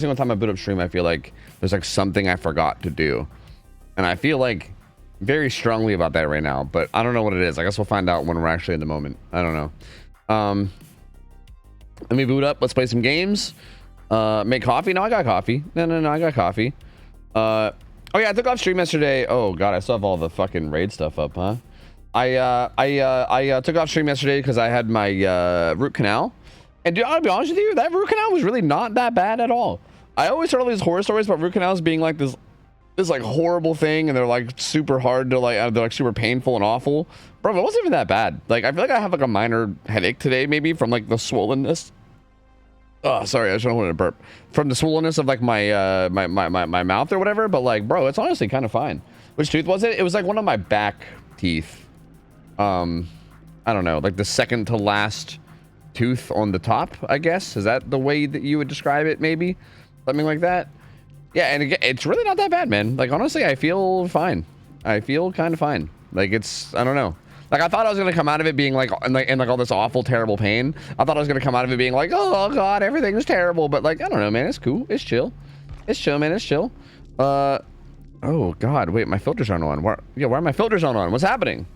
single time I boot up stream, I feel like there's like something I forgot to do, and I feel like very strongly about that right now, but I don't know what it is. I guess we'll find out when we're actually in the moment. I don't know. Let me boot up. Let's play some games. Make coffee. No, I got coffee. No, I got coffee. Oh yeah, I took off stream yesterday. Oh god, I still have all the fucking raid stuff up, huh? I took off stream yesterday because I had my root canal, and dude, I'll be honest with you, that root canal was really not that bad at all. I always heard all these horror stories about root canals being like this like horrible thing, and they're like super hard to like, they're like super painful and awful. Bro, it wasn't even that bad. Like, I feel like I have like a minor headache today, maybe from like the swollenness. Oh, sorry, I just don't want to burp. From the swollenness of like my my mouth or whatever. But like, bro, it's honestly kind of fine. Which tooth was it? It was like one of my back teeth. I don't know, like the second to last tooth on the top, I guess. Is that the way that you would describe it? Maybe something like that. Yeah, and again, it's really not that bad, man. Like, honestly, I feel fine. I feel kind of fine. Like, it's, I don't know. Like, I thought I was gonna come out of it being like in like all this awful, terrible pain. I thought I was gonna come out of it being like, oh god, everything's terrible. But like, I don't know, man. It's cool. It's chill. It's chill, man. It's chill. Oh god, wait, my filters aren't on. Why are my filters on? What's happening?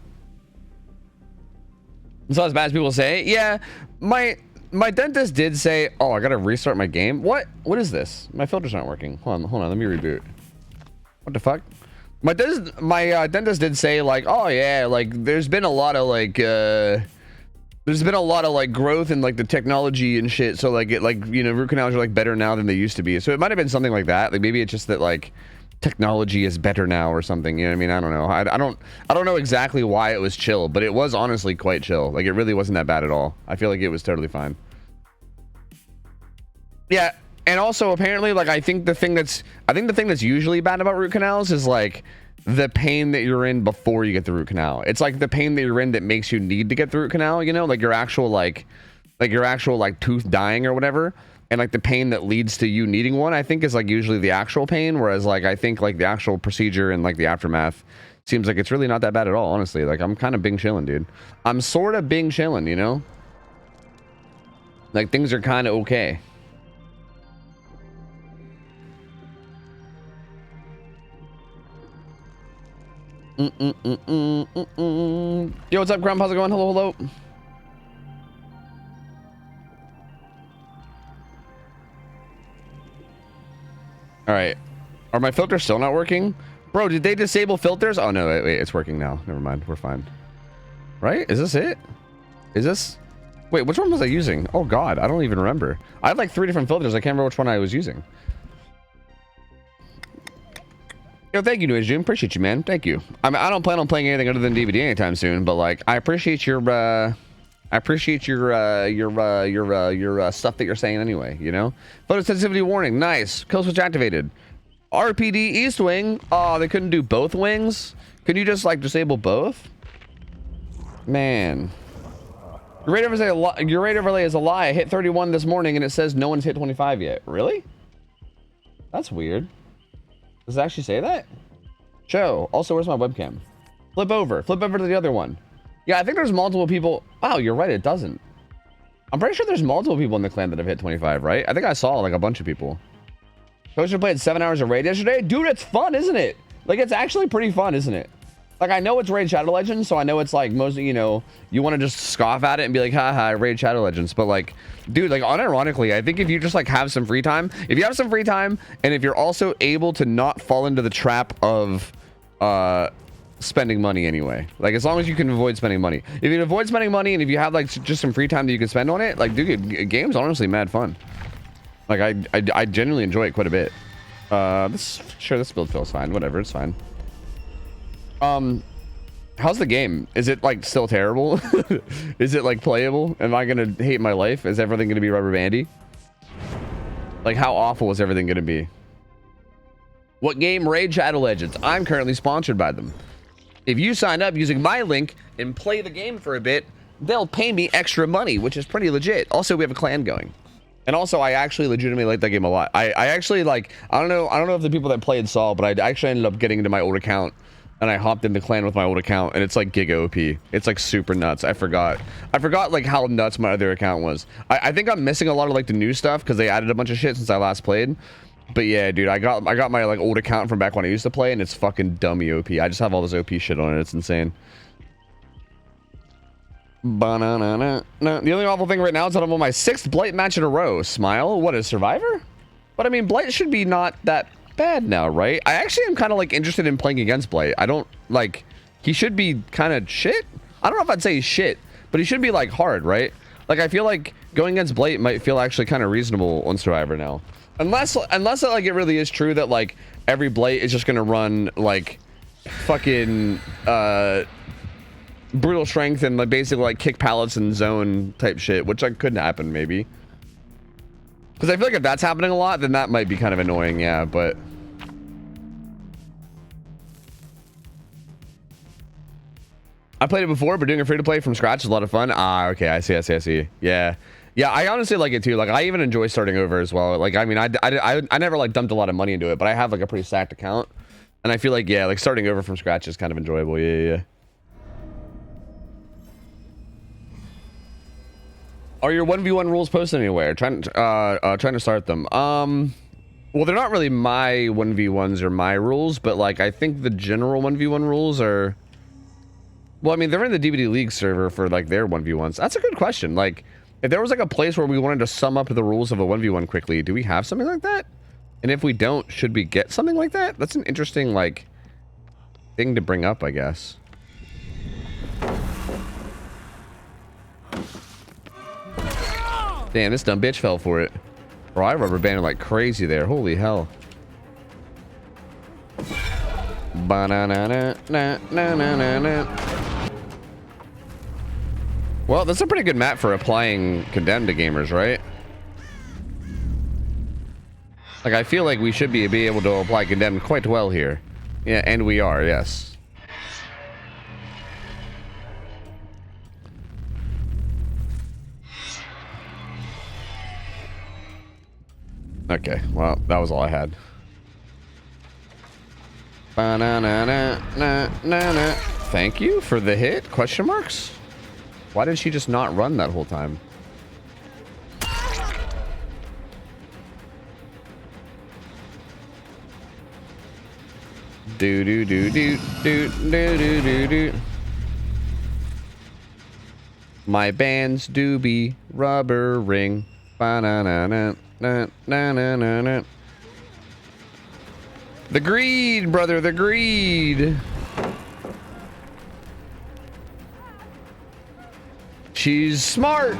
It's not as bad as people say. Yeah, my dentist did say, oh, I gotta restart my game. What is this? My filters aren't working. Hold on, let me reboot. What the fuck? My dentist did say like, oh yeah, like there's been a lot of like growth in like the technology and shit, so like root canals are like better now than they used to be. So it might have been something like that. Like maybe it's just that like technology is better now or something, you know what I mean? I don't know. I don't know exactly why it was chill, but it was honestly quite chill. Like, it really wasn't that bad at all. I feel like it was totally fine. Yeah, and also apparently, like, I think the thing that's usually bad about root canals is like the pain that you're in before you get the root canal. It's like the pain that you're in that makes you need to get the root canal, you know, like your actual tooth dying or whatever. And like the pain that leads to you needing one, I think, is like usually the actual pain. Whereas like I think like the actual procedure and like the aftermath seems like it's really not that bad at all, honestly. Like, I'm kind of bing chilling, dude. I'm sort of bing chilling, you know? Like, things are kind of okay. Yo, what's up, Grump? How's it going? Hello. All right, are my filters still not working? Bro, did they disable filters? Oh no, wait, it's working now. Never mind, we're fine. Right? Is this it? Is this? Wait, which one was I using? Oh god, I don't even remember. I had like 3 different filters. I can't remember which one I was using. Yo, thank you, Noise June. Appreciate you, man. Thank you. I mean, I don't plan on playing anything other than DVD anytime soon, but like, I appreciate your stuff that you're saying anyway, you know? Photosensitivity warning, nice. Kill switch activated. RPD East Wing. Oh, they couldn't do both wings? Can you just like disable both? Man. Your rate overlay is a lie. I hit 31 this morning and it says no one's hit 25 yet. Really? That's weird. Does it actually say that? Show. Also, where's my webcam? Flip over to the other one. Yeah, I think there's multiple people. Wow, you're right, it doesn't. I'm pretty sure there's multiple people in the clan that have hit 25, right? I think I saw like a bunch of people. Coach played 7 hours of raid yesterday. Dude, it's fun, isn't it? Like, it's actually pretty fun, isn't it? Like, I know it's Raid Shadow Legends, so I know it's like mostly, you know, you want to just scoff at it and be like, haha, Raid Shadow Legends. But like, dude, like, unironically, I think if you just like have some free time, and if you're also able to not fall into the trap of spending money anyway, like, as long as you can avoid spending money. If you can avoid spending money and if you have like just some free time that you can spend on it, like, dude, game's honestly mad fun. Like, I genuinely enjoy it quite a bit. This build feels fine. Whatever, it's fine. How's the game? Is it like still terrible? Is it like playable? Am I gonna hate my life? Is everything gonna be rubber bandy? Like, how awful is everything gonna be? What game? Raid Shadow Legends. I'm currently sponsored by them. If you sign up using my link and play the game for a bit, they'll pay me extra money, which is pretty legit. Also, we have a clan going. And also, I actually legitimately like that game a lot. I actually like, I don't know if the people that played saw, but I actually ended up getting into my old account and I hopped into clan with my old account, and it's like giga OP. It's like super nuts. I forgot like how nuts my other account was. I think I'm missing a lot of like the new stuff because they added a bunch of shit since I last played. But yeah, dude, I got my like old account from back when I used to play, and it's fucking dummy OP. I just have all this OP shit on it. It's insane. Banana. No, the only awful thing right now is that I'm on my 6th Blight match in a row. Smile. What is Survivor? But I mean, Blight should be not that bad now, right? I actually am kind of like interested in playing against Blight. I don't like. He should be kind of shit. I don't know if I'd say he's shit, but he should be like hard, right? Like I feel like going against Blight might feel actually kind of reasonable on Survivor now. Unless like it really is true that like every Blight is just gonna run like fucking brutal strength and like basically like kick pallets and zone type shit, which like couldn't happen maybe. Because I feel like if that's happening a lot, then that might be kind of annoying, yeah. But I played it before, but doing a free to play from scratch is a lot of fun. Ah, okay, I see. Yeah. Yeah, I honestly like it too. Like, I even enjoy starting over as well. Like, I mean, I never like dumped a lot of money into it, but I have like a pretty stacked account, and I feel like yeah, like starting over from scratch is kind of enjoyable. Yeah. Are your 1v1 rules posted anywhere? Trying to start them. Well, they're not really my 1v1s or my rules, but like I think the general 1v1 rules are. Well, I mean, they're in the DVD League server for like their 1v1s. That's a good question. Like, if there was like a place where we wanted to sum up the rules of a 1v1 quickly, do we have something like that? And if we don't, should we get something like that? That's an interesting like thing to bring up, I guess. Damn, this dumb bitch fell for it. Bro, I rubber banded like crazy there. Holy hell. Well, that's a pretty good map for applying Condemned to gamers, right? Like, I feel like we should be able to apply Condemned quite well here. Yeah, and we are, yes. Okay, well, that was all I had. Thank you for the hit? Question marks? Why did she just not run that whole time? Do do do do do do do do do. My bands do be rubber ring. Ba-na-na-na. Na, na, na, na, na. The greed, brother, the greed. She's smart.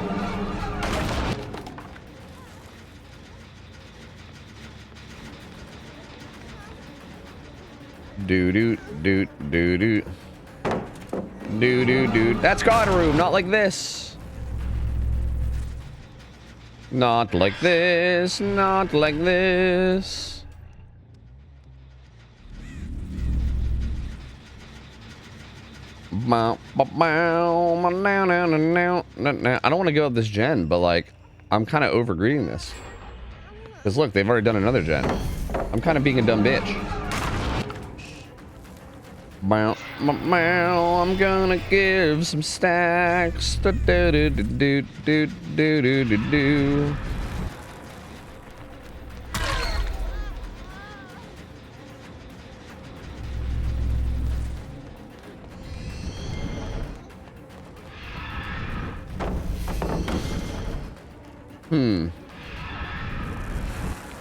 Do do do do do do do do. That's God room, not like this. Not like this, not like this. I don't want to go up this gen, but like, I'm kind of overgreeding this. Because look, they've already done another gen. I'm kind of being a dumb bitch. I'm gonna give some stacks. Do do do do do do do do do.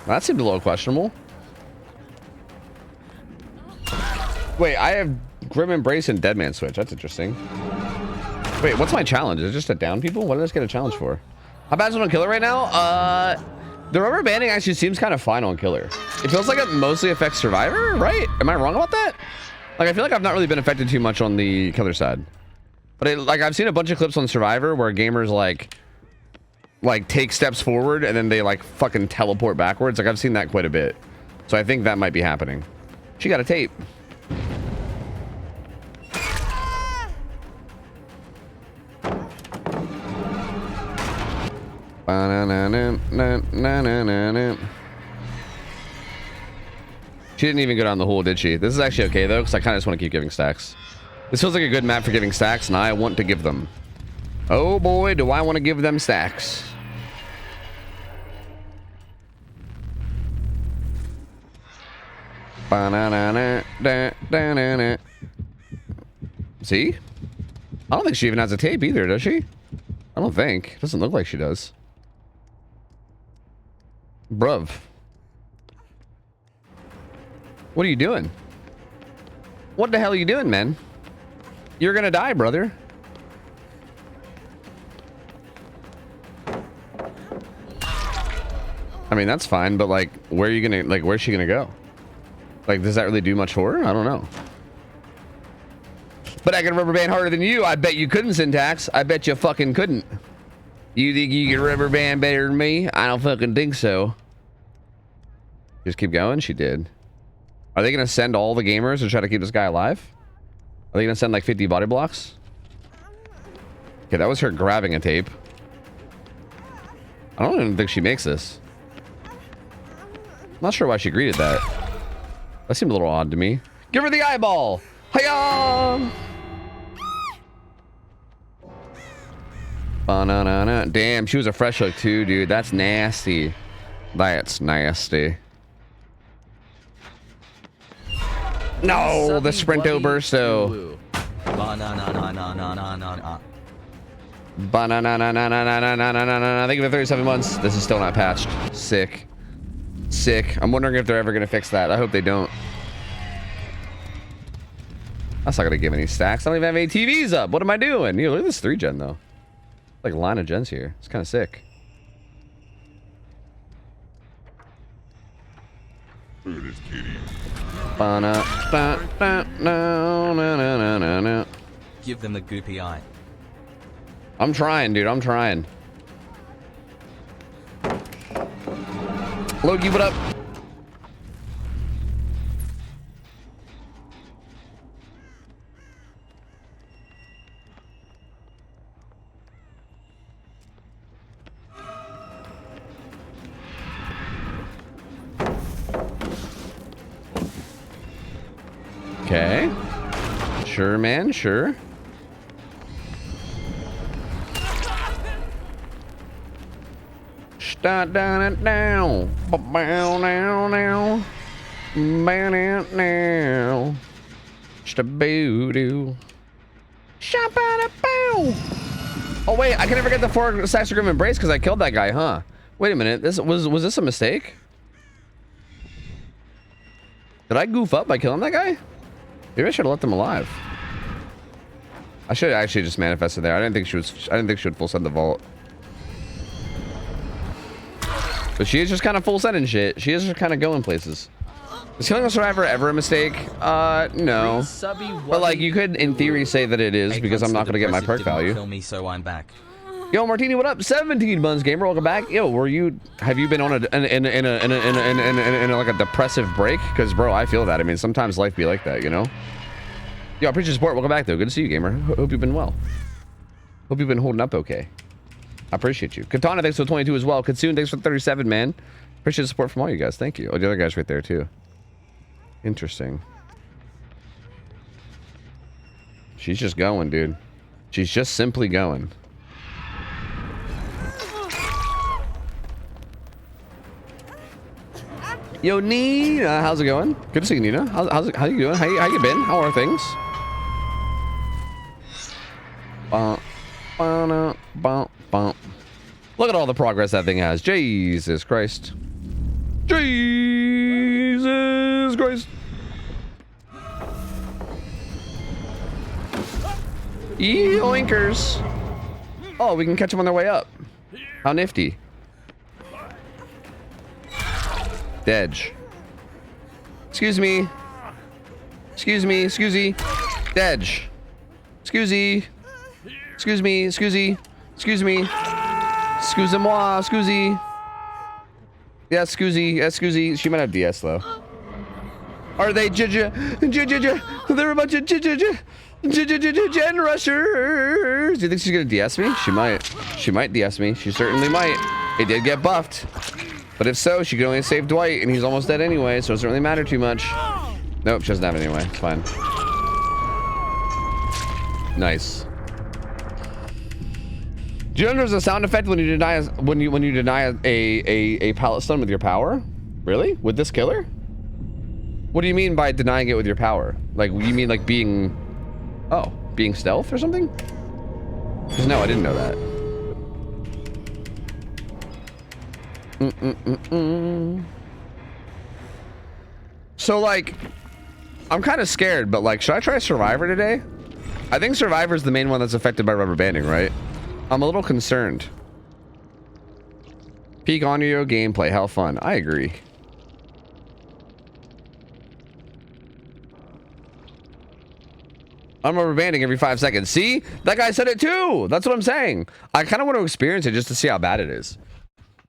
That seemed a little questionable. Wait, I have Grim Embrace and Deadman Switch. That's interesting. Wait, what's my challenge? Is it just to down people? What did I just get a challenge for? How bad is it on Killer right now? The rubber banding actually seems kind of fine on Killer. It feels like it mostly affects Survivor, right? Am I wrong about that? Like, I feel like I've not really been affected too much on the Killer side. But like, I've seen a bunch of clips on Survivor where gamers like take steps forward and then they like fucking teleport backwards. Like, I've seen that quite a bit. So I think that might be happening. She got a tape. She didn't even go down the hole, did she? This is actually okay, though, because I kind of just want to keep giving stacks. This feels like a good map for giving stacks, and I want to give them. Oh, boy, do I want to give them stacks. See? I don't think she even has a tape either, does she? I don't think. Doesn't look like she does. Bruv. What are you doing? What the hell are you doing, man? You're gonna die, brother. I mean, that's fine, but like, where are you gonna, like, where's she gonna go? Like, does that really do much for her? I don't know. But I can rubber band harder than you. I bet you couldn't, Syntax. I bet you fucking couldn't. You think you can rubber band better than me? I don't fucking think so. Just keep going? She did. Are they gonna send all the gamers to try to keep this guy alive? Are they gonna send like 50 body blocks? Okay, that was her grabbing a tape. I don't even think she makes this. I'm not sure why she greeted that. That seemed a little odd to me. Give her the eyeball! Hiya! Ba-na-na-na. Damn, she was a fresh hook too, dude. That's nasty. That's nasty. No, the Sprinto Bursto. Ba-na-na-na-na-na-na-na-na. Ba-na-na-na-na-na-na-na-na-na. Thank you for 37 months. This is still not patched. Sick. Sick. I'm wondering if they're ever gonna fix that. I hope they don't. That's not gonna give any stacks. I don't even have any TVs up. What am I doing? Look at this 3-gen though. Like a line of gens here. It's kind of sick. Look at this kitty. Give them the goopy eye. I'm trying, dude. I'm trying. Loki, what up? Okay. Sure, man. Sure. Start down it now. Bow now now. Ban it now. Just a boo doo. Shop out a bow. Oh wait, I can never get the 4 stacks of grim embrace because I killed that guy, huh? Wait a minute. This was this a mistake? Did I goof up by killing that guy? Maybe I should have let them alive. I should have actually just manifested there. I didn't think she would full send the vault. But she is just kind of full sending shit. She is just kind of going places. Is killing a survivor ever a mistake? No. But like, you could in theory say that it is because I'm not going to get my perk value. Kill me, so I'm back. Yo, Martini, what up? 17 months, gamer. Welcome back. Yo, have you been on like a depressive break? Because bro, I feel that. I mean, sometimes life be like that, you know. Yo, I appreciate your support. Welcome back though. Good to see you, gamer. Hope you've been well. Hope you've been holding up okay. I appreciate you. Katana, thanks for 22 as well. Kitsune, thanks for 37, man. Appreciate the support from all you guys. Thank you. Oh, the other guy's right there too. Interesting. She's just going, dude. She's just simply going. Yo, Nina, how's it going? Good to see you, Nina. How you doing? How you been? How are things? Look at all the progress that thing has. Jesus Christ. Jesus Christ. Yoinkers. Oh, we can catch them on their way up. How nifty. Dedge. Excuse me. Excuse me. Excusey. Dedge. Excusey. Excuse me. Excusey. Excuse me. Excuse-moi. Excusey. Yeah, excusey. Yeah, excusey. She might have DS though. Are they They're a bunch of gen rushers. Do you think she's gonna DS me? She might. She might DS me. She certainly might. It did get buffed. But if so, she could only save Dwight, and he's almost dead anyway, so it doesn't really matter too much. Nope, she doesn't have it anyway. It's fine. Nice. Do you know there's a sound effect when you deny a pallet stun with your power? Really? With this killer? What do you mean by denying it with your power? Like, you mean like being... Oh, being stealth or something? Because no, I didn't know that. So, like, I'm kind of scared, but, like, should I try Survivor today? I think Survivor's the main one that's affected by rubber banding, right? I'm a little concerned. Peak audio gameplay, how fun. I agree. I'm rubber banding every 5 seconds. See? That guy said it too. That's what I'm saying. I kind of want to experience it just to see how bad it is.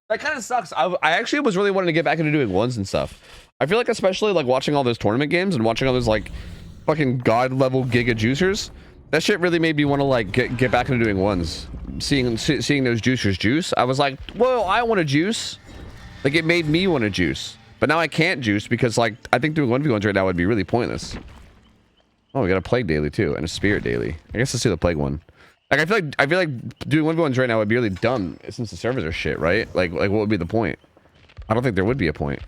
That kind of sucks. I actually was really wanting to get back into doing ones and stuff. I feel like especially like watching all those tournament games and watching all those like fucking god level giga juicers. That shit really made me want to like get back into doing ones. Seeing those juicers juice, I was like, whoa, I want to juice. Like it made me want to juice. But now I can't juice because like I think doing 1v1s right now would be really pointless. Oh, we got a plague daily too and a spirit daily. I guess let's do the plague one. Like I feel like doing 1v1s right now would be really dumb since the servers are shit, right? Like what would be the point? I don't think there would be a point.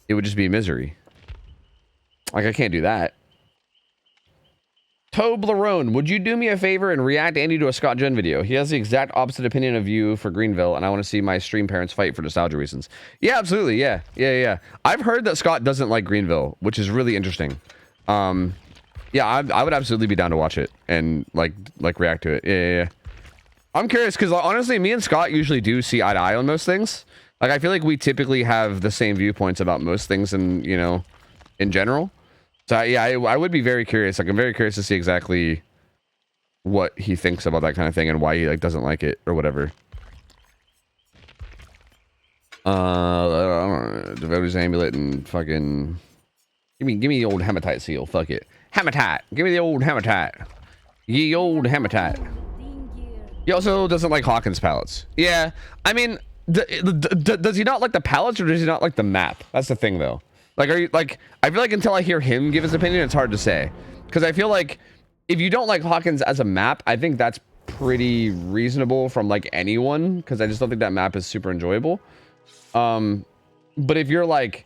It would just be misery. Like I can't do that. Toblerone, would you do me a favor and react Andy to a Scott Jen video? He has the exact opposite opinion of you for Greenville, and I want to see my stream parents fight for nostalgia reasons. Yeah, absolutely. Yeah. I've heard that Scott doesn't like Greenville, which is really interesting. Yeah, I would absolutely be down to watch it and like react to it. Yeah. I'm curious because honestly, me and Scott usually do see eye to eye on most things. Like I feel like we typically have the same viewpoints about most things, and you know, in general. So yeah, I would be very curious. Like I'm very curious to see exactly what he thinks about that kind of thing and why he like doesn't like it or whatever. I don't know, Devotee's amulet and fucking give me the old hematite seal. Fuck it. Hematite. Give me the old hematite. Ye old hematite. He also doesn't like Hawkins pallets. Yeah, I mean, does he not like the pallets or does he not like the map? That's the thing, though. Like, are you like? I feel like until I hear him give his opinion, it's hard to say. Because I feel like if you don't like Hawkins as a map, I think that's pretty reasonable from like anyone. Because I just don't think that map is super enjoyable. But if you're like,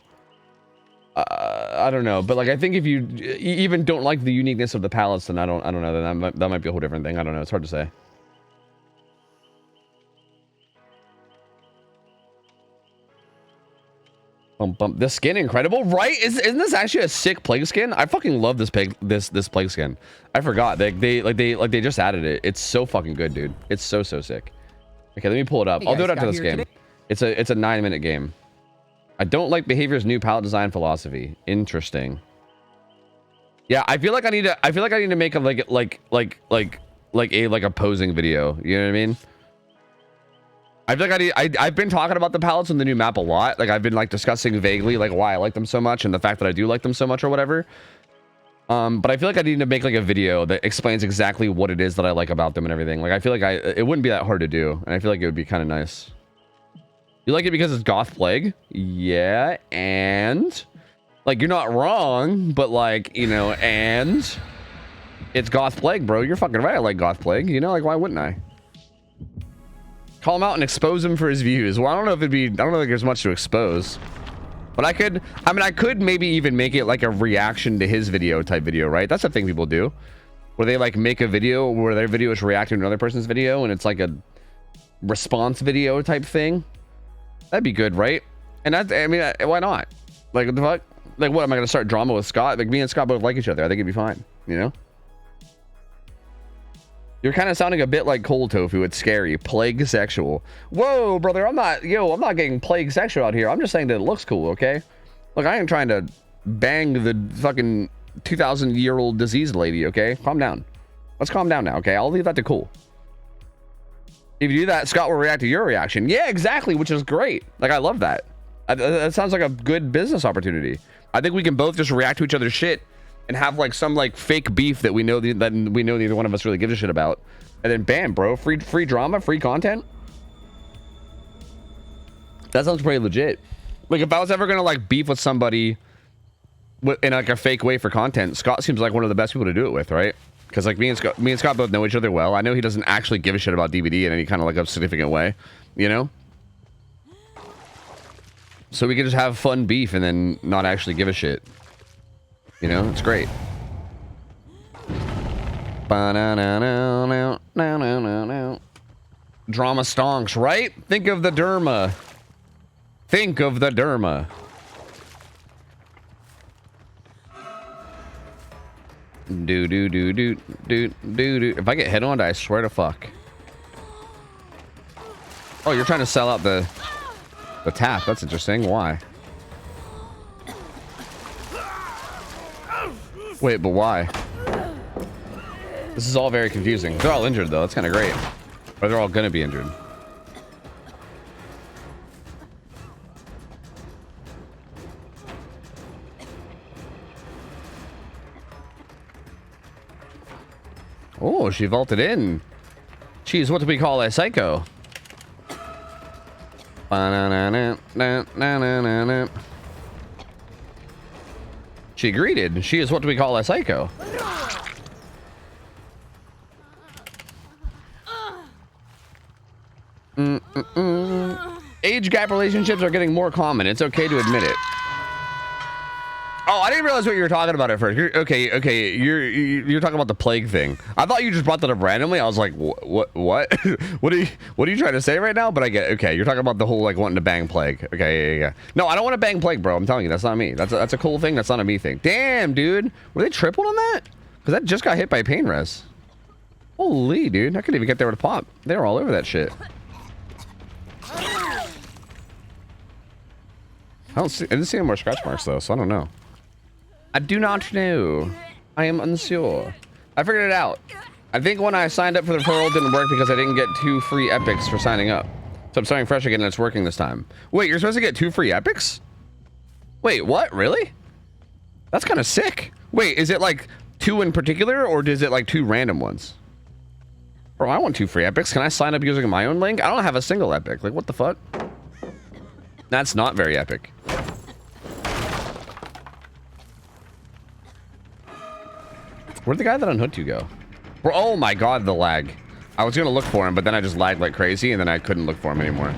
I don't know, but like I think if you even don't like the uniqueness of the palettes, then I don't know. Then that might be a whole different thing. I don't know. It's hard to say. This skin incredible, right? Isn't this actually a sick plague skin? I fucking love this plague skin. I forgot they just added it. It's so fucking good, dude. It's so sick. Okay, let me pull it up. I'll do it after this game. It's a 9-minute game. I don't like Behavior's new palette design philosophy. Interesting. Yeah, I feel like I need to make a like a posing video. You know what I mean? I feel like I've been talking about the palettes in the new map a lot. Like I've been like discussing vaguely like why I like them so much and the fact that I do like them so much or whatever. But I feel like I need to make like a video that explains exactly what it is that I like about them and everything. Like I feel like it wouldn't be that hard to do, and I feel like it would be kind of nice. You like it because it's Goth Plague? Yeah, and like you're not wrong, but like, you know, and it's Goth Plague, bro. You're fucking right. I like Goth Plague. You know, like why wouldn't I? Call him out and expose him for his views. Well, I don't know if there's much to expose. But I could maybe even make it like a reaction to his video type video, right? That's a thing people do. Where they like make a video where their video is reacting to another person's video and it's like a response video type thing. That'd be good, right? And why not? Like, what the fuck? Like, what, am I going to start drama with Scott? Like, me and Scott both like each other. I think it'd be fine, you know? You're kind of sounding a bit like OhTofu. It's scary. Plague sexual. Whoa, brother. I'm not getting plague sexual out here. I'm just saying that it looks cool, okay? Look, I ain't trying to bang the fucking 2,000-year-old diseased lady, okay? Calm down. Let's calm down now, okay? I'll leave that to cool. If you do that, Scott will react to your reaction. Yeah, exactly, which is great. Like, I love that. That sounds like a good business opportunity. I think we can both just react to each other's shit and have like some like fake beef that we know neither one of us really gives a shit about, and then bam, bro, free drama, free content. That sounds pretty legit. Like, if I was ever gonna like beef with somebody in like a fake way for content, Scott seems like one of the best people to do it with, right? Because like me and Scott both know each other well. I know he doesn't actually give a shit about DVD in any kind of like a significant way, you know? So we can just have fun beef and then not actually give a shit. You know, it's great. Drama stonks, right? Think of the derma. Think of the derma. Do. If I get hit on, I swear to fuck. Oh, you're trying to sell out the tap. That's interesting. Why? Wait, but why? This is all very confusing. They're all injured, though. That's kind of great. Or they're all gonna be injured. Oh, she vaulted in. Jeez, what do we call a psycho? She greeted. She is what do we call a psycho? Age gap relationships are getting more common. It's okay to admit it. Oh, I didn't realize what you were talking about at first. Okay. You're talking about the plague thing. I thought you just brought that up randomly. I was like, what? what are you trying to say right now? But I get okay. You're talking about the whole like wanting to bang plague. Okay, yeah. No, I don't want to bang plague, bro. I'm telling you, that's not me. That's a cool thing. That's not a me thing. Damn, dude. Were they tripled on that? Because that just got hit by pain res. Holy, dude. I couldn't even get there with a pop. They were all over that shit. I didn't see any more scratch marks though, so I don't know. I do not know. I am unsure. I figured it out. I think when I signed up for the referral, it didn't work because I didn't get 2 free epics for signing up. So I'm starting fresh again and it's working this time. Wait, you're supposed to get 2 free epics? Wait, what? Really? That's kind of sick. Wait, is it like 2 in particular or is it like 2 random ones? Bro, I want 2 free epics. Can I sign up using my own link? I don't have a single epic. Like, what the fuck? That's not very epic. Where'd the guy that unhooked you go? Bro, oh my god, the lag. I was gonna look for him, but then I just lagged like crazy, and then I couldn't look for him anymore.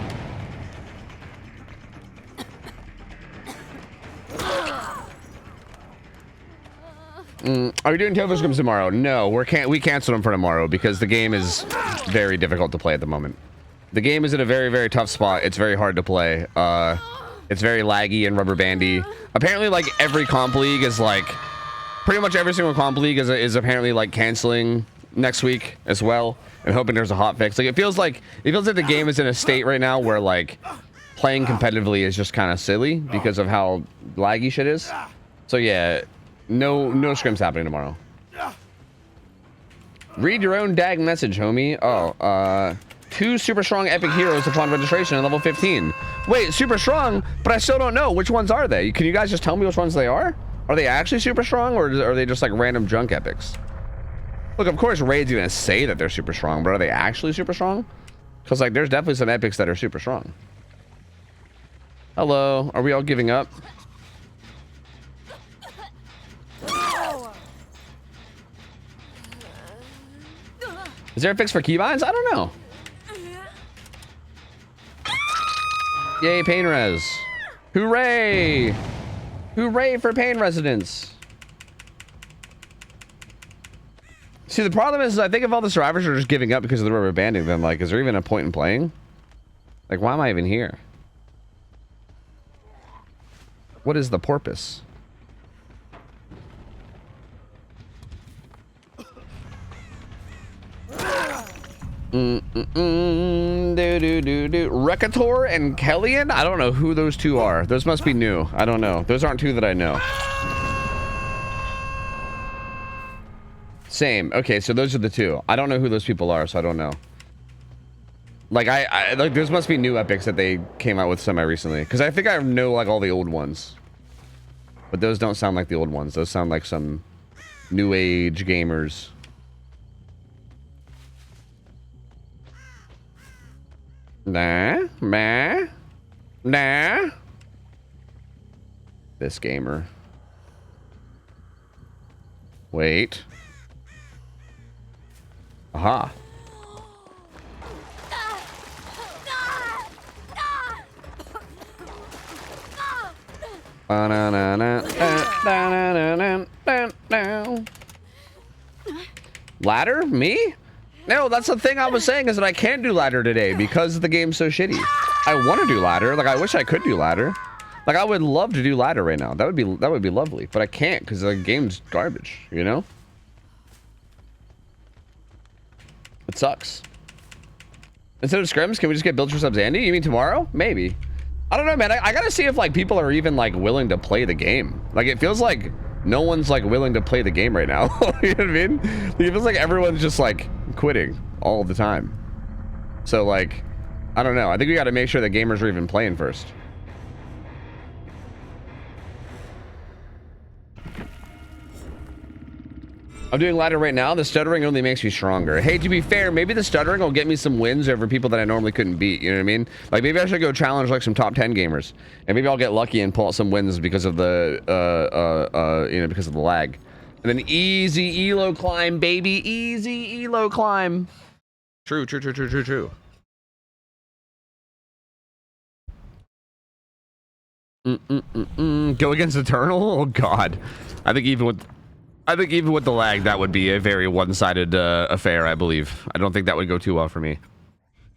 Are we doing Tofu Scrims tomorrow? No, we canceled them for tomorrow because the game is very difficult to play at the moment. The game is in a very, very tough spot. It's very hard to play. It's very laggy and rubber bandy. Apparently, like, every comp league is, like... Pretty much every single comp league is apparently, like, canceling next week as well. And hoping there's a hot fix. Like, it feels like the game is in a state right now where, like, playing competitively is just kind of silly because of how laggy shit is. So, yeah, no scrims happening tomorrow. Read your own dag message, homie. Oh, 2 super strong epic heroes upon registration at level 15. Wait, super strong? But I still don't know. Which ones are they? Can you guys just tell me which ones they are? Are they actually super strong, or are they just like random junk epics? Look, of course Raid's gonna say that they're super strong, but are they actually super strong? Because like there's definitely some epics that are super strong. Hello, are we all giving up? Is there a fix for keybinds? I don't know. Yay, pain res. Hooray! Hooray for pain residents. See, the problem is I think if all the survivors are just giving up because of the rubber banding, then like, is there even a point in playing? Like, why am I even here? What is the purpose? Recator and Kellyan? I don't know who those 2 are. Those must be new. I don't know. Those aren't 2 that I know. Same. Okay, so those are the 2. I don't know who those people are, so I don't know. Like, I like, those must be new epics that they came out with semi-recently. Because I think I know, like, all the old ones. But those don't sound like the old ones. Those sound like some new age gamers. Nah. Nah. This gamer. Wait. Aha. Ladder? Me? No, that's the thing I was saying is that I can't do ladder today because the game's so shitty. I want to do ladder. Like, I wish I could do ladder. Like, I would love to do ladder right now. That would be lovely. But I can't because the game's garbage, you know? It sucks. Instead of scrims, can we just get build for subs Andy? You mean tomorrow? Maybe. I don't know, man. I gotta see if like people are even like willing to play the game. Like, it feels like no one's like willing to play the game right now. You know what I mean? Like, it feels like everyone's just like quitting all the time. So like, I don't know. I think we gotta make sure that gamers are even playing first. I'm doing ladder right now. The stuttering only makes me stronger. Hey, to be fair, maybe the stuttering will get me some wins over people that I normally couldn't beat. You know what I mean? Like, maybe I should go challenge like some top 10 gamers, and maybe I'll get lucky and pull out some wins because of the you know, because of the lag. And then easy elo climb, baby, easy elo climb. True. Go against Eternal? Oh God, I think even with the lag, that would be a very one-sided affair. I believe. I don't think that would go too well for me.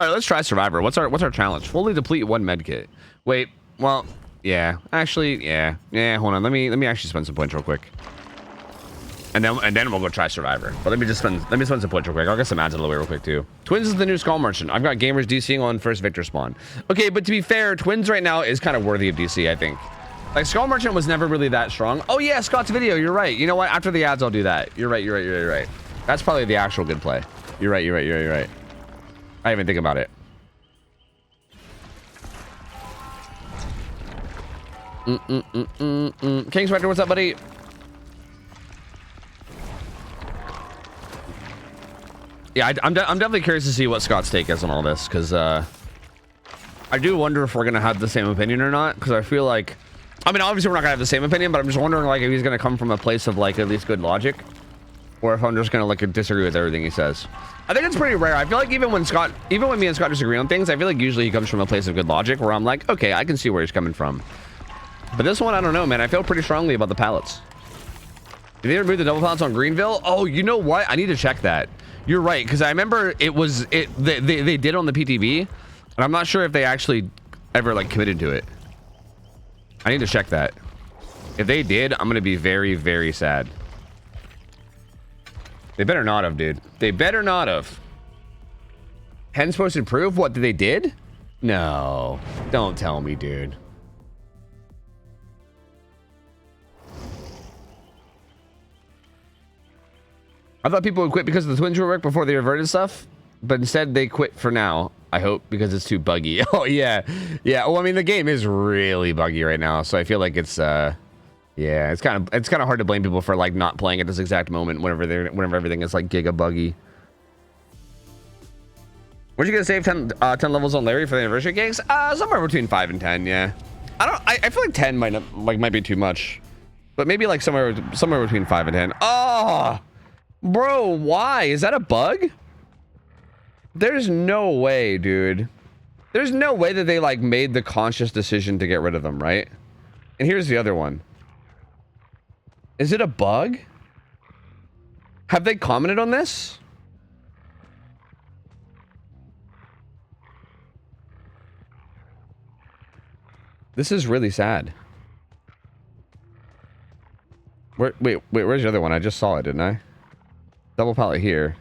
All right, let's try Survivor. What's our challenge? Fully deplete one med kit. Wait, well, yeah, actually, yeah. Hold on, let me actually spend some points real quick, and then we'll go try Survivor. But let me spend some points real quick. I'll get some ads out of the way real quick too. Twins is the new Skull Merchant. I've got gamers DCing on first Victor spawn. Okay, but to be fair, Twins right now is kind of worthy of DC, I think. Like, Skull Merchant was never really that strong. Oh yeah, Scott's video, you're right. You know what, after the ads I'll do that. You're right. That's probably the actual good play. You're right. I didn't even think about it. King Spectre, what's up, buddy? Yeah, I'm definitely curious to see what Scott's take is on all this, because I do wonder if we're gonna have the same opinion or not, because I feel like, I mean, obviously we're not gonna have the same opinion, but I'm just wondering like if he's gonna come from a place of like at least good logic, or if I'm just gonna like disagree with everything he says. I think it's pretty rare. I feel like even when me and Scott disagree on things, I feel like usually he comes from a place of good logic where I'm like, okay, I can see where he's coming from. But this one, I don't know, man. I feel pretty strongly about the pallets. Did they remove the double pallets on Greenville? Oh, you know what? I need to check that. You're right, because I remember they did on the PTV, and I'm not sure if they actually ever like committed to it. I need to check that. If they did, I'm gonna be very, very sad. They better not have, dude. They better not have. Hens posted proof what they did? No, don't tell me, dude. I thought people would quit because of the Twins rework before they reverted stuff, but instead they quit for now. I hope, because it's too buggy. Oh yeah. Well, I mean, the game is really buggy right now, so I feel like it's yeah, it's kind of hard to blame people for like not playing at this exact moment whenever everything is like giga buggy. Were you gonna save 10 levels on Larry for the anniversary gigs? Somewhere between 5 and 10. Yeah. I feel like 10 might be too much, but maybe like somewhere between 5 and 10. Oh, bro, why is that a bug? There's no way, dude. There's no way that they like made the conscious decision to get rid of them, right? And here's the other one. Is it a bug? Have they commented on this? This is really sad. Wait, where's the other one? I just saw it, didn't I? Double pallet here.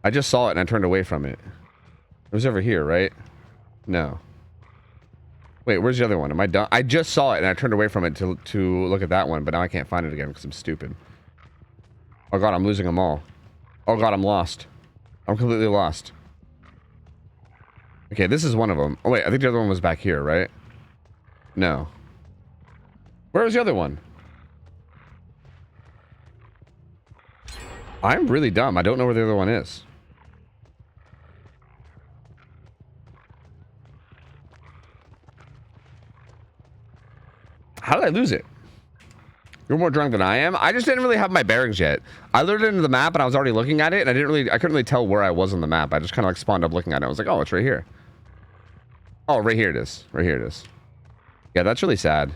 I just saw it and I turned away from it. It was over here, right? No. Wait, where's the other one? Am I done? I just saw it and I turned away from it to look at that one, but now I can't find it again because I'm stupid. Oh god, I'm losing them all. Oh god, I'm lost. I'm completely lost. Okay, this is one of them. Oh wait, I think the other one was back here, right? No. Where was the other one? I'm really dumb. I don't know where the other one is. How did I lose it? You're more drunk than I am. I just didn't really have my bearings yet. I lured into the map and I was already looking at it, and I couldn't really tell where I was on the map. I just kind of like spawned up looking at it. I was like, oh, it's right here. Oh, right here it is. Right here it is. Yeah, that's really sad.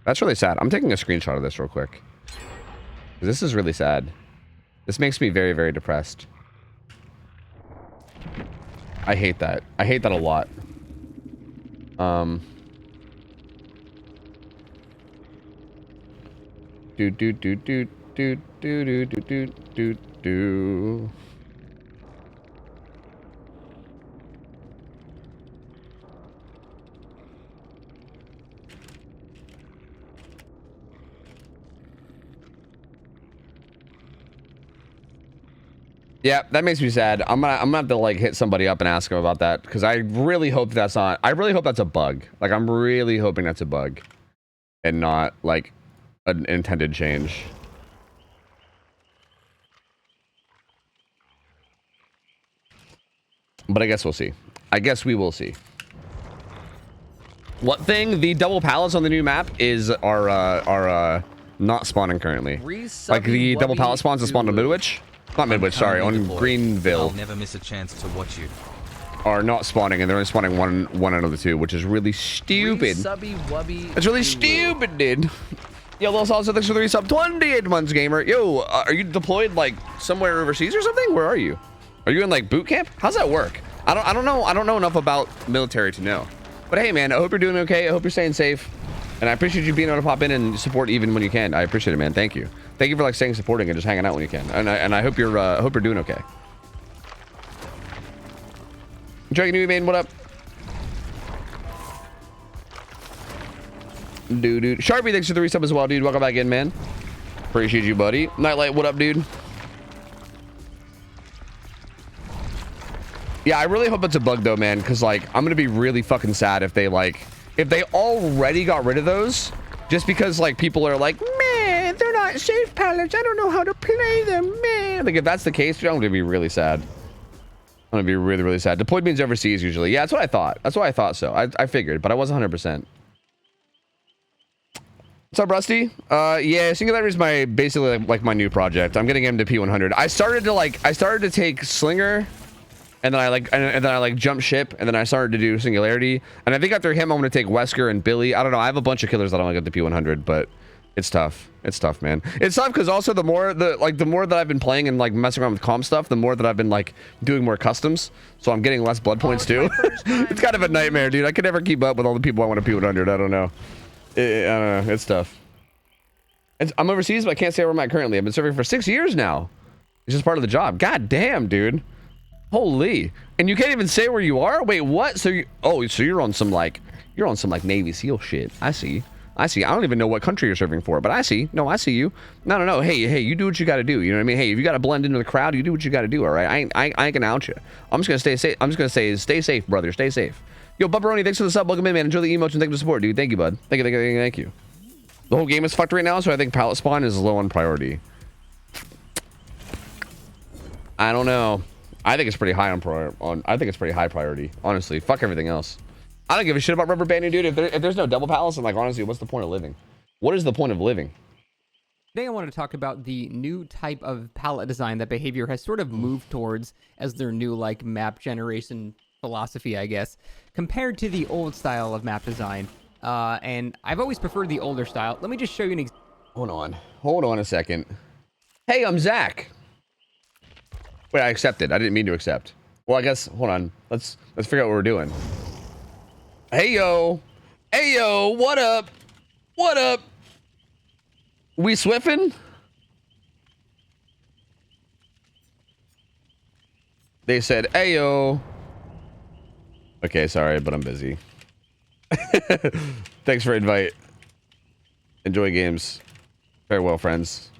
That's really sad. I'm taking a screenshot of this real quick. This is really sad. This makes me very, very depressed. I hate that. I hate that a lot. Do do do do do do do do do do. Yeah, that makes me sad. I'm gonna have to like hit somebody up and ask them about that, because I really hope that's not. I really hope that's a bug. Like, I'm really hoping that's a bug, and not like an intended change. But I guess we'll see. I guess we will see. What thing? The double pallets on the new map are not spawning currently. Like the double pallet spawns that spawned on Midwich. Not Midwich, sorry, on Greenville. I'll never miss a chance to watch you. Are not spawning, and they're only spawning one out of the two, which is really stupid. It's really stupid, dude. Yo, Lil Salsa, thanks for the resub. 28 months, gamer. Yo, are you deployed like somewhere overseas or something? Where are you? Are you in like boot camp? How's that work? I don't know. I don't know enough about military to know. But hey, man, I hope you're doing okay. I hope you're staying safe. And I appreciate you being able to pop in and support even when you can. I appreciate it, man. Thank you. Thank you for like staying supporting and just hanging out when you can. And I hope you're doing okay. Dragon New Man, what up? Dude. Sharpie, thanks for the resub as well, dude. Welcome back in, man. Appreciate you, buddy. Nightlight, what up, dude? Yeah, I really hope it's a bug though, man, because like I'm gonna be really fucking sad if they already got rid of those, just because like people are like, man, they're not safe pallets. I don't know how to play them, man. Like if that's the case, I'm gonna be really sad. I'm gonna be really, really sad. Deployed means overseas usually. Yeah, that's what I thought. That's why I thought so. I figured, but I wasn't 100%. What's up, Rusty? Yeah, Singularity is my basically like my new project. I'm getting him to P100. I started to take Slinger. And then I like jump ship, and then I started to do Singularity. And I think after him, I'm gonna take Wesker and Billy. I don't know. I have a bunch of killers that I want to get to P100, but it's tough. It's tough, man. It's tough because also the more that I've been playing and like messing around with comp stuff, the more that I've been like doing more customs. So I'm getting less blood points too. It's kind of a nightmare, dude. I can never keep up with all the people I want to P100. I don't know. I don't know. It's tough. I'm overseas, but I can't say where I'm at currently. I've been serving for 6 years now. It's just part of the job. God damn, dude. Holy. And you can't even say where you are? Wait, what? So you're on some like Navy SEAL shit. I see. I don't even know what country you're serving for, but I see. No, I see you. No. Hey, you do what you got to do. You know what I mean? Hey, if you got to blend into the crowd, you do what you got to do, all right? I ain't gonna out you. I'm just gonna stay safe. I'm just gonna say stay safe, brother. Stay safe. Yo, Bubbaroni, thanks for the sub. Welcome in, man. Enjoy the emotes and thank you for the support, dude. Thank you, bud. Thank you. The whole game is fucked right now, so I think pallet spawn is low on priority. I don't know. I think it's pretty high I think it's pretty high priority. Honestly, fuck everything else. I don't give a shit about rubber banding, dude. If there's no double pallets, then like honestly, what's the point of living? What is the point of living? Today I want to talk about the new type of palette design that Behavior has sort of moved towards as their new like map generation philosophy, I guess, compared to the old style of map design. And I've always preferred the older style. Let me just show you an example. Hold on a second. Hey, I'm Zach. Wait, I accepted. I didn't mean to accept. Well, I guess, hold on. Let's figure out what we're doing. Hey, yo, what up? We swiffing? They said, hey, yo. Okay, sorry, but I'm busy. Thanks for invite. Enjoy games. Farewell, friends.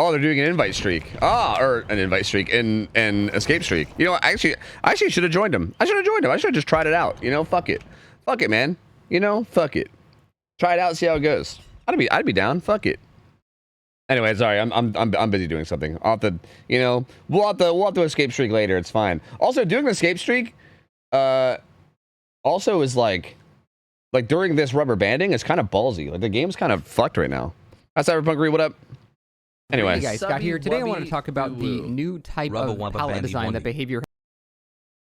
Oh, they're doing an invite streak. Or an invite streak and an escape streak. You know, I actually should have joined them. I should have just tried it out. You know, fuck it, man. You know, fuck it. Try it out, see how it goes. I'd be down. Fuck it. Anyway, sorry, I'm busy doing something. I'll have to, you know, we'll have to escape streak later. It's fine. Also, doing the escape streak, also is like, like during this rubber banding is kind of ballsy. Like the game's kind of fucked right now. Hi, Cyberpunk, what up? Anyway, Hey guys, Scott here. Today I want to talk about the new type Rubber of wubba palette bandy design that bunny. Behavior.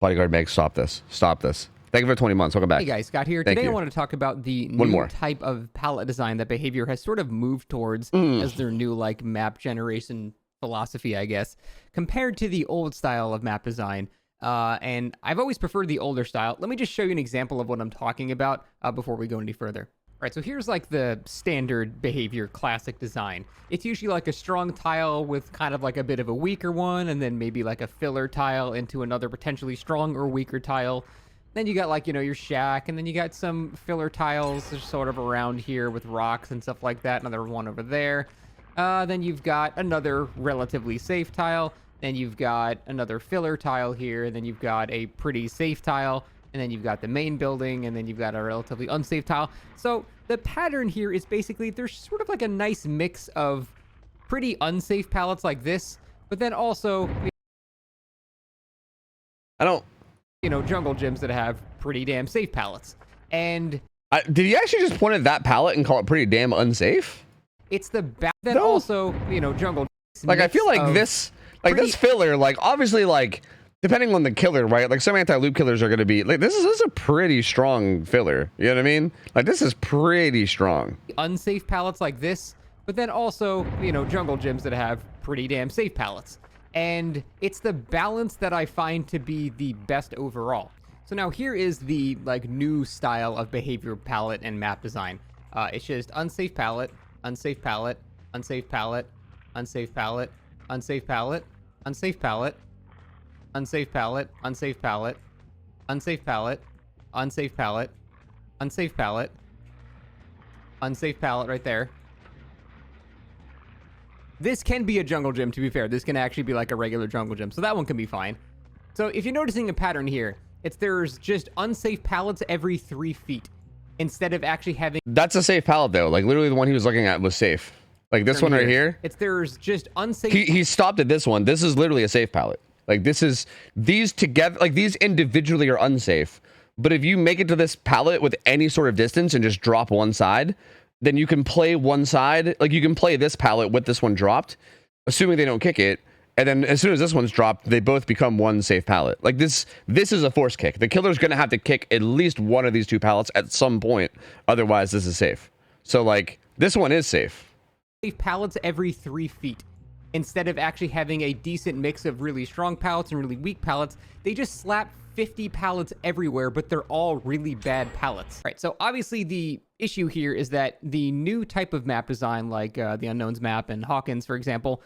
Bodyguard Meg, stop this. Stop this. Thank you for 20 months. Welcome back. Hey guys, Scott here. Thank Today I you. want to talk about the One new more. type of palette design that Behavior has sort of moved towards as their new like map generation philosophy, I guess, compared to the old style of map design. And I've always preferred the older style. Let me just show you an example of what I'm talking about before we go any further. All right, so here's like the standard Behavior classic design. It's usually like a strong tile with kind of like a bit of a weaker one, and then maybe like a filler tile into another potentially strong or weaker tile. Then you got like, you know, your shack, and then you got some filler tiles sort of around here with rocks and stuff like that. Another one over there. Then you've got another relatively safe tile. Then you've got another filler tile here. And then you've got a pretty safe tile. And then you've got the main building. And then you've got a relatively unsafe tile. So the pattern here is basically there's sort of like a nice mix of pretty unsafe palettes like this. But then also, I don't. you know, jungle gyms that have pretty damn safe palettes. And Did he actually just point at that palette and call it pretty damn unsafe? it's the then No. also, you know, jungle. Like, I feel mix like of this pretty- filler, like, obviously, like, depending on the killer, right? Like, some anti-loop killers are going to be, like, this is a pretty strong filler. You know what I mean? Like, this is pretty strong. unsafe palettes like this, but then also, you know, jungle gyms that have pretty damn safe palettes. And it's the balance that I find to be the best overall. So now here is the like new style of behavior palette and map design. It's just unsafe palette, unsafe palette, unsafe palette, unsafe palette, unsafe palette, unsafe palette, unsafe palette, unsafe palette, unsafe palette, unsafe palette, unsafe palette, unsafe palette right there. This can be a jungle gym, to be fair. This can actually be like a regular jungle gym, so that one can be fine. So if you're noticing a pattern here, there's just unsafe pallets every 3 feet instead of actually having. That's a safe palette, though. Like, literally, the one he was looking at was safe. Like, this one right here. There's just unsafe. He stopped at this one. This is literally a safe palette. Like, this is, these together, like, these individually are unsafe. But if you make it to this palette with any sort of distance and just drop one side, then you can play one side. Like, you can play this palette with this one dropped, assuming they don't kick it. And then as soon as this one's dropped, they both become one safe palette. Like, this is a force kick. The killer's going to have to kick at least one of these two pallets at some point. Otherwise, this is safe. So, like, this one is safe. Pallets every 3 feet instead of actually having a decent mix of really strong pallets and really weak pallets. They just slap 50 pallets everywhere, but they're all really bad pallets. Right, so obviously the issue here is that the new type of map design, like the Unknowns map and Hawkins, for example,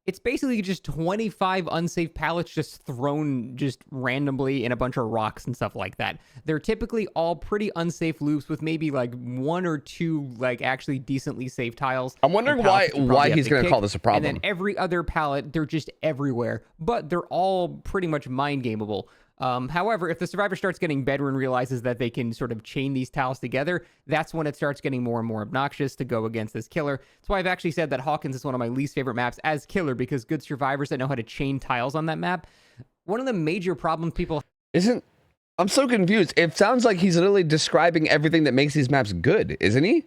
it's basically just 25 unsafe pallets just thrown just randomly in a bunch of rocks and stuff like that. They're typically all pretty unsafe loops with maybe like 1 or 2 like actually decently safe tiles. I'm wondering and pallets that you probably why have he's to going to kick. call this a problem. And then every other pallet, they're just everywhere, but they're all pretty much mind gameable. However, if the survivor starts getting better and realizes that they can sort of chain these tiles together, that's when it starts getting more and more obnoxious to go against this killer. That's why I've actually said that Hawkins is one of my least favorite maps as killer, because good survivors that know how to chain tiles on that map. One of the major problems people I'm so confused. It sounds like he's literally describing everything that makes these maps good, isn't he?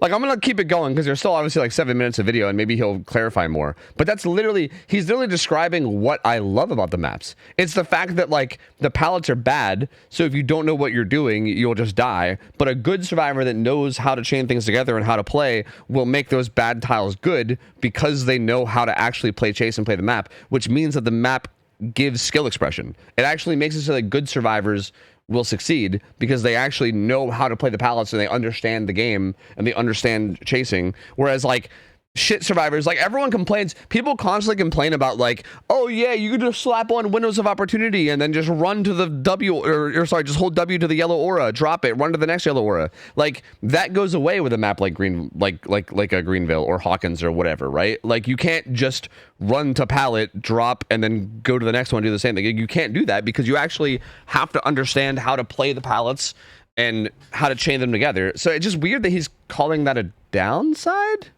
Like, I'm gonna keep it going because there's still obviously like 7 minutes of video and maybe he'll clarify more. But he's literally describing what I love about the maps. It's the fact that like the pallets are bad, so if you don't know what you're doing, you'll just die. But a good survivor that knows how to chain things together and how to play will make those bad tiles good because they know how to actually play chase and play the map, which means that the map gives skill expression. It actually makes it so that good survivors will succeed because they actually know how to play the pallets and they understand the game and they understand chasing. Whereas like shit survivors, like everyone complains, people constantly complain about like, oh yeah, you can just slap on windows of opportunity and then just run to the W or sorry, just hold W to the yellow aura, drop it, run to the next yellow aura. Like that goes away with a map like a Greenville or Hawkins or whatever, right? Like you can't just run to pallet, drop, and then go to the next one, do the same thing. You can't do that because you actually have to understand how to play the pallets and how to chain them together. So it's just weird that he's calling that a downside.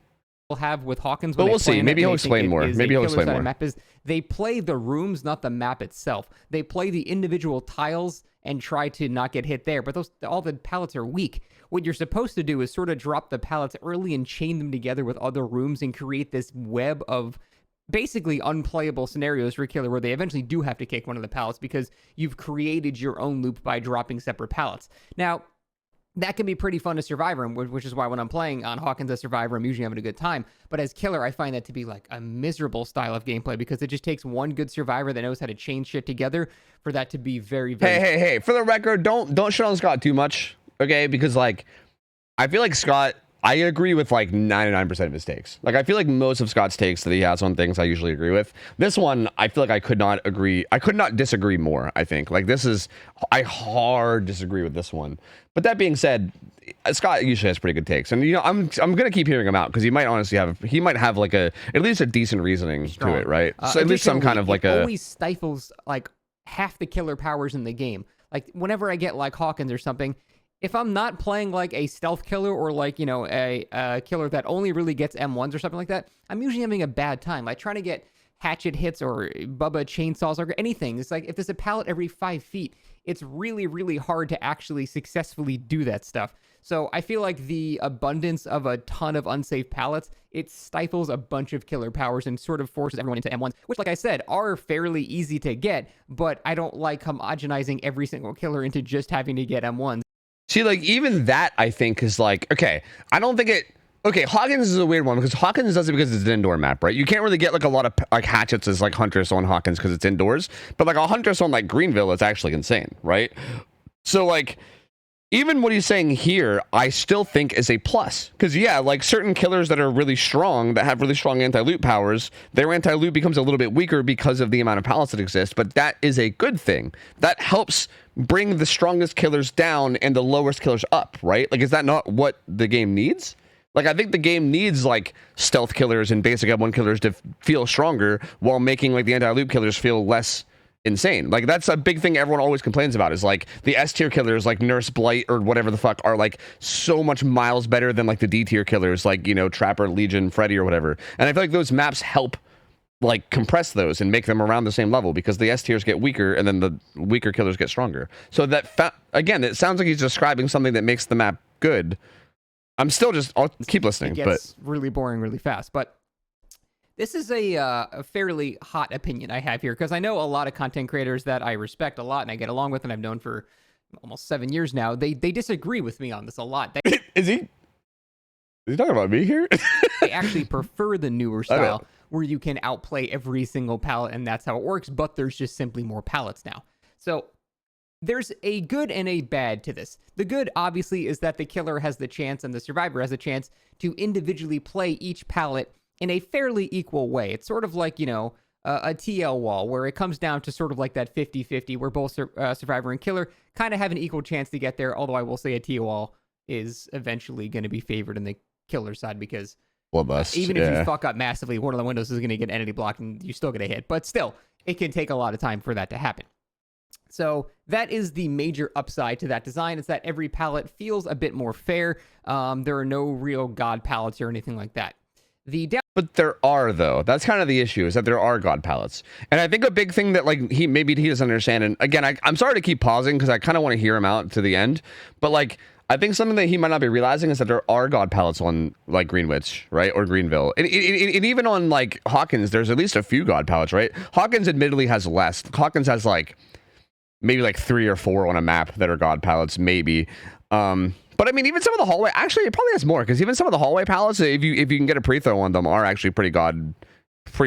have with Hawkins. But When we'll they play see. in Maybe it, he'll they think explain it more. is Maybe a he'll killer explain side more. Map is they play the rooms, not the map itself. They play the individual tiles and try to not get hit there. But all the pallets are weak. What you're supposed to do is sort of drop the pallets early and chain them together with other rooms and create this web of basically unplayable scenarios for Killer where they eventually do have to kick one of the pallets because you've created your own loop by dropping separate pallets. Now, that can be pretty fun to Survivor, which is why when I'm playing on Hawkins as Survivor, I'm usually having a good time. But as Killer, I find that to be like a miserable style of gameplay because it just takes one good Survivor that knows how to chain shit together for that to be very, very... Hey, for the record, don't shit on Scott too much, okay? Because, like, I feel like Scott... I agree with like 99% of his takes. Like, I feel like most of Scott's takes that he has on things I usually agree with. This one, I feel like I could not disagree more, I think. Like, I hard disagree with this one. But that being said, Scott usually has pretty good takes. And, you know, I'm going to keep hearing him out because he might honestly have like at least a decent reasoning to it, right? So at least some kind of like it always stifles like half the killer powers in the game. Like, whenever I get like Hawkins or something, if I'm not playing like a stealth killer or like, you know, a killer that only really gets M1s or something like that, I'm usually having a bad time. Like trying to get hatchet hits or Bubba chainsaws or anything. It's like if there's a pallet every 5 feet, it's really, really hard to actually successfully do that stuff. So I feel like the abundance of a ton of unsafe pallets, it stifles a bunch of killer powers and sort of forces everyone into M1s, which, like I said, are fairly easy to get, but I don't like homogenizing every single killer into just having to get M1s. See, like, even that, I think, is like, okay, I don't think it... Okay, Hawkins is a weird one because Hawkins does it because it's an indoor map, right? You can't really get, like, a lot of, like, hatchets as, like, Hunters on Hawkins because it's indoors. But, like, a Hunters on, like, Greenville is actually insane, right? So, like, even what he's saying here, I still think is a plus. Because, yeah, like, certain killers that are really strong, that have really strong anti-loot powers, their anti-loot becomes a little bit weaker because of the amount of pallets that exist. But that is a good thing. That helps bring the strongest killers down and the lowest killers up, right? Like, is that not what the game needs? Like, I think the game needs, like, stealth killers and basic M1 killers to feel stronger while making, like, the anti-loot killers feel less insane. Like, that's a big thing everyone always complains about is, like, the S-tier killers, like Nurse Blight or whatever the fuck, are, like, so much miles better than, like, the D-tier killers, like, you know, Trapper, Legion, Freddy, or whatever. And I feel like those maps help, like, compress those and make them around the same level because the S tiers get weaker and then the weaker killers get stronger. So that, again, it sounds like he's describing something that makes the map good. I'll keep listening. It gets really boring really fast. But this is a fairly hot opinion I have here because I know a lot of content creators that I respect a lot and I get along with and I've known for almost 7 years now. They disagree with me on this a lot. Is he talking about me here? They actually prefer the newer style where you can outplay every single pallet and that's how it works, but there's just simply more pallets now. So there's a good and a bad to this. The good, obviously, is that the killer has the chance and the survivor has a chance to individually play each pallet in a fairly equal way. It's sort of like, you know, a TL wall where it comes down to sort of like that 50-50 where both survivor and killer kind of have an equal chance to get there, although I will say a TL wall is eventually going to be favored in the killer side because even if you fuck up massively, one of the windows is going to get entity blocked and you're still going to hit. But still, it can take a lot of time for that to happen. So that is the major upside to that design, is that every pallet feels a bit more fair. There are no real god pallets or anything like that. But there are, though. That's kind of the issue, is that there are god pallets. And I think a big thing that, like, he doesn't understand, and again, I'm sorry to keep pausing because I kind of want to hear him out to the end, but, like, I think something that he might not be realizing is that there are god pallets on, like, Greenwich, right? Or Greenville. And even on, like, Hawkins, there's at least a few god pallets, right? Hawkins admittedly has less. Hawkins has, like, maybe, like, 3 or 4 on a map that are god pallets, maybe. But, I mean, even some of the hallway... Actually, it probably has more, because even some of the hallway pallets, if you can get a pre-throw on them, are actually pretty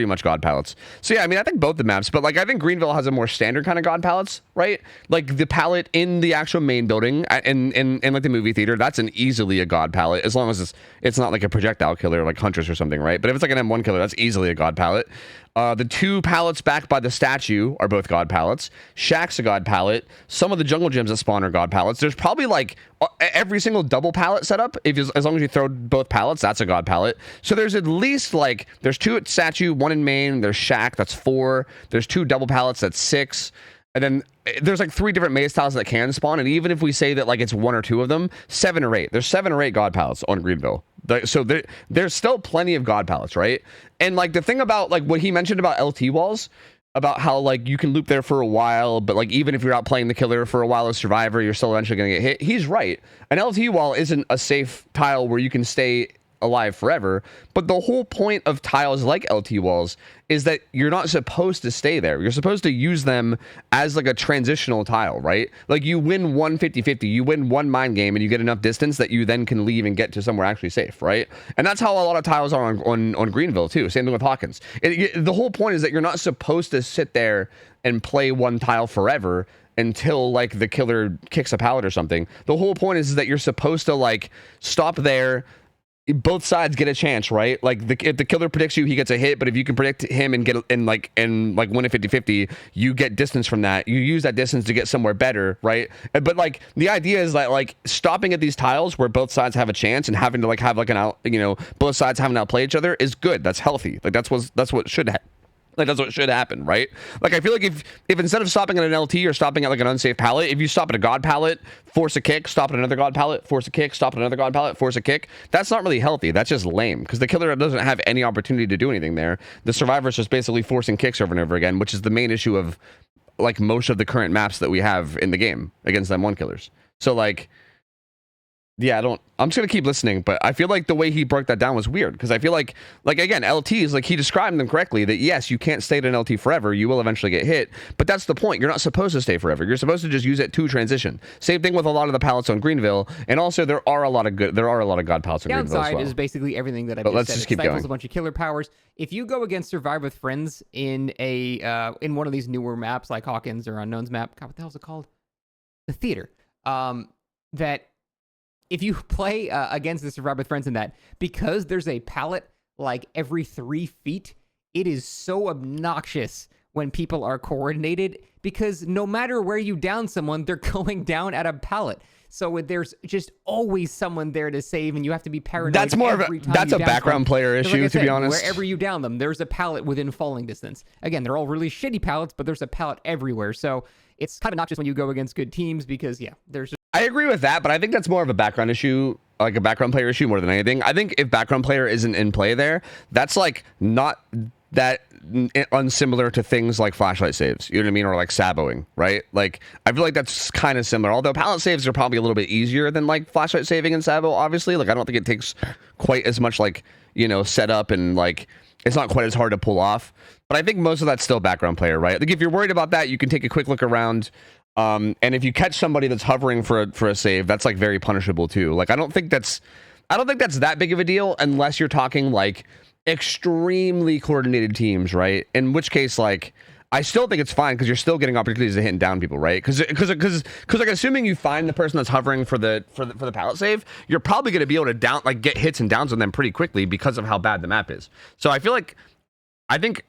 much god pallets. So yeah, I mean, I think both the maps, but like I think Greenville has a more standard kind of god pallets, right? Like the pallet in the actual main building in like the movie theater, that's easily a god pallet, as long as it's not like a projectile killer like Huntress or something, right? But if it's like an M1 killer, that's easily a god pallet. The 2 pallets backed by the statue are both god pallets. Shack's a god pallet. Some of the jungle gyms that spawn are god pallets. There's probably like every single double pallet setup, as long as you throw both pallets, that's a god pallet. So there's at least like, there's 2 at statue, 1 in main, there's shack, that's 4. There's 2 double pallets, that's 6. And then there's like 3 different maze tiles that can spawn, and even if we say that like it's 1 or 2 of them, 7 or 8. There's 7 or 8 god palettes on Greenville. So there's still plenty of god palettes, right? And like the thing about like what he mentioned about LT walls, about how like you can loop there for a while, but like even if you're out playing the killer for a while as survivor, you're still eventually gonna get hit. He's right. An LT wall isn't a safe tile where you can stay alive forever, but the whole point of tiles like LT walls is that you're not supposed to stay there. You're supposed to use them as like a transitional tile, right? Like you win one 50-50, you win one mind game, and you get enough distance that you then can leave and get to somewhere actually safe, right? And that's how a lot of tiles are on Greenville too. Same thing with Hawkins. The whole point is that you're not supposed to sit there and play one tile forever until like the killer kicks a pallet or something. The whole point is that you're supposed to like stop there. Both sides get a chance, right? Like if the killer predicts you, he gets a hit, but if you can predict him and get and win a 50-50, you get distance from that. You use that distance to get somewhere better, right? But like the idea is that like stopping at these tiles where both sides have a chance and having to like have like an out, both sides having to outplay each other is good. That's healthy. Like that's what should happen. Like that's what should happen, right? Like I feel like if instead of stopping at an LT or stopping at like an unsafe pallet, if you stop at a god pallet, force a kick, stop at another god pallet, force a kick, stop at another god pallet, force a kick, that's not really healthy. That's just lame because the killer doesn't have any opportunity to do anything there. The survivor's just basically forcing kicks over and over again, which is the main issue of like most of the current maps that we have in the game against them 1 killers. So like, yeah, I'm just gonna keep listening, but I feel like the way he broke that down was weird because I feel like again, LTs, like he described them correctly that yes, you can't stay at an LT forever, you will eventually get hit, but that's the point. You're not supposed to stay forever. You're supposed to just use it to transition. Same thing with a lot of the pallets on Greenville, and also there are a lot of god pallets on Greenville as Downside well. is basically everything that I But just let's said. just It keep stifles going. a bunch of killer powers. If you go against Survive with Friends in in one of these newer maps like Hawkins or Unknown's map, God, what the hell is it called? The Theater. That if you play against the Survive with Friends in that, because there's a pallet like every 3 feet, it is so obnoxious when people are coordinated because no matter where you down someone, they're going down at a pallet. So there's just always someone there to save, and you have to be paranoid. That's more of a background player issue, to be honest. Wherever you down them, there's a pallet within falling distance. Again, they're all really shitty pallets, but there's a pallet everywhere. So it's kind of not just when you go against good teams because there's. I agree with that, but I think that's more of a background issue, like a background player issue more than anything. I think if background player isn't in play there, that's like not that unsimilar to things like flashlight saves, you know what I mean, or like saboing, right? Like I feel like that's kind of similar, although pallet saves are probably a little bit easier than like flashlight saving and sabo, obviously. Like I don't think it takes quite as much like setup, and like it's not quite as hard to pull off, but I think most of that's still background player, right? Like if you're worried about that, you can take a quick look around, and if you catch somebody that's hovering for a save, that's like very punishable too. Like I don't think that's that big of a deal unless you're talking like extremely coordinated teams, right? In which case, like I still think it's fine because you're still getting opportunities to hit and down people, right? Because like assuming you find the person that's hovering for the pallet save, you're probably going to be able to get hits and downs on them pretty quickly because of how bad the map is. So I think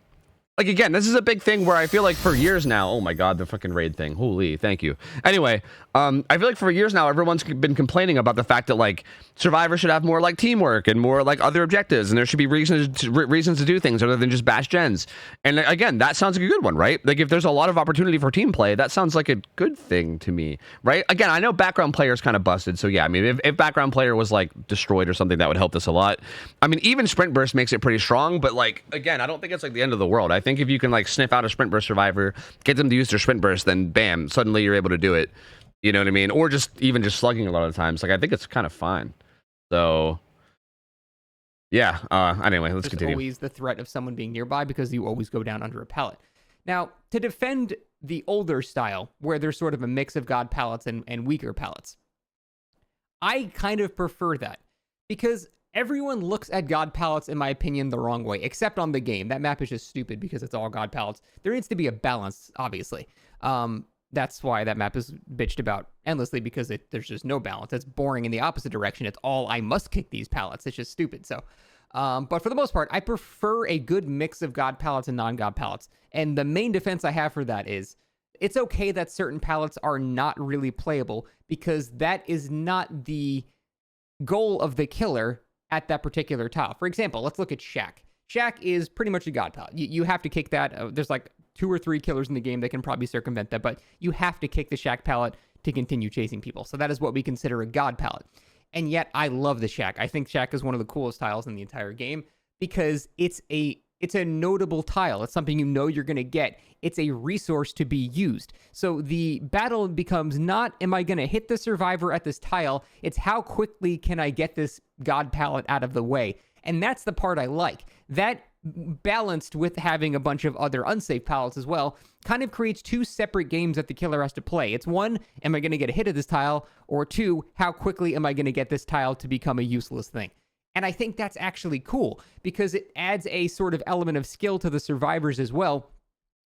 like again, this is a big thing where I feel like for years now, oh my god, the fucking raid thing, holy, thank you. Anyway, I feel like for years now, everyone's been complaining about the fact that like Survivor should have more like teamwork and more like other objectives, and there should be reasons to do things other than just bash gens. And again, that sounds like a good one, right? Like if there's a lot of opportunity for team play, that sounds like a good thing to me, right? Again, I know background player is kind of busted, so yeah, I mean, if background player was like destroyed or something, that would help this a lot. I mean, even sprint burst makes it pretty strong, but like again, I don't think it's like the end of the world. I think if you can like sniff out a sprint burst survivor, get them to use their sprint burst, then bam, suddenly you're able to do it. You know what I mean? Or just slugging a lot of the times. Like I think it's kind of fine. So yeah. Anyway, let's continue. There's always the threat of someone being nearby because you always go down under a pallet. Now, to defend the older style, where there's sort of a mix of god pallets and weaker pallets, I kind of prefer that because everyone looks at god pallets, in my opinion, the wrong way, except on the game. That map is just stupid because it's all god pallets. There needs to be a balance, obviously. That's why that map is bitched about endlessly, because there's just no balance. It's boring in the opposite direction. It's all, I must kick these pallets. It's just stupid. So, but for the most part, I prefer a good mix of god pallets and non-god pallets. And the main defense I have for that is, it's okay that certain pallets are not really playable, because that is not the goal of the killer at that particular tile. For example, let's look at Shack. Shack is pretty much a god pallet. You have to kick that. There's like 2 or 3 killers in the game that can probably circumvent that, but you have to kick the Shack palette to continue chasing people. So that is what we consider a god palette. And yet I love the Shack. I think Shack is one of the coolest tiles in the entire game because it's a notable tile. It's something you know you're going to get. It's a resource to be used. So the battle becomes not, am I going to hit the survivor at this tile? It's how quickly can I get this god palette out of the way? And that's the part I like. That balanced with having a bunch of other unsafe palettes as well kind of creates 2 separate games that the killer has to play. It's 1, am I going to get a hit at this tile? Or 2, how quickly am I going to get this tile to become a useless thing? And I think that's actually cool because it adds a sort of element of skill to the survivors as well,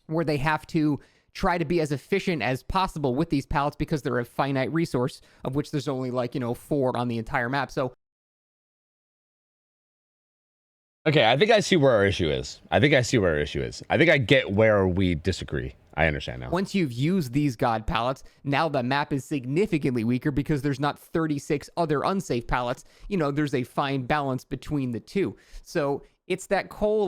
where they have to try to be as efficient as possible with these palettes because they're a finite resource, of which there's only 4 on the entire map. So Okay, I think I see where our issue is. I think I get where we disagree. I understand now. once you've used these god palettes, now the map is significantly weaker because there's not 36 other unsafe palettes. There's a fine balance between the two. So it's that whole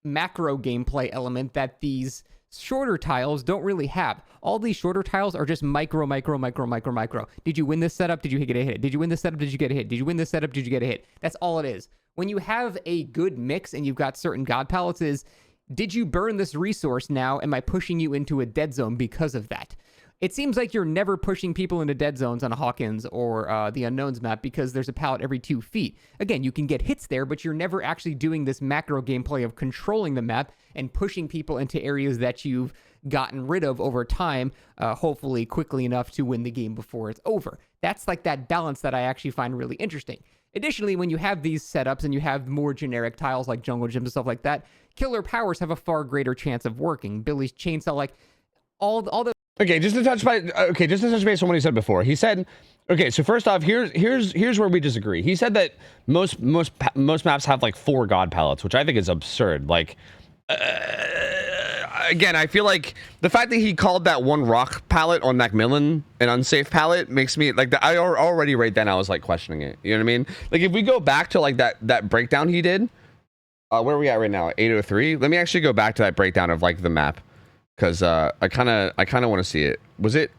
macro gameplay element that these shorter tiles don't really have. All these shorter tiles are just micro. Did you win this setup? Did you get a hit? Did you win this setup? Did you get a hit? Did you win this setup? Did you get a hit? That's all it is. When you have a good mix and you've got certain god palettes is, did you burn this resource now? Am I pushing you into a dead zone because of that? It seems like you're never pushing people into dead zones on a Hawkins or the Unknowns map because there's a pallet every 2 feet. Again, you can get hits there, but you're never actually doing this macro gameplay of controlling the map and pushing people into areas that you've gotten rid of over time, hopefully quickly enough to win the game before it's over. That's that balance that I actually find really interesting. Additionally, when you have these setups and you have more generic tiles like jungle gyms and stuff like that, killer powers have a far greater chance of working. Billy's chainsaw, all the Okay, just to touch base on what he said before. He said, okay, so first off, here's where we disagree. He said that most maps have 4 god palettes, which I think is absurd. Again, I feel like the fact that he called that one rock palette on Macmillan an unsafe palette makes me I already right then I was questioning it. You know what I mean? If we go back to that breakdown he did, where are we at right now? 803. Let me actually go back to that breakdown of the map because I kind of want to see it. Was it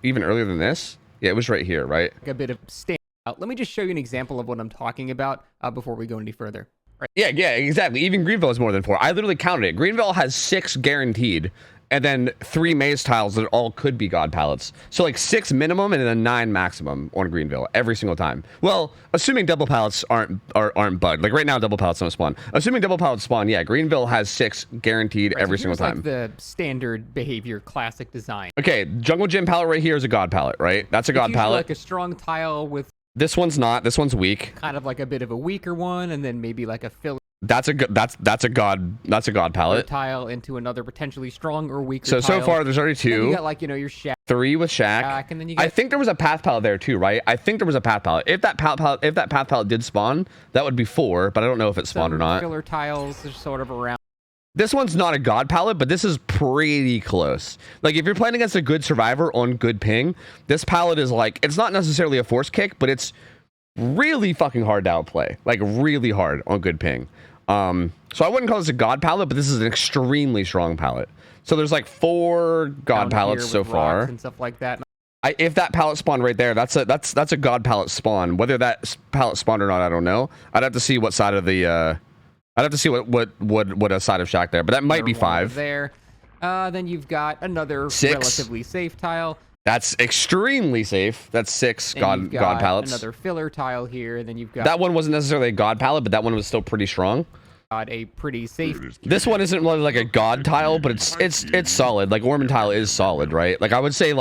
even earlier than this? Yeah, it was right here, right? a bit of stand out. Let me just show you an example of what I'm talking about before we go any further. Yeah, exactly. Even Greenville is more than 4. I literally counted it. Greenville has 6 guaranteed, and then 3 maze tiles that all could be god palettes. So 6 minimum and then 9 maximum on Greenville every single time. Well, assuming double palettes aren't bugged. Right now, double palettes don't spawn. Assuming double palettes spawn, yeah, Greenville has 6 guaranteed every single time. The standard behavior, classic design. Okay, Jungle Gym palette right here is a god palette, right? That's a god palette. A strong tile with. This one's not. This one's weak. Kind of a bit of a weaker one, and then maybe a filler. That's a god palette. Tile into another potentially strong or weaker. So far there's already 2. You got your Shack. 3 with Shack. And then you got. I think there was a path palette there too, right? I think there was a path palette. If that path palette did spawn, that would be 4, but I don't know if it spawned or not. Filler tiles are sort of around. This one's not a god palette, but this is pretty close. If you're playing against a good survivor on good ping, this palette is it's not necessarily a force kick, but it's really fucking hard to outplay. Really hard on good ping. So I wouldn't call this a god palette, but this is an extremely strong palette. So there's 4 god palettes so far. And stuff like that. If that palette spawned right there, that's a god palette spawn. Whether that palette spawned or not, I don't know. I'd have to see what side of the I'd have to see what a side of Shack there, but that might be 5. There. Then you've got another 6. relatively safe tile. That's extremely safe. That's 6 god palettes. Another filler tile here, and then you've got that one wasn't necessarily a god palette, but that one was still pretty strong. A pretty safe. This one isn't really a god tile, but it's solid. Orman tile is solid, right? I would say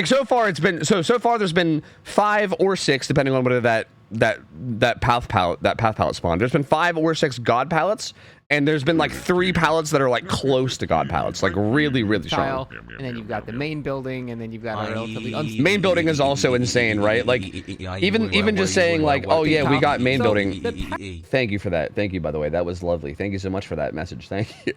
so far it's been so far there's been 5 or 6 depending on whether that path palette spawned. There's been 5 or 6 god palettes, and there's been 3 palettes that are close to god palettes, really strong. And then you've got the main building, and then you've got a relatively main building is also insane, right? Even just saying oh yeah, we got main building. Thank you for that. Thank you, by the way. That was lovely. Thank you so much for that message. Thank you.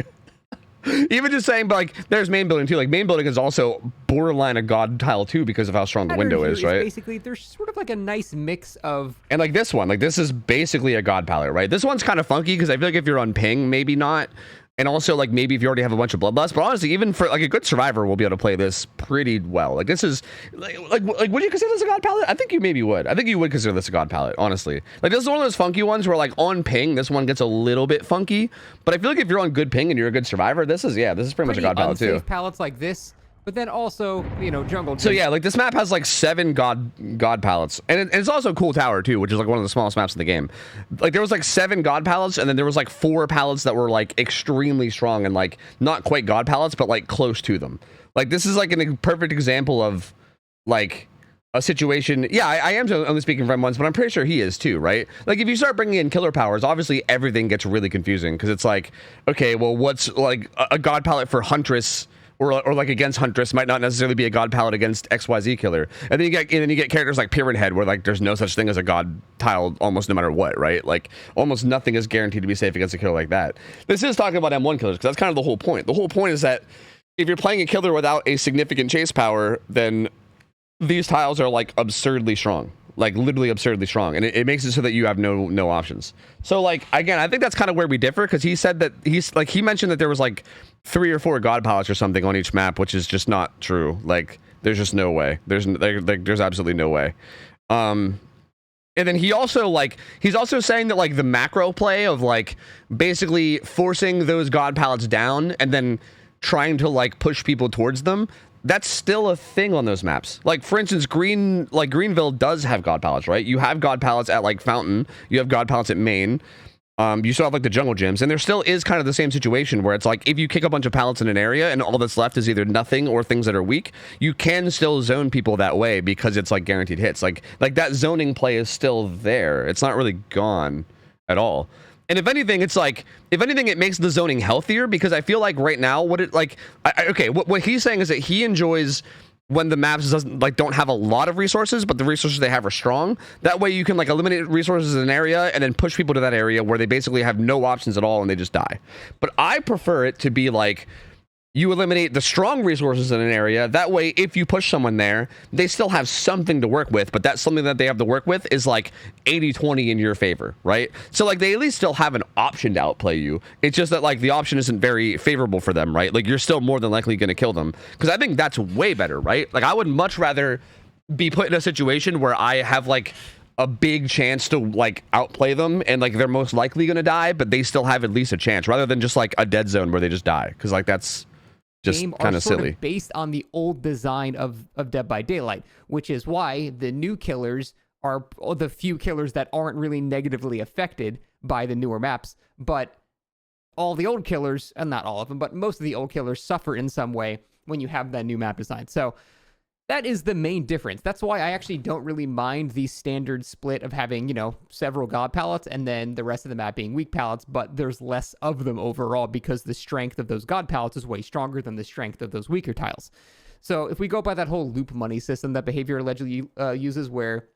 Even just saying, but there's main building too. Main building is also borderline a god tile too because of how strong the window is, right? Basically, there's sort of a nice mix of. And this one, this is basically a god palette, right? This one's kind of funky because I feel if you're on ping, maybe not. And also, like, maybe if you already have a bunch of bloodlust, but honestly, even for like a good survivor will be able to play this pretty well. Like, this is like would you consider this a god palette? I think you maybe would. I think you would consider this a god palette, honestly. Like, this is one of those funky ones where, like, on ping, this one gets a little bit funky. But I feel like if you're on good ping and you're a good survivor, this is pretty much a god palette too. Palettes like this, but then also, you know, jungle. So yeah, like, this map has like 7 god palettes, and it's also a cool tower too, which is like one of the smallest maps in the game. Like, there was like 7 god palettes, and then there was like 4 palettes that were like extremely strong and like not quite god palettes, but like close to them. Like, this is like a perfect example of like a situation. Yeah, I am only speaking from once, but I'm pretty sure he is too, right? Like, if you start bringing in killer powers, obviously everything gets really confusing, because it's like, okay, well, what's like a god palette for Huntress? Or like against Huntress might not necessarily be a god palette against XYZ killer. And then you get characters like Pyramid Head, where like there's no such thing as a god tile almost no matter what, right? Like, almost nothing is guaranteed to be safe against a killer like that. This is talking about M1 killers, because that's kind of the whole point. The whole point is that if you're playing a killer without a significant chase power, then these tiles are like absurdly strong. Like, literally absurdly strong, and it makes it so that you have no options. So, like, again, I think that's kind of where we differ, because he said that he mentioned that there was like 3 or 4 god palettes or something on each map, which is just not true. Like, there's just no way. There's absolutely no way. And then he's also saying that, like, the macro play of like basically forcing those god palettes down and then trying to like push people towards them, that's still a thing on those maps. Like, for instance, Greenville does have god palettes, right? You have god palettes at like Fountain, you have god palettes at Main, you still have like the jungle gyms, and there still is kind of the same situation where it's like, if you kick a bunch of palettes in an area and all that's left is either nothing or things that are weak, you can still zone people that way, because it's like guaranteed hits. Like that zoning play is still there. It's not really gone at all. And if anything, it's like, it makes the zoning healthier, because I feel like right now, what he's saying is that he enjoys when the maps don't have a lot of resources, but the resources they have are strong. That way you can like eliminate resources in an area and then push people to that area where they basically have no options at all and they just die. But I prefer it to be like, you eliminate the strong resources in an area. That way, if you push someone there, they still have something to work with, but that's something that they have to work with is like 80-20 in your favor, right? So like, they at least still have an option to outplay you. It's just that like the option isn't very favorable for them, right? Like, you're still more than likely going to kill them, because I think that's way better, right? Like, I would much rather be put in a situation where I have like a big chance to like outplay them and like they're most likely going to die, but they still have at least a chance, rather than just like a dead zone where they just die, because like that's just kind of silly. Based on the old design of Dead by Daylight, which is why the new killers are the few killers that aren't really negatively affected by the newer maps, but all the old killers, and not all of them, but most of the old killers suffer in some way when you have that new map design. So that is the main difference. That's why I actually don't really mind the standard split of having, you know, several god palettes and then the rest of the map being weak palettes, but there's less of them overall, because the strength of those god palettes is way stronger than the strength of those weaker tiles. So if we go by that whole loop money system that Behavior allegedly uses, where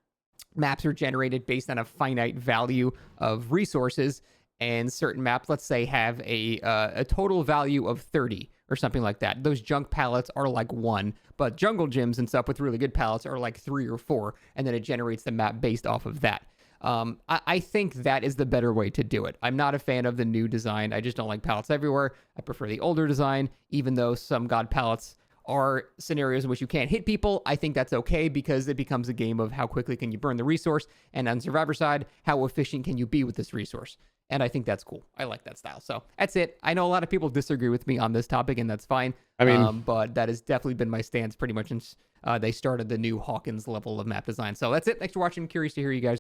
maps are generated based on a finite value of resources, and certain maps, let's say, have a total value of 30 or something like that. Those junk palettes are like 1, but jungle gyms and stuff with really good palettes are like 3 or 4, and then it generates the map based off of that. I think that is the better way to do it. I'm not a fan of the new design. I just don't like palettes everywhere. I prefer the older design, even though some god palettes are scenarios in which you can't hit people. I think that's okay, because it becomes a game of how quickly can you burn the resource, and on Survivor side, how efficient can you be with this resource. And I think that's cool. I like that style. So that's it. I know a lot of people disagree with me on this topic, and that's fine. I mean, but that has definitely been my stance pretty much since they started the new Hawkins level of map design. So that's it. Thanks for watching. I'm curious to hear you guys.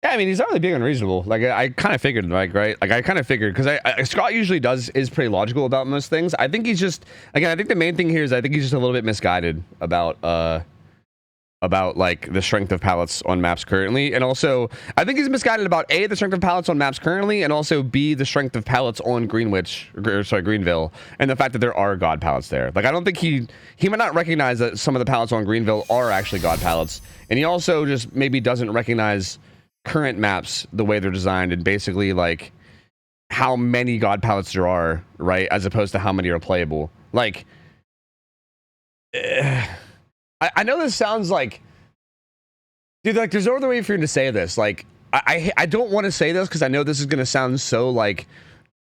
Yeah, I mean, he's not really being unreasonable. Like, I kind of figured, like, right? Like, I kind of figured, because Scott usually is pretty logical about most things. I think he's just, again, I think the main thing here is I think he's just a little bit misguided about like the strength of palettes on maps currently, and also I think he's misguided about A, the strength of palettes on maps currently, and also B, the strength of palettes on Greenville, and the fact that there are god palettes there. Like, I don't think he might not recognize that some of the palettes on Greenville are actually god palettes, and he also just maybe doesn't recognize current maps the way they're designed, and basically like how many god palettes there are, right, as opposed to how many are playable. Like, I know this sounds like, dude, like, there's no other way for you to say this. Like, I don't want to say this because I know this is going to sound so, like,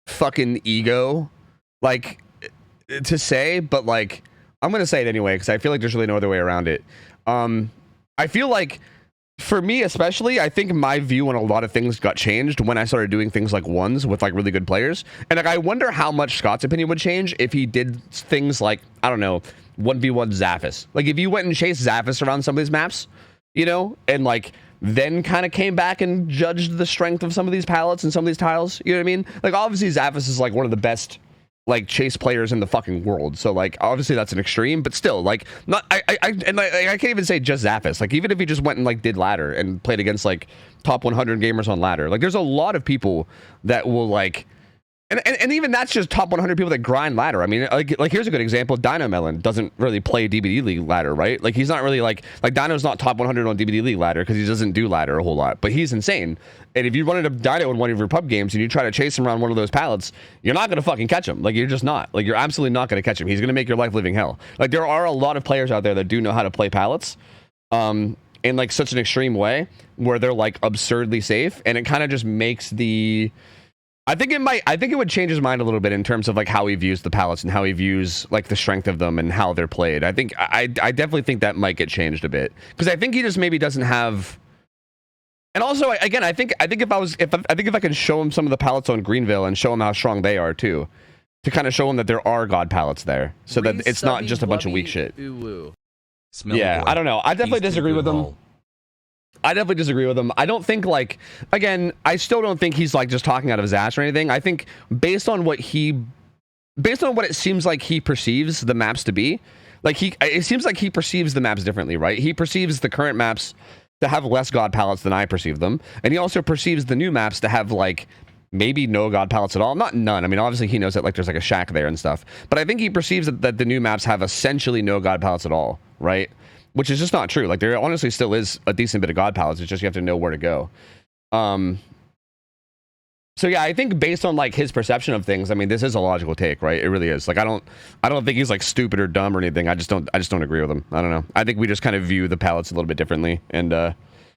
fucking ego. like to say, but like I'm gonna say it anyway because I feel like there's really no other way around it. I feel like for me especially, I think my view on a lot of things got changed when I started doing things like ones with like really good players, and like I wonder how much Scott's opinion would change if he did things like, I don't know, 1v1 Zaphis. Like if you went and chased Zaphis around some of these maps, you know, and like then kind of came back and judged the strength of some of these palettes and some of these tiles, you know what I mean? Like obviously Zaphis is like one of the best like chase players in the fucking world, so like obviously that's an extreme, but still like not I can't even say just Zaphis. Like even if he just went and like did ladder and played against like top 100 gamers on ladder, like there's a lot of people that will like and even that's just top 100 people that grind ladder. I mean, like here's a good example. Dino Melon doesn't really play DBD League ladder, right? Like he's not really like Dino's not top 100 on DBD League ladder because he doesn't do ladder a whole lot, but he's insane. And if you run into Dino in one of your pub games and you try to chase him around one of those pallets, you're not gonna fucking catch him. Like you're just not. Like you're absolutely not gonna catch him. He's gonna make your life living hell. Like there are a lot of players out there that do know how to play pallets, in like such an extreme way where they're like absurdly safe, and it kind of just makes the. I think it would change his mind a little bit in terms of like how he views the pallets and how he views like the strength of them and how they're played. I definitely think that might get changed a bit because I think he just maybe doesn't have. And also, again, I think if I can show him some of the pallets on Greenville and show him how strong they are too, to kind of show him that there are god pallets there, so that it's not just a bunch of weak shit. Yeah, I don't know. I definitely disagree with him. I don't think like, again, I still don't think he's like just talking out of his ass or anything. I think based on what it seems like he perceives the maps to be, like it seems like he perceives the maps differently, right? He perceives the current maps to have less god palettes than I perceive them, and he also perceives the new maps to have like maybe no god palettes at all. Not none. I mean, obviously he knows that like there's like a shack there and stuff, but I think he perceives that the new maps have essentially no god palettes at all, right? Which is just not true. Like there honestly still is a decent bit of god palettes. It's just you have to know where to go. So yeah, I think based on like his perception of things, I mean, this is a logical take, right? It really is. Like I don't think he's like stupid or dumb or anything. I just don't agree with him. I don't know. I think we just kind of view the palettes a little bit differently. And but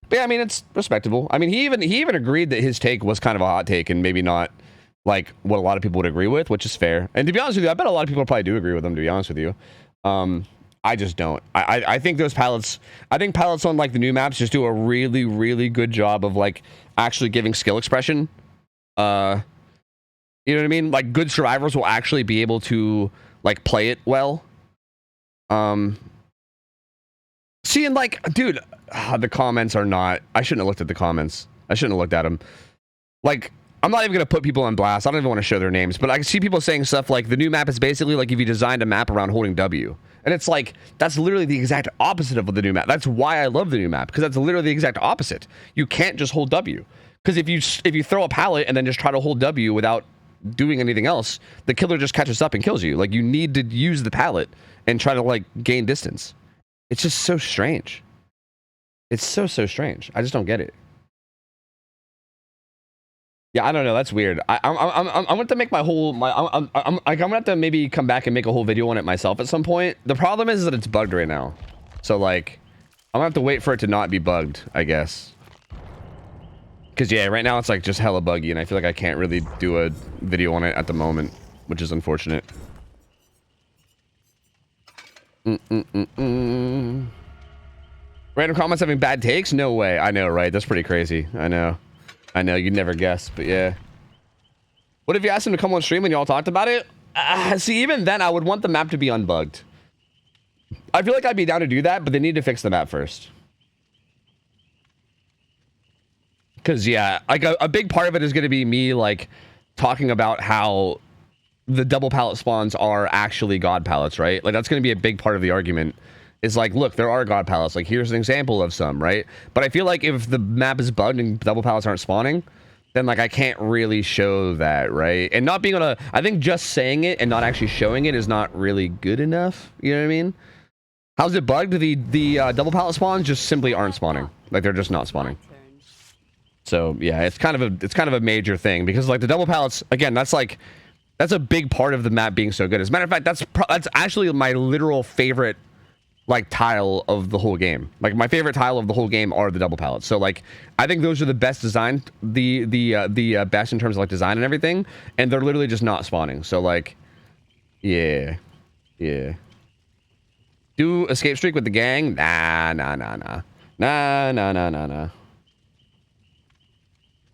yeah, I mean, it's respectable. I mean, he even agreed that his take was kind of a hot take and maybe not like what a lot of people would agree with, which is fair. And to be honest with you, I bet a lot of people probably do agree with him, to be honest with you. I just don't. I think those pallets, I think pallets on like the new maps just do a really, really good job of like actually giving skill expression. You know what I mean? Like good survivors will actually be able to like play it well. See, and like, dude, the comments are not, I shouldn't have looked at the comments. I shouldn't have looked at them. Like, I'm not even going to put people on blast. I don't even want to show their names, but I can see people saying stuff like the new map is basically like if you designed a map around holding W. And it's like, that's literally the exact opposite of the new map. That's why I love the new map, because that's literally the exact opposite. You can't just hold W. Because if you throw a pallet and then just try to hold W without doing anything else, the killer just catches up and kills you. Like, you need to use the pallet and try to, like, gain distance. It's just so strange. It's so strange. I just don't get it. Yeah, I don't know. That's weird. I'm going to make my whole I'm gonna have to maybe come back and make a whole video on it myself at some point. The problem is that it's bugged right now, so like I'm gonna have to wait for it to not be bugged, I guess. Because yeah, right now it's like just hella buggy, and I feel like I can't really do a video on it at the moment, which is unfortunate. Random comments having bad takes? No way. I know, right? That's pretty crazy. I know, you'd never guess, but yeah. What if you asked him to come on stream and y'all talked about it? See, even then, I would want the map to be unbugged. I feel like I'd be down to do that, but they need to fix the map first. Because, yeah, like a big part of it is going to be me, like, talking about how the double pallet spawns are actually god pallets, right? Like, that's going to be a big part of the argument. Is like, look, there are god pallets. Like, here's an example of some, right? But I feel like if the map is bugged and double pallets aren't spawning, then, like, I can't really show that, right? And not being able to... I think just saying it and not actually showing it is not really good enough. You know what I mean? How's it bugged? The double pallet spawns just simply aren't spawning. Like, they're just not spawning. So, yeah, it's kind of a major thing. Because, like, the double pallets... Again, that's, like... That's a big part of the map being so good. As a matter of fact, that's actually my literal favorite... like tile of the whole game. Like my favorite tile of the whole game are the double pallets. So like I think those are the best designed, the best in terms of like design and everything, and they're literally just not spawning. So like Yeah. Yeah. Do escape streak with the gang? Nah.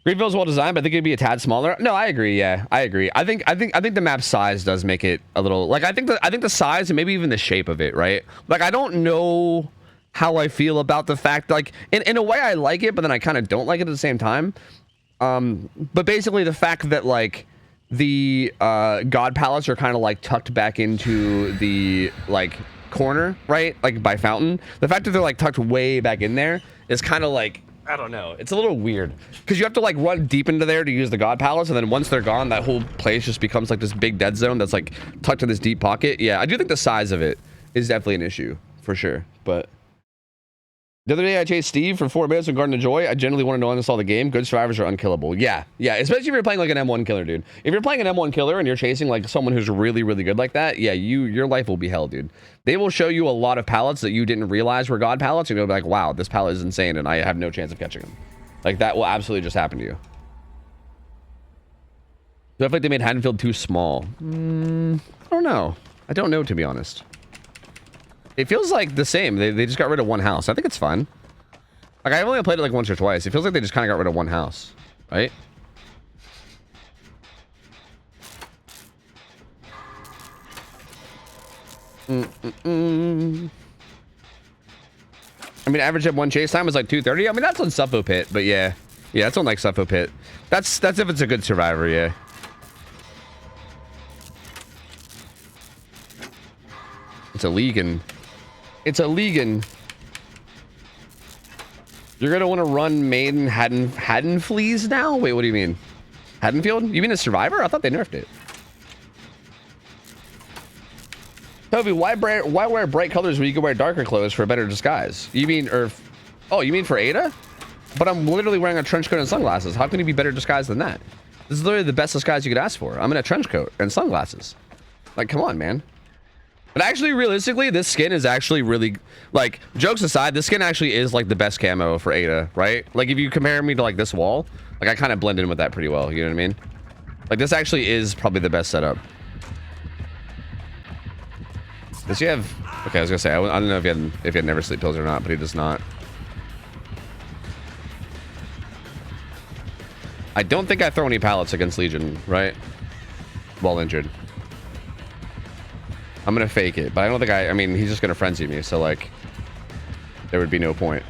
Greenville's well designed, but I think it'd be a tad smaller. No, I agree. Yeah, I agree. I think the map size does make it a little like I think the size and maybe even the shape of it, right? Like I don't know how I feel about the fact like in a way I like it, but then I kind of don't like it at the same time. But basically the fact that like the god palace are kind of like tucked back into the like corner, right? Like by fountain. The fact that they're like tucked way back in there is kind of like I don't know. It's a little weird because you have to like run deep into there to use the god palace, and then once they're gone, that whole place just becomes like this big dead zone that's like tucked in this deep pocket. Yeah, I do think the size of it is definitely an issue for sure. But the other day I chased Steve for 4 minutes in Garden of Joy. I generally want to uninstall the game. Good survivors are unkillable. Yeah, especially if you're playing like an M1 killer, dude. If you're playing an M1 killer and you're chasing like someone who's really, really good like that, yeah, your life will be hell, dude. They will show you a lot of pallets that you didn't realize were god pallets, and you'll be like, wow, this pallet is insane, and I have no chance of catching them. Like, that will absolutely just happen to you. Do I feel like they made Haddonfield too small? I don't know. I don't know, to be honest. It feels like the same. They just got rid of one house. I think it's fun. Like, I've only played it like once or twice. It feels like they just kind of got rid of one house, right? I mean, average M1 chase time was like 2:30. I mean, that's on Suffo Pit, but yeah, that's on like Suffo Pit. That's if it's a good survivor, yeah. It's a Legan. It's a Legan. You're gonna want to run main Haddonfleas now? Wait, what do you mean? Haddonfield? You mean a survivor? I thought they nerfed it. Toby, why wear bright colors when you can wear darker clothes for a better disguise? You mean, oh, you mean for Ada? But I'm literally wearing a trench coat and sunglasses. How can you be better disguised than that? This is literally the best disguise you could ask for. I'm in a trench coat and sunglasses. Like, come on, man. But actually, realistically, this skin is actually really, like, jokes aside, this skin actually is, like, the best camo for Ada, right? Like, if you compare me to, like, this wall, like, I kind of blend in with that pretty well, you know what I mean? Like, this actually is probably the best setup. Does he have... Okay, I was gonna say, I don't know if he had never sleep pills or not, but he does not. I don't think I throw any pallets against Legion, right? While injured. I'm gonna fake it, but I don't think I mean, he's just gonna frenzy me, so like, there would be no point.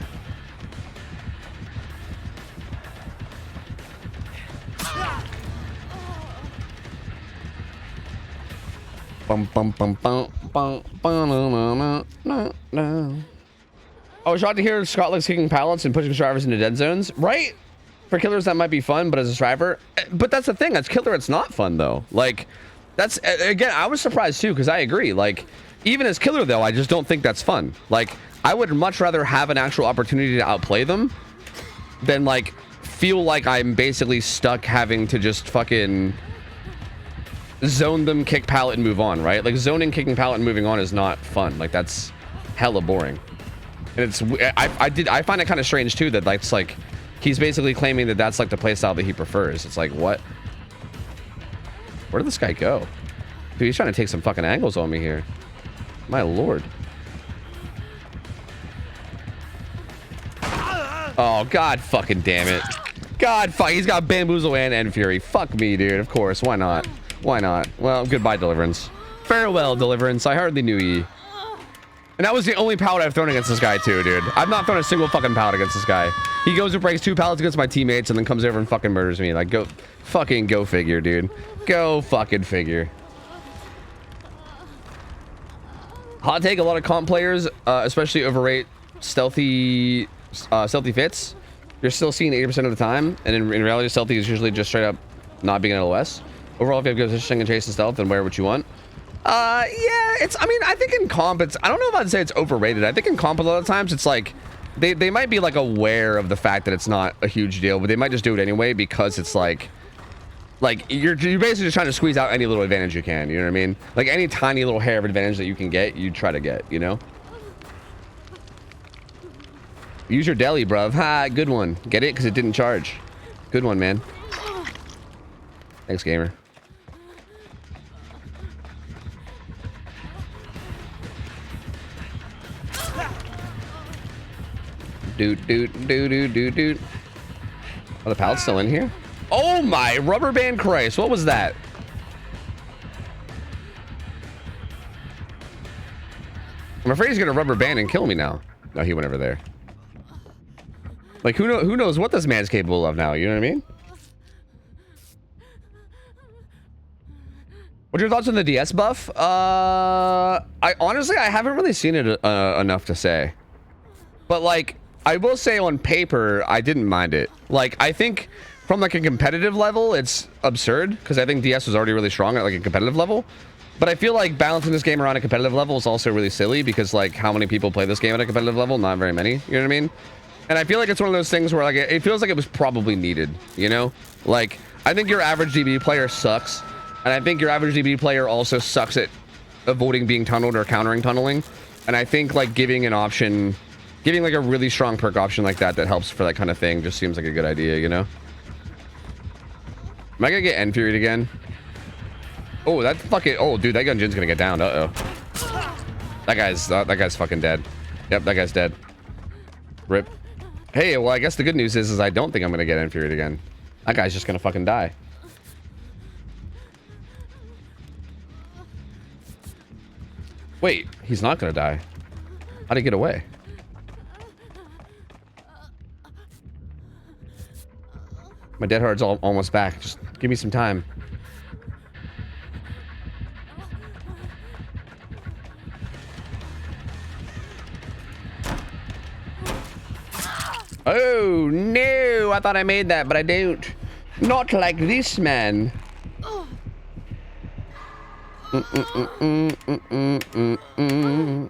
Bum bum bum bum bum bum no. I was shocked to hear Scott likes kicking pallets and pushing drivers into dead zones, right? For killers that might be fun, but as a driver, but that's the thing. As killer, it's not fun though. Like. That's, again, I was surprised too, because I agree. Like, even as killer, though, I just don't think that's fun. Like, I would much rather have an actual opportunity to outplay them than, like, feel like I'm basically stuck having to just fucking zone them, kick pallet, and move on, right? Like, zoning, kicking pallet, and moving on is not fun. Like, that's hella boring. And it's, I find it kind of strange, too, that that's, like, he's basically claiming that that's, like, the playstyle that he prefers. It's like, what? Where did this guy go? Dude, he's trying to take some fucking angles on me here. My lord. Oh, god fucking damn it. God fuck, he's got Bamboozle and End Fury. Fuck me, dude. Of course, why not? Why not? Well, goodbye, Deliverance. Farewell, Deliverance. I hardly knew ye. And that was the only pallet I've thrown against this guy, too, dude. I've not thrown a single fucking pallet against this guy. He goes and breaks 2 pallets against my teammates and then comes over and fucking murders me. Like, go figure, dude. Go fucking figure. Hot take, a lot of comp players, especially overrate stealthy fits. You're still seeing 80% of the time, and in reality, stealthy is usually just straight up not being an LOS. Overall, if you have good positioning and chase and stealth, then wear what you want. Yeah, it's, I mean, I think in comp, it's, I don't know if I'd say it's overrated. I think in comp, a lot of times, it's like, they might be, like, aware of the fact that it's not a huge deal, but they might just do it anyway because it's, like, you're basically just trying to squeeze out any little advantage you can, you know what I mean? Like, any tiny little hair of advantage that you can get, you try to get, you know? Use your deli, bruv. Ha, good one. Get it? Because it didn't charge. Good one, man. Thanks, gamer. Doot, doot, doot, doot, doot, doot. Oh, the pallet's still in here? Oh my rubber band Christ. What was that? I'm afraid he's gonna rubber band and kill me now. No, he went over there. Like, who knows what this man's capable of now, you know what I mean? What's your thoughts on the DS buff? I honestly, I haven't really seen it enough to say. But like, I will say on paper, I didn't mind it. Like, I think from like a competitive level, it's absurd because I think DS was already really strong at like a competitive level. But I feel like balancing this game around a competitive level is also really silly because like how many people play this game at a competitive level? Not very many, you know what I mean? And I feel like it's one of those things where like it feels like it was probably needed, you know? Like, I think your average DB player sucks. And I think your average DB player also sucks at avoiding being tunneled or countering tunneling. And I think like giving an option, giving like a really strong perk option like that that helps for that kind of thing just seems like a good idea, you know? Am I gonna get Enfuried again? Oh, that fucking... Oh, dude, that Gunjin's gonna get down. Uh-oh. That guy's fucking dead. Yep, that guy's dead. Rip. Hey, well, I guess the good news is I don't think I'm gonna get Enfuried again. That guy's just gonna fucking die. Wait, he's not gonna die. How'd he get away? My dead heart's almost back. Just give me some time. Oh, no! I thought I made that, but I don't. Not like this, man. The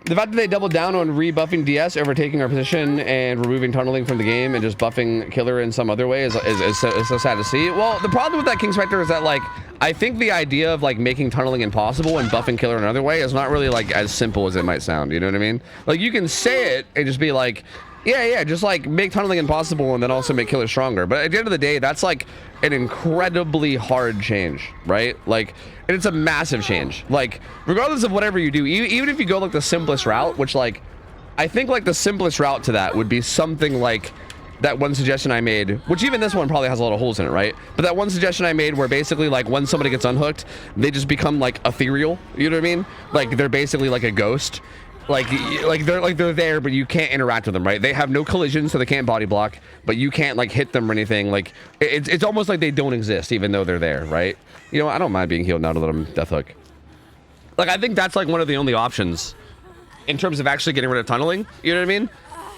fact that they doubled down on rebuffing DS, overtaking our position, and removing tunneling from the game, and just buffing Killer in some other way is so sad to see. Well, the problem with that, King Spectre, is that, like, I think the idea of, like, making tunneling impossible and buffing Killer another way is not really, like, as simple as it might sound. You know what I mean? Like, you can say it and just be like... Yeah, just like make tunneling impossible and then also make Killer stronger. But at the end of the day, that's like an incredibly hard change, right? Like, and it's a massive change. Like, regardless of whatever you do, even if you go like the simplest route, which like, I think like the simplest route to that would be something like that one suggestion I made, which even this one probably has a lot of holes in it, right? But that one suggestion I made where basically like when somebody gets unhooked, they just become like ethereal, you know what I mean? Like they're basically like a ghost. Like they're there, but you can't interact with them, right? They have no collision, so they can't body block, but you can't like hit them or anything. Like it's almost like they don't exist, even though they're there, right? You know, I don't mind being healed now to let them death hook. Like I think that's like one of the only options in terms of actually getting rid of tunneling. You know what I mean?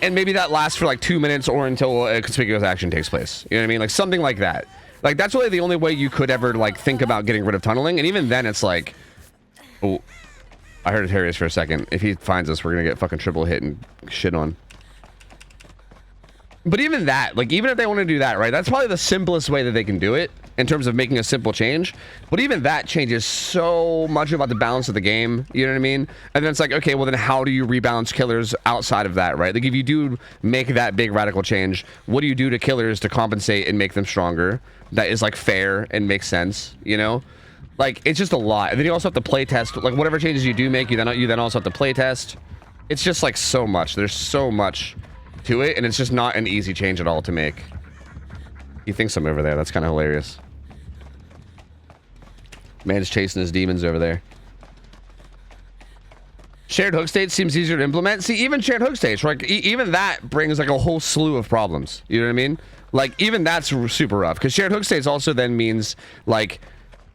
And maybe that lasts for like 2 minutes or until a conspicuous action takes place. You know what I mean? Like something like that. Like that's really the only way you could ever like think about getting rid of tunneling, and even then, it's like, oh. I heard Terrius for a second. If he finds us, we're gonna get fucking triple hit and shit on. But even that, like, even if they want to do that, right? That's probably the simplest way that they can do it in terms of making a simple change. But even that changes so much about the balance of the game. You know what I mean? And then it's like, okay, well then how do you rebalance Killers outside of that, right? Like if you do make that big radical change, what do you do to Killers to compensate and make them stronger? That is like fair and makes sense, you know? Like, it's just a lot. And then you also have to play test. Like, whatever changes you do make, you then also have to play test. It's just, like, so much. There's so much to it, and it's just not an easy change at all to make. He thinks I'm over there. That's kind of hilarious. Man's chasing his demons over there. Shared hook state seems easier to implement. See, even shared hook states, right? Even that brings, like, a whole slew of problems. You know what I mean? Like, even that's super rough. Because shared hook states also then means, like...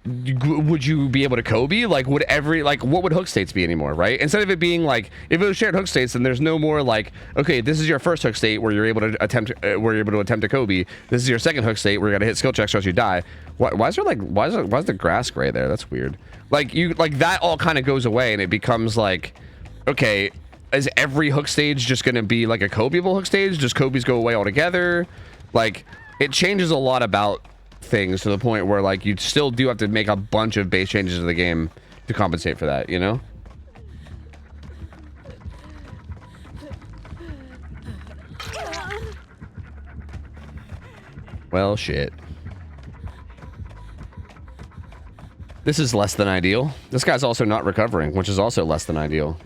would you be able to Kobe? Like, would every, like, what would hook states be anymore, right? Instead of it being like, if it was shared hook states, then there's no more like, okay, this is your first hook state where you're able to attempt a Kobe. This is your second hook state where you gotta hit skill checks or else you die. Why is there like, why is the grass gray there? That's weird. Like that all kind of goes away and it becomes like, okay, is every hook stage just gonna be like a Kobeable hook stage? Does Kobe's go away altogether? Like, it changes a lot about things to the point where like you still do have to make a bunch of base changes to the game to compensate for that, you know? Well, shit. This is less than ideal. This guy's also not recovering, which is also less than ideal.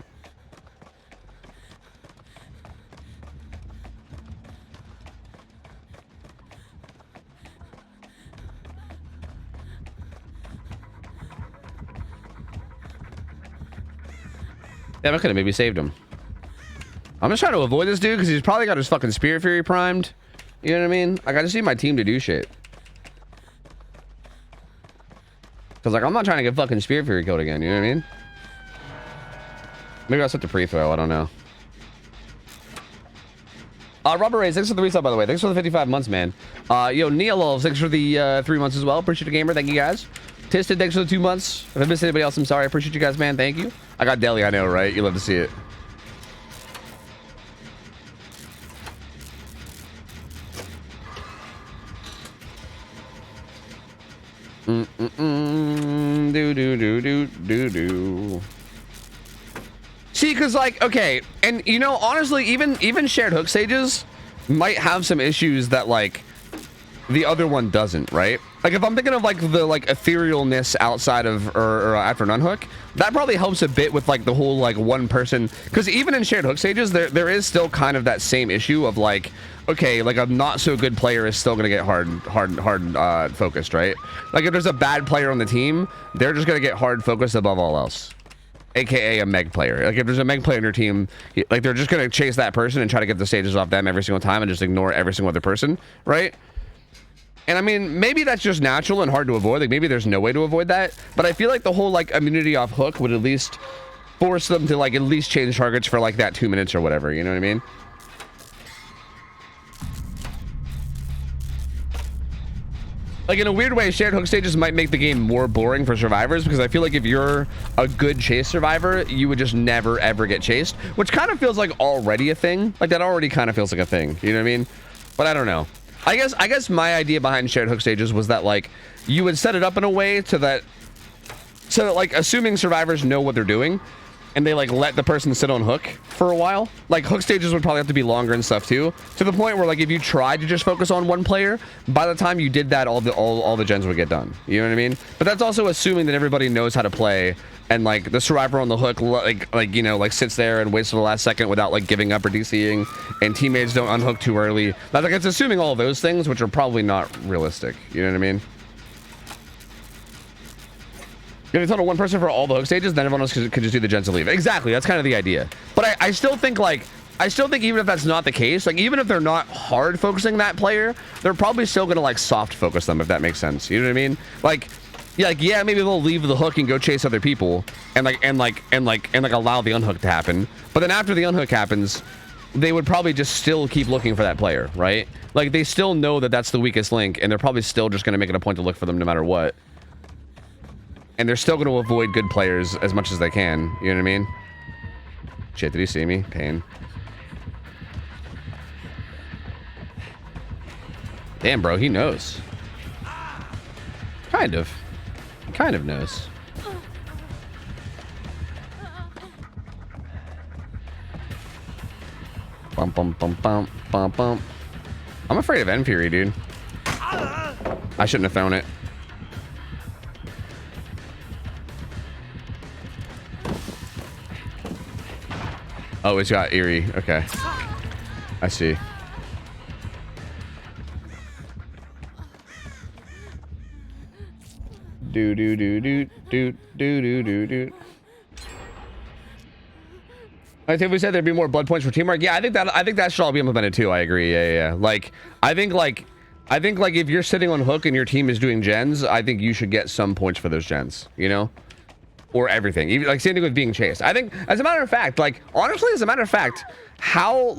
Damn, I could have maybe saved him. I'm just trying to avoid this dude because he's probably got his fucking Spirit Fury primed. You know what I mean? Like, I just need my team to do shit. Because, like, I'm not trying to get fucking Spirit Fury killed again. You know what I mean? Maybe I'll set the pre-throw. I don't know. Robert Ray, thanks for the resub, by the way. Thanks for the 55 months, man. Yo, Neil Wolves, thanks for the 3 months as well. Appreciate it, gamer. Thank you, guys. Tisted, thanks for the 2 months. If I missed anybody else, I'm sorry. I appreciate you guys, man. Thank you. I got Deli, I know, right? You love to see it. Do. See, because, like, okay, and, you know, honestly, even shared hook stages might have some issues that, like, the other one doesn't, right? Like, if I'm thinking of, like, the, like, etherealness outside of, or after an unhook, that probably helps a bit with, like, the whole, like, one person, because even in shared hook stages, there is still kind of that same issue of, like, okay, like, a not so good player is still gonna get hard focused, right? Like, if there's a bad player on the team, they're just gonna get hard focused above all else. AKA a Meg player. Like, if there's a Meg player in your team, like, they're just gonna chase that person and try to get the stages off them every single time and just ignore every single other person, right? And I mean, maybe that's just natural and hard to avoid. Like, maybe there's no way to avoid that. But I feel like the whole, like, immunity off hook would at least force them to, like, at least change targets for, like, that 2 minutes or whatever. You know what I mean? Like, in a weird way, shared hook stages might make the game more boring for survivors, because I feel like if you're a good chase survivor, you would just never, ever get chased, which kind of feels like already a thing. Like, that already kind of feels like a thing. You know what I mean? But I don't know. I guess my idea behind shared hook stages was that, like, you would set it up in a way so that, like, assuming survivors know what they're doing, and they, like, let the person sit on hook for a while. Like, hook stages would probably have to be longer and stuff too, to the point where, like, if you tried to just focus on one player, by the time you did that, all the gens would get done. You know what I mean? But that's also assuming that everybody knows how to play, and, like, the survivor on the hook, like you know, like, sits there and waits for the last second without, like, giving up or DCing, and teammates don't unhook too early. Like, it's assuming all of those things, which are probably not realistic. You know what I mean? If you told one person for all the hook stages, then everyone else could just do the gens to leave. Exactly, that's kind of the idea. But I still think, like, even if that's not the case, like, even if they're not hard focusing that player, they're probably still gonna, like, soft focus them, if that makes sense. You know what I mean? Like, yeah, maybe they'll leave the hook and go chase other people, and allow the unhook to happen. But then after the unhook happens, they would probably just still keep looking for that player, right? Like, they still know that that's the weakest link, and they're probably still just gonna make it a point to look for them no matter what. And they're still going to avoid good players as much as they can. You know what I mean? Shit, did he see me? Pain. Damn, bro, he knows. Kind of. He kind of knows. Bum, bum, bum, bum, bum, bum. I'm afraid of End Fury, dude. I shouldn't have thrown it. Oh, it's got Eerie. Okay. I see. Do. I think we said there'd be more blood points for teamwork. Yeah, I think that should all be implemented too. I agree. Yeah. Like, I think if you're sitting on hook and your team is doing gens, I think you should get some points for those gens, you know? Or everything. Even, like, same thing with being chased. I think, as a matter of fact, like, honestly, as a matter of fact, how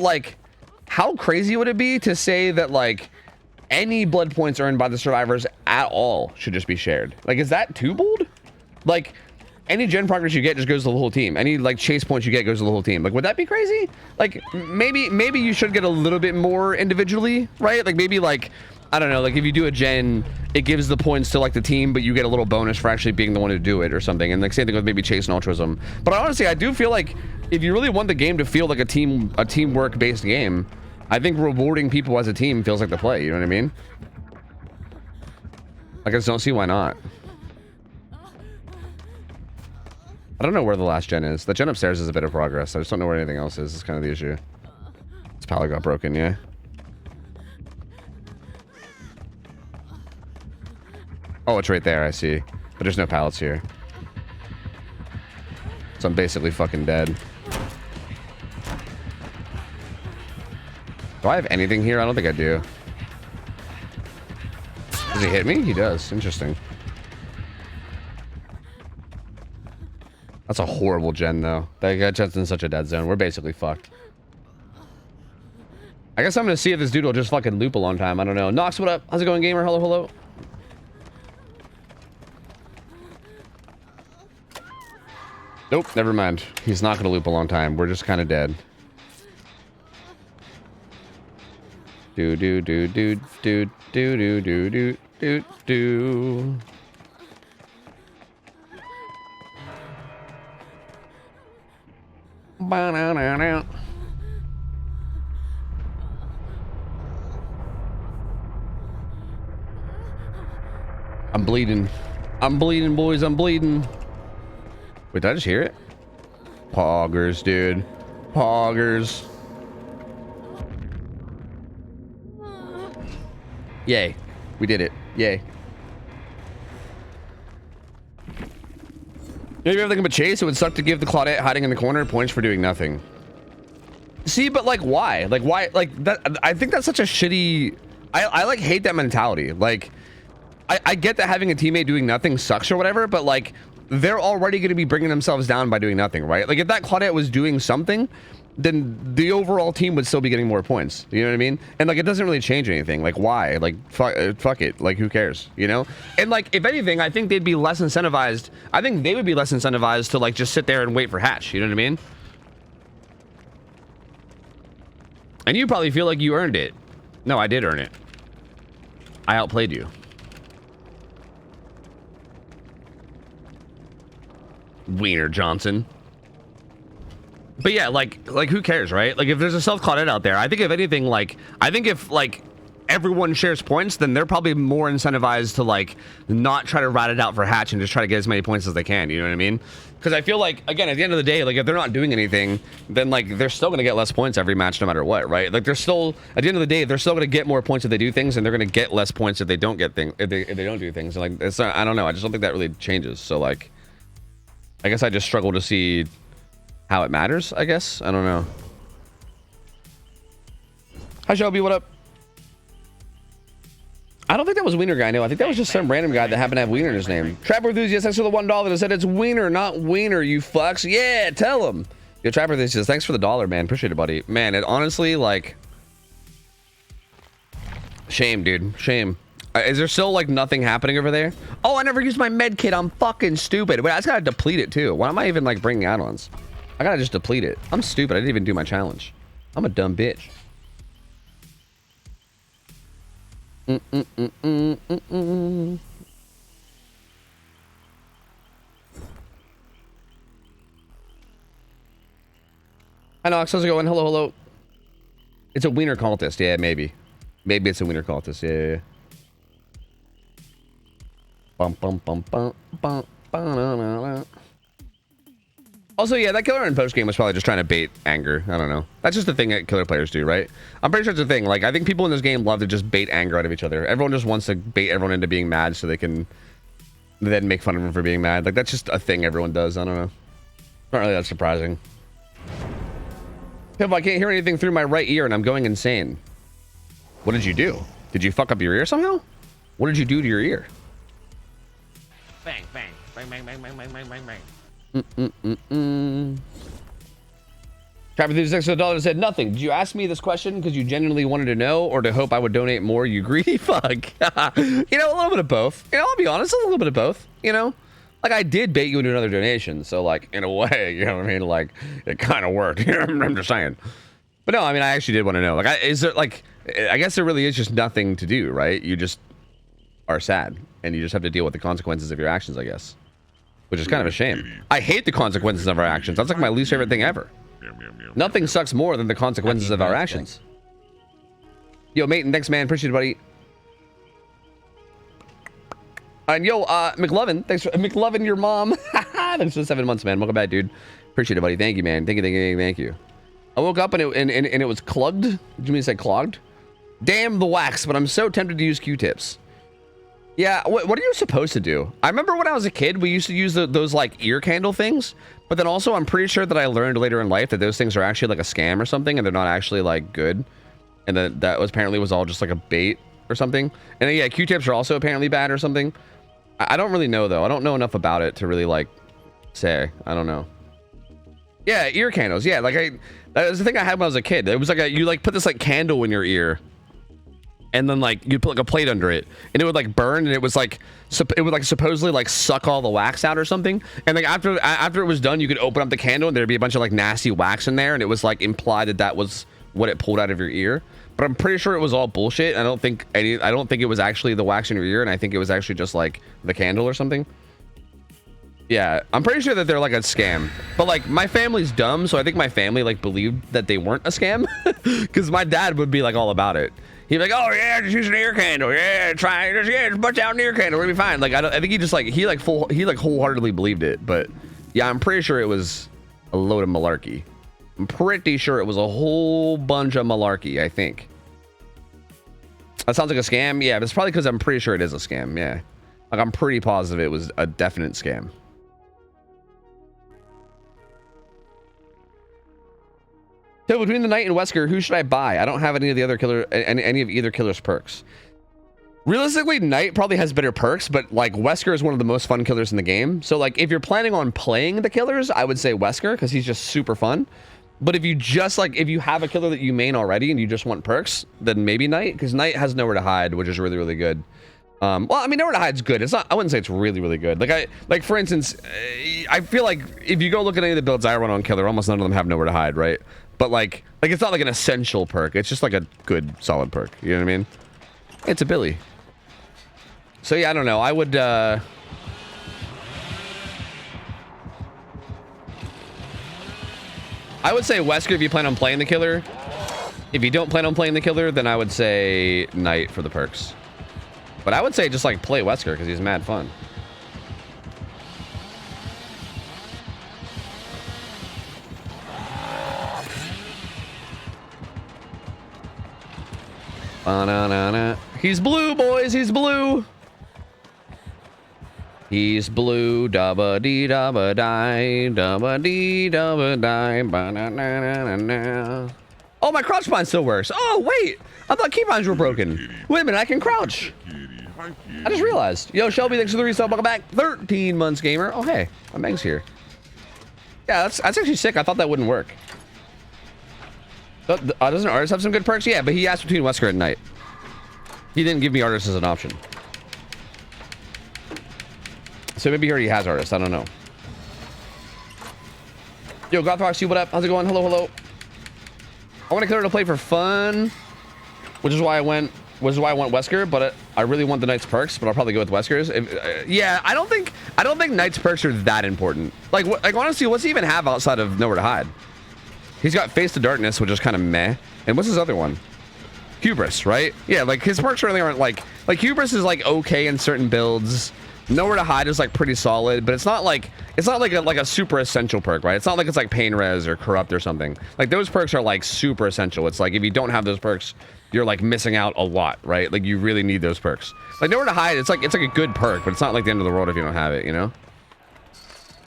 crazy would it be to say that, like, any blood points earned by the survivors at all should just be shared? Like, is that too bold? Like, any gen progress you get just goes to the whole team. Any, like, chase points you get goes to the whole team. Like, would that be crazy? Like, maybe you should get a little bit more individually, right? Like, maybe, like, I don't know, like, if you do a gen, it gives the points to, like, the team, but you get a little bonus for actually being the one to do it or something. And, like, same thing with maybe chase and altruism. But honestly, I do feel like if you really want the game to feel like a teamwork based game, I think rewarding people as a team feels like the play. You know what I mean? I just don't see why not. I don't know where the last gen is. The gen upstairs is a bit of progress. I just don't know where anything else is. It's kind of the issue. This pallet got broken, yeah. Oh, it's right there, I see. But there's no pallets here. So I'm basically fucking dead. Do I have anything here? I don't think I do. Does he hit me? He does. Interesting. That's a horrible gen, though. That gets in such a dead zone. We're basically fucked. I guess I'm gonna see if this dude will just fucking loop a long time. I don't know. Nox, what up? How's it going, gamer? Hello, hello. Nope, never mind. He's not gonna loop a long time. We're just kind of dead. Do do do do do do do do do do do. Ba-na-na-na. I'm bleeding. I'm bleeding, boys. I'm bleeding. Wait, did I just hear it? Poggers, dude. Poggers. Yay. We did it. Yay. If you ever think of a chase, it would suck to give the Claudette hiding in the corner points for doing nothing. See, but like, why? Like, why? Like, that, I think that's such a shitty... I like, hate that mentality. Like, I get that having a teammate doing nothing sucks or whatever, but like, they're already going to be bringing themselves down by doing nothing, right? Like, if that Claudette was doing something, then the overall team would still be getting more points. You know what I mean? And like, it doesn't really change anything. Like, why? Like, fuck it. Like, who cares? You know? And like, if anything, I think they'd be less incentivized. I think they would be less incentivized to like just sit there and wait for Hatch. You know what I mean? And you probably feel like you earned it. No, I did earn it. I outplayed you. Wiener Johnson. But yeah, like who cares, right? Like, if there's a self Claudette out there, I think if anything, like, I think if like everyone shares points, then they're probably more incentivized to like not try to rat it out for Hatch and just try to get as many points as they can. You know what I mean? Because I feel like, again, at the end of the day, like, if they're not doing anything, then like they're still gonna get less points every match, no matter what, right? Like, they're still, at the end of the day, they're still gonna get more points if they do things, and they're gonna get less points if they don't get things, if they don't do things. And like, it's not, I don't know. I just don't think that really changes. So like, I guess I just struggle to see how it matters, I guess. I don't know. Hi, Shelby. What up? I don't think that was Wiener guy. No, I think that was just some random guy that happened to have Wiener in his name. Trapper Enthusiast, thanks for the $1 that said it's Wiener, not Wiener, you fucks. Yeah, tell him. Yo, Trapper Enthusiast, thanks for the $1, man. Appreciate it, buddy. Man, it honestly, like... Shame, dude. Shame. Is there still, like, nothing happening over there? Oh, I never used my med kit. I'm fucking stupid. Wait, I just gotta deplete it, too. Why am I even, like, bringing add-ons? I gotta just deplete it. I'm stupid. I didn't even do my challenge. I'm a dumb bitch. Hi, Nox. How's it going? Hello, hello. It's a Wiener cultist. Yeah, maybe. Maybe it's a Wiener cultist. Yeah. Bum, bum, bum, bum, bum, bum. Also, yeah, that killer in post game was probably just trying to bait anger. I don't know. That's just the thing that killer players do, right? I'm pretty sure it's a thing. Like, I think people in this game love to just bait anger out of each other. Everyone just wants to bait everyone into being mad so they can then make fun of them for being mad. Like, that's just a thing everyone does. I don't know. Not really that surprising. Pip, I can't hear anything through my right ear and I'm going insane. What did you do? Did you fuck up your ear somehow? What did you do to your ear? Bang, bang, bang, bang, bang, bang, bang, bang, bang, bang. Trapper through $6 said nothing. Did you ask me this question because you genuinely wanted to know or to hope I would donate more, you greedy fuck? You know, a little bit of both. You know, I'll be honest, a little bit of both. You know, like, I did bait you into another donation, so like, in a way, you know what I mean? Like, it kind of worked. I'm just saying. But no, I mean, I actually did want to know. Like, is there, like, I guess there really is just nothing to do, right? You just are sad and you just have to deal with the consequences of your actions, I guess. Which is kind of a shame. I hate the consequences of our actions. That's like my least favorite thing ever. Nothing sucks more than the consequences of our actions. Yo, mate, and thanks, man. Appreciate it, buddy. And yo, McLovin, thanks for McLovin, your mom. Thanks for the 7 months, man. Welcome back, dude. Appreciate it, buddy. Thank you, man. Thank you. I woke up and it was clogged. Did you mean to say clogged? Damn the wax, but I'm so tempted to use Q-tips. Yeah, what are you supposed to do? I remember when I was a kid, we used to use those like ear candle things, but then also I'm pretty sure that I learned later in life that those things are actually like a scam or something, and they're not actually like good, and that was apparently was all just like a bait or something. And then, yeah, Q-tips are also apparently bad or something. I don't really know though. I don't know enough about it to really like say. I don't know. Yeah, ear candles. Yeah, like that was the thing I had when I was a kid. It was like you like put this like candle in your ear. And then like you'd put like a plate under it and it would like burn, and it was like it would like supposedly like suck all the wax out or something. And like after it was done, you could open up the candle and there'd be a bunch of like nasty wax in there, and it was like implied that was what it pulled out of your ear. But I'm pretty sure it was all bullshit. I don't think it was actually the wax in your ear, and I think it was actually just like the candle or something. Yeah, I'm pretty sure that they're like a scam. But like my family's dumb, so I think my family like believed that they weren't a scam, because my dad would be like all about it. He'd be like, oh yeah, just use an ear candle. Yeah, just bust out an ear candle. We'll be fine. Like I think he just like he wholeheartedly believed it. But yeah, I'm pretty sure it was a load of malarkey. I'm pretty sure it was a whole bunch of malarkey. I think that sounds like a scam. Yeah, but it's probably because I'm pretty sure it is a scam. Yeah, like I'm pretty positive it was a definite scam. So between the Knight and Wesker, who should I buy? I don't have any of the other any of either killer's perks. Realistically, Knight probably has better perks, but like Wesker is one of the most fun killers in the game. So like if you're planning on playing the killers, I would say Wesker because he's just super fun. But if you just like if you have a killer that you main already and you just want perks, then maybe Knight, because Knight has Nowhere to Hide, which is really, really good. Well, I mean, Nowhere to Hide's good. It's not. I wouldn't say it's really, really good. Like for instance, I feel like if you go look at any of the builds I run on killer, almost none of them have Nowhere to Hide, right? But like it's not like an essential perk. It's just like a good, solid perk. You know what I mean? It's a Billy. So yeah, I don't know. I would. I would say Wesker if you plan on playing the killer. If you don't plan on playing the killer, then I would say Knight for the perks. But I would say just like play Wesker because he's mad fun. Ba-na-na-na. He's blue, boys. He's blue. He's blue. Dabba dee dabba die. Dabba dee dabba die. Ba-na-na-na-na. Oh, my crouch bind still works. Oh, wait. I thought keybinds were broken. Wait a minute. I can crouch. I just realized. Yo, Shelby, thanks for the resub. Welcome back. 13 months, gamer. Oh, hey. My Meg's here. Yeah, that's actually sick. I thought that wouldn't work. Doesn't Artist have some good perks? Yeah, but he asked between Wesker and Knight. He didn't give me Artist as an option. So maybe he already has Artist. I don't know. Yo, Gothroxy, what up? How's it going? Hello, hello. I want a killer to play for fun, which is why I went Wesker, but I really want the Knight's perks, but I'll probably go with Wesker's. Yeah, I don't think Knight's perks are that important. Like honestly, what's he even have outside of Nowhere to Hide? He's got Face to Darkness, which is kind of meh. And what's his other one? Hubris, right? Yeah, like his perks really aren't like Hubris is like okay in certain builds. Nowhere to Hide is like pretty solid, but it's not like a super essential perk, right? It's not like it's like Pain Res or Corrupt or something. Like those perks are like super essential. It's like if you don't have those perks, you're like missing out a lot, right? Like you really need those perks. Like Nowhere to Hide, it's like a good perk, but it's not like the end of the world if you don't have it, you know?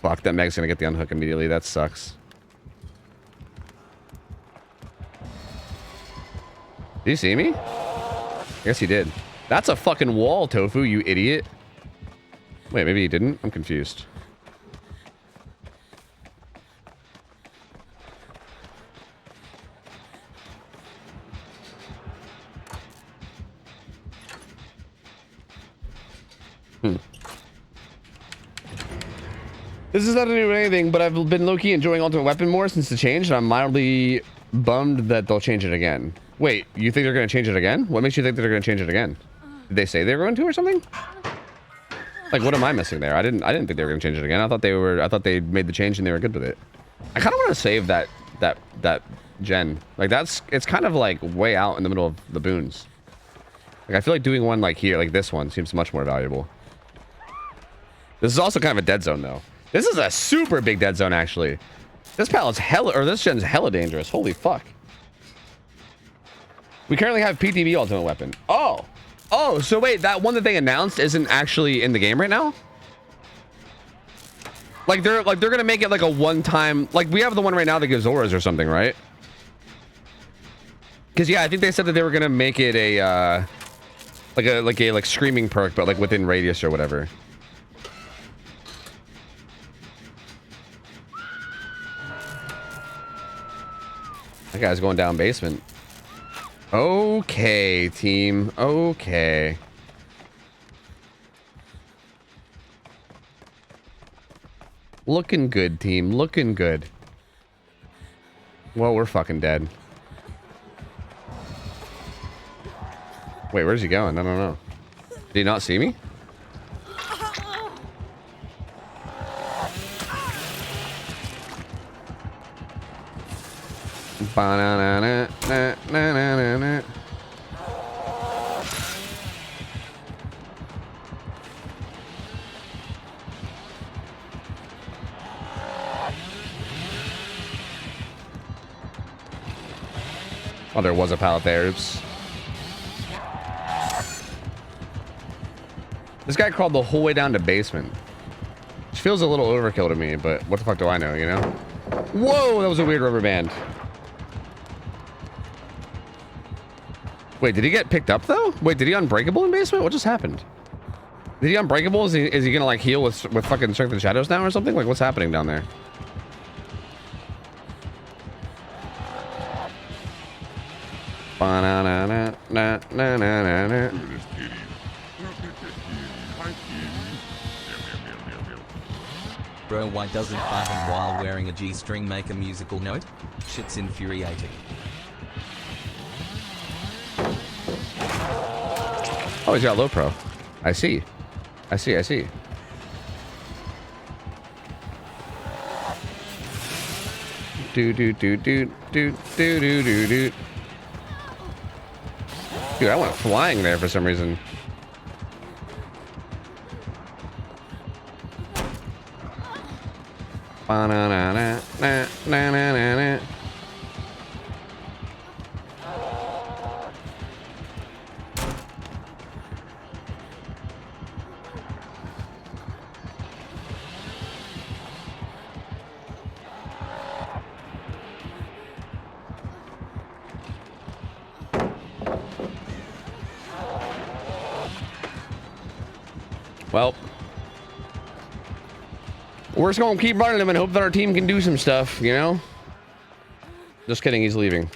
Fuck, that Meg's gonna get the unhook immediately. That sucks. Did you see me? I guess he did. That's a fucking wall, Tofu, you idiot. Wait, maybe he didn't? I'm confused. This is not to do with anything, but I've been low-key enjoying Ultimate Weapon more since the change, and I'm mildly bummed that they'll change it again. Wait, you think they're going to change it again? What makes you think they're going to change it again? Did they say they were going to or something? Like, what am I missing there? I didn't think they were going to change it again. I thought they made the change and they were good with it. I kind of want to save that gen. Like it's kind of like way out in the middle of the boons. Like I feel like doing one like here, like this one seems much more valuable. This is also kind of a dead zone though. This is a super big dead zone actually. This pallet's hella, or this gen's hella dangerous. Holy fuck. We currently have PTB Ultimate Weapon. Oh, Oh, so wait, that one that they announced isn't actually in the game right now? Like they're gonna make it like a one-time, like we have the one right now that gives auras or something, right? Because yeah, I think they said that they were gonna make it a like screaming perk, but like within radius or whatever. That guy's going down basement. Okay, team. Okay. Looking good, team. Looking good. Well, we're fucking dead. Wait, where's he going? I don't know. Did he not see me? Ba-na-na-na-na-na-na-na. Oh, there was a pallet there. Oops. This guy crawled the whole way down to basement. Which feels a little overkill to me, but what the fuck do I know, you know? Whoa, that was a weird rubber band. Wait, did he get picked up though? Wait, did he unbreakable in basement? What just happened? Did he unbreakable? Is he gonna like heal with fucking strength and shadows now or something? Like what's happening down there? Ba-na-na-na-na-na-na-na. Look at this kitty. Look at this kitty. Hi, kitty. Meow, meow, meow, meow, meow. Bro, why doesn't farting while wearing a G-string make a musical note? Shit's infuriating. Oh, he's got low pro. I see. I see. I see. Do do do do do do do do do. Dude, I went flying there for some reason. Ba-na-na-na-na-na-na-na. Well, we're just gonna keep running him and hope that our team can do some stuff, you know? Just kidding, he's leaving.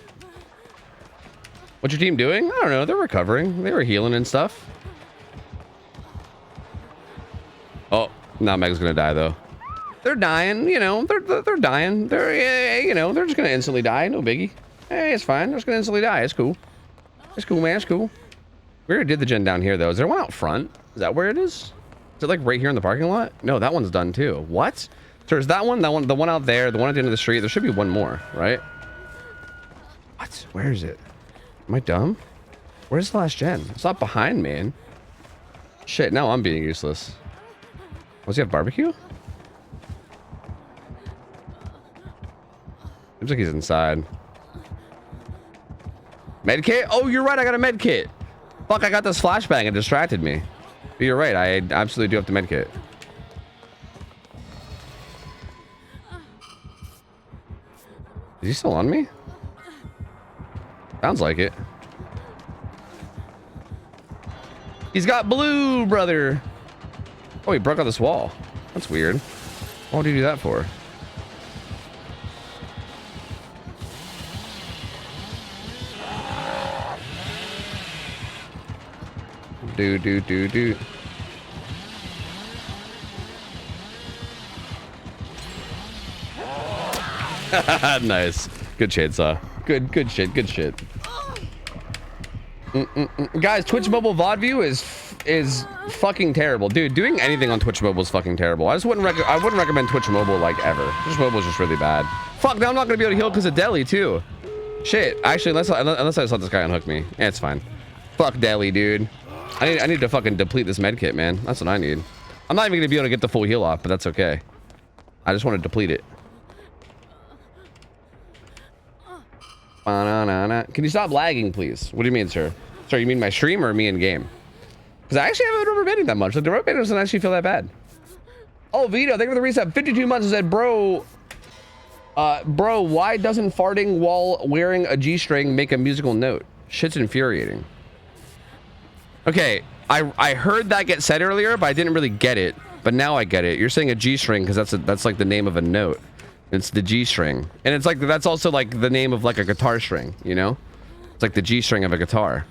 What's your team doing? I don't know, they're recovering. They were healing and stuff. Oh, now Meg's gonna die though. They're dying, you know, they're dying. They're, you know, they're just gonna instantly die, no biggie. Hey, it's fine, they're just gonna instantly die, it's cool. It's cool, man, it's cool. We already did the gen down here though. Is there one out front? Is that where it is? Is it like right here in the parking lot? No, that one's done too. What? So there's that one, the one out there, the one at the end of the street. There should be one more, right? What? Where is it? Am I dumb? Where's the last gen? It's not behind me. Man. Shit, now I'm being useless. Does he have barbecue? Seems like he's inside. Medkit? Oh, you're right. I got a medkit. Fuck, I got this flashbang. It distracted me. But you're right. I absolutely do have the medkit. Is he still on me? Sounds like it. He's got blue, brother. Oh, he broke out this wall. That's weird. What would he do that for? Do. Nice. Good chainsaw. Good shit. Guys, Twitch mobile VOD view is fucking terrible. Dude, doing anything on Twitch mobile is fucking terrible. I wouldn't recommend Twitch mobile like ever. Twitch mobile is just really bad. Fuck, now I'm not gonna be able to heal because of Deli too. Shit. Actually, unless I just let this guy unhook me. Yeah, it's fine. Fuck Deli, dude. I need to fucking deplete this medkit, man. That's what I need. I'm not even gonna be able to get the full heal off, but that's okay. I just want to deplete it. Can you stop lagging, please? What do you mean, sir? Sorry, you mean my stream or me in game? Because I actually haven't been rubber banding that much. Like, the rubber banding doesn't actually feel that bad. Oh, Vito, thank you for the reset. 52 months and said, bro, why doesn't farting while wearing a G-string make a musical note? Shit's infuriating. Okay, I heard that get said earlier, but I didn't really get it. But now I get it. You're saying a G-string because that's like the name of a note. It's the G-string. And it's like, that's also like the name of like a guitar string, you know? It's like the G-string of a guitar.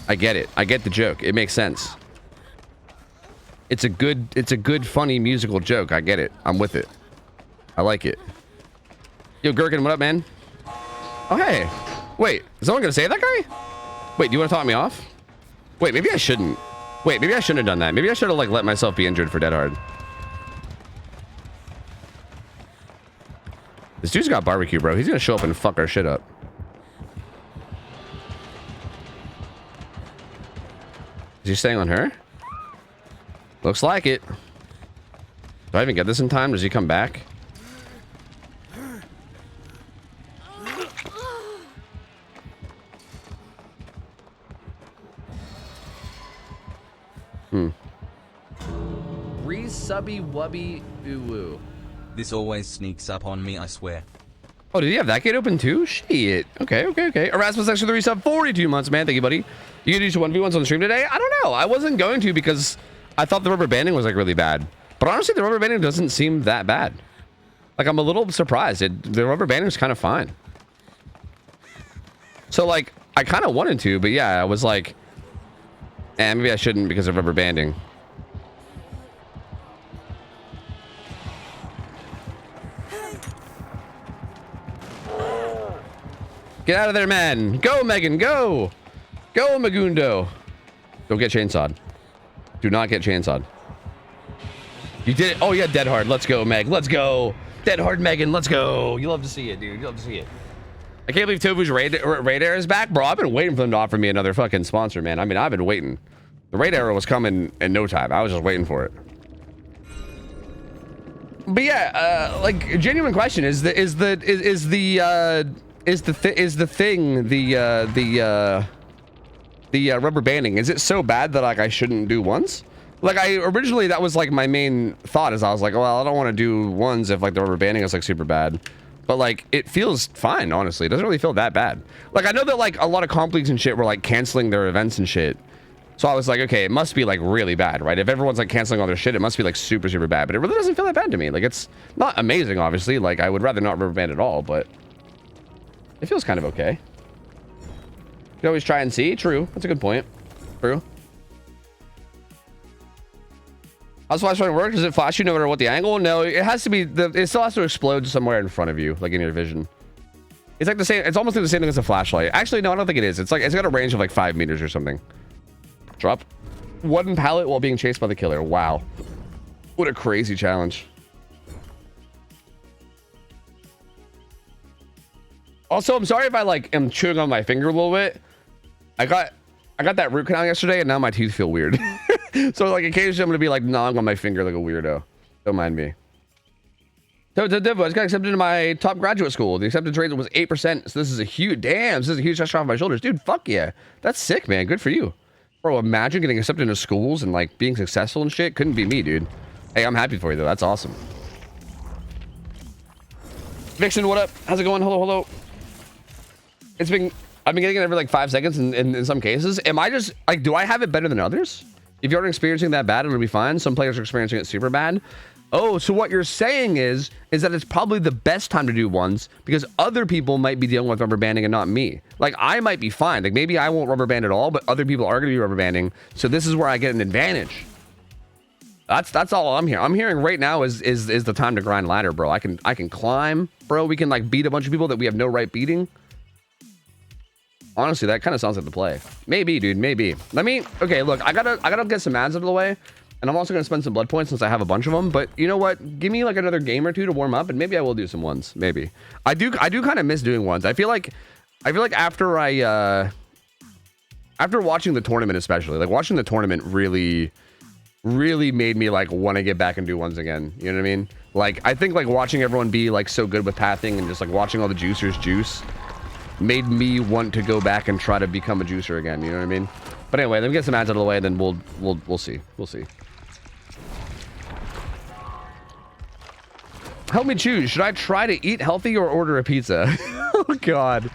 I get it. I get the joke. It makes sense. It's a good, funny musical joke. I get it. I'm with it. I like it. Yo, Gherkin, what up, man? Oh, hey. Wait, is someone gonna say that guy? Wait, do you want to talk me off? Wait, maybe I shouldn't. Wait, maybe I shouldn't have done that. Maybe I should have, like, let myself be injured for dead hard. This dude's got barbecue, bro. He's gonna show up and fuck our shit up. Is he staying on her? Looks like it. Do I even get this in time? Does he come back? Re-subby wubby ooh. This always sneaks up on me, I swear. Oh, did he have that gate open too? Shit. Okay. Erasmus extra 3 sub 42 months, man. Thank you, buddy. You gonna do some 1v1s on the stream today? I don't know. I wasn't going to because I thought the rubber banding was like really bad. But honestly, the rubber banding doesn't seem that bad. Like, I'm a little surprised. The rubber banding is kind of fine. So like, I kind of wanted to, but yeah, I was like, maybe I shouldn't because of rubber banding. Get out of there, man. Go, Megan, go. Go, Magundo. Don't get chainsawed. Do not get chainsawed. You did it. Oh, yeah, dead hard. Let's go, Meg. Let's go. Dead hard, Megan. Let's go. You love to see it, dude. You love to see it. I can't believe Tofu's radar is back, bro. I've been waiting for them to offer me another fucking sponsor, man. I mean, I've been waiting. The radar was coming in no time. I was just waiting for it. But yeah, like, genuine question is the rubber banding, is it so bad that like I shouldn't do ones? Like, originally that was like my main thought, is I was like, well, I don't want to do ones if like the rubber banding is like super bad. But like, it feels fine, honestly. It doesn't really feel that bad. Like, I know that like a lot of comp leagues and shit were like canceling their events and shit. So I was like, okay, it must be like really bad, right? If everyone's like canceling all their shit, it must be like super, super bad. But it really doesn't feel that bad to me. Like, it's not amazing, obviously. Like, I would rather not rubber band at all, but it feels kind of okay. You can always try and see. True. That's a good point. True. How's flash trying to work? Does it flash you no matter what the angle? No, it has to be, it still has to explode somewhere in front of you, like in your vision. It's like the same, it's almost like the same thing as a flashlight. Actually, no, I don't think it is. It's like, it's got a range of like 5 meters or something. Drop one pallet while being chased by the killer. Wow. What a crazy challenge. Also, I'm sorry if I like am chewing on my finger a little bit. I got that root canal yesterday and now my teeth feel weird. So like occasionally I'm gonna be like gnawing on my finger like a weirdo. Don't mind me. So I just got accepted into my top graduate school. The acceptance rate was 8%. So this is a huge, damn, this is a huge touch off my shoulders. Dude, fuck yeah. That's sick, man. Good for you. Bro, imagine getting accepted into schools and like being successful and shit. Couldn't be me, dude. Hey, I'm happy for you though. That's awesome. Vixen, what up? How's it going? Hello. I've been getting it every like 5 seconds in some cases. Am I just like, do I have it better than others? If you aren't experiencing that bad, it'll be fine. Some players are experiencing it super bad. Oh, so what you're saying is that it's probably the best time to do ones because other people might be dealing with rubber banding and not me. Like, I might be fine. Like, maybe I won't rubber band at all, but other people are going to be rubber banding. So this is where I get an advantage. That's all I'm hearing. I'm hearing right now is the time to grind ladder, bro. I can climb, bro. We can like beat a bunch of people that we have no right beating. Honestly, that kind of sounds like the play. Maybe, dude, maybe. Okay, look, I gotta get some ads out of the way. And I'm also going to spend some blood points since I have a bunch of them. But you know what? Give me like another game or two to warm up, and maybe I will do some ones. Maybe. I do kind of miss doing ones. I feel like after watching the tournament, especially, like watching the tournament really made me like want to get back and do ones again. You know what I mean? Like, I think like watching everyone be like so good with pathing and just like watching all the juicers juice made me want to go back and try to become a juicer again. You know what I mean? But anyway, let me get some ads out of the way, and then we'll see. We'll see. Help me choose. Should I try to eat healthy or order a pizza? Oh God.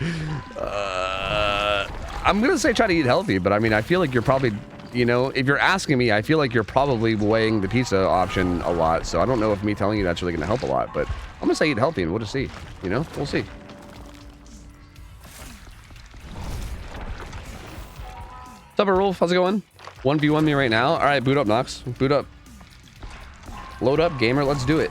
I'm gonna say try to eat healthy, but I mean, I feel like you're probably, you know, if you're asking me, I feel like you're probably weighing the pizza option a lot. So I don't know if me telling you that's really gonna help a lot, but I'm gonna say eat healthy, and we'll just see. You know, we'll see. What's up, Rolf? How's it going? 1v1 me right now. All right, boot up, Nox. Boot up. Load up, gamer. Let's do it.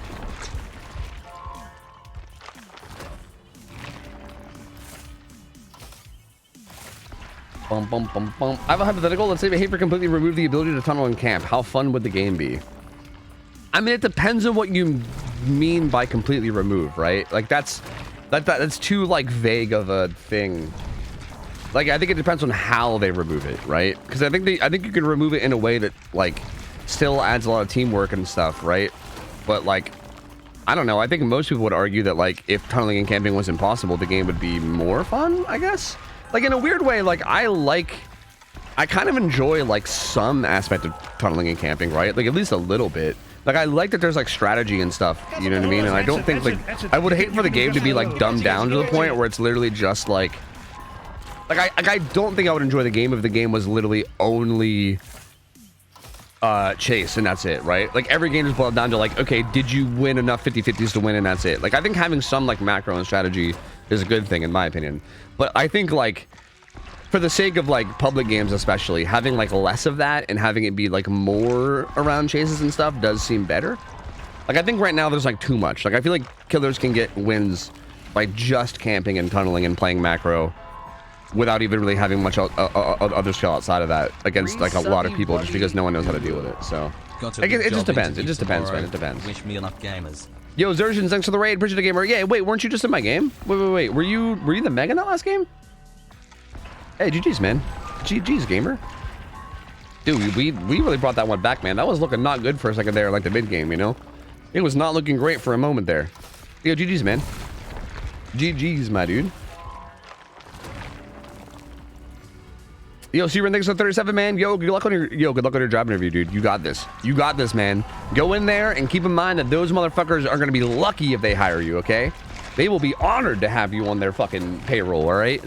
Bum, bum, bum, bum. I have a hypothetical. Let's say behavior completely removed the ability to tunnel and camp. How fun would the game be? I mean, it depends on what you mean by completely remove, right? Like that's too like vague of a thing. Like, I think it depends on how they remove it, right? Because I think you can remove it in a way that like still adds a lot of teamwork and stuff, right? But like, I don't know. I think most people would argue that like if tunneling and camping was impossible, the game would be more fun, I guess. Like in a weird way, like I kind of enjoy like some aspect of tunneling and camping, right? Like at least a little bit. Like I like that there's like strategy and stuff, you know what I mean? And I don't think like, I would hate for the game to be like dumbed down to the point where it's literally just like I don't think I would enjoy the game if the game was literally only chase and that's it, right? Like every game is boiled down to like, okay, did you win enough 50-50s to win and that's it? Like I think having some like macro and strategy is a good thing in my opinion. But I think like for the sake of like public games especially, having like less of that and having it be like more around chases and stuff does seem better. Like I think right now there's like too much. Like I feel like killers can get wins by just camping and tunneling and playing macro without even really having much other skill outside of that against like a lot of people just because no one knows how to deal with it. So it just depends. It just depends, man. It depends. Wish me luck, gamers. Yo, Zersian, thanks for the raid. Appreciate the gamer. Yeah, wait, weren't you just in my game? Wait. Were you the Mega in that last game? Hey, GG's, man. GG's, gamer. Dude, we really brought that one back, man. That was looking not good for a second there, like the mid game, you know? It was not looking great for a moment there. Yo, GG's, man. GG's, my dude. Yo, Searin, thanks for 37, man. Yo, good luck on your job interview, dude. You got this. You got this, man. Go in there and keep in mind that those motherfuckers are gonna be lucky if they hire you, okay? They will be honored to have you on their fucking payroll, all right?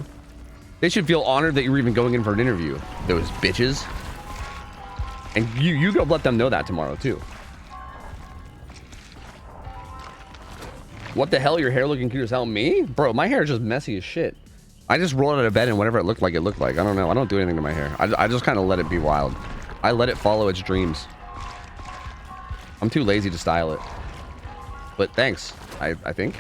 They should feel honored that you're even going in for an interview. Those bitches. And you go let them know that tomorrow, too. What the hell? Your hair looking cute as hell? Me? Bro, my hair is just messy as shit. I just rolled out of bed and whatever it looked like, it looked like. I don't know. I don't do anything to my hair. I just kind of let it be wild. I let it follow its dreams. I'm too lazy to style it. But thanks, I think.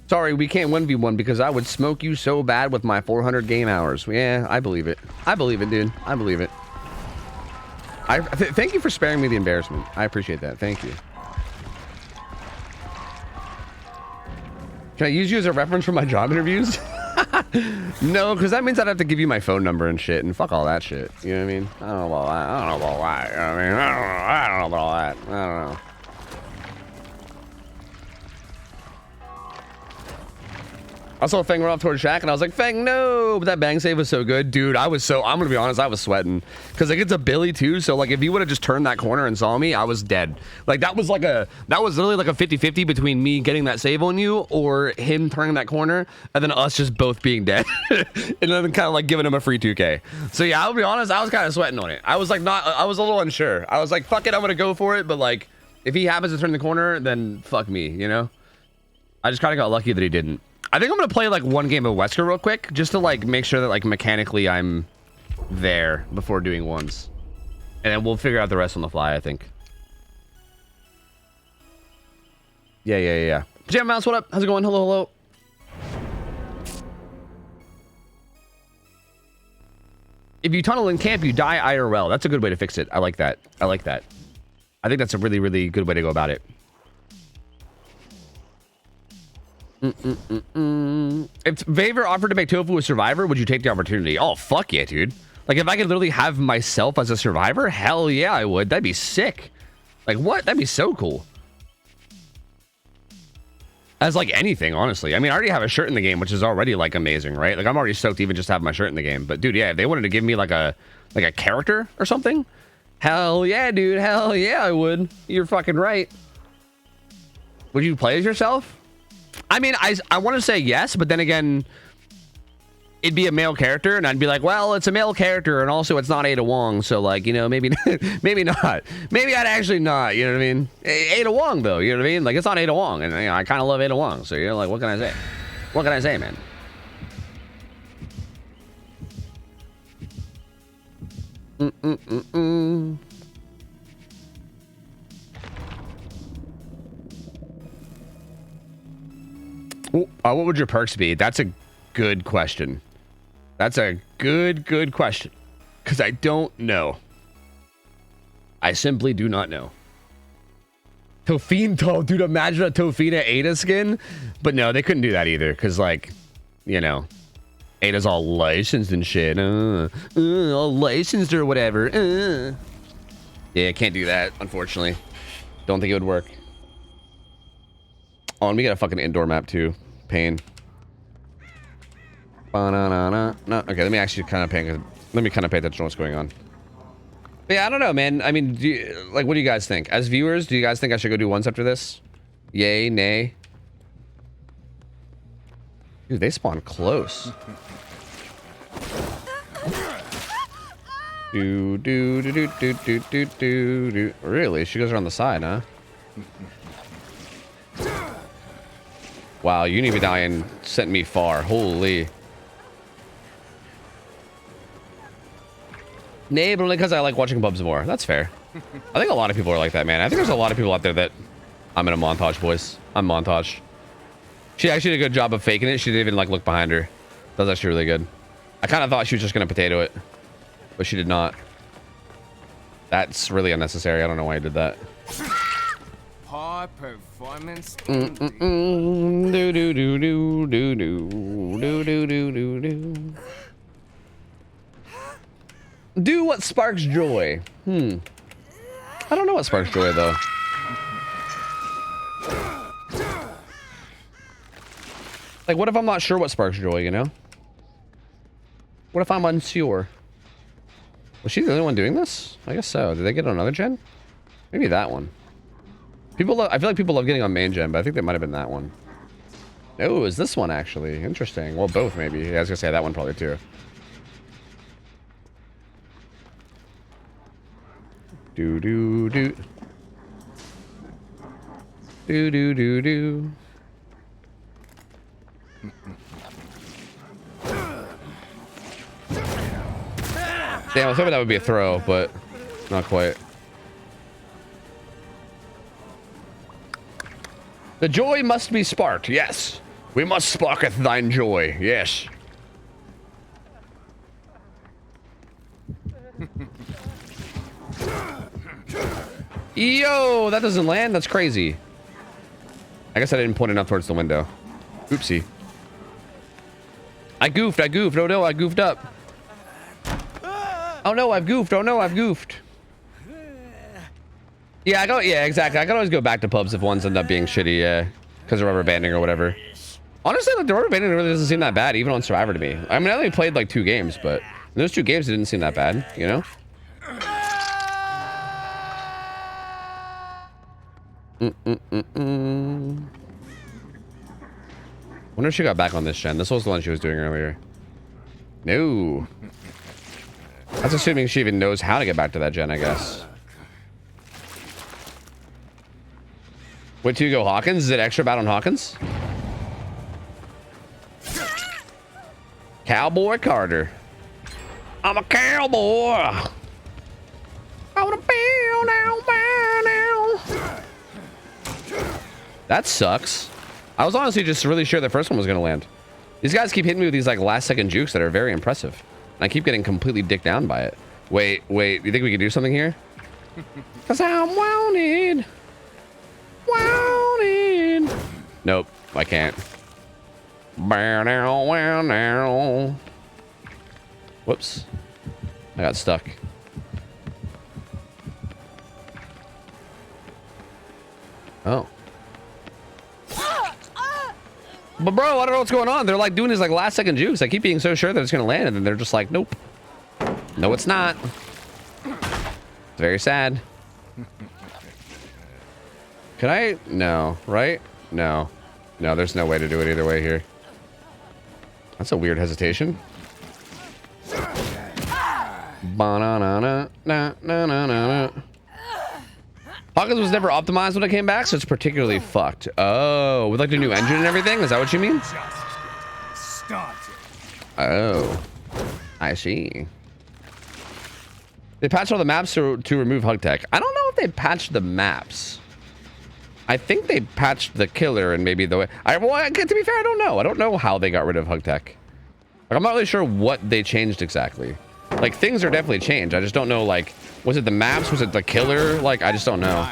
Sorry, we can't 1v1 because I would smoke you so bad with my 400 game hours. Yeah, I believe it. I believe it, dude. I believe it. Thank you for sparing me the embarrassment. I appreciate that. Thank you. Can I use you as a reference for my job interviews? No, because that means I'd have to give you my phone number and shit, and fuck all that shit. You know what I mean? I don't know about that. I don't know about that. I mean, I don't know about that. I don't know. I saw Feng run off towards Shaq, and I was like, Feng, no! But that bang save was so good. Dude, I'm gonna be honest, I was sweating. Because, like, it's a Billy, too, so, like, if he would have just turned that corner and saw me, I was dead. Like, that was literally like a 50-50 between me getting that save on you or him turning that corner, and then us just both being dead. And then kind of, like, giving him a free 2K. So, yeah, I'll be honest, I was kind of sweating on it. I was, like, I was a little unsure. I was like, fuck it, I'm gonna go for it, but, like, if he happens to turn the corner, then fuck me, you know? I just kind of got lucky that he didn't. I think I'm gonna play like one game of Wesker real quick, just to like make sure that like mechanically I'm there before doing ones, and then we'll figure out the rest on the fly. I think. Yeah. Jam Mouse, what up? How's it going? Hello. If you tunnel in camp, you die IRL. That's a good way to fix it. I like that. I think that's a really, really good way to go about it. If Vaver offered to make Tofu a survivor, would you take the opportunity? Oh, fuck yeah, dude. Like, if I could literally have myself as a survivor, hell yeah, I would. That'd be sick. Like, what? That'd be so cool. as like anything, honestly. I mean, I already have a shirt in the game, which is already like amazing, right? Like I'm already stoked to even just have my shirt in the game. But dude, yeah, if they wanted to give me like a character or something, hell yeah, dude, hell yeah, I would. You're fucking right. Would you play as yourself? I mean, I want to say yes, but then again, it'd be a male character, and I'd be like, well, it's a male character, and also it's not Ada Wong, so like, you know, maybe maybe not. Maybe I'd actually not, you know what I mean? Ada Wong, though, you know what I mean? Like, it's not Ada Wong, and you know, I kind of love Ada Wong, so you're like, what can I say? What can I say, man? What would your perks be? That's a good question. That's a good question. Because I don't know. I simply do not know. Tofino, dude, imagine a Tofina Ada skin. But no, they couldn't do that either. Because, like, you know, Ada's all licensed and shit. All licensed or whatever. Yeah, can't do that, unfortunately. Don't think it would work. Oh, and we got a fucking indoor map, too. Pain. No, okay, let me actually kind of pay attention to what's going on. But yeah, I don't know, man. I mean, what do you guys think? As viewers, do you guys think I should go do ones after this? Yay, nay? Dude, they spawn close. Do. Really? She goes around the side, huh? Wow, Unimedallion sent me far. Holy. Nay, but only because I like watching pubs more. That's fair. I think a lot of people are like that, man. I think there's a lot of people out there that... I'm in a montage, boys. I'm montaged. She actually did a good job of faking it. She didn't even, like, look behind her. That was actually really good. I kind of thought she was just going to potato it. But she did not. That's really unnecessary. I don't know why I did that. High performance. Do what sparks joy. I don't know what sparks joy, though. Like, what if I'm not sure what sparks joy, you know? What if I'm unsure? Was she the only one doing this? I guess so. Did they get on another gen? Maybe that one. People love, I feel like people love getting on main gen, but I think they might have been that one. Oh, is this one actually? Interesting. Well, both maybe. Yeah, I was gonna say that one probably too. Do. Damn, I was hoping that would be a throw, but not quite. The joy must be sparked, yes. We must sparketh thine joy, yes. Yo, that doesn't land? That's crazy. I guess I didn't point enough towards the window. Oopsie. I goofed. Oh no, I goofed up. Oh no, I've goofed. Oh no, I've goofed. Yeah, exactly. I can always go back to pubs if ones end up being shitty, yeah. Because of rubber banding or whatever. Honestly, like, the rubber banding really doesn't seem that bad, even on Survivor to me. I mean, I only played like 2 games, but in those 2 games, it didn't seem that bad, you know? Wonder if she got back on this gen. This was the one she was doing earlier. No. That's assuming she even knows how to get back to that gen, I guess. Wait till you go Hawkins? Is it extra bad on Hawkins? Cowboy Carter. I'm a cowboy. I wanna feel now. That sucks. I was honestly just really sure the first one was gonna land. These guys keep hitting me with these like last second jukes that are very impressive. And I keep getting completely dicked down by it. Wait, you think we can do something here? Cause I'm wanted. Nope, I can't. Whoops. I got stuck. Oh. But bro, I don't know what's going on. They're like doing these like last second jukes. I keep being so sure that it's gonna land, and then they're just like, nope. No, it's not. It's very sad. Can I? No, right? No. No, there's no way to do it either way here. That's a weird hesitation. Ba-na-na-na-na-na-na-na. Hawkins was never optimized when it came back, so it's particularly fucked. Oh, with like the new engine and everything? Is that what you mean? Oh, I see. They patched all the maps to remove hug tech. I don't know if they patched the maps. I think they patched the killer and maybe the way. Well, to be fair, I don't know. I don't know how they got rid of hug tech. Like, I'm not really sure what they changed exactly. Like, things are definitely changed. I just don't know, like, was it the maps? Was it the killer? Like, I just don't know.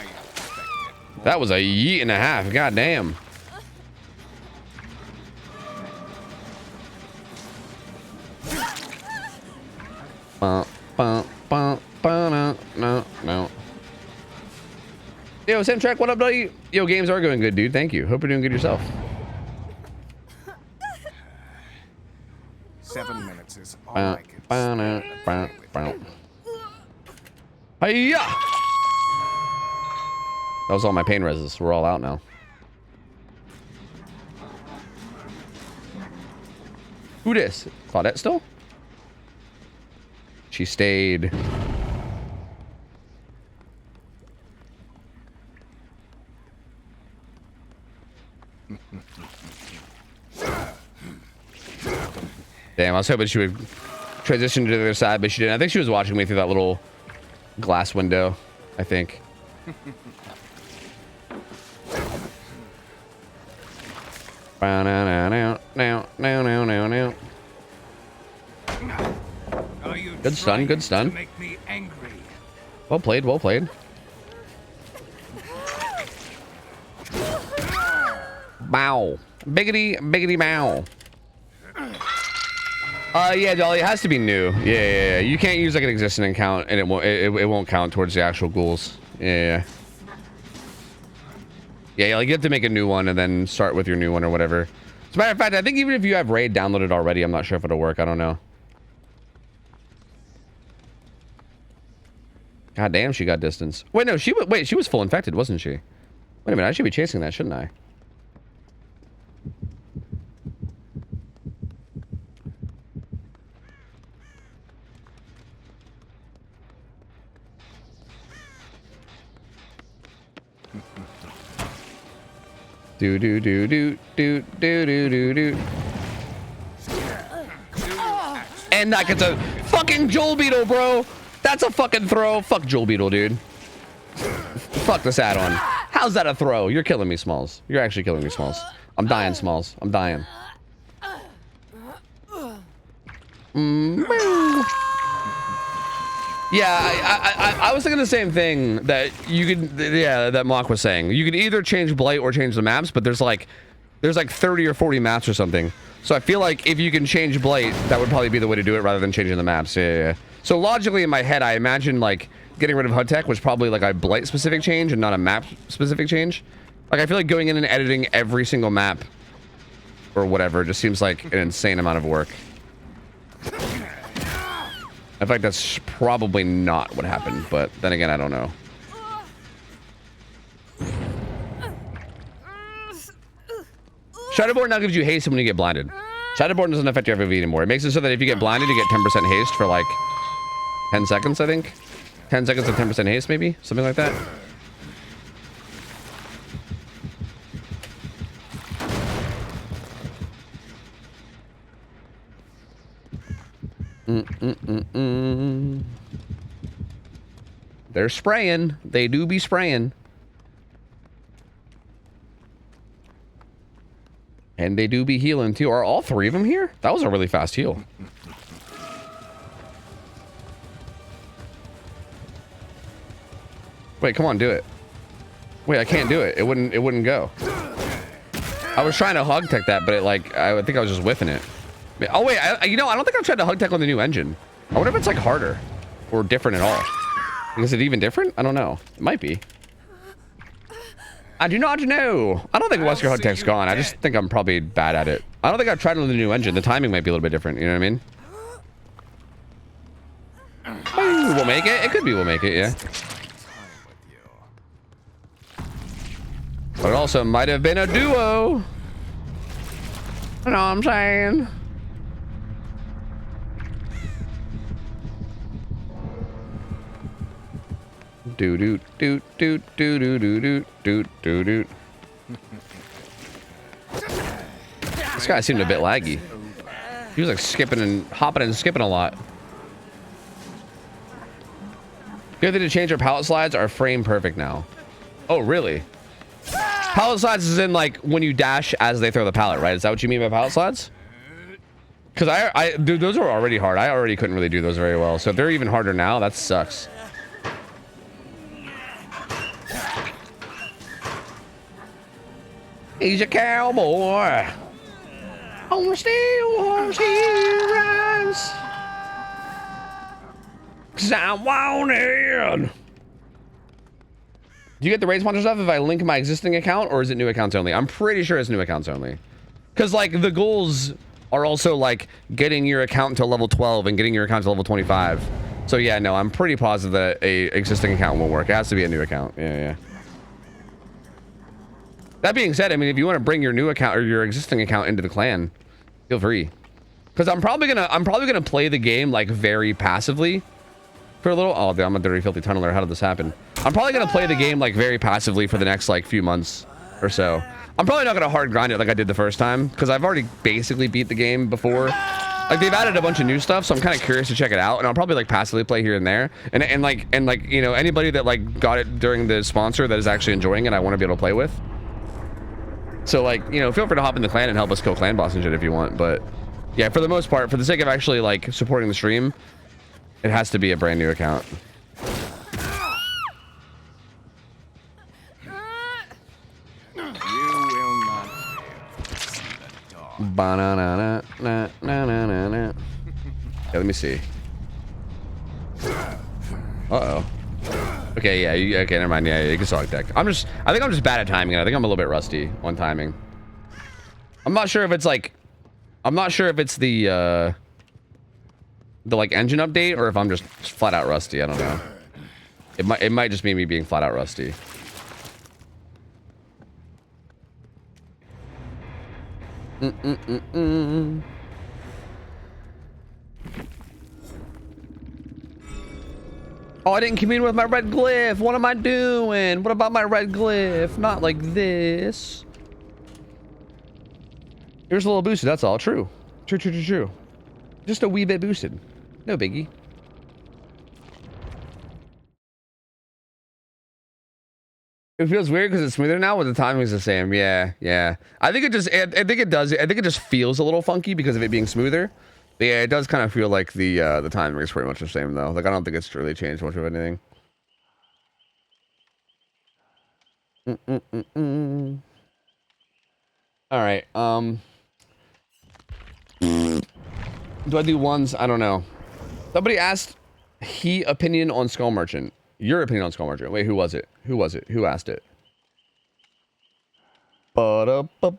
That was a yeet and a half. God damn. No. Yo, Samtrack, what up, buddy? Yo, games are going good, dude. Thank you. Hope you're doing good yourself. 7 minutes is all I can Hiya! That was all my pain reses. We're all out now. Who this? Claudette still? She stayed. Damn, I was hoping she would transition to the other side, but she didn't. I think she was watching me through that little glass window, I think. Good stun, good stun. Well played, well played. Bow. Biggity, biggity bow. Yeah, Dolly, it has to be new. Yeah. You can't use like an existing account and it won't count towards the actual ghouls. Yeah, like you have to make a new one and then start with your new one or whatever. As a matter of fact, I think even if you have Raid downloaded already, I'm not sure if it'll work. I don't know. God damn, she got distance. Wait, no, she was full infected, wasn't she? Wait a minute, I should be chasing that, shouldn't I? Do. And that gets a fucking Joel Beetle, bro. That's a fucking throw. Fuck Joel Beetle, dude. Fuck this add-on. How's that a throw? You're killing me, Smalls. You're actually killing me, Smalls. I'm dying, Smalls. I'm dying. Yeah, I was thinking the same thing that you could, that Mock was saying. You could either change Blight or change the maps, but there's like 30 or 40 maps or something. So I feel like if you can change Blight, that would probably be the way to do it rather than changing the maps. Yeah. So logically in my head, I imagine like getting rid of HUD tech was probably like a Blight specific change and not a map specific change. Like I feel like going in and editing every single map or whatever just seems like an insane amount of work. I feel like that's probably not what happened, but then again, I don't know. Shadowborn now gives you haste when you get blinded. Shadowborn doesn't affect your FOV anymore. It makes it so that if you get blinded, you get 10% haste for like 10 seconds, I think. 10 seconds of 10% haste, maybe? Something like that. They're spraying. They do be spraying. And they do be healing too. Are all three of them here? That was a really fast heal. Wait, come on, do it. Wait, I can't do it. It wouldn't go. I was trying to hug tech that, but I think I was just whiffing it. Oh wait, I don't think I've tried to hug tech on the new engine. I wonder if it's like harder or different at all. Is it even different? I don't know. It might be. I do not know. I don't think Wesker HUD tech's gone. I just think I'm probably bad at it. I don't think I've tried it with the new engine. The timing might be a little bit different. You know what I mean? Maybe we'll make it. It could be we'll make it, yeah. But it also might have been a duo. You know what I'm saying? Do do do do do do do do do do do. This guy seemed a bit laggy. He was like skipping and hopping and skipping a lot. Good thing to change our pallet slides are frame perfect now. Oh, really? Pallet slides is in like when you dash as they throw the pallet, right? Is that what you mean by pallet slides? Because dude, those are already hard. I already couldn't really do those very well. So if they're even harder now, that sucks. He's a cowboy on the steel horse he rides. 'Cause I'm wanted. Do you get the raid sponsor stuff if I link my existing account, or is it new accounts only? I'm pretty sure it's new accounts only. Because like the goals are also like getting your account to level 12 and getting your account to level 25. So yeah, no, I'm pretty positive that a existing account will work. It has to be a new account. Yeah. That being said, I mean, if you want to bring your new account or your existing account into the clan, feel free. Because I'm probably gonna play the game like very passively for a little. Oh, I'm a dirty, filthy tunneler. How did this happen? I'm probably gonna play the game like very passively for the next like few months or so. I'm probably not gonna hard grind it like I did the first time because I've already basically beat the game before. Like they've added a bunch of new stuff, so I'm kind of curious to check it out, and I'll probably like passively play here and there. And like you know, anybody that like got it during the sponsor that is actually enjoying it, I want to be able to play with. So like, you know, feel free to hop in the clan and help us kill clan boss and shit if you want. But yeah, for the most part, for the sake of actually like supporting the stream, it has to be a brand new account. Ba-na-na-na-na-na-na-na. Yeah, let me see. Uh-oh. Okay, yeah, okay, never mind. Yeah, you can select deck. I think I'm just bad at timing. I think I'm a little bit rusty on timing. I'm not sure if it's like, I'm not sure if it's the like engine update or if I'm just flat out rusty. I don't know. It might just be me being flat out rusty. Oh, I didn't commune with my red glyph. What am I doing? What about my red glyph? Not like this. Here's a little boosted. That's all. True. True. Just a wee bit boosted. No biggie. It feels weird because it's smoother now, but the timing's the same. Yeah. I think it just feels a little funky because of it being smoother. But yeah, it does kind of feel like the timing is pretty much the same though. Like I don't think it's really changed much of anything. All right. Do I do ones? I don't know. Somebody asked opinion on Skull Merchant. Your opinion on Skull Merchant. Wait, who was it? Who asked it? Ba-da-ba-ba,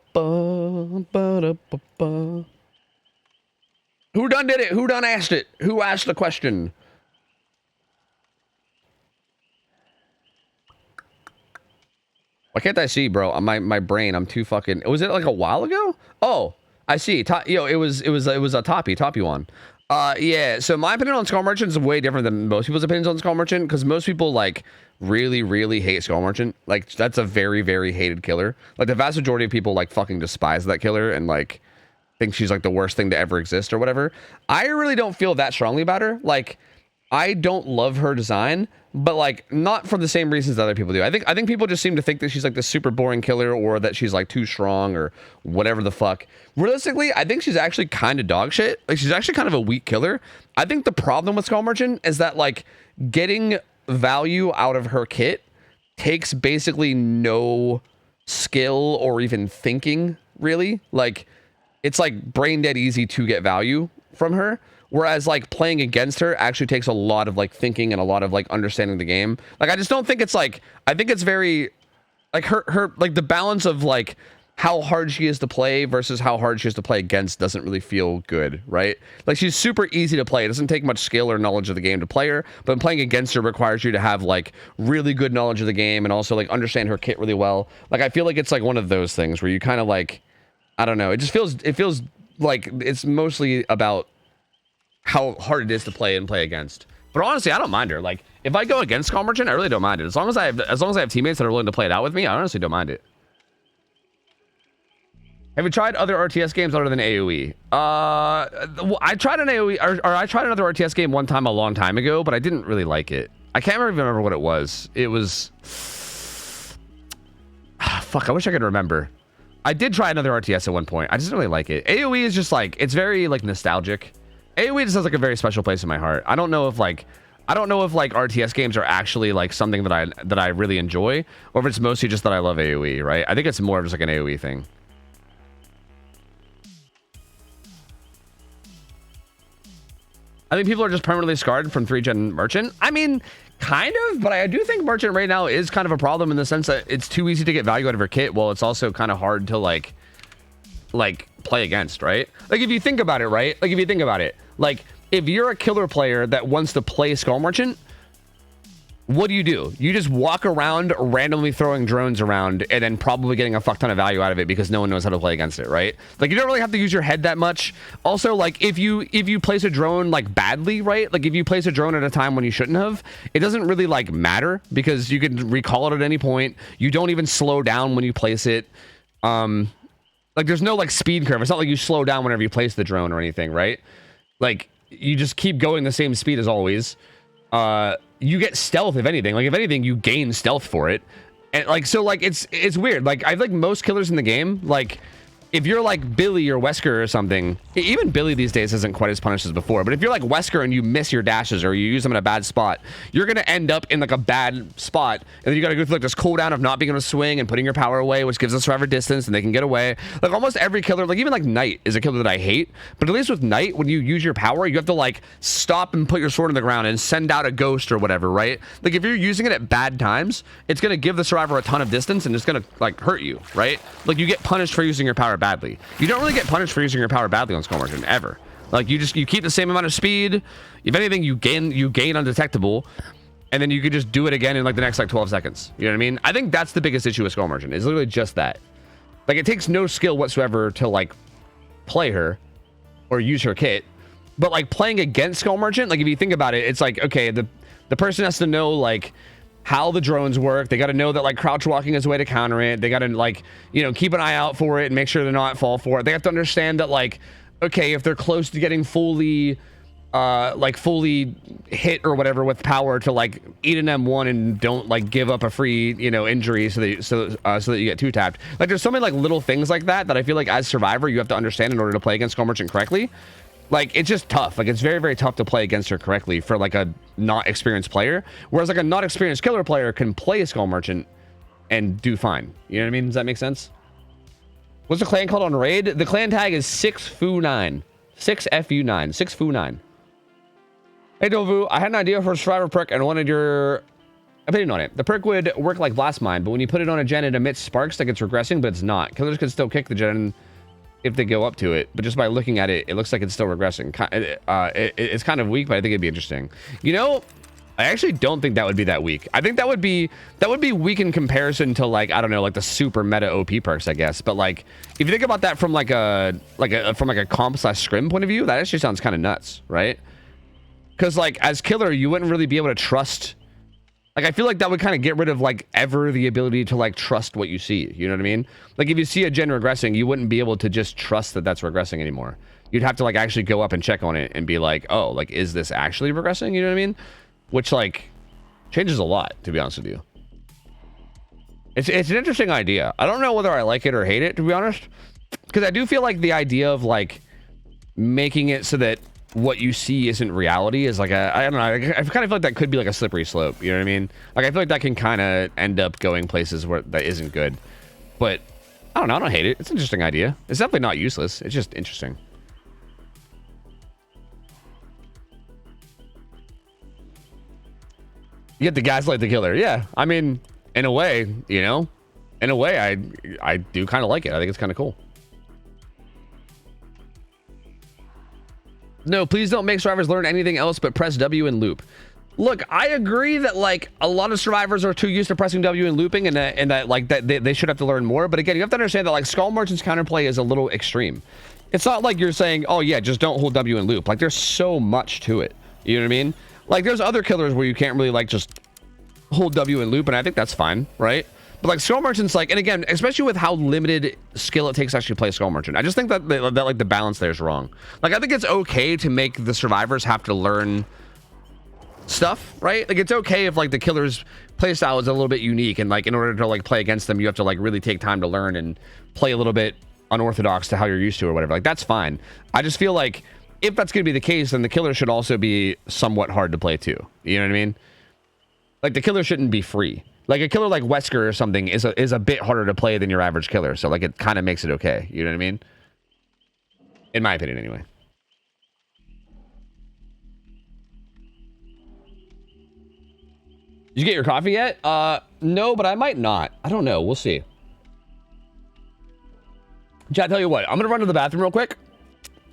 who done did it? Who done asked it? Who asked the question? Why can't I see, bro? My brain, I'm too fucking... Was it like a while ago? Oh, I see. It was a Toppy one. Yeah, so my opinion on Skull Merchant is way different than most people's opinions on Skull Merchant, because most people, like, really hate Skull Merchant. Like, that's a very hated killer. Like, the vast majority of people, like, fucking despise that killer and, like, think she's, like, the worst thing to ever exist or whatever. I really don't feel that strongly about her. Like, I don't love her design, but, like, not for the same reasons that other people do. I think people just seem to think that she's, like, this super boring killer or that she's, like, too strong or whatever the fuck. Realistically, I think she's actually kind of dog shit. Like, she's actually kind of a weak killer. I think the problem with Skull Merchant is that, like, getting value out of her kit takes basically no skill or even thinking, really. Like, it's, like, brain dead easy to get value from her. Whereas, like, playing against her actually takes a lot of, like, thinking and a lot of, like, understanding the game. Like, I just don't think it's, like... I think it's very... like her like the balance of like how hard she is to play versus how hard she is to play against doesn't really feel good, right? Like she's super easy to play. It doesn't take much skill or knowledge of the game to play her, but playing against her requires you to have like really good knowledge of the game and also like understand her kit really well. Like I feel like it's like one of those things where you kind of like, I don't know, it feels like it's mostly about how hard it is to play and play against. But honestly, I don't mind her. Like if I go against Skull Merchant, I really don't mind it. As long as I have teammates that are willing to play it out with me, I honestly don't mind it. Have you tried other RTS games other than AoE? I tried an AoE, or I tried another RTS game one time a long time ago, but I didn't really like it. I can't even remember what it was. It was... fuck, I wish I could remember. I did try another RTS at one point. I just didn't really like it. AoE is just like, it's very like nostalgic. AoE just has like a very special place in my heart. I don't know if like RTS games are actually like something that I really enjoy, or if it's mostly just that I love AoE, right? I think it's more of just like an AoE thing. I think people are just permanently scarred from 3-gen Merchant. I mean, kind of, but I do think Merchant right now is kind of a problem in the sense that it's too easy to get value out of her kit, while it's also kind of hard to like play against, right? Like if you think about it, right? Like if you're a killer player that wants to play Skull Merchant, what do? You just walk around randomly throwing drones around and then probably getting a fuck ton of value out of it because no one knows how to play against it, right? Like you don't really have to use your head that much. Also, like if you place a drone like badly, right? Like if you place a drone at a time when you shouldn't have, it doesn't really like matter because you can recall it at any point. You don't even slow down when you place it. Like there's no like speed curve. It's not like you slow down whenever you place the drone or anything, right? Like you just keep going the same speed as always. You get stealth if anything. Like if anything, you gain stealth for it. And like so like it's weird. Like I feel like most killers in the game, like if you're like Billy or Wesker or something, even Billy these days isn't quite as punished as before, but if you're like Wesker and you miss your dashes or you use them in a bad spot, you're gonna end up in like a bad spot, and then you gotta go through like this cooldown of not being able to swing and putting your power away, which gives us forever distance and they can get away. Like almost every killer, like even like Knight is a killer that I hate, but at least with Knight, when you use your power, you have to like stop and put your sword in the ground and send out a ghost or whatever, right? Like if you're using it at bad times, it's gonna give the survivor a ton of distance and it's gonna like hurt you, right? Like you get punished for using your power badly. You don't really get punished for using your power badly on Skull Merchant ever. Like you keep the same amount of speed. If anything, you gain undetectable, and then you can just do it again in like the next like 12 seconds. You know what I mean? I think that's the biggest issue with Skull Merchant. Is literally just that. Like it takes no skill whatsoever to like play her or use her kit, but like playing against Skull Merchant, like if you think about it, it's like okay, the person has to know like how the drones work. They got to know that like crouch walking is a way to counter it. They got to like, you know, keep an eye out for it and make sure they're not fall for it. They have to understand that like, okay, if they're close to getting fully hit or whatever with power, to like eat an M1 and don't like give up a free, you know, injury so that you get two tapped. Like there's so many like little things like that I feel like as Survivor you have to understand in order to play against Skull Merchant correctly. Like it's just tough. Like it's very, very tough to play against her correctly for like a not experienced player, whereas like a not experienced killer player can play Skull Merchant and do fine. You know what I mean? Does that make sense? What's the clan called on raid? The clan tag is 6fu9. 6fu9. 6fu9. Hey Dovu, I had an idea for a survivor perk and wanted your opinion on it. The perk would work like Blast Mine, but when you put it on a gen it emits sparks like it's regressing, but it's not. Killers can still kick the gen if they go up to it, but just by looking at it, it looks like it's still regressing. It's kind of weak, but I think it'd be interesting. You know, I actually don't think that would be that weak. I think that would be weak in comparison to like, I don't know, like the super meta OP perks, I guess. But like, if you think about that from like a comp / scrim point of view, that actually sounds kind of nuts, right? Because like as killer, you wouldn't really be able to trust. Like, I feel like that would kind of get rid of, like, ever the ability to, like, trust what you see. You know what I mean? Like, if you see a gen regressing, you wouldn't be able to just trust that that's regressing anymore. You'd have to, like, actually go up and check on it and be like, oh, like, is this actually regressing? You know what I mean? Which, like, changes a lot, to be honest with you. It's an interesting idea. I don't know whether I like it or hate it, to be honest. Because I do feel like the idea of, like, making it so that what you see isn't reality is like I don't know, I kind of feel like that could be like a slippery slope, you know what I mean? Like I feel like that can kind of end up going places where that isn't good, but I don't know, I don't hate it. It's an interesting idea. It's definitely not useless. It's just interesting. You get the gaslight the killer. Yeah, I mean, in a way, you know, in a way, I do kind of like it. I think it's kind of cool. No, please don't make survivors learn anything else but press W and loop. Look, I agree that like a lot of survivors are too used to pressing W and looping, and that like that they should have to learn more. But again, you have to understand that like Skull Merchant's counterplay is a little extreme. It's not like you're saying, oh yeah, just don't hold W and loop. Like there's so much to it. You know what I mean? Like there's other killers where you can't really like just hold W and loop, and I think that's fine, right? But like Skull Merchant's like, and again, especially with how limited skill it takes to actually play Skull Merchant, I just think that like the balance there is wrong. Like I think it's okay to make the survivors have to learn stuff, right? Like it's okay if like the killer's playstyle is a little bit unique, and like in order to like play against them, you have to like really take time to learn and play a little bit unorthodox to how you're used to or whatever. Like that's fine. I just feel like if that's going to be the case, then the killer should also be somewhat hard to play too. You know what I mean? Like the killer shouldn't be free. Like a killer like Wesker or something is a bit harder to play than your average killer. So like it kind of makes it okay. You know what I mean? In my opinion, anyway. Did you get your coffee yet? No, but I might not. I don't know. We'll see. Chat, tell you what. I'm gonna run to the bathroom real quick,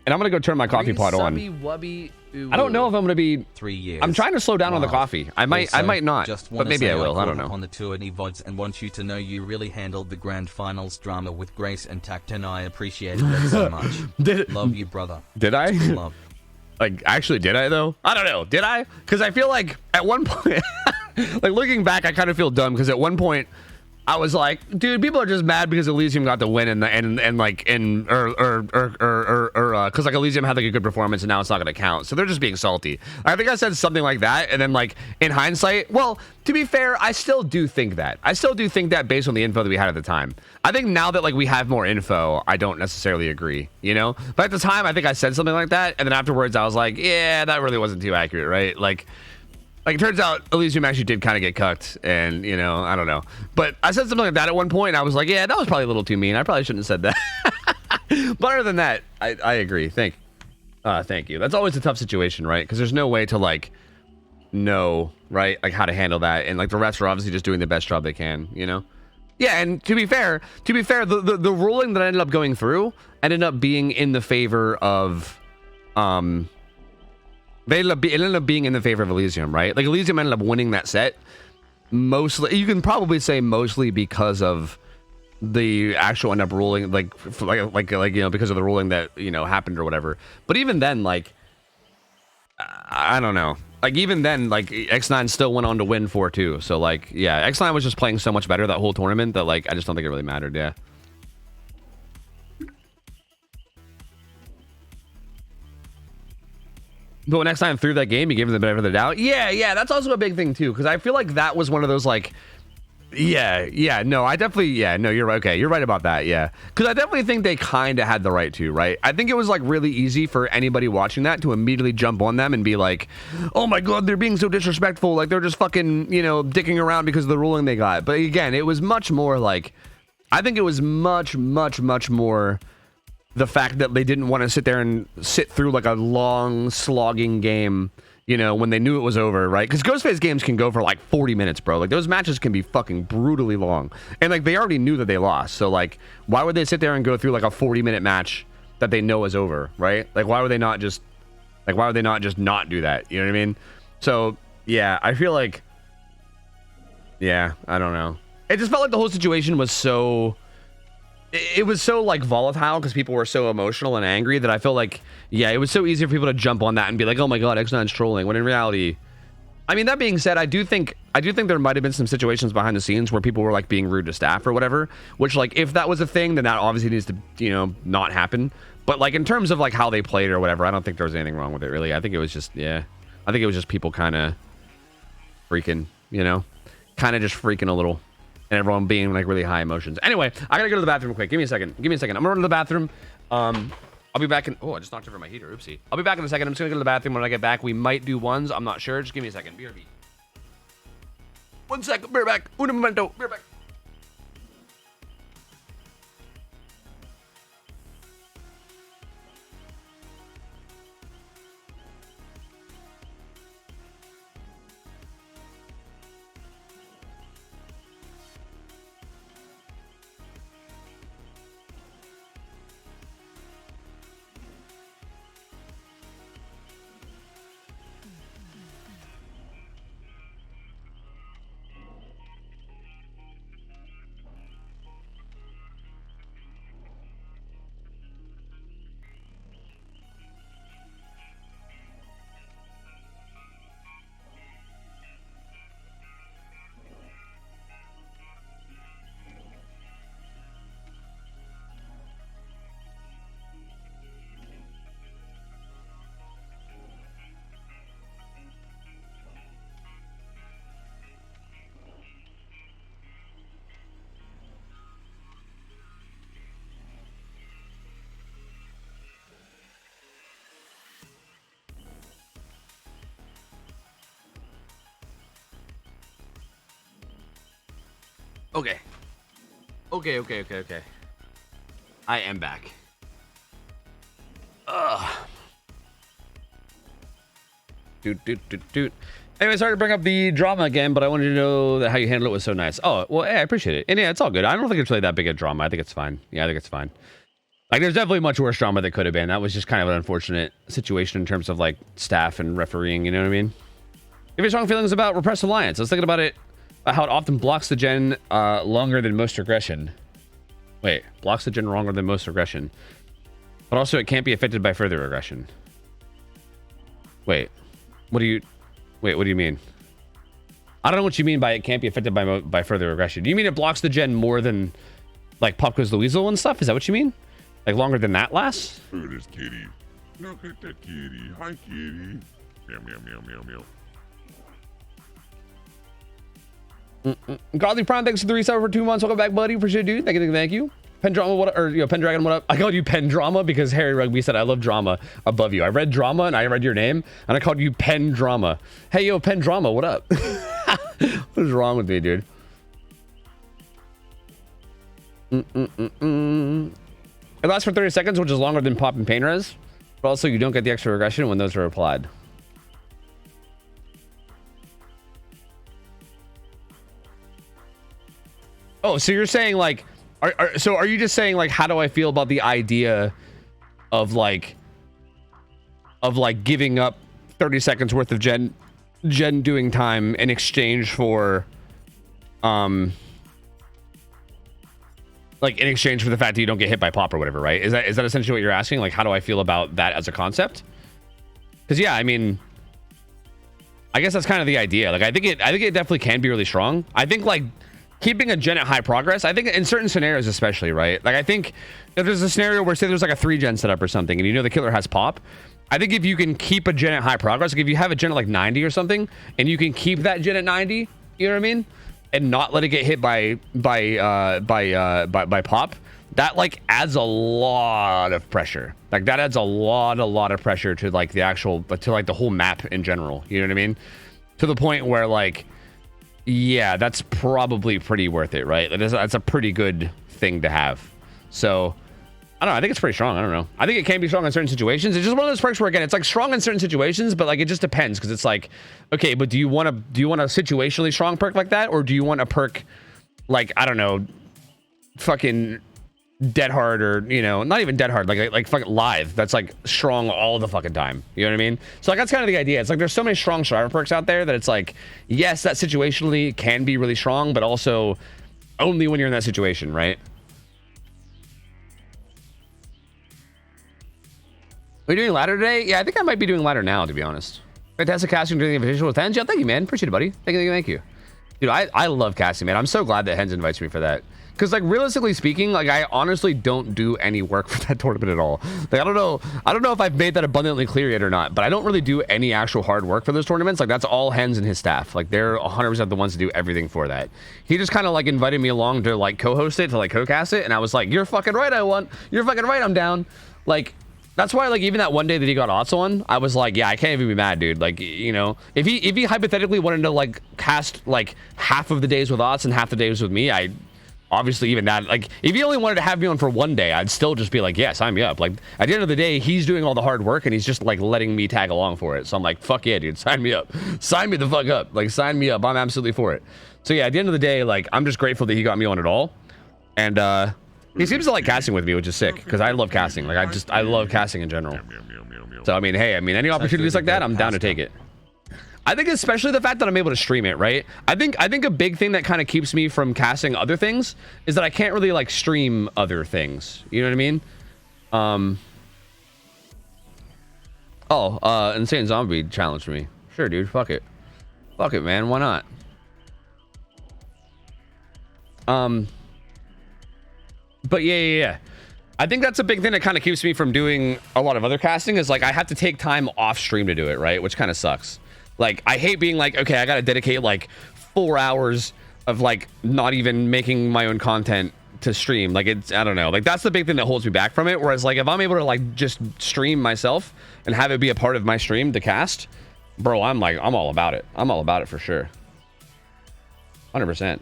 and I'm gonna go turn my coffee pot on. I don't know if I'm gonna be 3 years. I'm trying to slow down on the coffee. I might not, just but maybe I will. I don't know. On the tour VODs and want you to know you really handled the grand finals drama with grace and tact, and I appreciated it so much. Love you, brother. Did I? Love. Like, actually, did I though? I don't know. Did I? Because I feel like at one point, like looking back, I kind of feel dumb because at one point I was like, dude, people are just mad because Elysium got the win because like Elysium had like a good performance and now it's not gonna count, so they're just being salty. I think I said something like that, and then like in hindsight, well, to be fair, I still do think that based on the info that we had at the time. I think now that like we have more info, I don't necessarily agree, you know. But at the time, I think I said something like that, and then afterwards, I was like, yeah, that really wasn't too accurate, right? Like it turns out Elysium actually did kind of get cucked, and you know, I don't know. But I said something like that at one point, and I was like, yeah, that was probably a little too mean. I probably shouldn't have said that. But other than that, I agree. Thank you. That's always a tough situation, right? Because there's no way to like know, right, like how to handle that, and like the refs are obviously just doing the best job they can, you know. Yeah, and to be fair, the ruling that ended up going through ended up being in the favor of it ended up being in the favor of Elysium, right? Like Elysium ended up winning that set mostly. You can probably say mostly because of the actual end up ruling, like you know, because of the ruling that, you know, happened or whatever. But even then, like I don't know. Like even then, like X9 still went on to win 4-2. So like, yeah, X9 was just playing so much better that whole tournament that like I just don't think it really mattered. Yeah. But when X9 threw that game, you gave him the benefit of the doubt. Yeah, that's also a big thing too, because I feel like that was one of those like, no, I definitely, no, you're right. Okay, you're right about that. Yeah, because I definitely think they kind of had the right to, right? I think it was like really easy for anybody watching that to immediately jump on them and be like, oh my god, they're being so disrespectful, like they're just fucking, you know, dicking around because of the ruling they got. But again, it was much more like, I think it was much more the fact that they didn't want to sit there and sit through like a long slogging game, you know, when they knew it was over, right? Because Ghostface games can go for like 40 minutes, bro. Like those matches can be fucking brutally long, and like they already knew that they lost, so like why would they sit there and go through like a 40-minute match that they know is over, right? Like why would they not just not do that? You know what I mean? So yeah, I feel like, yeah, I don't know. It just felt like the whole situation was so, it was so like volatile because people were so emotional and angry that I feel like, yeah, it was so easy for people to jump on that and be like, oh my god, X9's trolling, when in reality, I mean, that being said, I do think there might have been some situations behind the scenes where people were like being rude to staff or whatever, which like if that was a thing, then that obviously needs to, you know, not happen. But like in terms of like how they played or whatever, I don't think there was anything wrong with it really. I think it was just, yeah, I think it was just people kind of freaking, you know, kind of just freaking a little. And everyone being like really high emotions. Anyway, I gotta go to the bathroom quick. Give me a second. I'm gonna run to the bathroom. I'll be back in. Oh, I just knocked over my heater. Oopsie. I'll be back in a second. I'm just gonna go to the bathroom. When I get back, we might do ones. I'm not sure. Just give me a second. BRB. 1 second. Be right back. Un momento. Be right back. Okay. Okay. I am back. Ugh. Doot. Anyway, sorry to bring up the drama again, but I wanted to know that how you handled it was so nice. Oh, well, hey, I appreciate it. And yeah, it's all good. I don't think it's really that big a drama. I think it's fine. Yeah, I think it's fine. Like, there's definitely much worse drama that could have been. That was just kind of an unfortunate situation in terms of, like, staff and refereeing, you know what I mean? If you have strong feelings about Repressed Alliance, I was thinking about it, how it often blocks the gen longer than most aggression. Wait, blocks the gen longer than most aggression. But also, it can't be affected by further aggression. Wait, what do you mean? I don't know what you mean by it can't be affected by further aggression. Do you mean it blocks the gen more than, like, Pop Goes the Weasel and stuff? Is that what you mean? Like, longer than that lasts? Look at this kitty. Look at that kitty. Hi, kitty. Meow. Godly Prime, thanks for the reset for 2 months. Welcome back, buddy. Appreciate it, dude. Thank you. Pendrama, what up? Or, Pendragon, what up? I called you Pendrama because Harry Rugby said I love drama above you. I read drama and I read your name and I called you Pendrama. Hey, yo, Pendrama, what up? What is wrong with me, dude? It lasts for 30 seconds, which is longer than Pop and Pain Res. But also, you don't get the extra aggression when those are applied. Oh, so you're saying, like... Are you just saying, like, how do I feel about the idea of giving up 30 seconds worth of gen doing time in exchange for in exchange for the fact that you don't get hit by Pop or whatever, right? Is that essentially what you're asking? Like, how do I feel about that as a concept? Because yeah, I mean, I guess that's kind of the idea. Like, I think it definitely can be really strong. I think, like, keeping a gen at high progress, I think in certain scenarios especially, right? Like, I think if there's a scenario where, say, there's like a 3-gen setup or something and you know the killer has Pop, I think if you can keep a gen at high progress, like if you have a gen at like 90 or something and you can keep that gen at 90, you know what I mean, and not let it get hit by Pop, that like adds a lot of pressure. Like, that adds a lot of pressure to like the actual, to like the whole map in general, you know what I mean, to the point where, like, yeah, that's probably pretty worth it, right? That's a pretty good thing to have. So, I don't know. I think it's pretty strong. I don't know. I think it can be strong in certain situations. It's just one of those perks where, again, it's like strong in certain situations, but like it just depends, because it's like, okay, but do you want a situationally strong perk like that, or do you want a perk like, I don't know, fucking dead hard, or, you know, not even dead hard, like fucking live, that's like strong all the fucking time, you know what I mean? So like, that's kind of the idea. It's like there's so many strong striver perks out there that it's like, yes, that situationally can be really strong, but also only when you're in that situation, right? Are we doing ladder today? Yeah, I think I might be doing ladder now, to be honest. Fantastic casting during the invitation with Hens. Yeah, thank you, man. Appreciate it, buddy. Thank you. Dude, I love casting, man. I'm so glad that Hens invites me for that. Because, like, realistically speaking, like, I honestly don't do any work for that tournament at all. Like, I don't know if I've made that abundantly clear yet or not, but I don't really do any actual hard work for those tournaments. Like, that's all Hens and his staff. Like, they're 100% the ones to do everything for that. He just kind of, like, invited me along to, like, co-host it, to, like, co-cast it, and I was like, you're fucking right, you're fucking right, I'm down. Like, that's why, like, even that one day that he got Otts on, I was like, yeah, I can't even be mad, dude. Like, you know, if he hypothetically wanted to, like, cast, like, half of the days with Otts and half the days with me, I... Obviously, even that, like, if he only wanted to have me on for one day, I'd still just be like, yeah, sign me up. Like, at the end of the day, he's doing all the hard work, and he's just, like, letting me tag along for it. So I'm like, fuck yeah, dude, sign me up. Sign me the fuck up. Like, sign me up. I'm absolutely for it. So yeah, at the end of the day, like, I'm just grateful that he got me on at all. And, he seems to like casting with me, which is sick, because I love casting. Like, I love casting in general. So, I mean, hey, any opportunities like that, I'm down to take it. I think especially the fact that I'm able to stream it, right? I think a big thing that kind of keeps me from casting other things is that I can't really, like, stream other things. You know what I mean? Insane Zombie challenged me. Sure, dude. Fuck it. Fuck it, man. Why not? But yeah. I think that's a big thing that kind of keeps me from doing a lot of other casting, is, like, I have to take time off stream to do it, right? Which kind of sucks. Like, I hate being like, okay, I gotta dedicate like 4 hours of like not even making my own content to stream. Like, it's, I don't know, like, that's the big thing that holds me back from it. Whereas, like, if I'm able to like just stream myself and have it be a part of my stream to cast, bro, I'm all about it. I'm all about it for sure. 100%.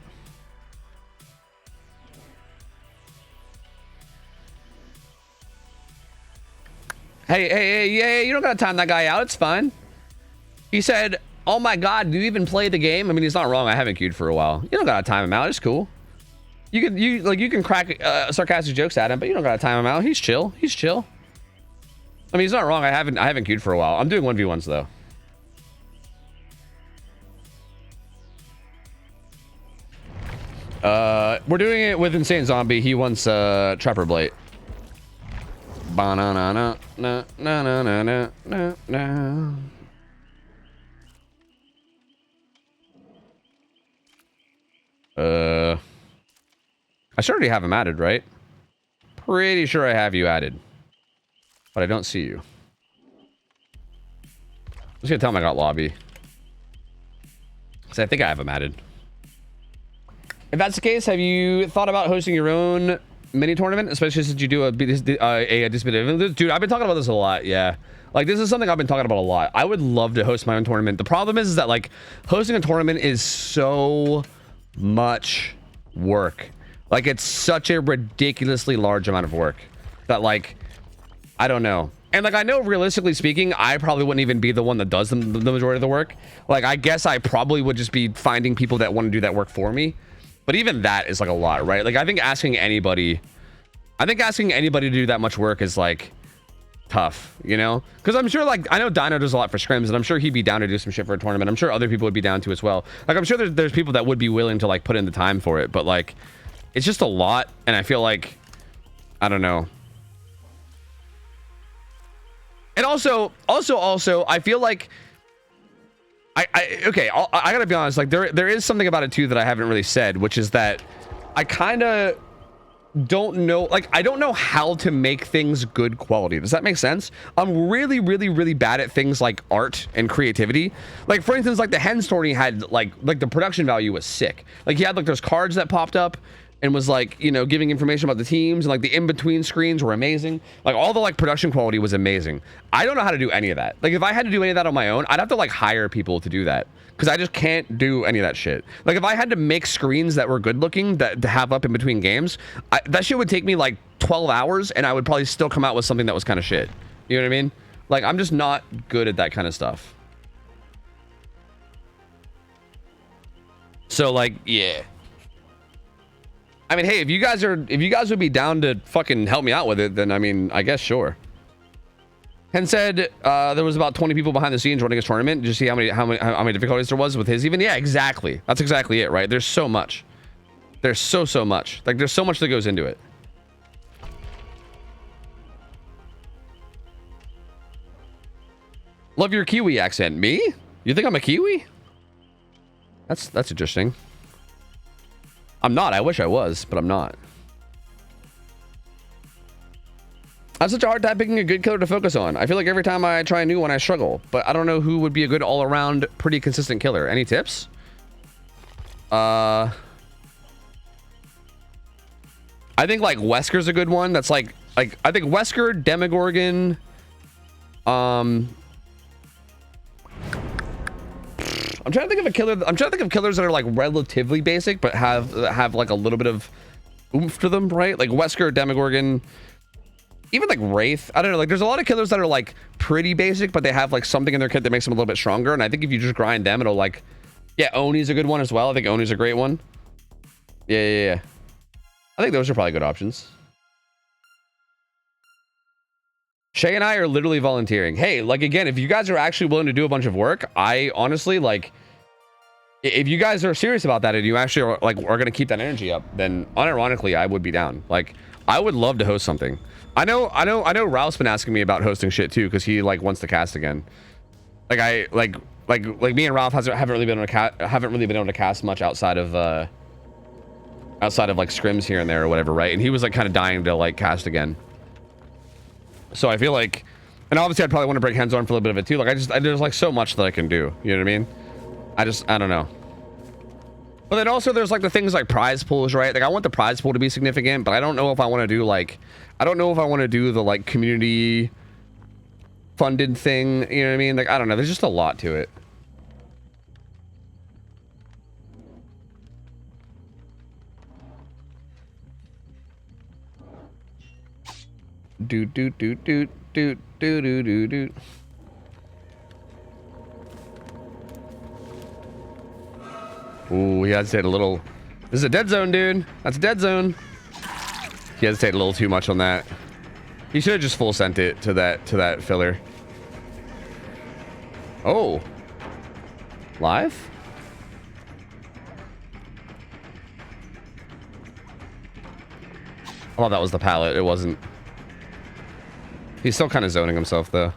Hey, yeah, you don't gotta time that guy out. It's fine. He said, oh my God, do you even play the game? I mean, he's not wrong. I haven't queued for a while. You don't gotta time him out. It's cool. You can crack sarcastic jokes at him, but you don't gotta time him out. He's chill. He's chill. I mean, he's not wrong. I haven't queued for a while. I'm doing 1v1s though. We're doing it with Insane Zombie. He wants Trapper Blade. Banana na na na na na na na. I should already have him added, right? Pretty sure I have you added, but I don't see you. I'm just gonna tell him I got lobby, because I think I have him added. If that's the case, have you thought about hosting your own mini tournament, especially since you do a disability? Dude, I've been talking about this a lot. Yeah, like this is something I've been talking about a lot. I would love to host my own tournament. The problem is that like hosting a tournament is so much work. Like it's such a ridiculously large amount of work that like I don't know. And like I know realistically speaking, I probably wouldn't even be the one that does the majority of the work. Like I guess I probably would just be finding people that want to do that work for me. But even that is like a lot, right? Like I think asking anybody to do that much work is like tough, you know? Because I'm sure like I know Dino does a lot for scrims, and I'm sure he'd be down to do some shit for a tournament. I'm sure other people would be down to as well. Like I'm sure there's people that would be willing to like put in the time for it, but like it's just a lot, and I feel like I don't know. And also I feel like I gotta be honest, like there is something about it too that I haven't really said, which is that I kind of don't know, like I don't know how to make things good quality. Does that make sense? I'm really bad at things like art and creativity. Like for instance, like the hen story had like the production value was sick. Like he had like those cards that popped up and was like, you know, giving information about the teams, and like the in-between screens were amazing. Like all the like production quality was amazing. I don't know how to do any of that. Like if I had to do any of that on my own, I'd have to like hire people to do that, because I just can't do any of that shit. Like if I had to make screens that were good looking that to have up in between games, that shit would take me like 12 hours and I would probably still come out with something that was kind of shit. You know what I mean? Like I'm just not good at that kind of stuff. So like, yeah. I mean, hey, if you guys would be down to fucking help me out with it, then I mean, I guess sure. Ken said there was about 20 people behind the scenes running his tournament. Did you see how many difficulties there was with his even? Yeah, exactly. That's exactly it, right? There's so much. There's so much. Like there's so much that goes into it. Love your Kiwi accent. Me? You think I'm a Kiwi? That's interesting. I'm not. I wish I was, but I'm not. I have such a hard time picking a good killer to focus on. I feel like every time I try a new one, I struggle. But I don't know who would be a good all-around, pretty consistent killer. Any tips? I think like Wesker's a good one. That's like I think Wesker, Demogorgon, I'm trying to think of a killer. I'm trying to think of killers that are like relatively basic, but have like a little bit of oomph to them, right? Like Wesker, Demogorgon, even like Wraith. I don't know. Like there's a lot of killers that are like pretty basic, but they have like something in their kit that makes them a little bit stronger. And I think if you just grind them, it'll like, yeah, Oni's a good one as well. I think Oni's a great one. Yeah. I think those are probably good options. Shay and I are literally volunteering. Hey, like again, if you guys are actually willing to do a bunch of work, I honestly like, if you guys are serious about that and you actually are like are gonna keep that energy up, then unironically I would be down. Like I would love to host something. I know Ralph's been asking me about hosting shit too, because he like wants to cast again. Like I like me and Ralph haven't really been able to cast much outside of like scrims here and there or whatever, right? And he was like kind of dying to like cast again. So I feel like, and obviously I'd probably want to break hands on for a little bit of it too. Like there's like so much that I can do. You know what I mean? I don't know. But then also there's like the things like prize pools, right? Like I want the prize pool to be significant, but I don't know if I want to do like, I don't know if I want to do the like community funded thing. You know what I mean? Like, I don't know. There's just a lot to it. Do do do do do do do do do. Ooh, he hesitated a little. This is a dead zone, dude. That's a dead zone. He hesitated a little too much on that. He should have just full sent it to that filler. Oh. Live? I thought that was the pallet. It wasn't. He's still kind of zoning himself, though.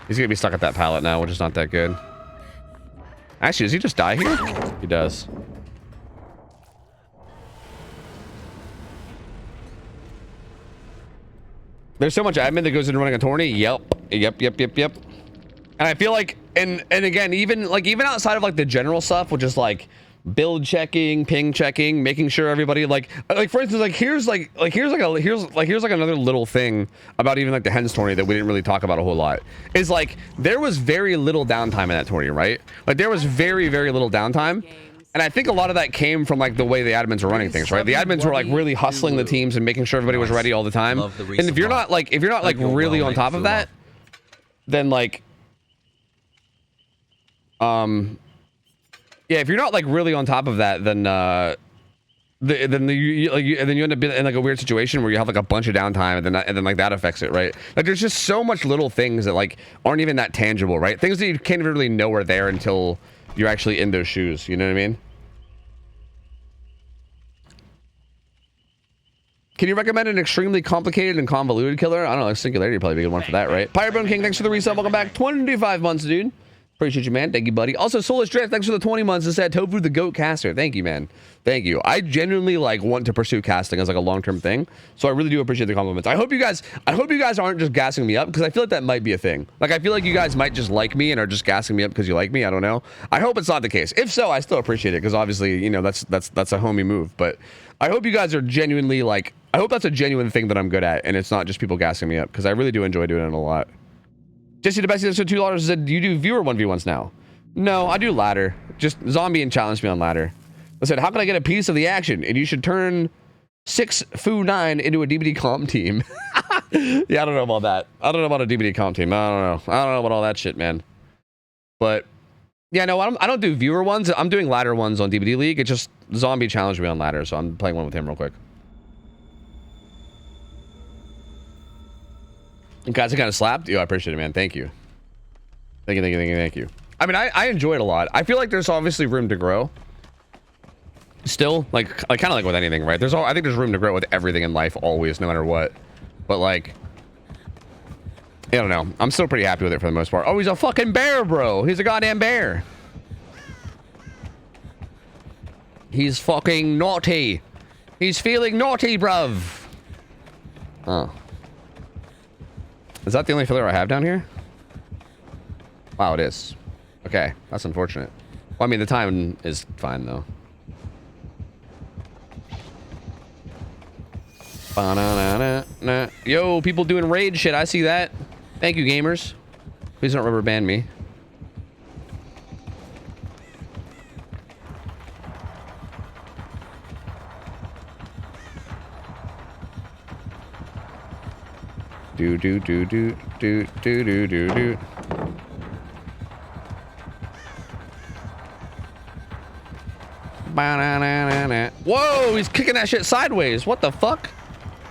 He's gonna be stuck at that pallet now, which is not that good. Actually, does he just die here? He does. There's so much admin that goes into running a tourney. Yep. And I feel like, and again, even outside of like the general stuff, which is like build checking, ping checking, making sure everybody like for instance, here's another little thing about even like the hens tourney that we didn't really talk about a whole lot is like there was very little downtime in that tourney, right? Like there was very little downtime. And I think a lot of that came from like the way the admins were running things, right? The admins were like really hustling the teams and making sure everybody was ready all the time. And if you're not like really on top of that, then like yeah, if you're not like really on top of that, then you end up being in like a weird situation where you have like a bunch of downtime and then like that affects it, right? Like there's just so much little things that like aren't even that tangible, right? Things that you can't even really know are there until you're actually in those shoes, you know what I mean? Can you recommend an extremely complicated and convoluted killer? I don't know, Singularity would probably be a good one for that, right? Pyrebone King, thanks for the resub. Welcome back. 25 months, dude. Appreciate you, man. Thank you, buddy. Also, Soulless Drift, thanks for the 20 months. It said Tofu the Goat Caster. Thank you, man. Thank you. I genuinely like want to pursue casting as like a long-term thing. So I really do appreciate the compliments. I hope you guys aren't just gassing me up because I feel like that might be a thing. Like I feel like you guys might just like me and are just gassing me up because you like me. I don't know. I hope it's not the case. If so, I still appreciate it because obviously, you know, that's a homie move. But I hope you guys are genuinely like, I hope that's a genuine thing that I'm good at and it's not just people gassing me up because I really do enjoy doing it a lot. Jesse the Bestie, that's for $2 said, you do viewer 1v1s now? No, I do ladder. Just zombie and challenge me on ladder. I said, how can I get a piece of the action? And you should turn 6Fu9 into a DBD comp team. Yeah, I don't know about that. I don't know about a DBD comp team. I don't know. I don't know about all that shit, man. But yeah, no, I don't do viewer ones. I'm doing ladder ones on DBD League. It's just zombie challenged me on ladder, so I'm playing one with him real quick. And guys, I kind of slapped. Yo, I appreciate it, man. Thank you. Thank you. I mean, I enjoy it a lot. I feel like there's obviously room to grow. Still, like kind of like with anything, right? I think there's room to grow with everything in life, always, no matter what. But like, I don't know. I'm still pretty happy with it for the most part. Oh, he's a fucking bear, bro. He's a goddamn bear. He's fucking naughty. He's feeling naughty, bruv. Oh. Is that the only filler I have down here? Wow, it is. Okay, that's unfortunate. Well, I mean, the time is fine, though. Ba-na-na-na-na. Yo, people doing raid shit. I see that. Thank you, gamers. Please don't rubber band me. Do do do do do do do do do. Whoa, he's kicking that shit sideways. What the fuck?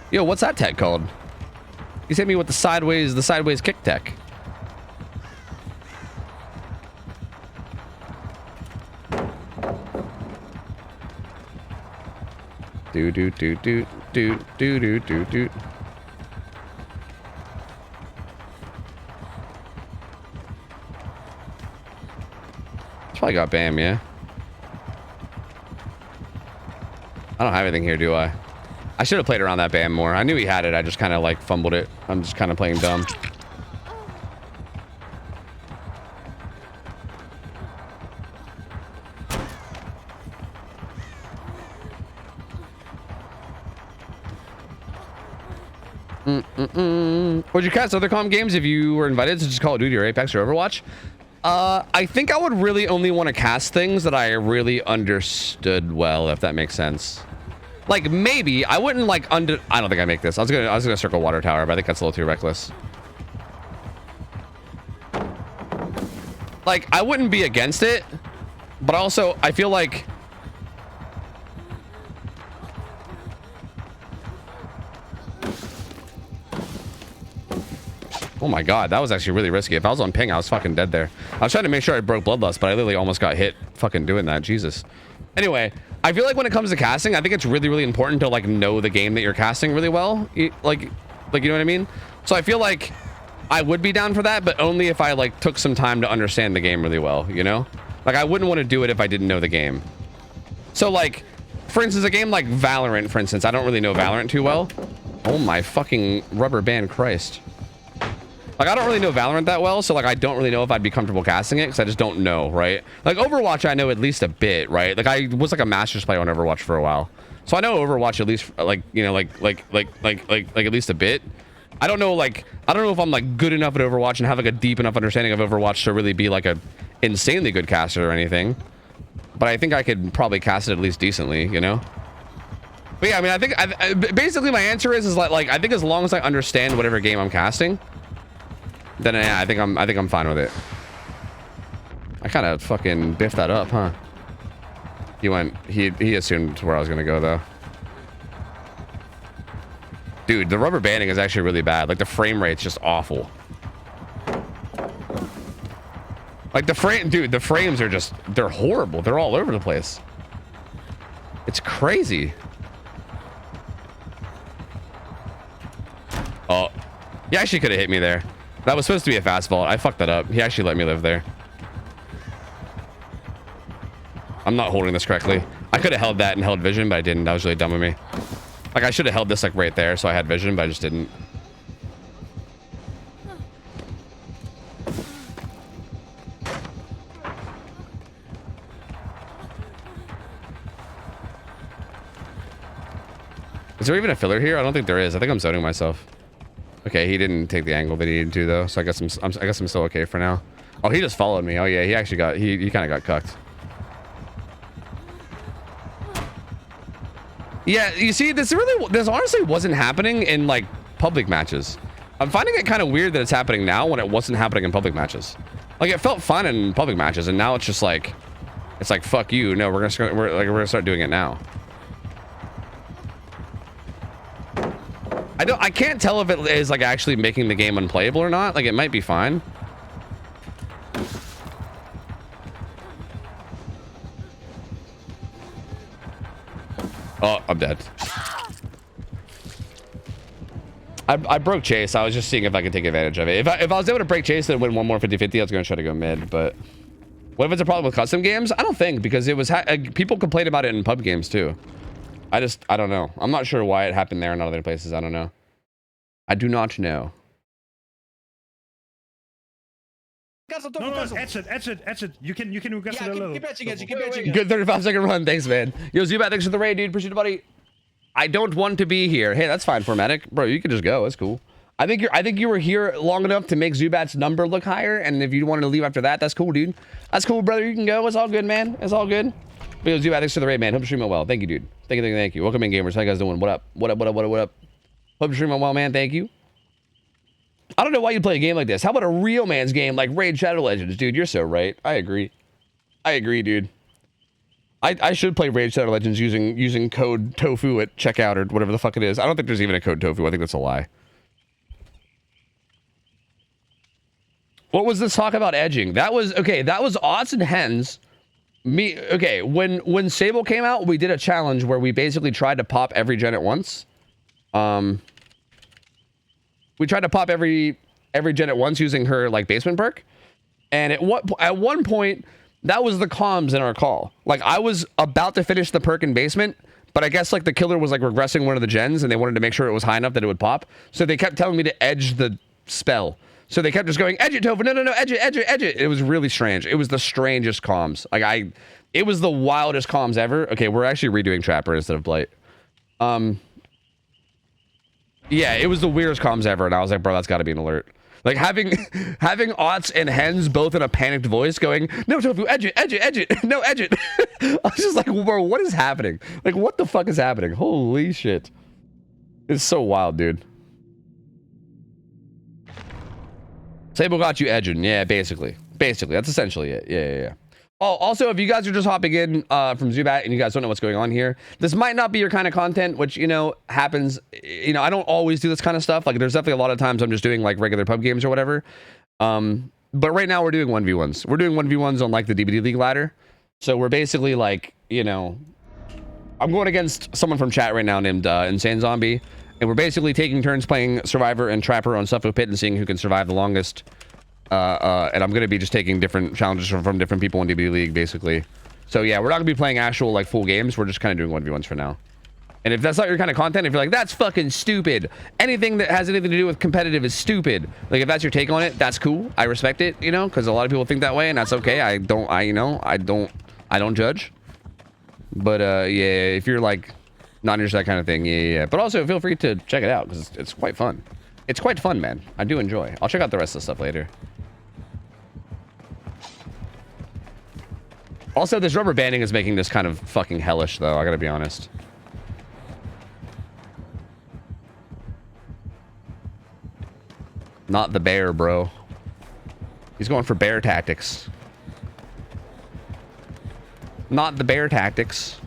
Yo, what's that tech called? He's hit me with the sideways kick tech. Do do do do do do do do do. Probably got Bam, yeah. I don't have anything here, do I? I should have played around that Bam more. I knew he had it. I just kind of like fumbled it. I'm just kind of playing dumb. Would you cast other comp games if you were invited, such as Call of Duty or Apex or Overwatch? I think I would really only want to cast things that I really understood well, if that makes sense. Like maybe I wouldn't like I don't think I make this. I was gonna circle water tower, but I think that's a little too reckless. Like I wouldn't be against it, but also I feel like oh my god, that was actually really risky. If I was on ping, I was fucking dead there. I was trying to make sure I broke bloodlust, but I literally almost got hit fucking doing that. Jesus. Anyway, I feel like when it comes to casting, I think it's really, really important to like know the game that you're casting really well. Like you know what I mean? So I feel like I would be down for that, but only if I like took some time to understand the game really well, you know? Like I wouldn't want to do it if I didn't know the game. So like, for instance, a game like Valorant, for instance, I don't really know Valorant too well. Oh my fucking rubber band Christ. Like, I don't really know Valorant that well, so, like, I don't really know if I'd be comfortable casting it, because I just don't know, right? Like, Overwatch, I know at least a bit, right? Like, I was, like, a Masters player on Overwatch for a while. So, I know Overwatch at least, like, you know, like at least a bit. I don't know, like, I don't know if I'm, like, good enough at Overwatch and have, like, a deep enough understanding of Overwatch to really be, like, a insanely good caster or anything. But I think I could probably cast it at least decently, you know? But, yeah, I mean, I think, basically my answer is like, I think as long as I understand whatever game I'm casting, then yeah, I think I'm fine with it. I kind of fucking biffed that up, huh? He assumed where I was gonna go though. Dude, the rubber banding is actually really bad. Like the frame rate's just awful. Like the frames are just, they're horrible. They're all over the place. It's crazy. Oh, he actually could have hit me there. That was supposed to be a fast vault. I fucked that up. He actually let me live there. I'm not holding this correctly. I could have held that and held vision, but I didn't. That was really dumb of me. Like, I should have held this, like, right there, so I had vision, but I just didn't. Is there even a filler here? I don't think there is. I think I'm zoning myself. Okay, he didn't take the angle that he needed to though, so I guess I'm still okay for now. Oh, he just followed me. Oh yeah, he actually got he kind of got cucked. Yeah, you see, this honestly wasn't happening in like public matches. I'm finding it kind of weird that it's happening now when it wasn't happening in public matches. Like it felt fun in public matches, and now it's just like, it's like fuck you. No, we're gonna start doing it now. I can't tell if it is like actually making the game unplayable or not. Like it might be fine. Oh, I'm dead. I broke chase. I was just seeing if I could take advantage of it. If I was able to break chase and win one more 50-50, I was going to try to go mid. But what if it's a problem with custom games? I don't think, because it was people complained about it in pub games too. I don't know. I'm not sure why it happened there and not other places. I don't know. I do not know. No, exit. You can request it a little. Keep etching. Good 35-second run. Thanks, man. Yo, Zubat, thanks for the raid, dude. Appreciate it, buddy. I don't want to be here. Hey, that's fine, Formatic. Bro, you can just go. It's cool. I think you were here long enough to make Zubat's number look higher, and if you wanted to leave after that, that's cool, dude. That's cool, brother. You can go. It's all good, man. It's all good. But yo, Zubat, thanks for the raid, man. Hope you stream it well. Thank you, dude. Thank you. Welcome in, gamers. How you guys doing? What up? What up? Hope you stream it well, man. Thank you. I don't know why you play a game like this. How about a real man's game like Raid Shadow Legends? Dude, you're so right. I agree, dude. I should play Raid Shadow Legends using code TOFU at checkout or whatever the fuck it is. I don't think there's even a code TOFU. I think that's a lie. What was this talk about edging? That was odds and hens. When Sable came out, we did a challenge where we basically tried to pop every gen at once. We tried to pop every gen at once using her like basement perk, and at one point that was the comms in our call. Like I was about to finish the perk in basement, but I guess like the killer was like regressing one of the gens, and they wanted to make sure it was high enough that it would pop. So they kept telling me to edge the spell. So they kept just going, edge it, Tofu. No, edge it. It was really strange. It was the strangest comms. Like it was the wildest comms ever. Okay, we're actually redoing Trapper instead of Blight. Yeah, it was the weirdest comms ever, and I was like, bro, that's got to be an alert. Like having aughts and hens both in a panicked voice going, no, Tofu, edge it, no, edge it. I was just like, bro, what is happening? Like, what the fuck is happening? Holy shit. It's so wild, dude. Sable got you edging. Yeah, basically. Basically, that's essentially it. Yeah. Oh, also, if you guys are just hopping in from Zubat and you guys don't know what's going on here, this might not be your kind of content, which, you know, happens. You know, I don't always do this kind of stuff. Like, there's definitely a lot of times I'm just doing, like, regular pub games or whatever. But right now we're doing 1v1s. We're doing 1v1s on, like, the DBD League ladder. So we're basically, like, you know... I'm going against someone from chat right now named Insane Zombie. And we're basically taking turns playing Survivor and Trapper on Suffolk Pit and seeing who can survive the longest. And I'm going to be just taking different challenges from different people in DBD League, basically. So yeah, we're not going to be playing actual, like, full games. We're just kind of doing 1v1s for now. And if that's not your kind of content, if you're like, that's fucking stupid. Anything that has anything to do with competitive is stupid. Like, if that's your take on it, that's cool. I respect it, you know, because a lot of people think that way, and that's okay. I don't judge. But, yeah, if you're, like, not interested in that kind of thing, yeah. But also, feel free to check it out, because it's quite fun. It's quite fun, man. I do enjoy. I'll check out the rest of the stuff later. Also, this rubber banding is making this kind of fucking hellish, though. I gotta be honest. Not the bear, bro. He's going for bear tactics. Not the bear tactics.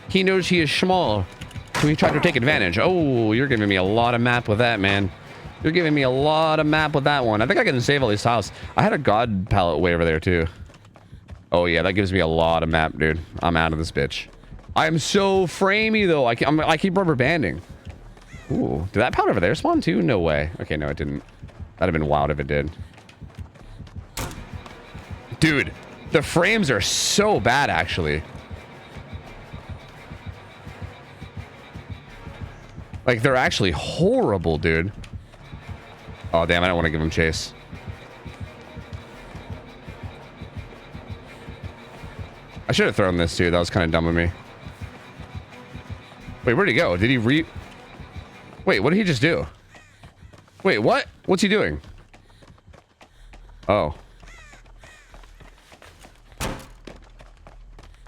He knows he is small, so he tried to take advantage. Oh, you're giving me a lot of map with that, man. You're giving me a lot of map with that one. I think I can save all these tiles. I had a god palette way over there, too. Oh, yeah, that gives me a lot of map, dude. I'm out of this bitch. I am so framey, though. I keep rubber banding. Ooh, did that palette over there spawn, too? No way. Okay, no, it didn't. That'd have been wild if it did. Dude, the frames are so bad, actually. Like, they're actually horrible, dude. Oh, damn, I don't want to give him chase. I should have thrown this, too. That was kind of dumb of me. Wait, where'd he go? Did he Wait, what did he just do? Wait, what? What's he doing? Oh.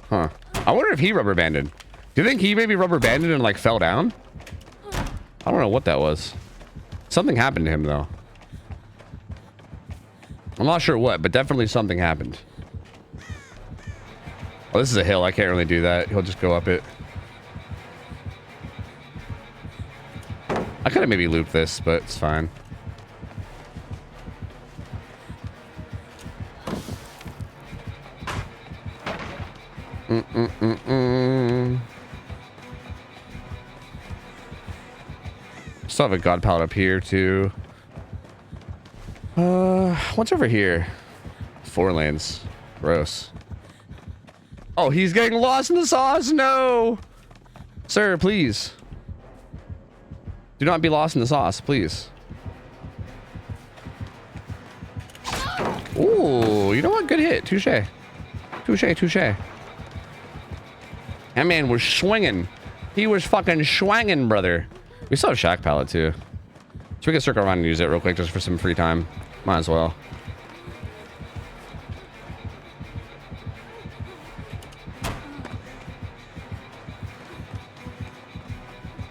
Huh. I wonder if he rubber banded. Do you think he maybe rubber banded and, like, fell down? I don't know what that was. Something happened to him, though. I'm not sure what, but definitely something happened. Oh, this is a hill. I can't really do that. He'll just go up it. I could have maybe looped this, but it's fine. Still have a god palette up here, too. What's over here? 4 lanes. Gross. Oh, he's getting lost in the sauce. No, sir, please. Do not be lost in the sauce, please. Ooh, you know what? Good hit. Touche. Touche, touche. That man was swinging. He was fucking swanging, brother. We still have Shack palette, too. So we can circle around and use it real quick just for some free time. Might as well.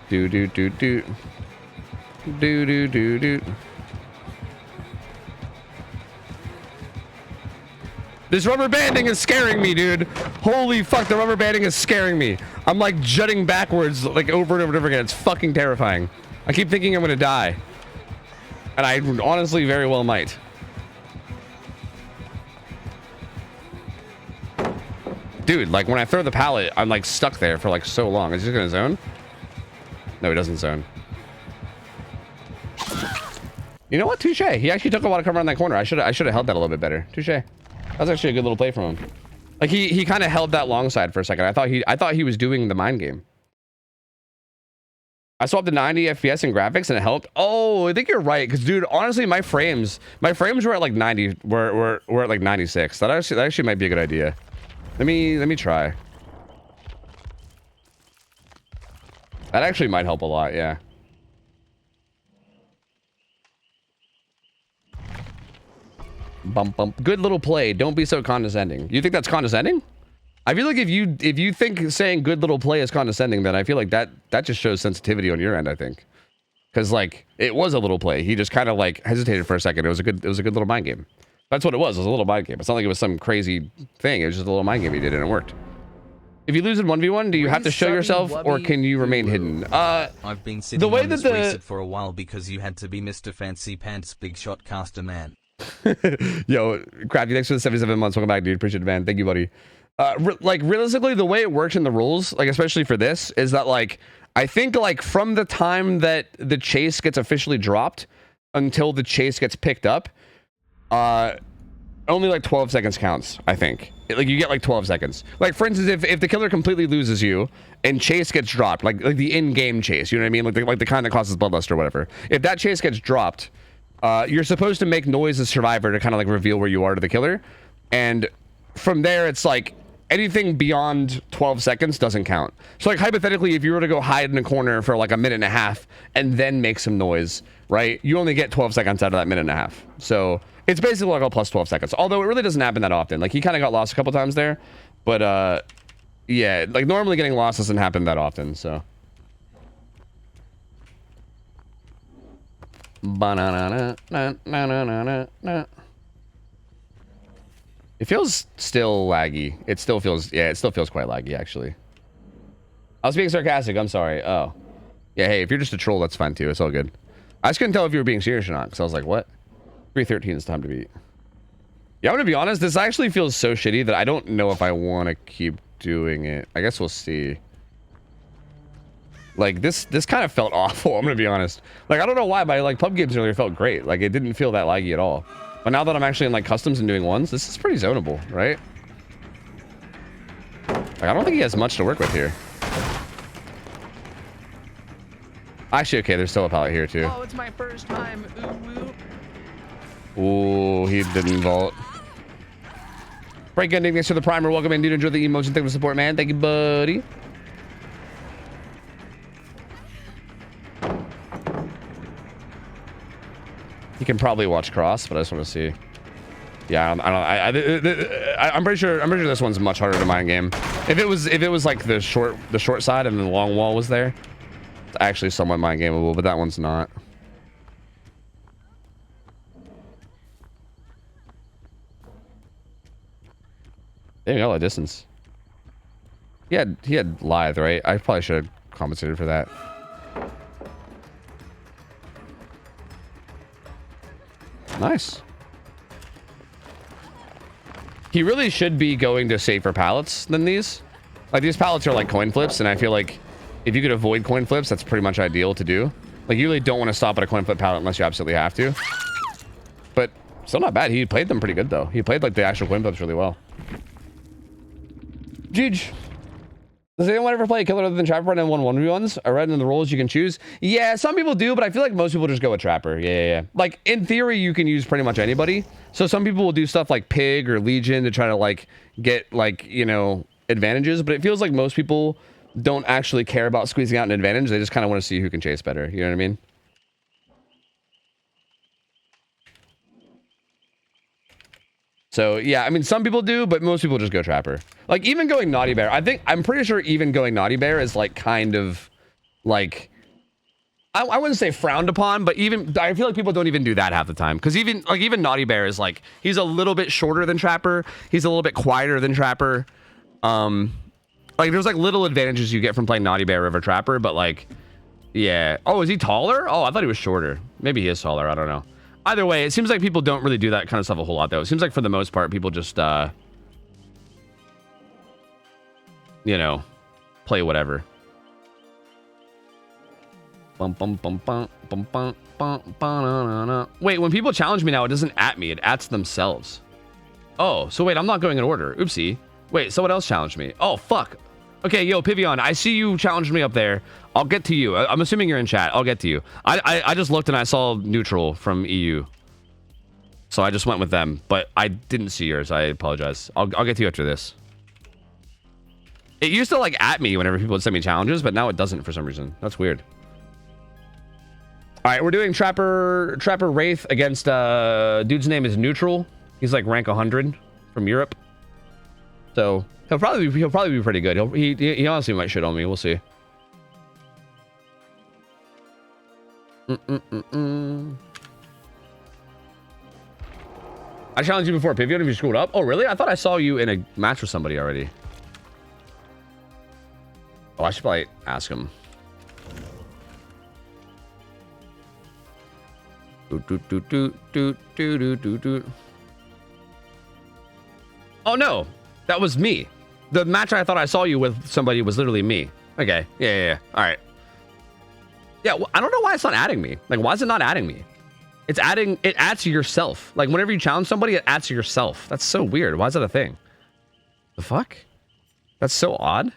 Do do do do. Do do do do. This rubber banding is scaring me, dude. Holy fuck, the rubber banding is scaring me. I'm like jutting backwards like over and over and over again. It's fucking terrifying. I keep thinking I'm gonna die. And I honestly very well might. Dude, like when I throw the pallet, I'm like stuck there for like so long. Is he just gonna zone? No, he doesn't zone. You know what? Touche. He actually took a while to come around that corner. I should have held that a little bit better. Touche. That was actually a good little play from him. Like he kind of held that long side for a second. I thought he was doing the mind game. I swapped to 90 FPS in graphics and it helped. Oh, I think you're right. Because dude, honestly, my frames were at like 90. We're at like 96. That actually might be a good idea. Let me try. That actually might help a lot. Yeah. Bump bump. Good little play. Don't be so condescending. You think that's condescending? I feel like if you think saying good little play is condescending, then I feel like that just shows sensitivity on your end, I think. Because like it was a little play. He just kind of like hesitated for a second. It was a good little mind game. That's what it was. It was a little mind game. It's not like it was some crazy thing. It was just a little mind game he did and it worked. If you lose in 1v1, do you have to show yourself or can you remain hidden? I've been sitting on this reset for a while because you had to be Mr. Fancy Pants Big Shot Caster Man. Yo, Crafty, thanks for the 77 months. Welcome back, dude. Appreciate it, man. Thank you, buddy. Like realistically, the way it works in the rules, like especially for this, is that like I think like from the time that the chase gets officially dropped until the chase gets picked up, only like 12 seconds counts, I think. Like you get like 12 seconds. Like for instance, if the killer completely loses you and chase gets dropped, like the in-game chase, you know what I mean? Like the kind that causes bloodlust or whatever. If that chase gets dropped, you're supposed to make noise as survivor to kind of like reveal where you are to the killer. And from there, it's like anything beyond 12 seconds doesn't count. So like hypothetically, if you were to go hide in a corner for like a minute and a half and then make some noise, right? You only get 12 seconds out of that minute and a half. So it's basically like a plus 12 seconds. Although it really doesn't happen that often. Like he kind of got lost a couple times there. But yeah, like normally getting lost doesn't happen that often, so. It feels still laggy. It still feels, yeah, it still feels quite laggy, actually. I was being sarcastic. I'm sorry. Oh. Yeah, hey, if you're just a troll, that's fine, too. It's all good. I just couldn't tell if you were being serious or not, because I was like, what? 313 is time to beat. Yeah, I'm going to be honest. This actually feels so shitty that I don't know if I want to keep doing it. I guess we'll see. Like, this kind of felt awful. I'm going to be honest. Like, I don't know why, but like, pub games earlier felt great. Like, it didn't feel that laggy at all. But now that I'm actually in like customs and doing ones, this is pretty zonable, right? Like, I don't think he has much to work with here. Actually, okay, there's still a pallet here too. Oh, it's my first time. Ooh, ooh, he didn't vault. Frank Ending, thanks for the primer. Welcome in, dude. Enjoy the emotion. Thank you for support, man. Thank you, buddy. You can probably watch cross, but I just want to see. Yeah, I'm pretty sure this one's much harder to mind game. If it was like the short side and the long wall was there, it's actually somewhat mind gameable, but that one's not. There you go, a distance. He had lithe, right? I probably should have compensated for that. Nice. He really should be going to safer pallets than these. Like, these pallets are like coin flips, and I feel like if you could avoid coin flips, that's pretty much ideal to do. Like, you really don't want to stop at a coin flip pallet unless you absolutely have to. But still not bad. He played them pretty good, though. He played like the actual coin flips really well. Juge. Does anyone ever play a killer other than Trapper and 1v1s? I read in the roles you can choose. Yeah, some people do, but I feel like most people just go with Trapper. Yeah. Like, in theory, you can use pretty much anybody. So some people will do stuff like Pig or Legion to try to, like, get, like, you know, advantages. But it feels like most people don't actually care about squeezing out an advantage. They just kind of want to see who can chase better. You know what I mean? So, yeah, I mean, some people do, but most people just go Trapper. Like, even going Naughty Bear, I'm pretty sure even going Naughty Bear is, like, kind of, like, I wouldn't say frowned upon, but even, I feel like people don't even do that half the time. Because even Naughty Bear is, like, he's a little bit shorter than Trapper. He's a little bit quieter than Trapper. Like, there's, like, little advantages you get from playing Naughty Bear over Trapper, but, like, yeah. Oh, is he taller? Oh, I thought he was shorter. Maybe he is taller. I don't know. Either way, it seems like people don't really do that kind of stuff a whole lot, though. It seems like for the most part, people just, you know, play whatever. Wait, when people challenge me now, it doesn't at me. It ats themselves. Oh, so wait, I'm not going in order. Oopsie. Wait, someone else challenged me. Oh, fuck. Okay, yo, Pivion, I see you challenged me up there. I'll get to you. I'm assuming you're in chat. I'll get to you. I just looked and I saw neutral from EU. So I just went with them. But I didn't see yours. I apologize. I'll get to you after this. It used to, like, at me whenever people would send me challenges, but now it doesn't for some reason. That's weird. All right, we're doing Trapper Wraith against, dude's name is Neutral. He's like rank 100 from Europe. So he'll probably be pretty good. He honestly might shit on me. We'll see. I challenged you before, Pivot, if you screwed up. Oh, really? I thought I saw you in a match with somebody already. Oh, I should probably ask him. Oh, no. That was me. The match I thought I saw you with somebody was literally me. Okay. Yeah. All right. Yeah, well, I don't know why it's not adding me. Like, why is it not adding me? It adds to yourself. Like, whenever you challenge somebody, it adds to yourself. That's so weird. Why is that a thing? The fuck? That's so odd.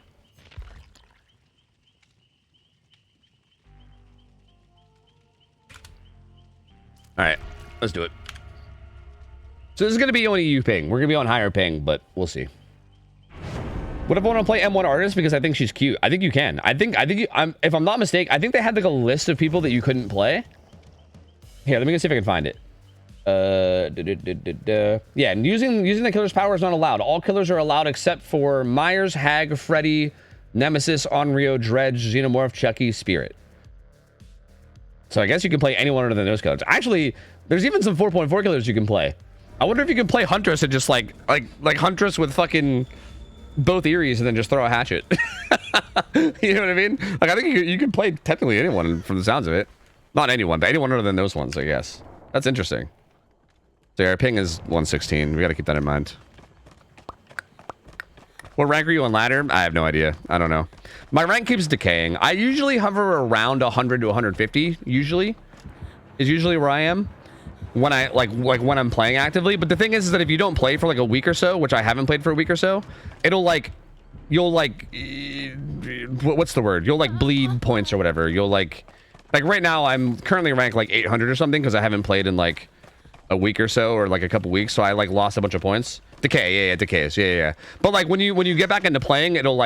All right, let's do it. So this is going to be on EU ping. We're going to be on higher ping, but we'll see. What if I want to play M1 artist because I think she's cute? I think you can. If I'm not mistaken, I think they had like a list of people that you couldn't play. Here, let me go see if I can find it. Yeah, and using the killer's power is not allowed. All killers are allowed except for Myers, Hag, Freddy, Nemesis, Onryo, Dredge, Xenomorph, Chucky, Spirit. So I guess you can play anyone other than those killers. Actually, there's even some 4.4 killers you can play. I wonder if you can play Huntress and just like Huntress with fucking both Eries and then just throw a hatchet. You know what I mean? Like, I think you can play technically anyone from the sounds of it. Not anyone, but anyone other than those ones, I guess. That's interesting. So our ping is 116. We got to keep that in mind. What rank are you on ladder? I have no idea. I don't know. My rank keeps decaying. I usually hover around 100 to 150. Usually where I am when I like when I'm playing actively. But the thing is that if you don't play for like a week or so, which I haven't played for a week or so, it'll like you'll like what's the word? You'll like bleed points or whatever. You'll like right now I'm currently ranked like 800 or something because I haven't played in like a week or so or like a couple weeks, so I like lost a bunch of points. Decay, yeah, decays, yeah. But like when you get back into playing, it'll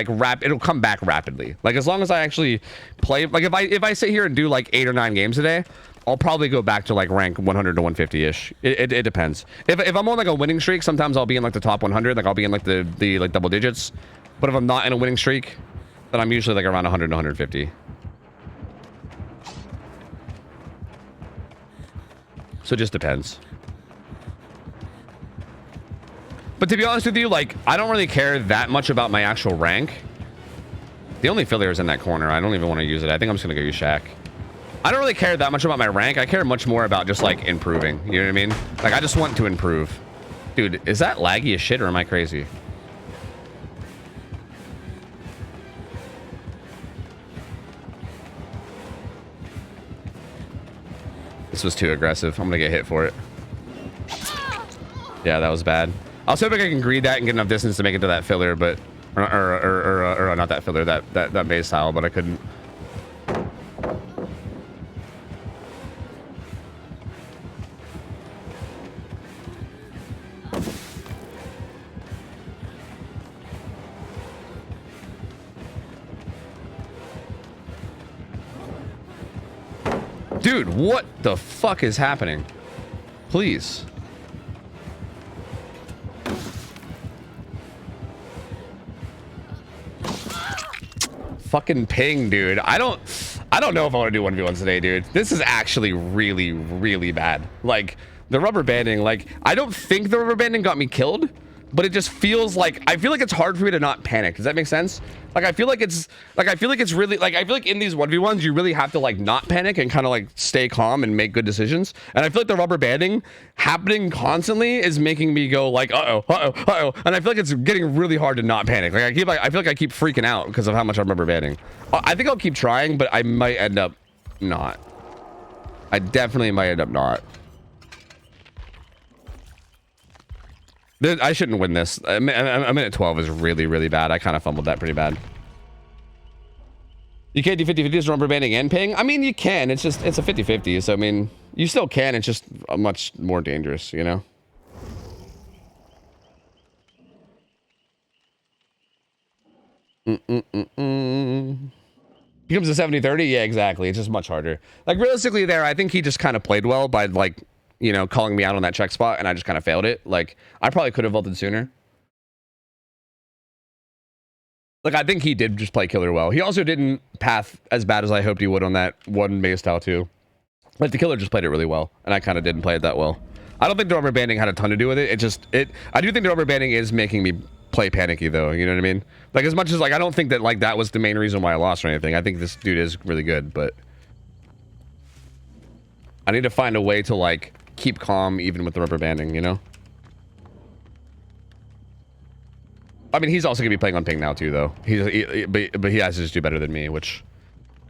come back rapidly. Like as long as I actually play, like if I sit here and do like 8 or 9 games a day, I'll probably go back to like rank 100 to 150 ish. It depends. If I'm on like a winning streak, sometimes I'll be in like the top 100, like I'll be in like the like double digits. But if I'm not in a winning streak, then I'm usually like around 100 to 150. So it just depends. But to be honest with you, like, I don't really care that much about my actual rank. The only filler is in that corner. I don't even want to use it. I think I'm just going to go use Shaq. I don't really care that much about my rank. I care much more about just, like, improving. You know what I mean? Like, I just want to improve. Dude, is that laggy as shit or am I crazy? This was too aggressive. I'm going to get hit for it. Yeah, that was bad. I was hoping I can greed that and get enough distance to make it to that filler, but or not that filler, that base tile, but I couldn't. Dude, what the fuck is happening? Please. Fucking ping, dude. I don't know if I want to do 1v1s today, dude. This is actually really, really bad. Like, the rubber banding, like, I don't think the rubber banding got me killed, but it just feels like, I feel like it's hard for me to not panic. Does that make sense? Like, I feel like it's really, like, I feel like in these 1v1s, you really have to, like, not panic and kind of, like, stay calm and make good decisions. And I feel like the rubber banding happening constantly is making me go, like, uh-oh. And I feel like it's getting really hard to not panic. Like, I feel like I keep freaking out because of how much I'm rubber banding. I think I'll keep trying, but I might end up not. I definitely might end up not. I shouldn't win this. A minute 12 is really, really bad. I kind of fumbled that pretty bad. You can't do 50-50s rubber banding and ping? I mean, you can. It's just, it's a 50-50. So, I mean, you still can. It's just much more dangerous, you know? Becomes a 70-30? Yeah, exactly. It's just much harder. Like, realistically there, I think he just kind of played well by, like, you know, calling me out on that check spot, and I just kind of failed it. Like, I probably could have vaulted sooner. Like, I think he did just play killer well. He also didn't path as bad as I hoped he would on that one base style too. Like, the killer just played it really well, and I kind of didn't play it that well. I don't think the rubber banding had a ton to do with it. I do think the rubber banding is making me play panicky though. You know what I mean? Like, as much as like I don't think that like that was the main reason why I lost or anything. I think this dude is really good, but I need to find a way to like keep calm even with the rubber banding. You know? I mean, he's also gonna be playing on ping now too, though. But he has to just do better than me, which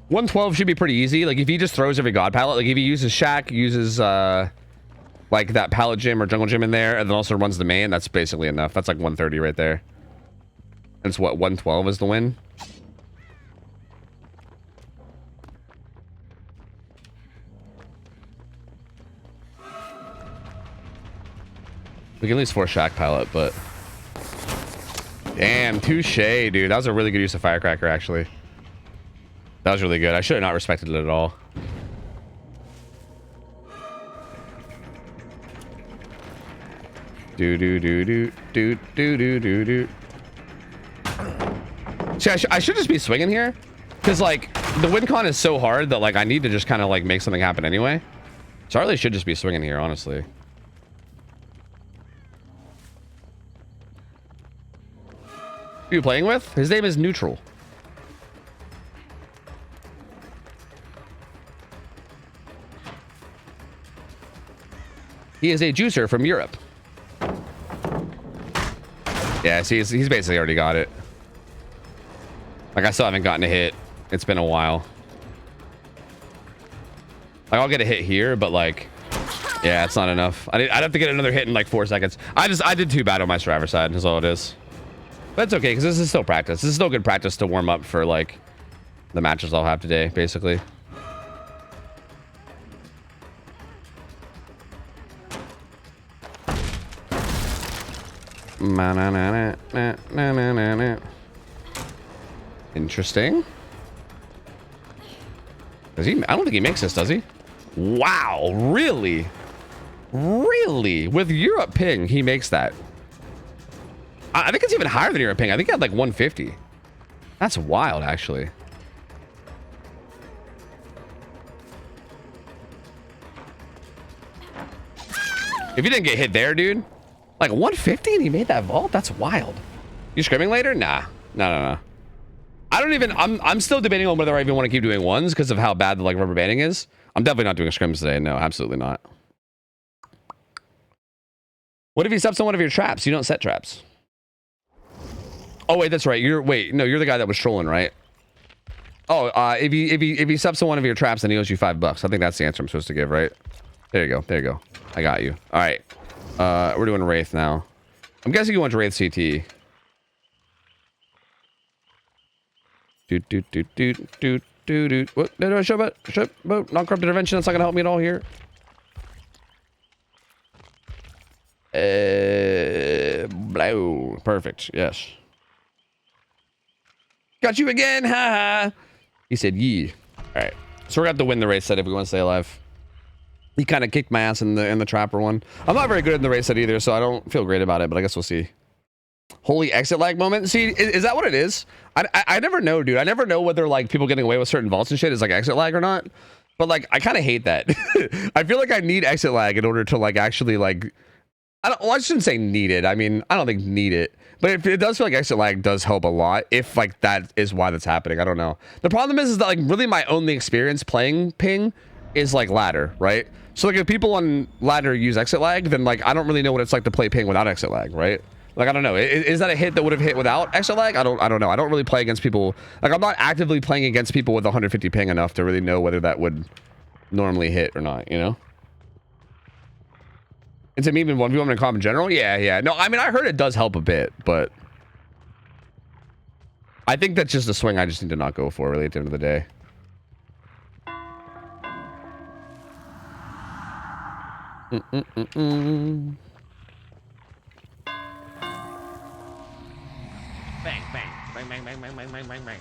112 should be pretty easy. Like if he just throws every god pallet, like if he uses Shack, uses like that pallet gym or jungle gym in there, and then also runs the main, that's basically enough. That's like 130 right there. And it's what, 112 is the win? We can at least force Shack pallet, but damn, touche, dude. That was a really good use of firecracker, actually. That was really good. I should have not respected it at all. Do do do do do do do do do. See, I should just be swinging here, because like the win con is so hard that like I need to just kind of like make something happen anyway. So I really should just be swinging here, honestly. Who are you playing with? His name is Neutral. He is a juicer from Europe. Yeah, see, he's basically already got it. Like, I still haven't gotten a hit. It's been a while. Like, I'll get a hit here, but like, yeah, it's not enough. I'd have to get another hit in like 4 seconds. I did too bad on my survivor side, is all it is. But it's okay, because this is still practice. This is still good practice to warm up for like the matches I'll have today, basically. Interesting. Does he? I don't think he makes this, does he? Wow, really? Really? With Europe ping, he makes that. I think it's even higher than Europe ping. I think he had like 150. That's wild, actually. If you didn't get hit there, dude, like 150 and he made that vault? That's wild. You scrimming later? Nah. No. I don't even, I'm still debating on whether I even want to keep doing ones because of how bad the like rubber banding is. I'm definitely not doing scrims today. No, absolutely not. What if he steps on one of your traps? You don't set traps. Oh wait, that's right. You're the guy that was trolling, right? Oh, if he steps on one of your traps, then he owes you $5. I think that's the answer I'm supposed to give, right? There you go. I got you. All right. We're doing Wraith now. I'm guessing you want to Wraith CT. What? No, shut up. Non-corrupted intervention. That's not gonna help me at all here. Blow. Perfect. Yes. Got you again. Ha. He said yee. All right. So we're gonna have to win the race set if we want to stay alive. He kind of kicked my ass in the trapper one. I'm not very good in the race set either, so I don't feel great about it, but I guess we'll see. Holy exit lag moment. See, is that what it is? I never know, dude. I never know whether like people getting away with certain vaults and shit is like exit lag or not. But like, I kind of hate that. I feel like I need exit lag in order to like actually like, I shouldn't say need it. I mean, I don't think need it, but it does feel like exit lag does help a lot if like that is why that's happening. I don't know. The problem is that like really my only experience playing ping is like ladder, right? So like if people on ladder use exit lag, then like I don't really know what it's like to play ping without exit lag, right? Like I don't know. Is that a hit that would have hit without exit lag? I don't know. I don't really play against people. Like I'm not actively playing against people with 150 ping enough to really know whether that would normally hit or not, you know? It's a meme in 1v1 in comp in general? Yeah. No, I mean I heard it does help a bit, but I think that's just a swing I just need to not go for really at the end of the day. Bang, bang, bang, bang, bang, bang, bang, bang, bang, bang.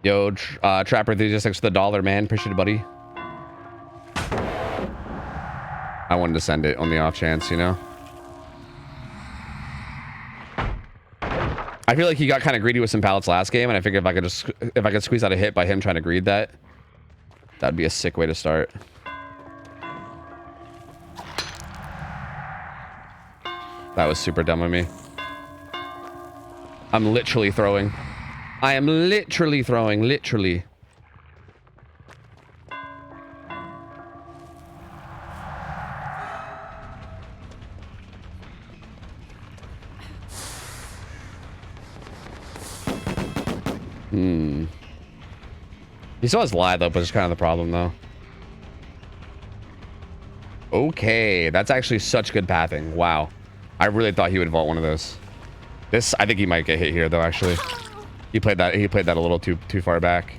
Yo, Trapper 366 for the $1, man. Appreciate it, buddy. I wanted to send it on the off chance, you know? I feel like he got kind of greedy with some pallets last game, and I figured if I could squeeze out a hit by him trying to greed that, that'd be a sick way to start. That was super dumb of me. I'm literally throwing. I am literally throwing, literally. He still has lie though, but it's kind of the problem though. Okay, that's actually such good pathing. Wow. I really thought he would vault one of those. This, I think he might get hit here though, actually. He played that a little too far back.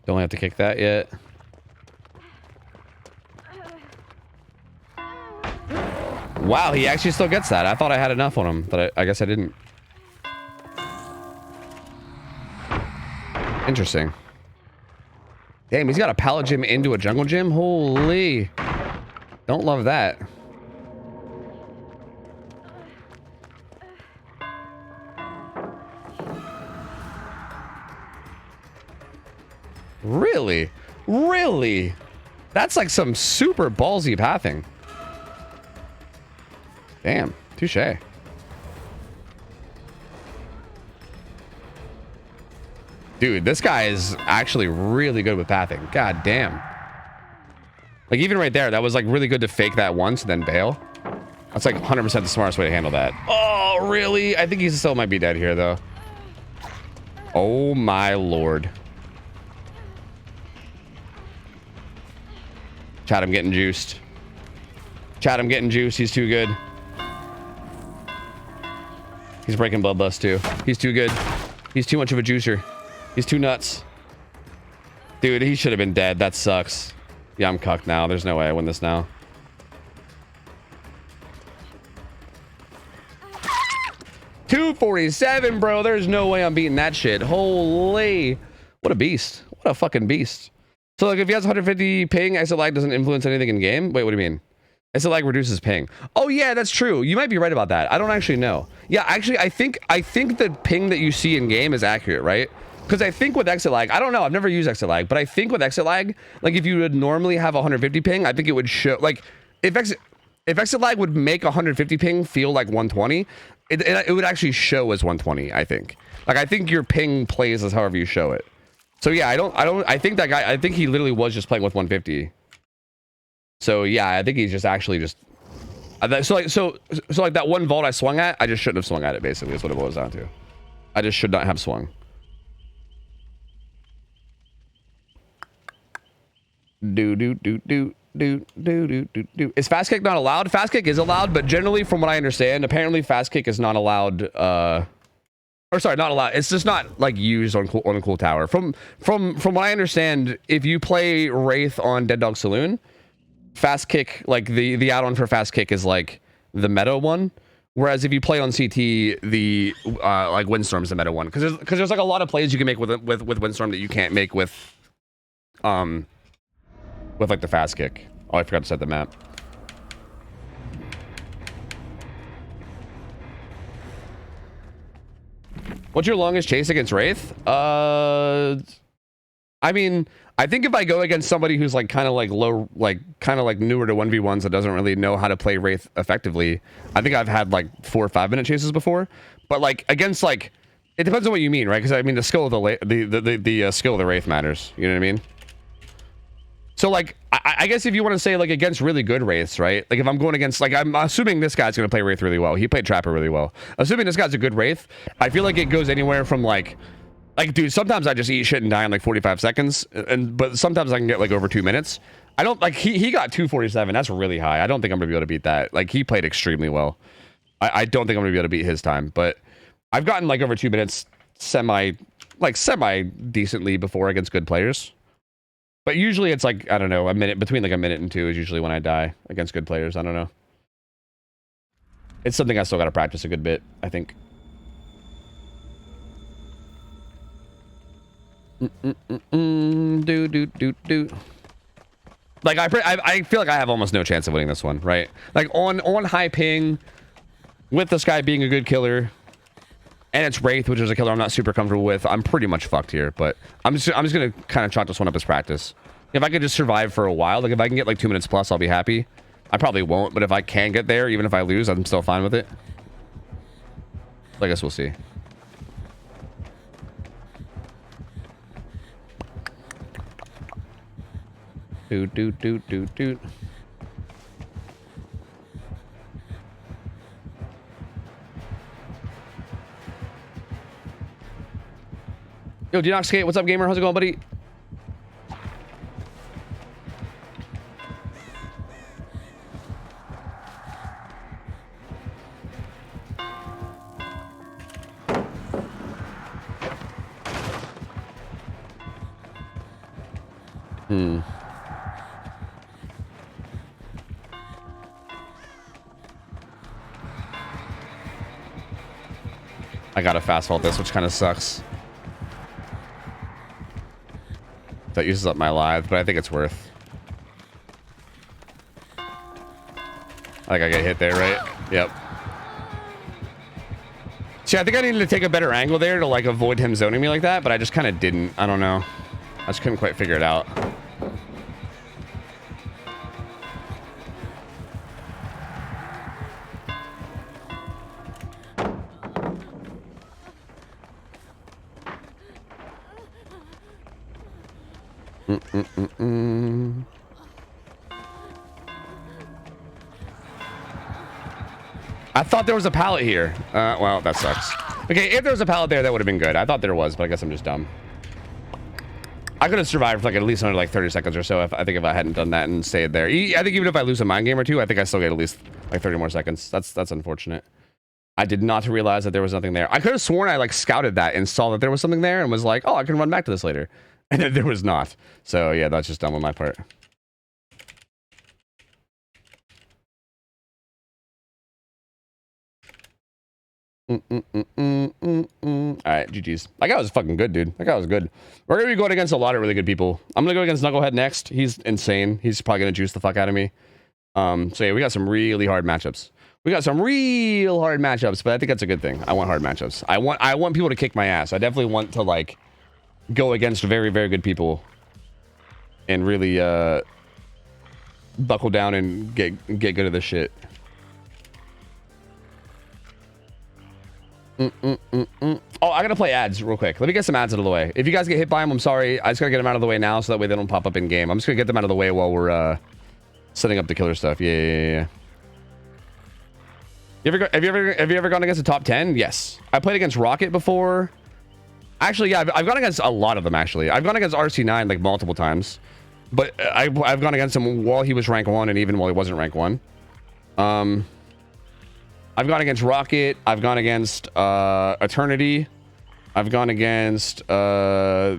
Don't have to kick that yet. Wow, he actually still gets that. I thought I had enough on him, but I guess I didn't. Interesting. Damn, he's got a pallet gym into a jungle gym? Holy. Don't love that. Really? Really? That's like some super ballsy pathing. Damn, touche. Dude, this guy is actually really good with pathing. God damn. Like even right there, that was like really good to fake that once and then bail. That's like 100% the smartest way to handle that. Oh, really? I think he still might be dead here though. Oh my lord. Chat, I'm getting juiced. Chat, I'm getting juiced. He's too good. He's breaking bloodlust too. He's too good. He's too much of a juicer. He's too nuts. Dude, he should have been dead. That sucks. Yeah, I'm cucked now. There's no way I win this now. $247, bro. There's no way I'm beating that shit. Holy. What a beast. What a fucking beast. So like if he has 150 ping, exit lag doesn't influence anything in game? Wait, what do you mean? Exit lag reduces ping. Oh yeah, that's true. You might be right about that. I don't actually know. Yeah, actually I think the ping that you see in game is accurate, right? Because I think with exit lag, I don't know, I've never used exit lag, but I think with exit lag, like if you would normally have 150 ping, I think it would show, like if exit lag would make 150 ping feel like 120, it would actually show as 120, I think. Like I think your ping plays as however you show it. So yeah, I think that guy, I think he literally was just playing with 150. So yeah, I think he's just actually just so like that one vault I swung at, I just shouldn't have swung at it, basically is what it boils down to. I just should not have swung. Is fast kick not allowed? Fast kick is allowed, but generally from what I understand, apparently fast kick is not allowed, or sorry, not allowed. It's just not like used on a cool tower. From what I understand, if you play Wraith on Dead Dog Saloon, fast kick, like the add-on for fast kick is like the meta one, whereas if you play on CT, the like Windstorm's the meta one, because there's like a lot of plays you can make with Windstorm that you can't make with like the fast kick. Oh, I forgot to set the map. What's your longest chase against Wraith? I mean, I think if I go against somebody who's like kind of like low, like kind of like newer to 1v1s that doesn't really know how to play Wraith effectively, I think I've had like 4 or 5 minute chases before. But like against like, it depends on what you mean, right? Because I mean the skill of the skill of the Wraith matters. You know what I mean? So like, I guess if you want to say like against really good Wraiths, right? Like if I'm going against, like I'm assuming this guy's going to play Wraith really well. He played Trapper really well. Assuming this guy's a good Wraith, I feel like it goes anywhere from like dude, sometimes I just eat shit and die in like 45 seconds. But sometimes I can get like over 2 minutes. I don't like, he got 247. That's really high. I don't think I'm going to be able to beat that. Like he played extremely well. I don't think I'm going to be able to beat his time, but I've gotten like over 2 minutes semi decently before against good players. But usually it's like, I don't know, a minute, between like a minute and 2 is usually when I die against good players. I don't know. It's something I still got to practice a good bit, I think. Do. Like, I feel like I have almost no chance of winning this one, right? Like, on high ping, with this guy being a good killer, and it's Wraith, which is a killer I'm not super comfortable with, I'm pretty much fucked here. But I'm just gonna kind of chalk this one up as practice. If I could just survive for a while, like if I can get like 2 minutes plus, I'll be happy. I probably won't, but if I can get there, even if I lose, I'm still fine with it. So I guess we'll see. Doot. Yo, do you not skate? What's up, gamer? How's it going, buddy? I gotta fast fault this, which kind of sucks. That uses up my lives, but I think it's worth. Like I get hit there, right? Yep. See, I think I needed to take a better angle there to like avoid him zoning me like that, but I just kind of didn't. I don't know. I just couldn't quite figure it out. I thought there was a pallet here. Well, that sucks. Okay, if there was a pallet there, that would have been good. I thought there was, but I guess I'm just dumb. I could have survived for like at least under like 30 seconds or so if I hadn't done that and stayed there. I think even if I lose a mind game or two, I think I still get at least like 30 more seconds. That's unfortunate. I did not realize that there was nothing there. I could have sworn I like scouted that and saw that there was something there and was like, oh, I can run back to this later. And then there was not. So yeah, that's just dumb on my part. All right, GG's. That guy was fucking good, dude. That guy was good. We're gonna be going against a lot of really good people. I'm gonna go against Knucklehead next. He's insane. He's probably gonna juice the fuck out of me. So yeah, we got some really hard matchups. We got some real hard matchups, but I think that's a good thing. I want hard matchups. I want people to kick my ass. I definitely want to like go against very, very good people and really buckle down and get good at this shit. Oh, I gotta play ads real quick. Let me get some ads out of the way. If you guys get hit by them, I'm sorry. I just gotta get them out of the way now so that way they don't pop up in game. I'm just gonna get them out of the way while we're setting up the killer stuff. Yeah. Have you ever gone against a top 10? Yes. I played against Rocket before. Actually, yeah, I've gone against a lot of them, actually. I've gone against RC9 like multiple times. But I've gone against him while he was rank 1 and even while he wasn't rank 1. I've gone against Rocket. I've gone against Eternity. I've gone against I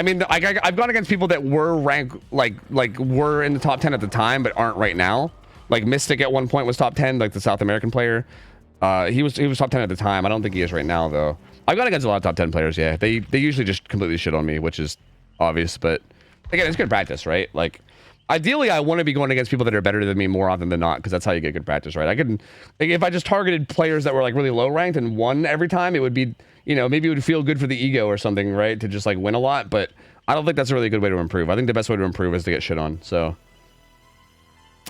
mean, I've gone against people that were rank like were in the top 10 at the time but aren't right now. Like Mystic at one point was top 10, like the South American player. He was top 10 at the time. I don't think he is right now though. I've gone against a lot of top 10 players, yeah. They usually just completely shit on me, which is obvious, but again, it's good practice, right? Like ideally, I want to be going against people that are better than me more often than not, because that's how you get good practice, right? I could, like, if I just targeted players that were like really low ranked and won every time, it would be, you know, maybe it would feel good for the ego or something, right? To just like win a lot, but I don't think that's a really good way to improve. I think the best way to improve is to get shit on. So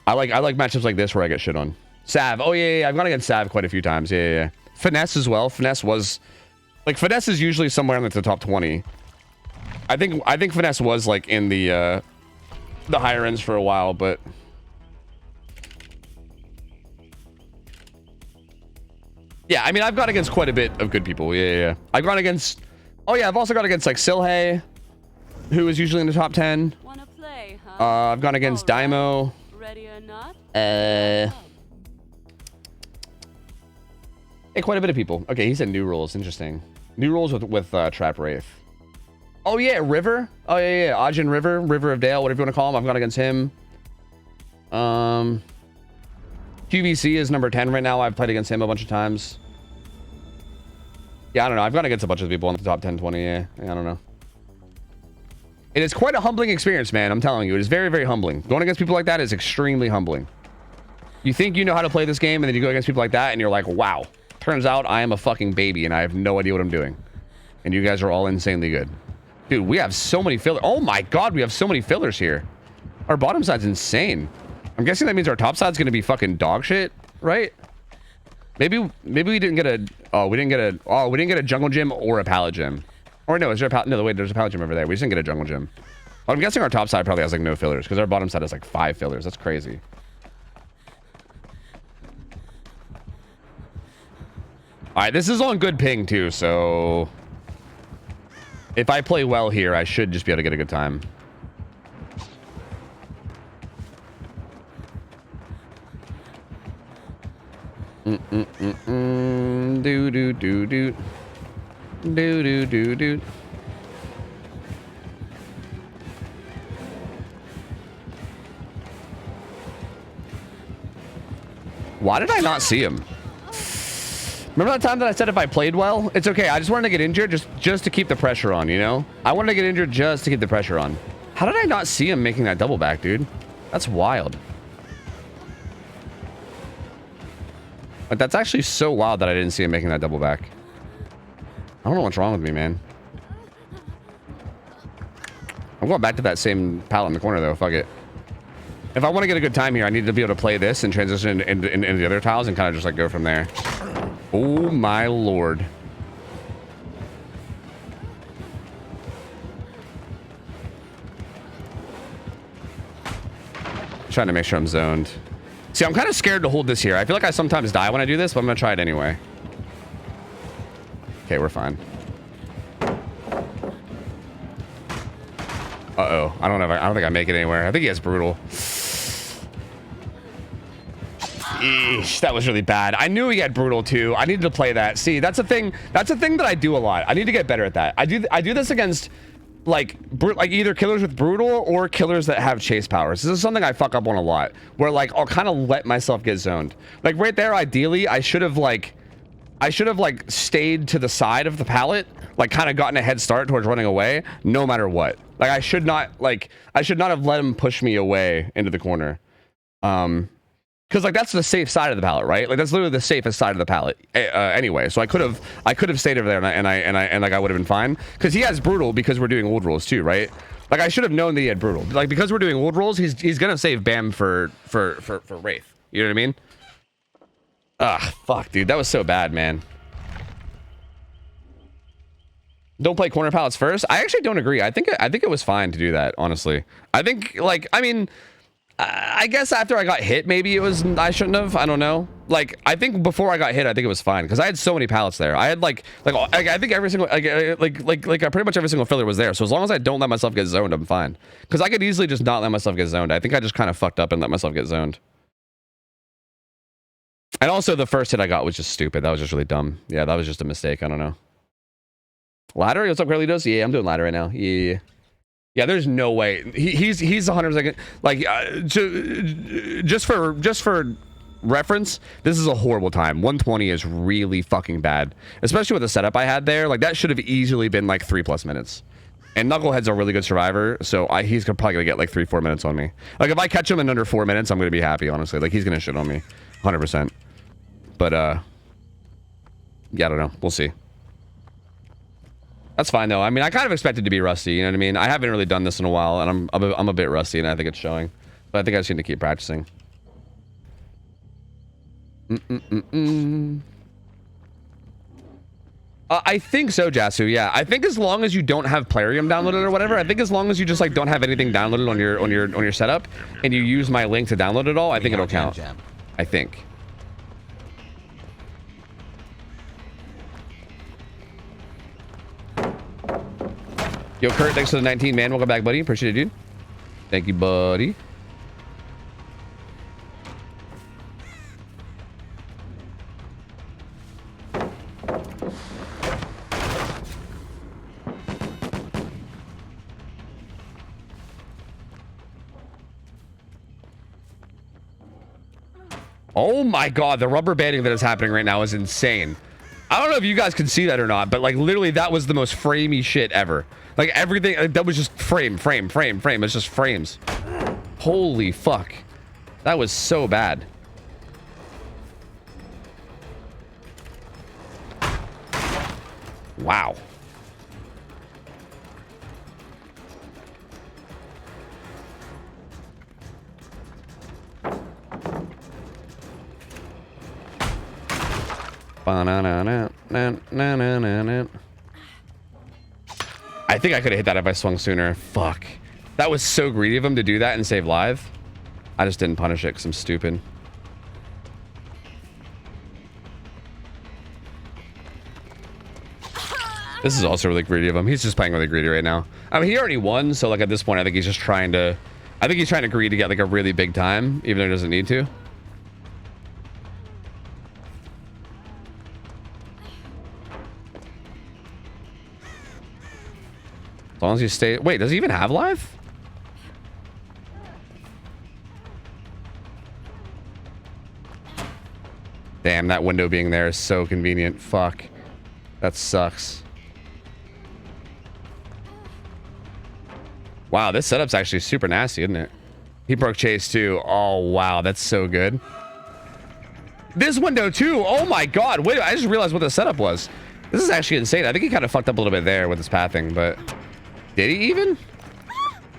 I like matchups like this where I get shit on. Sav, oh yeah, I've gone against Sav quite a few times. Yeah. Finesse as well. Finesse was like Finesse is usually somewhere in like the top 20. I think Finesse was like in the higher ends for a while, but yeah, I mean, I've gone against quite a bit of good people. Yeah. I've gone against, oh yeah, I've also gone against like Silhey, who is usually in the top 10. Wanna play, huh? I've gone against Daimo. Ready or not? Hey, quite a bit of people. Okay, he said new rules. Interesting. New rules with Trap Wraith. Oh yeah, River. Oh yeah, Ajin River, River of Dale, whatever you want to call him. I've gone against him. QVC is number 10 right now. I've played against him a bunch of times. Yeah, I don't know. I've gone against a bunch of people in the top 10, 20. Yeah, I don't know. It is quite a humbling experience, man. I'm telling you, it is very, very humbling. Going against people like that is extremely humbling. You think you know how to play this game, and then you go against people like that, and you're like, wow. Turns out I am a fucking baby, and I have no idea what I'm doing. And you guys are all insanely good. Dude, we have so many fillers. Oh my god, we have so many fillers here. Our bottom side's insane. I'm guessing that means our top side's gonna be fucking dog shit, right? Maybe we didn't get a we didn't get a jungle gym or a pallet gym. Or no, is there a pallet? No, wait, there's a pallet gym over there. We just didn't get a jungle gym. Well, I'm guessing our top side probably has like no fillers because our bottom side has like 5 fillers. That's crazy. All right, this is on good ping too, so if I play well here, I should just be able to get a good time. Do do do do. Do do do do. Why did I not see him? Remember that time that I said if I played well? It's okay. I just wanted to get injured just to keep the pressure on, you know? I wanted to get injured just to keep the pressure on. How did I not see him making that double back, dude? That's wild. But that's actually so wild that I didn't see him making that double back. I don't know what's wrong with me, man. I'm going back to that same pallet in the corner, though. Fuck it. If I want to get a good time here, I need to be able to play this and transition into the other tiles and kind of just like go from there. Oh my lord. Trying to make sure I'm zoned. See, I'm kind of scared to hold this here. I feel like I sometimes die when I do this, but I'm gonna try it anyway. Okay, we're fine. Uh-oh. I don't think I make it anywhere. I think he has brutal. Eesh, that was really bad. I knew he had brutal too. I needed to play that. See, that's a thing that I do a lot. I need to get better at that. I do this against like either killers with brutal or killers that have chase powers. This is something I fuck up on a lot, where like I'll kind of let myself get zoned. Like right there, ideally I should have like stayed to the side of the pallet, like kind of gotten a head start towards running away no matter what. Like I should not have let him push me away into the corner. Because like that's the safe side of the pallet, right? Like that's literally the safest side of the pallet. Anyway, so I could have stayed over there and like I would have been fine. Because he has brutal because we're doing old rolls too, right? Like I should have known that he had brutal. Like because we're doing old rolls, he's gonna save Bam for Wraith. You know what I mean? Ugh, fuck, dude, that was so bad, man. Don't play corner pallets first. I actually don't agree. I think it was fine to do that. Honestly, I think like I mean. I guess after I got hit, maybe it was I shouldn't have. I don't know. Like I think before I got hit, I think it was fine because I had so many pallets there. I had like I think every single like pretty much every single filler was there. So as long as I don't let myself get zoned, I'm fine. Because I could easily just not let myself get zoned. I think I just kind of fucked up and let myself get zoned. And also the first hit I got was just stupid. That was just really dumb. Yeah, that was just a mistake. I don't know. Ladder? What's up, Carlitos? Yeah, I'm doing ladder right now. Yeah. Yeah, there's no way. He's 100%. Like, just for reference, this is a horrible time. 120 is really fucking bad, especially with the setup I had there. Like that should have easily been like 3+ minutes. And Knucklehead's a really good survivor, so he's probably gonna get like 3-4 minutes on me. Like if I catch him in under 4 minutes, I'm gonna be happy. Honestly, like he's gonna shit on me, 100%. But yeah, I don't know. We'll see. That's fine though. I mean, I kind of expected to be rusty. You know what I mean? I haven't really done this in a while, and I'm a bit rusty, and I think it's showing. But I think I just need to keep practicing. I think so, Jasu. Yeah, I think as long as you don't have Plarium downloaded or whatever, I think as long as you just like don't have anything downloaded on your setup, and you use my link to download it all, I think it'll count. I think. Yo, Kurt, thanks for the 19, man. Welcome back, buddy. Appreciate it, dude. Thank you, buddy. Oh my god, the rubber banding that is happening right now is insane. I don't know if you guys can see that or not, but like literally that was the most framey shit ever. Like everything that was just frame. It's just frames. Holy fuck. That was so bad. Wow. I think I could have hit that if I swung sooner. Fuck. That was so greedy of him to do that and save live. I just didn't punish it because I'm stupid. This is also really greedy of him. He's just playing really greedy right now. I mean, he already won, so like at this point, I think he's just trying to... I think he's trying to greed to get like a really big time, even though he doesn't need to. As long as you stay... Wait, does he even have live? Damn, that window being there is so convenient. Fuck. That sucks. Wow, this setup's actually super nasty, isn't it? He broke chase too. Oh, wow. That's so good. This window too. Oh my god. Wait, I just realized what the setup was. This is actually insane. I think he kind of fucked up a little bit there with his pathing, but... Did he even?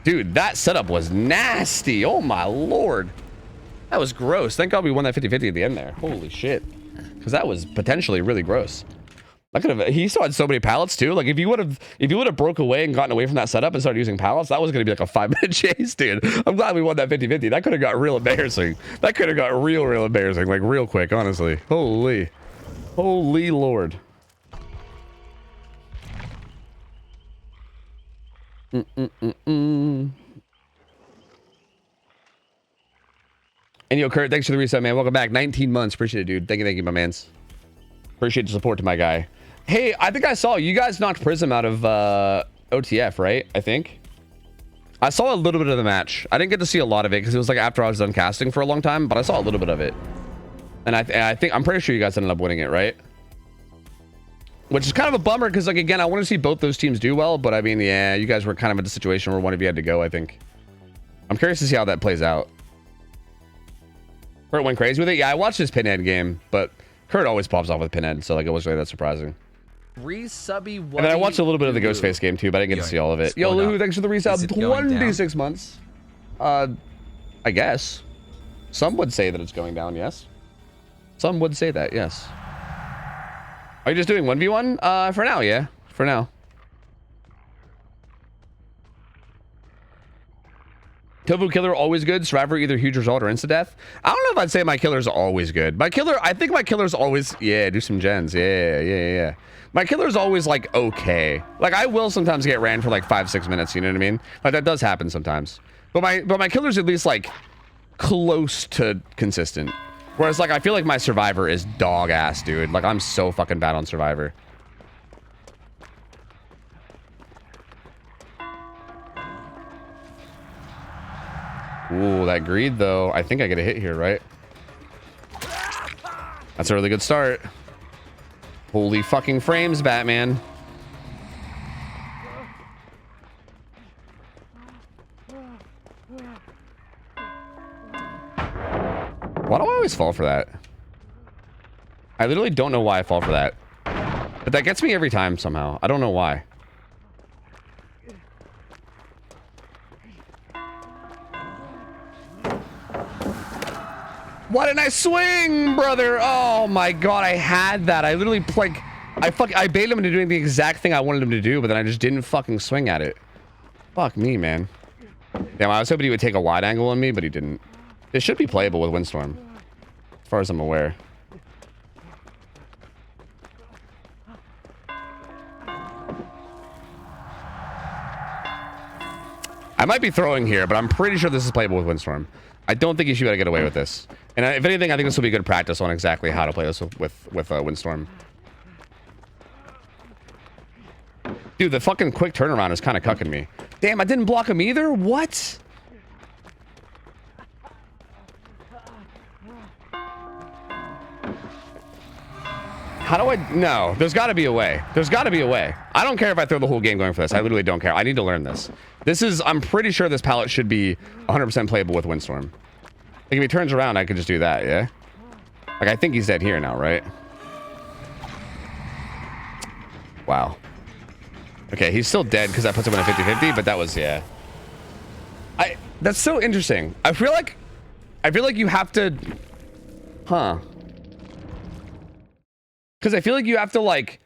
Dude, that setup was nasty. Oh my lord. That was gross. Thank god we won that 50-50 at the end there. Holy shit. Because that was potentially really gross. I could have... He still had so many pallets too. Like if you would have broke away and gotten away from that setup and started using pallets, that was going to be like a 5-minute chase, dude. I'm glad we won that 50-50. That could have got real embarrassing. That could have got real embarrassing. Like real quick, honestly. Holy lord. And yo, Kurt, thanks for the reset, man. Welcome back. 19 months. Appreciate it, dude. Thank you, my mans. Appreciate the support to my guy. Hey, I think I saw you guys knocked Prism out of OTF, right? I think. I saw a little bit of the match. I didn't get to see a lot of it because it was like after I was done casting for a long time, but I saw a little bit of it. And I think I'm pretty sure you guys ended up winning it, right? Which is kind of a bummer because, like, again, I want to see both those teams do well. But, I mean, yeah, you guys were kind of in a situation where one of you had to go, I think. I'm curious to see how that plays out. Kurt went crazy with it. Yeah, I watched his Pinhead game, but Kurt always pops off with Pinhead, so, like, it wasn't really that surprising. And then I watched a little bit of the Ghostface game, too, but I didn't get to see all of it. Yo, Lou, thanks for the resub. 26 months. I guess. Some would say that it's going down, yes. Some would say that, yes. Are you just doing 1v1? For now, yeah. For now. Tofu killer always good. Survivor either huge result or insta death. I don't know if I'd say my killer's always good. My killer, I think my killer's always... Yeah, do some gens. Yeah. My killer's always like okay. Like I will sometimes get ran for like 5-6 minutes. You know what I mean? Like that does happen sometimes. But my killer's at least like close to consistent. Whereas, like, I feel like my Survivor is dog ass, dude. Like, I'm so fucking bad on Survivor. Ooh, that greed, though. I think I get a hit here, right? That's a really good start. Holy fucking frames, Batman. Why do I always fall for that? I literally don't know why I fall for that. But that gets me every time somehow. I don't know why. Why didn't I swing, brother? Oh my god, I had that. I literally, like, I baited him into doing the exact thing I wanted him to do, but then I just didn't fucking swing at it. Fuck me, man. Damn, I was hoping he would take a wide angle on me, but he didn't. It should be playable with Windstorm, as far as I'm aware. I might be throwing here, but I'm pretty sure this is playable with Windstorm. I don't think you should be able to get away with this. And if anything, I think this will be good practice on exactly how to play this with Windstorm. Dude, the fucking quick turnaround is kind of cucking me. Damn, I didn't block him either? What? How do I? No, there's got to be a way. There's got to be a way. I don't care if I throw the whole game going for this. I literally don't care. I need to learn this. This is, I'm pretty sure this palette should be 100% playable with Windstorm. Like if he turns around, I could just do that, yeah? Like I think he's dead here now, right? Wow. Okay, he's still dead because that puts him in a 50-50, but that was, yeah. That's so interesting. I feel like you have to, huh? Because I feel like you have to like,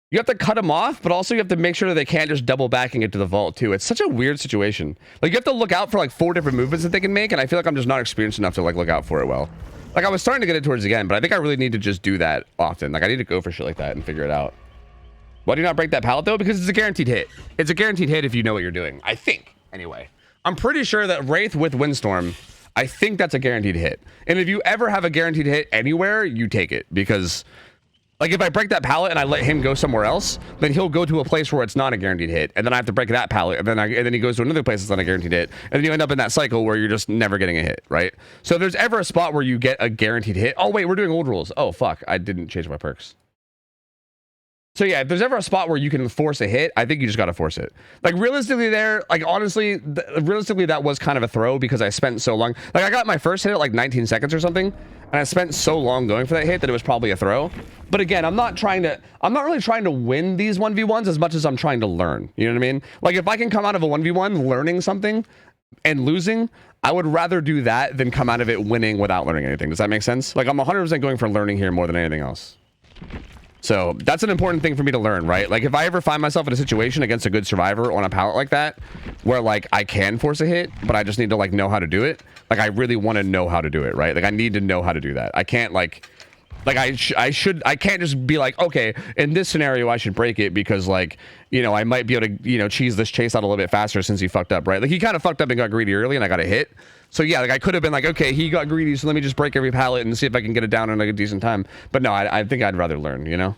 you have to cut them off, but also you have to make sure that they can't just double back and get to the vault too. It's such a weird situation. Like you have to look out for like 4 different movements that they can make, and I feel like I'm just not experienced enough to like look out for it well. Like I was starting to get it towards the end, but I think I really need to just do that often. Like I need to go for shit like that and figure it out. Why do you not break that pallet though? Because it's a guaranteed hit. It's a guaranteed hit if you know what you're doing. I think, anyway. I'm pretty sure that Wraith with Windstorm, I think that's a guaranteed hit. And if you ever have a guaranteed hit anywhere, you take it. Because, like, if I break that pallet and I let him go somewhere else, then he'll go to a place where it's not a guaranteed hit. And then I have to break that pallet. And then he goes to another place that's not a guaranteed hit. And then you end up in that cycle where you're just never getting a hit, right? So if there's ever a spot where you get a guaranteed hit. Oh, wait, we're doing old rules. Oh, fuck. I didn't change my perks. So yeah, if there's ever a spot where you can force a hit, I think you just got to force it. Like realistically there, like honestly, realistically that was kind of a throw because I spent so long. Like I got my first hit at like 19 seconds or something, and I spent so long going for that hit that it was probably a throw. But again, I'm not really trying to win these 1v1s as much as I'm trying to learn. You know what I mean? Like if I can come out of a 1v1 learning something and losing, I would rather do that than come out of it winning without learning anything. Does that make sense? Like I'm 100% going for learning here more than anything else. So that's an important thing for me to learn, right? Like if I ever find myself in a situation against a good survivor on a pallet like that, where like I can force a hit, but I just need to like know how to do it. Like I really want to know how to do it, right? Like I need to know how to do that. I can't I can't just be like, okay, in this scenario, I should break it because like, you know, I might be able to, you know, cheese this chase out a little bit faster since he fucked up, right? Like he kind of fucked up and got greedy early and I got a hit. So yeah, like I could have been like, okay, he got greedy, so let me just break every pallet and see if I can get it down in like a decent time. But no, I think I'd rather learn, you know?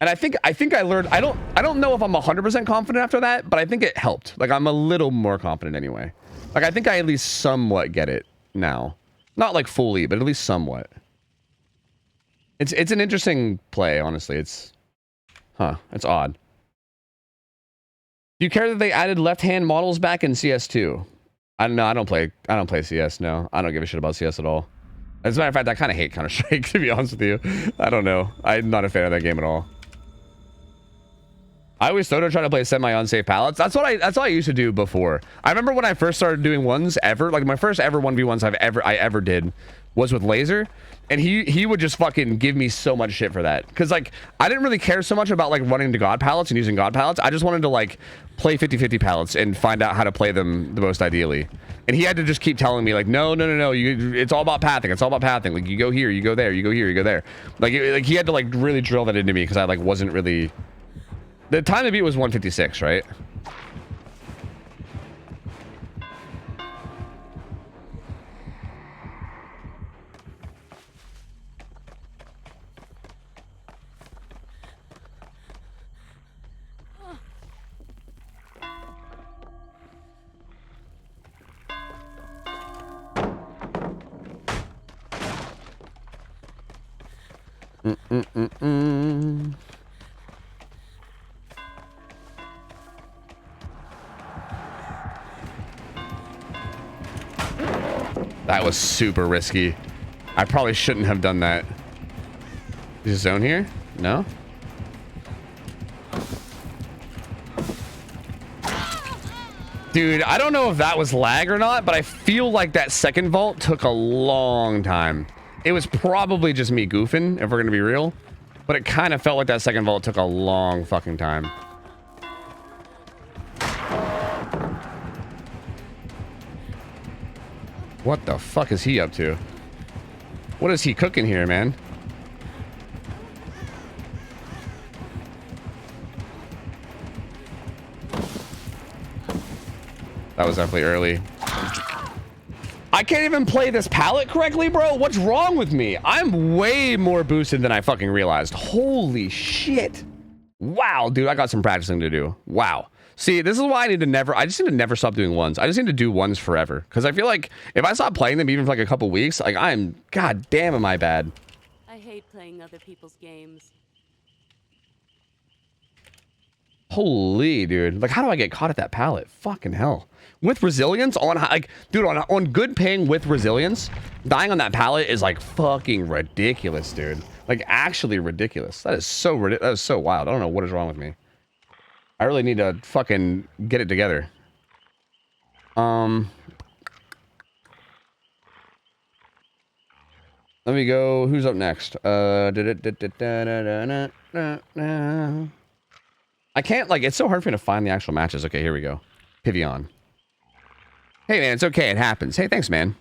And I think I learned, I don't know if I'm 100% confident after that, but I think it helped. Like I'm a little more confident anyway. Like I think I at least somewhat get it now. Not like fully, but at least somewhat. It's an interesting play, honestly. It's odd. Do you care that they added left-hand models back in CS2? I don't know. I don't play CS. No, I don't give a shit about CS at all. As a matter of fact, I kind of hate Counter-Strike, to be honest with you. I don't know. I'm not a fan of that game at all. I always started trying to play semi-unsafe pallets. That's what I used to do before. I remember when I first started doing ones ever, like my first ever 1v1s I ever did was with Laser, and he would just fucking give me so much shit for that. Cause like I didn't really care so much about like running to God pallets and using God pallets. I just wanted to like play 50-50 pallets and find out how to play them the most ideally. And he had to just keep telling me like, no, it's all about pathing. It's all about pathing. Like you go here, you go there, you go here, you go there. Like he had to like really drill that into me because I like wasn't really. The time to beat was 156, right? That was super risky. I probably shouldn't have done that. Is a zone here? No? Dude, I don't know if that was lag or not, but I feel like that second vault took a long time. It was probably just me goofing, if we're gonna be real. But it kind of felt like that second vault took a long fucking time. What the fuck is he up to? What is he cooking here, man? That was definitely early. I can't even play this palette correctly, bro. What's wrong with me? I'm way more boosted than I fucking realized. Holy shit. Wow, dude, I got some practicing to do. Wow. See, this is why I just need to never stop doing ones. I just need to do ones forever. Because I feel like if I stop playing them even for like a couple weeks, like god damn am I bad. hate playing other people's games. Holy dude, like how do I get caught at that pallet? Fucking hell. With resilience on like dude on good ping with resilience, dying on that pallet is like fucking ridiculous, dude. Like actually ridiculous. That is so that is so wild. I don't know what is wrong with me. I really need to fucking get it together. Let me go. Who's up next? I can't, like, it's so hard for me to find the actual matches. Okay, here we go. Pivion. Hey, man, it's okay. It happens. Hey, thanks, man.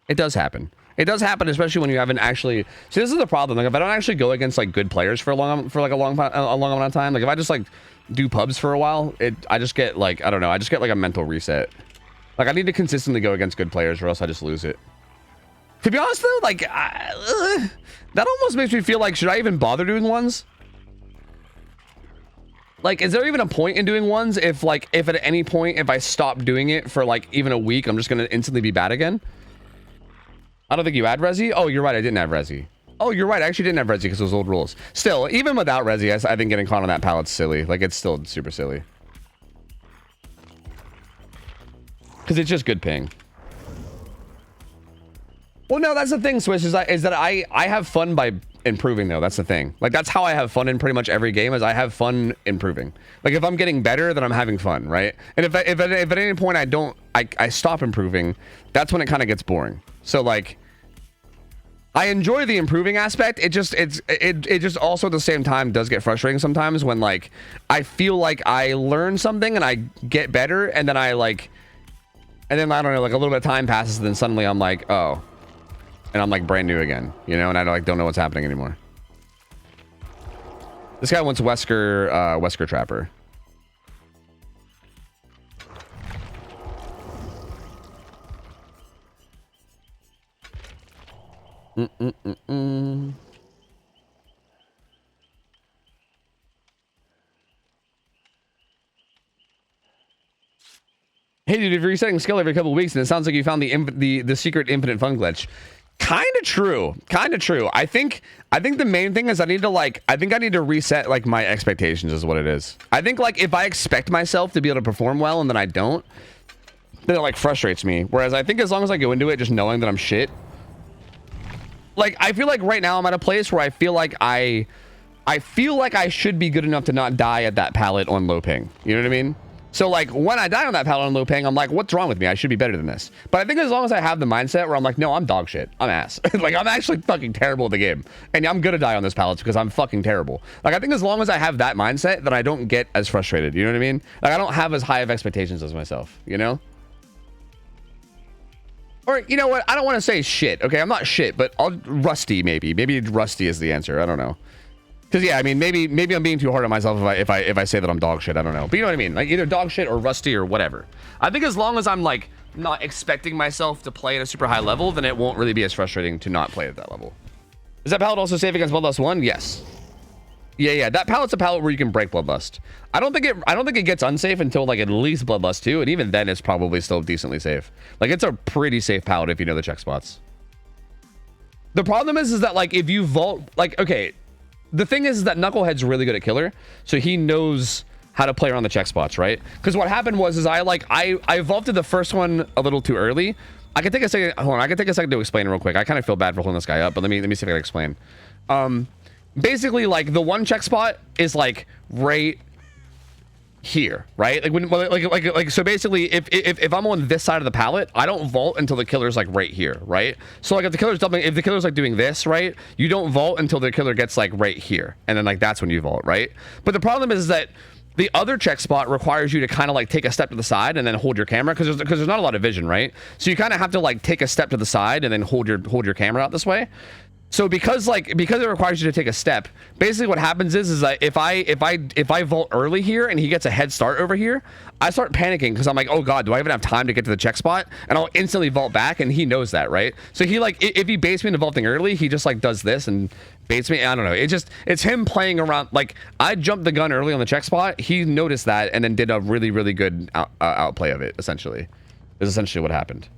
It does happen. It does happen, especially when you haven't actually... See, this is the problem. Like, if I don't actually go against, like, good players for a long amount of time, like, if I just, like, do pubs for a while, I just get, like, I don't know. I just get, like, a mental reset. Like, I need to consistently go against good players or else I just lose it. To be honest, though, like, that almost makes me feel like, should I even bother doing ones? Like, is there even a point in doing ones if at any point, if I stop doing it for, like, even a week, I'm just going to instantly be bad again? I don't think you add Resi? Oh, you're right. I didn't have Resi. Oh, you're right. I actually didn't have Resi because it was old rules. Still, even without Resi, I think getting caught on that pallet's silly. Like, it's still super silly. Because it's just good ping. Well, no, that's the thing, Swish, is that I have fun by improving, though. That's the thing. Like, that's how I have fun in pretty much every game, is I have fun improving. Like, if I'm getting better, then I'm having fun, right? And if at any point I stop improving, that's when it kind of gets boring. So, like, I enjoy the improving aspect. It just also at the same time does get frustrating sometimes when, like, I feel like I learn something and I get better, and then I don't know, like, a little bit of time passes, and then suddenly I'm like, oh. And I'm like brand new again, you know, and I don't know what's happening anymore. This guy wants Wesker Trapper. Hey dude, if you're resetting skill every couple weeks and it sounds like you found the secret infinite fun glitch. Kind of true. I think the main thing is I need to reset, like, my expectations is what it is. I think, like, if I expect myself to be able to perform well and then I don't, then it, like, frustrates me. Whereas I think as long as I go into it just knowing that I'm shit, like, I feel like right now I'm at a place where I feel like I should be good enough to not die at that pallet on low ping. You know what I mean? So, like, when I die on that pallet on low ping, I'm like, what's wrong with me? I should be better than this. But I think as long as I have the mindset where I'm like, no, I'm dog shit. I'm ass. Like, I'm actually fucking terrible at the game. And I'm gonna die on this pallet because I'm fucking terrible. Like, I think as long as I have that mindset, then I don't get as frustrated. You know what I mean? Like, I don't have as high of expectations as myself, you know? Or, you know what? I don't want to say shit. Okay, I'm not shit, but rusty, maybe. Maybe rusty is the answer. I don't know. Because, yeah, I mean, maybe I'm being too hard on myself if I say that I'm dog shit. I don't know. But you know what I mean? Like, either dog shit or rusty or whatever. I think as long as I'm, like, not expecting myself to play at a super high level, then it won't really be as frustrating to not play at that level. Is that pallet also safe against Bloodlust 1? Yes. Yeah. That pallet's a pallet where you can break Bloodlust. I don't think it gets unsafe until, like, at least Bloodlust 2, and even then it's probably still decently safe. Like, it's a pretty safe pallet if you know the check spots. The problem is that, like, if you vault, like, okay, the thing is that Knucklehead's really good at killer, so he knows how to play around the check spots, right? Because what happened was I vaulted the first one a little too early. I can take a second. Hold on, I can take a second to explain real quick. I kind of feel bad for holding this guy up, but let me see if I can explain. Basically, like, the one check spot is, like, right here, right? Like so basically if I'm on this side of the pallet, I don't vault until the killer's, like, right here, right? So, like, if the killer's like doing this, right, you don't vault until the killer gets, like, right here, and then, like, that's when you vault, right? But the problem is that the other check spot requires you to kind of, like, take a step to the side and then hold your camera, because there's not a lot of vision, right? So you kind of have to, like, take a step to the side and then hold your camera out this way. So because it requires you to take a step, basically what happens is that if I vault early here and he gets a head start over here, I start panicking because I'm like, oh god, do I even have time to get to the check spot? And I'll instantly vault back, and he knows that, right? So he, like, if he baits me into vaulting early, he just, like, does this and baits me. I don't know. It's him playing around. Like, I jumped the gun early on the check spot. He noticed that and then did a really, really good outplay of it, essentially. Is essentially what happened.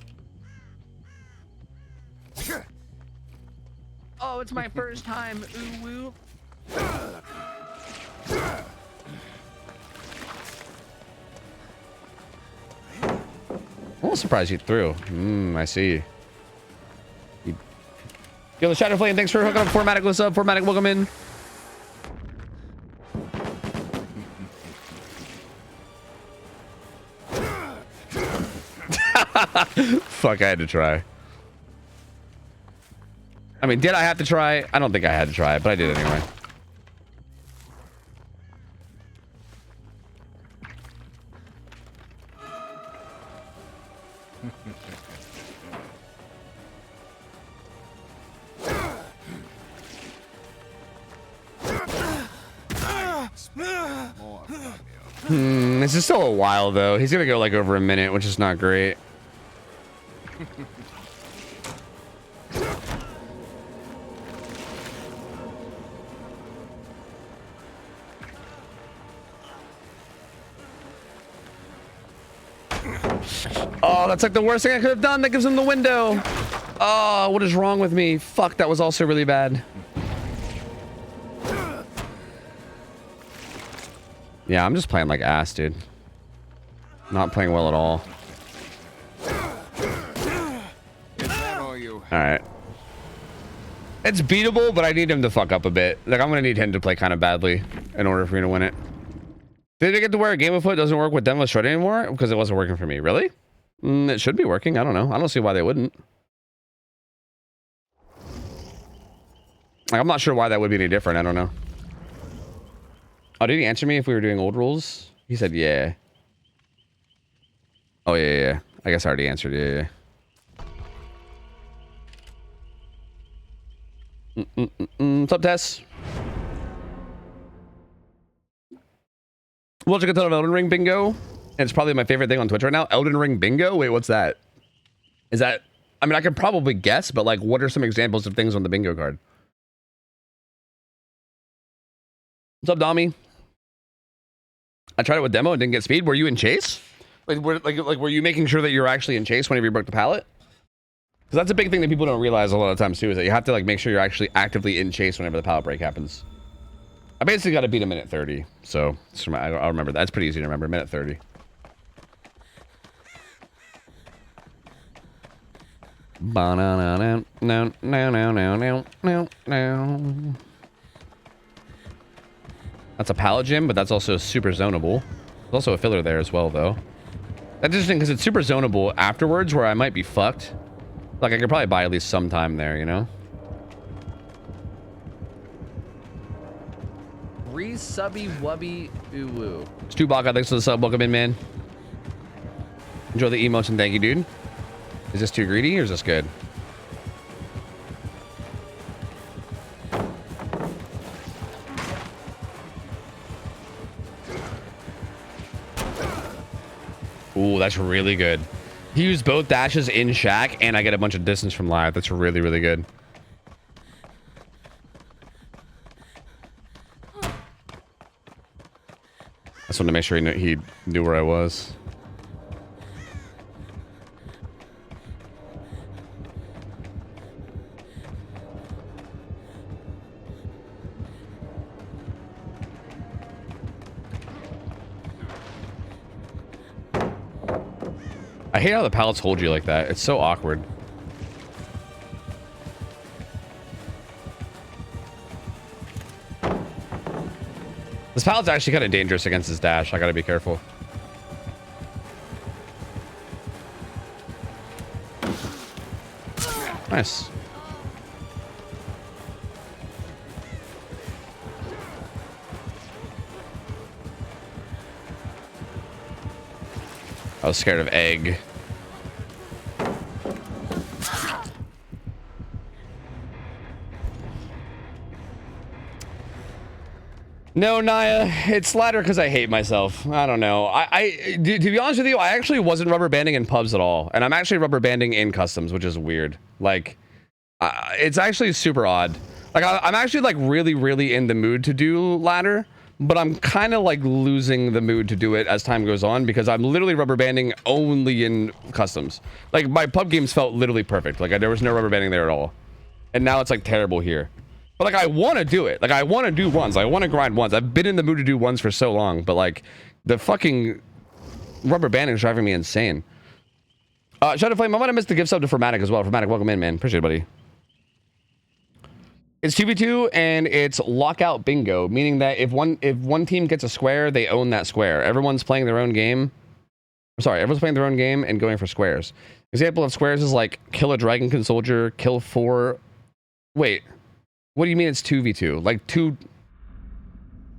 Oh, it's my first time. Ooh woo. I'm a little surprised you threw. I see. Yo, the Shadow Flame, thanks for hooking up Formatic. What's up? Formatic, welcome in. Fuck, I had to try. I mean, did I have to try? I don't think I had to try, but I did anyway. This is still a while though. He's gonna go like over a minute, which is not great. Oh, that's like the worst thing I could have done. That gives him the window. Oh, what is wrong with me? Fuck, that was also really bad. Yeah, I'm just playing like ass, dude. Not playing well at all. Alright. It's beatable, but I need him to fuck up a bit. Like, I'm gonna need him to play kind of badly in order for me to win it. Did I get to wear a Game of Foot? Doesn't work with Demo Short anymore? Because it wasn't working for me. Really? It should be working. I don't know. I don't see why they wouldn't. Like, I'm not sure why that would be any different. I don't know. Oh, did he answer me if we were doing old rules? He said, yeah. Oh, yeah. I guess I already answered. Yeah. What's up, Tess? We'll check a ton of Elden Ring bingo. And it's probably my favorite thing on Twitch right now. Elden Ring bingo? Wait, what's that? Is that... I mean, I could probably guess, but like, what are some examples of things on the bingo card? What's up, Dommy? I tried it with demo and didn't get speed. Were you in chase? Like, were you making sure that you're actually in chase whenever you broke the pallet? Because that's a big thing that people don't realize a lot of times too, is that you have to like make sure you're actually actively in chase whenever the pallet break happens. I basically got to beat a minute 30, so I'll remember that. That's pretty easy to remember. Minute 30. That's a pallet gym, but that's also super zonable. There's also a filler there as well, though. That's interesting because it's super zonable afterwards, where I might be fucked. Like, I could probably buy at least some time there, you know? Re-subby wubby ooh-woo. Stubaka, thanks for the sub. Welcome in, man. Enjoy the emotes and thank you, dude. Is this too greedy or is this good? Ooh, that's really good. He used both dashes in Shack, and I get a bunch of distance from live. That's really, really good. I just wanted to make sure he knew where I was. I hate how the pallets hold you like that. It's so awkward. This pallet's actually kind of dangerous against his dash. I gotta be careful. Nice. I was scared of egg. No, Naya, it's ladder because I hate myself. I don't know. To be honest with you, I actually wasn't rubber banding in pubs at all, and I'm actually rubber banding in customs, which is weird. Like, it's actually super odd. Like, I'm actually like really in the mood to do ladder, but I'm kind of like losing the mood to do it as time goes on because I'm literally rubber banding only in customs. Like, my pub games felt literally perfect. Like, there was no rubber banding there at all. and now it's like terrible here. But like I want to do it. Like I want to do ones. I want to grind ones. I've been in the mood to do ones for so long, but like the fucking rubber banding is driving me insane. Shadow Flame, I might have missed the gift sub to Formatic as well. Formatic, welcome in, man. Appreciate it, buddy. It's 2v2 and it's lockout bingo, meaning that if one team gets a square, they own that square. Everyone's playing their own game. Sorry, everyone's playing their own game and going for squares. Example of squares is like kill a dragon soldier, kill 4. Wait, what do you mean it's 2v2? Like two?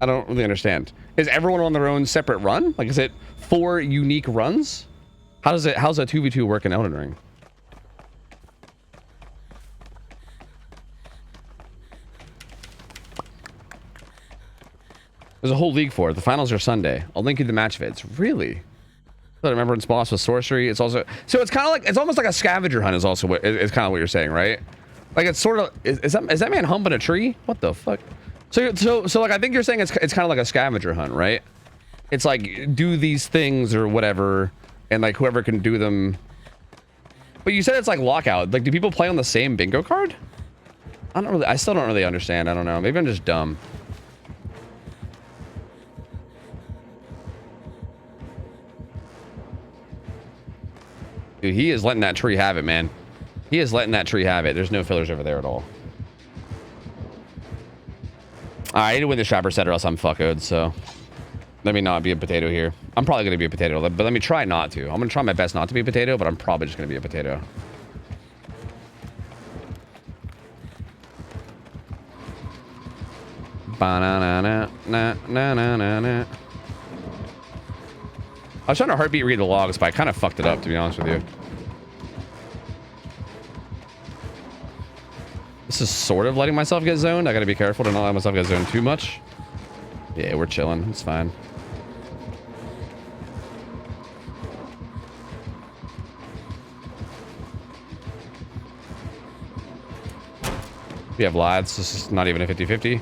I don't really understand. Is everyone on their own separate run? Like, is it 4 unique runs? How's a 2v2 work in Elden Ring? There's a whole league for it. The finals are Sunday. I'll link you the match vids. Really? The Remembrance boss with sorcery. It's also so it's kind of like it's almost like a scavenger hunt. Is also what is kind of what you're saying, right? Like it's sort of is that man humping a tree? What the fuck? So like I think you're saying it's kind of like a scavenger hunt, right? It's like do these things or whatever, and like whoever can do them. But you said it's like lockout. Like do people play on the same bingo card? I still don't really understand. I don't know. Maybe I'm just dumb. Dude, he is letting that tree have it, man. He is letting that tree have it. There's no fillers over there at all. I need to win the shopper set or else I'm fuckoed, so let me not be a potato here. I'm probably going to be a potato, but let me try not to. I'm going to try my best not to be a potato, but I'm probably just going to be a potato. Ba-na-na-na-na-na-na-na. I was trying to heartbeat read the logs, but I kind of fucked it up, to be honest with you. This is sort of letting myself get zoned. I gotta be careful to not let myself get zoned too much. Yeah, we're chilling. It's fine. We have lads. This is not even a 50-50.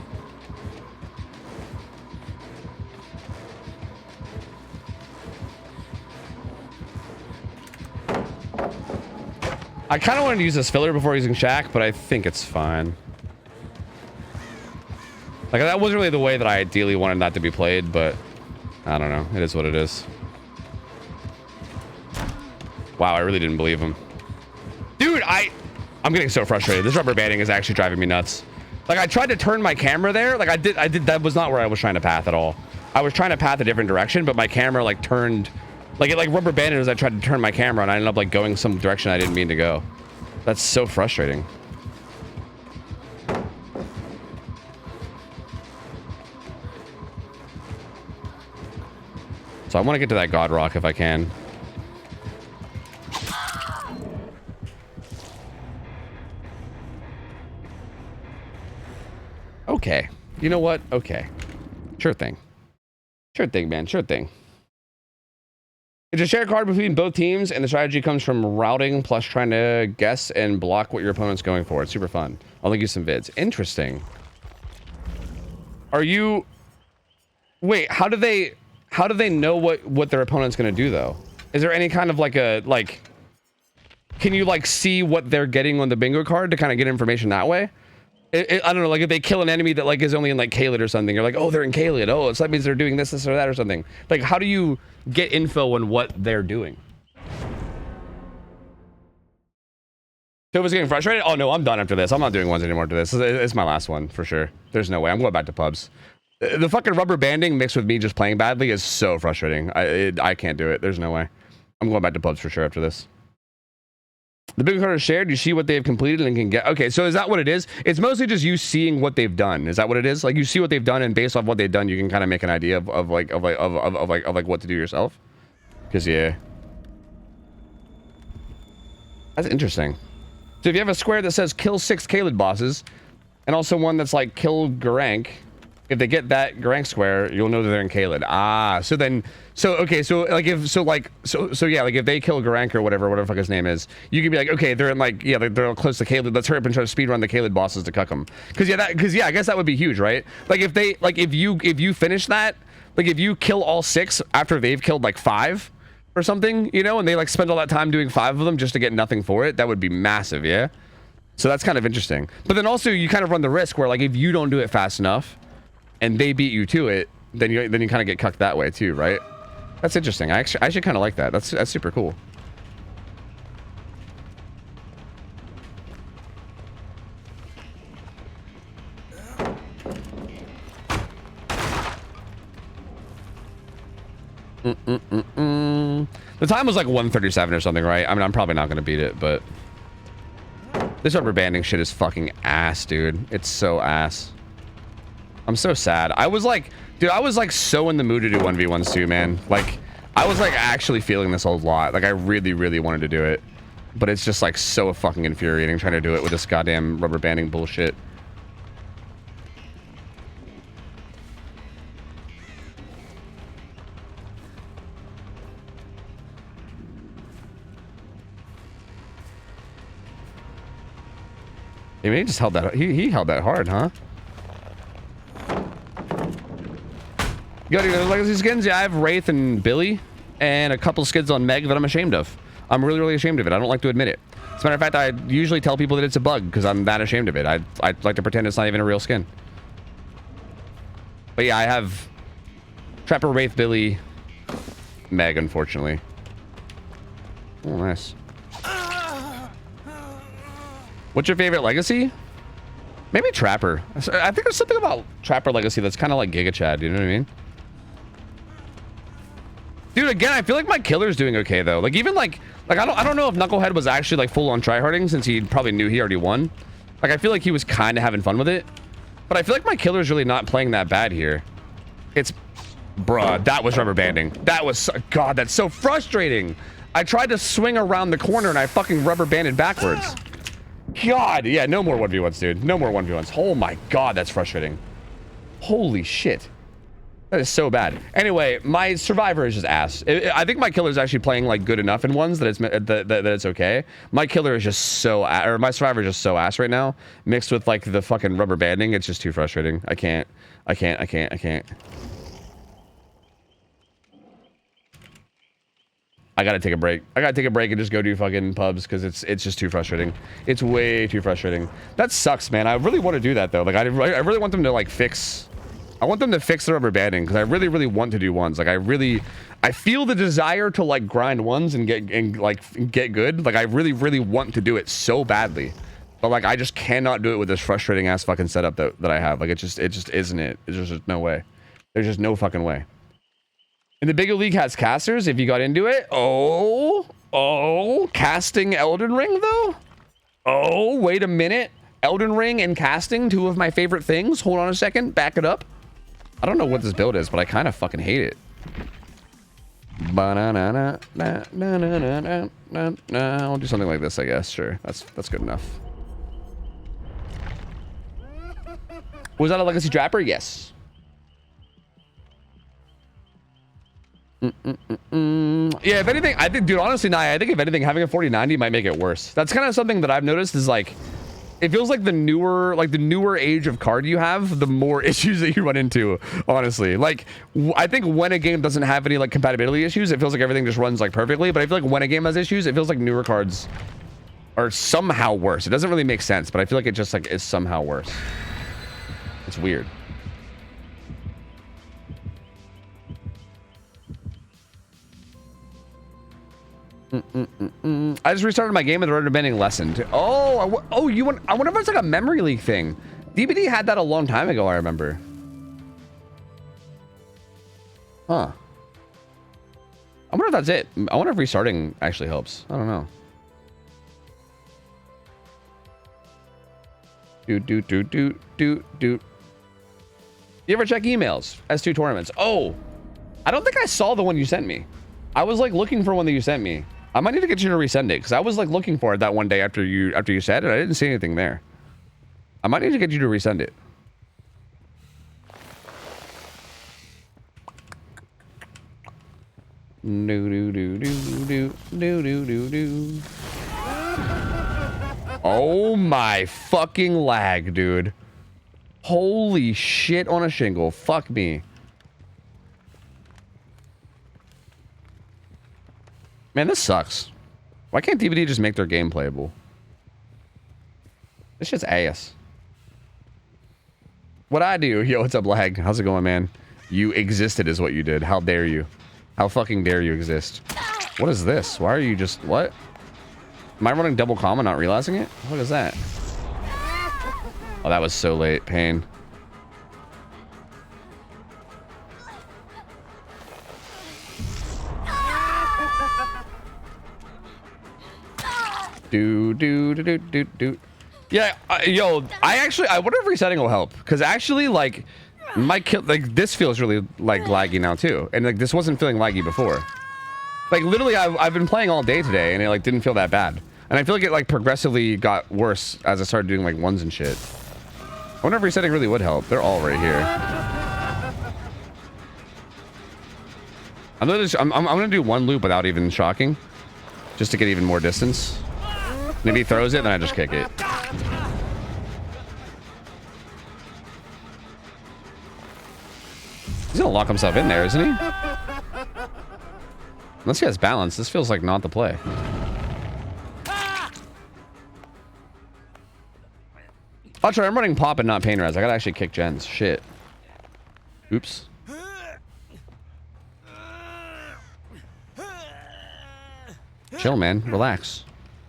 I kind of wanted to use this filler before using Shack, but I think it's fine. Like, that wasn't really the way that I ideally wanted that to be played, but I don't know. It is what it is. Wow, I really didn't believe him. Dude, I'm getting so frustrated. This rubber banding is actually driving me nuts. Like, I tried to turn my camera there. Like, I did. That was not where I was trying to path at all. I was trying to path a different direction, but my camera, like, turned... Like, it, like, rubber banded as I tried to turn my camera, and I ended up, like, going some direction I didn't mean to go. That's so frustrating. So I want to get to that God Rock if I can. Okay. You know what? Okay. Sure thing. Sure thing, man. Sure thing. It's a shared card between both teams, and the strategy comes from routing plus trying to guess and block what your opponent's going for. It's super fun. I'll link you some vids. Interesting. Are you... Wait, how do they know what their opponent's going to do, though? Is there any kind of like a... Like... Can you, like, see what they're getting on the bingo card to kind of get information that way? I don't know, like if they kill an enemy that like is only in like Caelid or something, you're like, oh, they're in Caelid. Oh, so that means they're doing this or that or something. Like, how do you get info on what they're doing? So was getting frustrated? Oh no, I'm done after this. I'm not doing ones anymore after this. It's my last one for sure. There's no way. I'm going back to pubs. The fucking rubber banding mixed with me just playing badly is so frustrating. I can't do it. There's no way. I'm going back to pubs for sure after this. The big card is shared. You see what they've completed and can get. Okay, so is that what it is? It's mostly just you seeing what they've done. Is that what it is? Like you see what they've done, and based off what they've done, you can kind of make an idea of what to do yourself. Because yeah, that's interesting. So if you have a square that says kill 6 Caelid bosses, and also one that's like kill Garank, if they get that Garank square, you'll know that they're in Caelid. Ah, so then, okay, so like if yeah, like if they kill Garank or whatever the fuck his name is, you can be like, okay, they're in like, yeah, they're close to Caelid. Let's hurry up and try to speedrun the Caelid bosses to cuck them. Because yeah, I guess that would be huge, right? Like if they, like if you finish that, like if you kill all 6 after they've killed like 5 or something, you know, and they like spend all that time doing 5 of them just to get nothing for it, that would be massive, yeah. So that's kind of interesting. But then also you kind of run the risk where like if you don't do it fast enough and they beat you to it, then you kind of get cucked that way too, right? That's interesting. I actually kind of like that. That's super cool. The time was like 1:37 or something, right? I mean, I'm probably not gonna beat it, but this rubber banding shit is fucking ass, dude. It's so ass. I'm so sad. I was like, dude, I was like so in the mood to do 1v1s too, man. Like, I was like actually feeling this a lot. Like, I really, really wanted to do it, but it's just like so fucking infuriating trying to do it with this goddamn rubber banding bullshit. I mean, he just held that. He held that hard, huh? You got any legacy skins? Yeah, I have Wraith and Billy, and a couple skins on Meg that I'm ashamed of. I'm really, really ashamed of it. I don't like to admit it. As a matter of fact, I usually tell people that it's a bug because I'm that ashamed of it. I like to pretend it's not even a real skin. But yeah, I have Trapper, Wraith, Billy, Meg, unfortunately. Oh, nice. What's your favorite legacy? Maybe Trapper. I think there's something about Trapper legacy that's kind of like Giga Chad. You know what I mean? Dude, again, I feel like my killer's doing okay though. Like even like I don't know if Knucklehead was actually like full on tryharding since he probably knew he already won. Like I feel like he was kind of having fun with it, but I feel like my killer's really not playing that bad here. It's, bruh, that was rubber banding. That was God, that's so frustrating. I tried to swing around the corner and I fucking rubber banded backwards. God, yeah, no more 1v1s, dude. No more 1v1s. Oh my God, that's frustrating. Holy shit. That is so bad. Anyway, my survivor is just ass. I think my killer is actually playing like good enough in ones that it's that it's okay. My killer is just so or my survivor is just so ass right now, mixed with like the fucking rubber banding. It's just too frustrating. I can't. I gotta take a break. I gotta take a break and just go do fucking pubs because it's just too frustrating. It's way too frustrating. That sucks, man. I really want to do that though. Like I really want them to like fix. I want them to fix the rubber banding because I really, really want to do ones. Like I feel the desire to like grind ones and get good. Like I really, really want to do it so badly, but like I just cannot do it with this frustrating ass fucking setup that I have. Like it just isn't it. It's just no way. There's just no fucking way. And the bigger league has casters if you got into it. Oh, casting Elden Ring though? Oh, wait a minute. Elden Ring and casting, two of my favorite things. Hold on a second, back it up. I don't know what this build is, but I kind of fucking hate it. I'll do something like this, I guess. Sure, that's good enough. Was that a legacy trapper? Yes. Yeah, if anything, I think, dude, honestly, I think if anything, having a 4090 might make it worse. That's kind of something that I've noticed is like, it feels like the newer age of card you have, the more issues that you run into, honestly. Like, I think when a game doesn't have any like compatibility issues, it feels like everything just runs like perfectly. But I feel like when a game has issues, it feels like newer cards are somehow worse. It doesn't really make sense, but I feel like it just like is somehow worse. It's weird. I just restarted my game with the rubber banding lesson. Oh, I wonder if it's like a memory leak thing. DBD had that a long time ago, I remember. Huh. I wonder if that's it. I wonder if restarting actually helps. I don't know. You ever check emails? S2 tournaments. Oh, I don't think I saw the one you sent me. I was like looking for one that you sent me. I might need to get you to resend it because I was like looking for it that one day after you said it. I didn't see anything there. I might need to get you to resend it. Oh my fucking lag, dude. Holy shit on a shingle. Fuck me. Man, this sucks. Why can't DVD just make their game playable? This shit's ass. What I do? Yo, what's up, lag? How's it going, man? You existed is what you did. How dare you? How fucking dare you exist? What is this? Why are you just... What? Am I running double comm and not realizing it? What is that? Oh, that was so late. Pain. Do. Yeah, yo, I wonder if resetting will help. Because actually, like, my kill... Like, this feels really, like, laggy now, too. And, like, this wasn't feeling laggy before. Like, literally, I've been playing all day today, and it, like, didn't feel that bad. And I feel like it, like, progressively got worse as I started doing, like, ones and shit. I wonder if resetting really would help. They're all right here. I'm gonna do one loop without even shocking. Just to get even more distance. And if he throws it, then I just kick it. He's gonna lock himself in there, isn't he? Unless he has balance, this feels like not the play. I'll try. I'm running pop and not pain res. I gotta actually kick gens. Shit. Oops. Chill, man. Relax.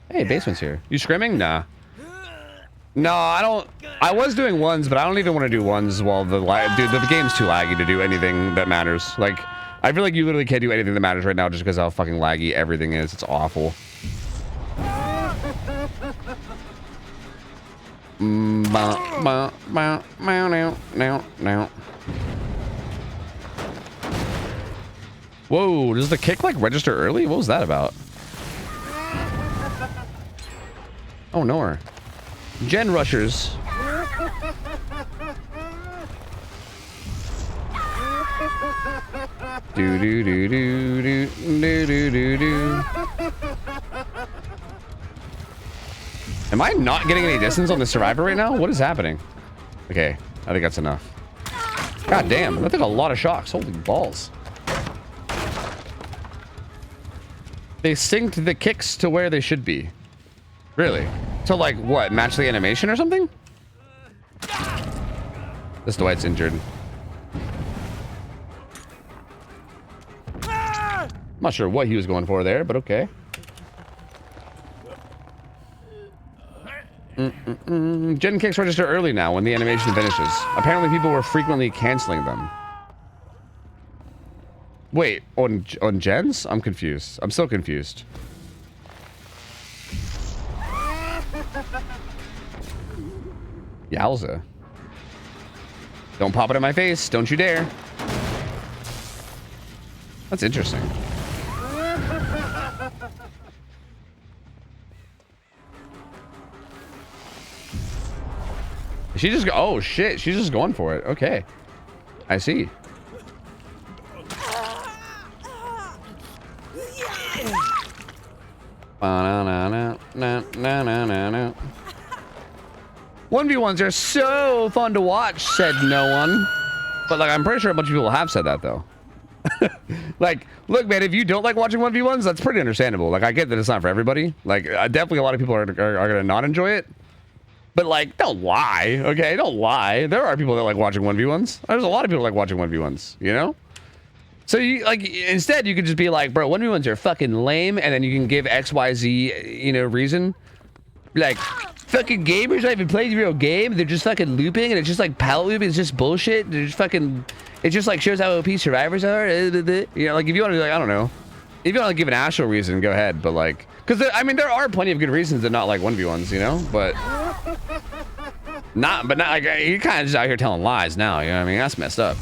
Hey, basement's here. You screaming? Nah. No, I don't. I was doing ones, but I don't even want to do ones while the game's too laggy to do anything that matters. Like, I feel like you literally can't do anything that matters right now just because how fucking laggy everything is. It's awful. Whoa, does the kick like register early? What was that about? Oh, no. Gen rushers. Do do do do do do do do do. Am I not getting any distance on the survivor right now? What is happening? Okay, I think that's enough. God damn, that took a lot of shocks. Holy balls. They synced the kicks to where they should be. Really? To like what? Match the animation or something? This Dwight's injured. I'm not sure what he was going for there, but okay. Gen kicks register early now when the animation finishes. Apparently people were frequently canceling them. Wait, on gens? I'm confused. I'm so confused. Yowza. Don't pop it in my face. Don't you dare. That's interesting. She just go, oh shit, she's just going for it. Okay. I see. Na na na. 1v1s are so fun to watch, said no one. But like, I'm pretty sure a bunch of people have said that though. Like, look, man, if you don't like watching 1v1s, that's pretty understandable. Like, I get that it's not for everybody. Like, definitely a lot of people are gonna not enjoy it. But like, don't lie, okay? Don't lie. There are people that like watching 1v1s. There's a lot of people that like watching 1v1s, you know? So you like, instead you could just be like, bro, 1v1s are fucking lame, and then you can give XYZ, you know, reason. Like, fucking gamers don't even play the real game. They're just fucking looping, and it's just like pallet looping. It's just bullshit. They're just fucking, it just like shows how OP survivors are. You know, like if you want to be like, I don't know. If you want to give an actual reason, go ahead. But like, because I mean, there are plenty of good reasons to not like 1v1s, you know? But not like, you're kind of just out here telling lies now, you know what I mean? That's messed up.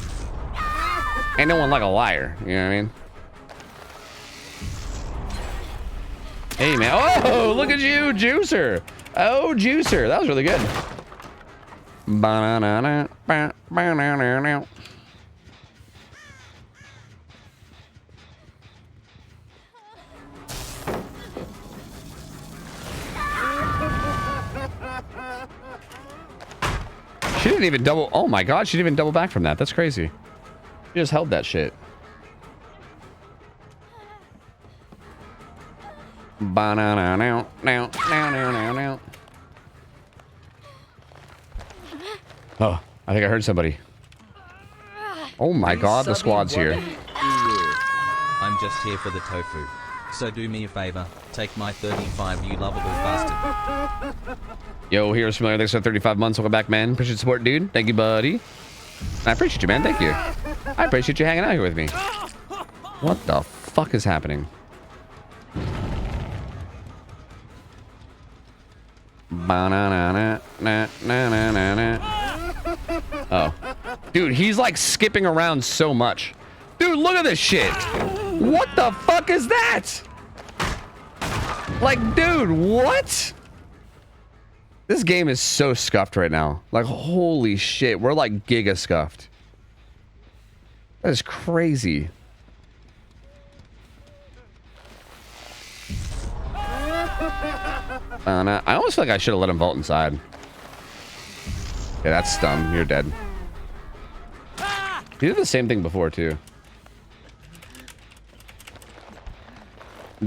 Ain't no one like a liar, you know what I mean? Hey, man. Oh, look at you, Juicer. Oh, Juicer. That was really good. She didn't even double. Oh my god, she didn't even double back from that. That's crazy. She just held that shit. Oh, I think I heard somebody. Oh my god, the squad's here. I'm just here for the tofu. So do me a favor, take my 35, you lovable bastard. Yo, here's familiar. Thanks for 35 months. Welcome back, man. Appreciate the support, dude. Thank you, buddy. I appreciate you, man. Thank you. I appreciate you hanging out here with me. What the fuck is happening? Oh. Dude, he's like skipping around so much. Dude, look at this shit. What the fuck is that? Like, dude, what? This game is so scuffed right now. Like, holy shit. We're like giga scuffed. That is crazy. I almost feel like I should have let him vault inside. Yeah, that's dumb. You're dead. He did the same thing before, too.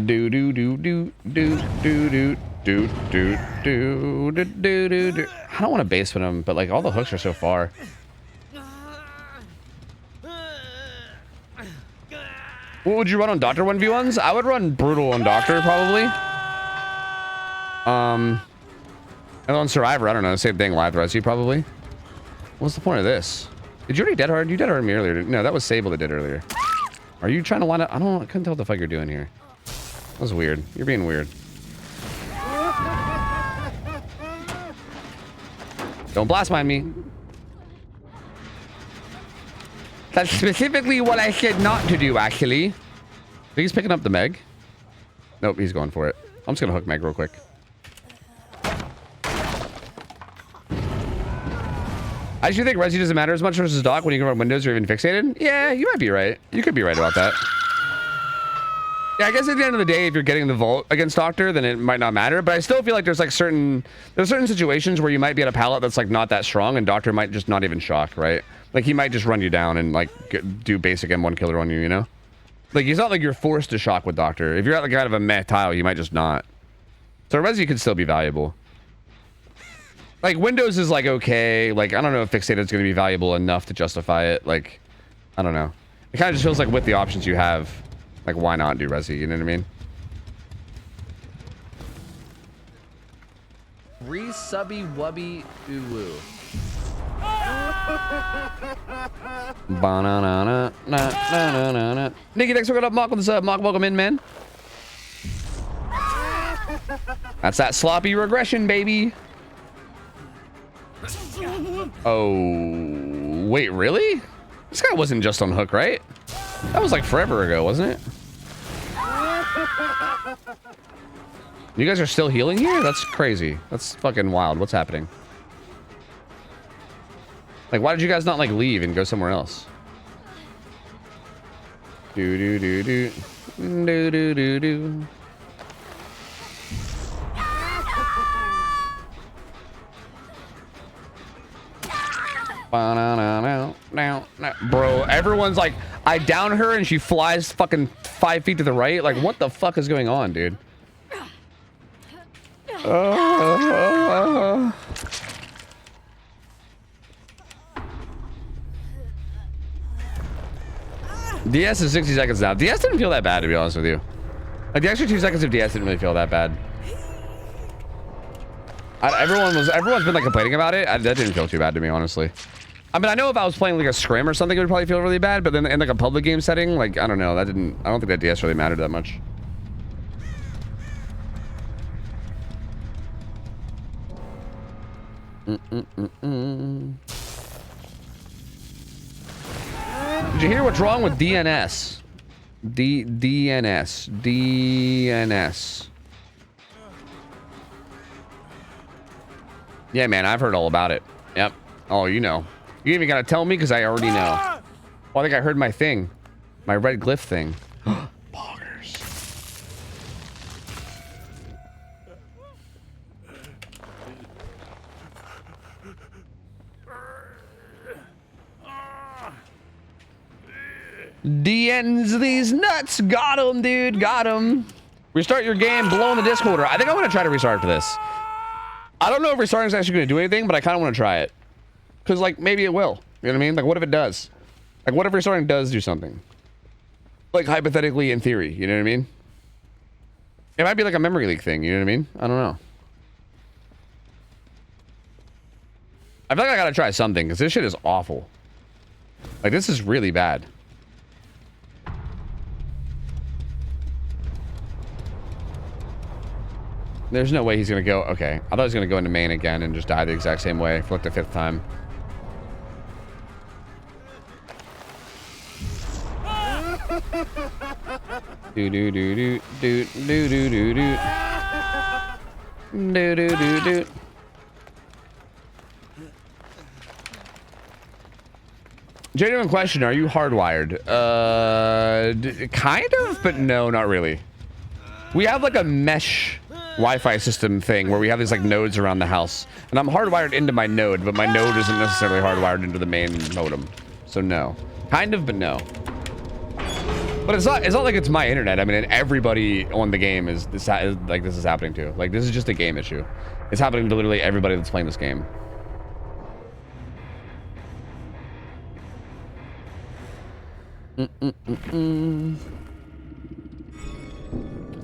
Do do do do do do do do do do do do do. I don't want to base with him, but like all the hooks are so far. What would you run on Doctor 1v1s? I would run Brutal on Doctor probably. And on Survivor, I don't know, same thing. Live Resi probably. What's the point of this? Did you already dead hard? You dead hard me earlier. No, that was Sable that did earlier. Are you trying to line up? I couldn't tell what the fuck you're doing here. That was weird. You're being weird. Don't blast mine me. That's specifically what I said not to do, actually. I think he's picking up the Meg. Nope, he's going for it. I'm just gonna hook Meg real quick. I actually think Resi doesn't matter as much versus Doc when you can run Windows or even fixated. Yeah, you might be right. You could be right about that. Yeah, I guess at the end of the day, if you're getting the vault against Doctor, then it might not matter. But I still feel like there's like certain situations where you might be at a pallet that's like not that strong, and Doctor might just not even shock, right? Like he might just run you down and like do basic M1 killer on you, you know? Like it's not like you're forced to shock with Doctor. If you're at like kind of a meh tile, you might just not. So Resi could still be valuable. Like Windows is like okay. Like I don't know if fixated is going to be valuable enough to justify it. Like I don't know. It kind of just feels like with the options you have. Like, why not do Resi? You know what I mean? Re-subby wubby ooh-woo. Ba-na-na-na, na-na-na-na. Nikki, thanks for going up. Mock with the sub. Mock, welcome in, man. That's that sloppy regression, baby. Oh, wait, really? This guy wasn't just on hook, right? That was like forever ago, wasn't it? You guys are still healing here? That's crazy. That's fucking wild. What's happening? Like, why did you guys not like leave and go somewhere else? Do do do do do do do do. Bro, everyone's like, I down her and she flies fucking 5 feet to the right. Like, what the fuck is going on, dude? DS is 60 seconds now. DS didn't feel that bad, to be honest with you. Like, the extra 2 seconds of DS didn't really feel that bad. Everyone's been like complaining about it. That didn't feel too bad to me, honestly. I mean, I know if I was playing like a scrim or something, it would probably feel really bad. But then in like a public game setting, like I don't know, I don't think that DS really mattered that much. Did you hear what's wrong with DNS? DNS. Yeah, man, I've heard all about it. Yep. Oh, you know. You even gotta tell me because I already know. Oh, I think I heard my thing. My red glyph thing. Poggers. DNs these nuts. Got him, dude. Got him. Restart your game. Blow in the Discord. I think I want to try to restart for this. I don't know if restarting is actually going to do anything, but I kind of want to try it. Because, like, maybe it will. You know what I mean? Like, what if it does? Like, what if restarting does do something? Like, hypothetically, in theory. You know what I mean? It might be like a memory leak thing. You know what I mean? I don't know. I feel like I gotta try something, because this shit is awful. Like, this is really bad. There's no way he's gonna go. Okay. I thought he was gonna go into main again and just die the exact same way for like the 5th time. Do do do do do do do do do do do do do. Genuine question, are you hardwired? Kind of, but no, not really. We have like a mesh Wi-Fi system thing where we have these like nodes around the house. And I'm hardwired into my node, but my node isn't necessarily hardwired into the main modem. So no. Kind of, but no. But it's not like it's my internet. I mean, everybody on the game is this is happening to. Like, this is just a game issue. It's happening to literally everybody that's playing this game.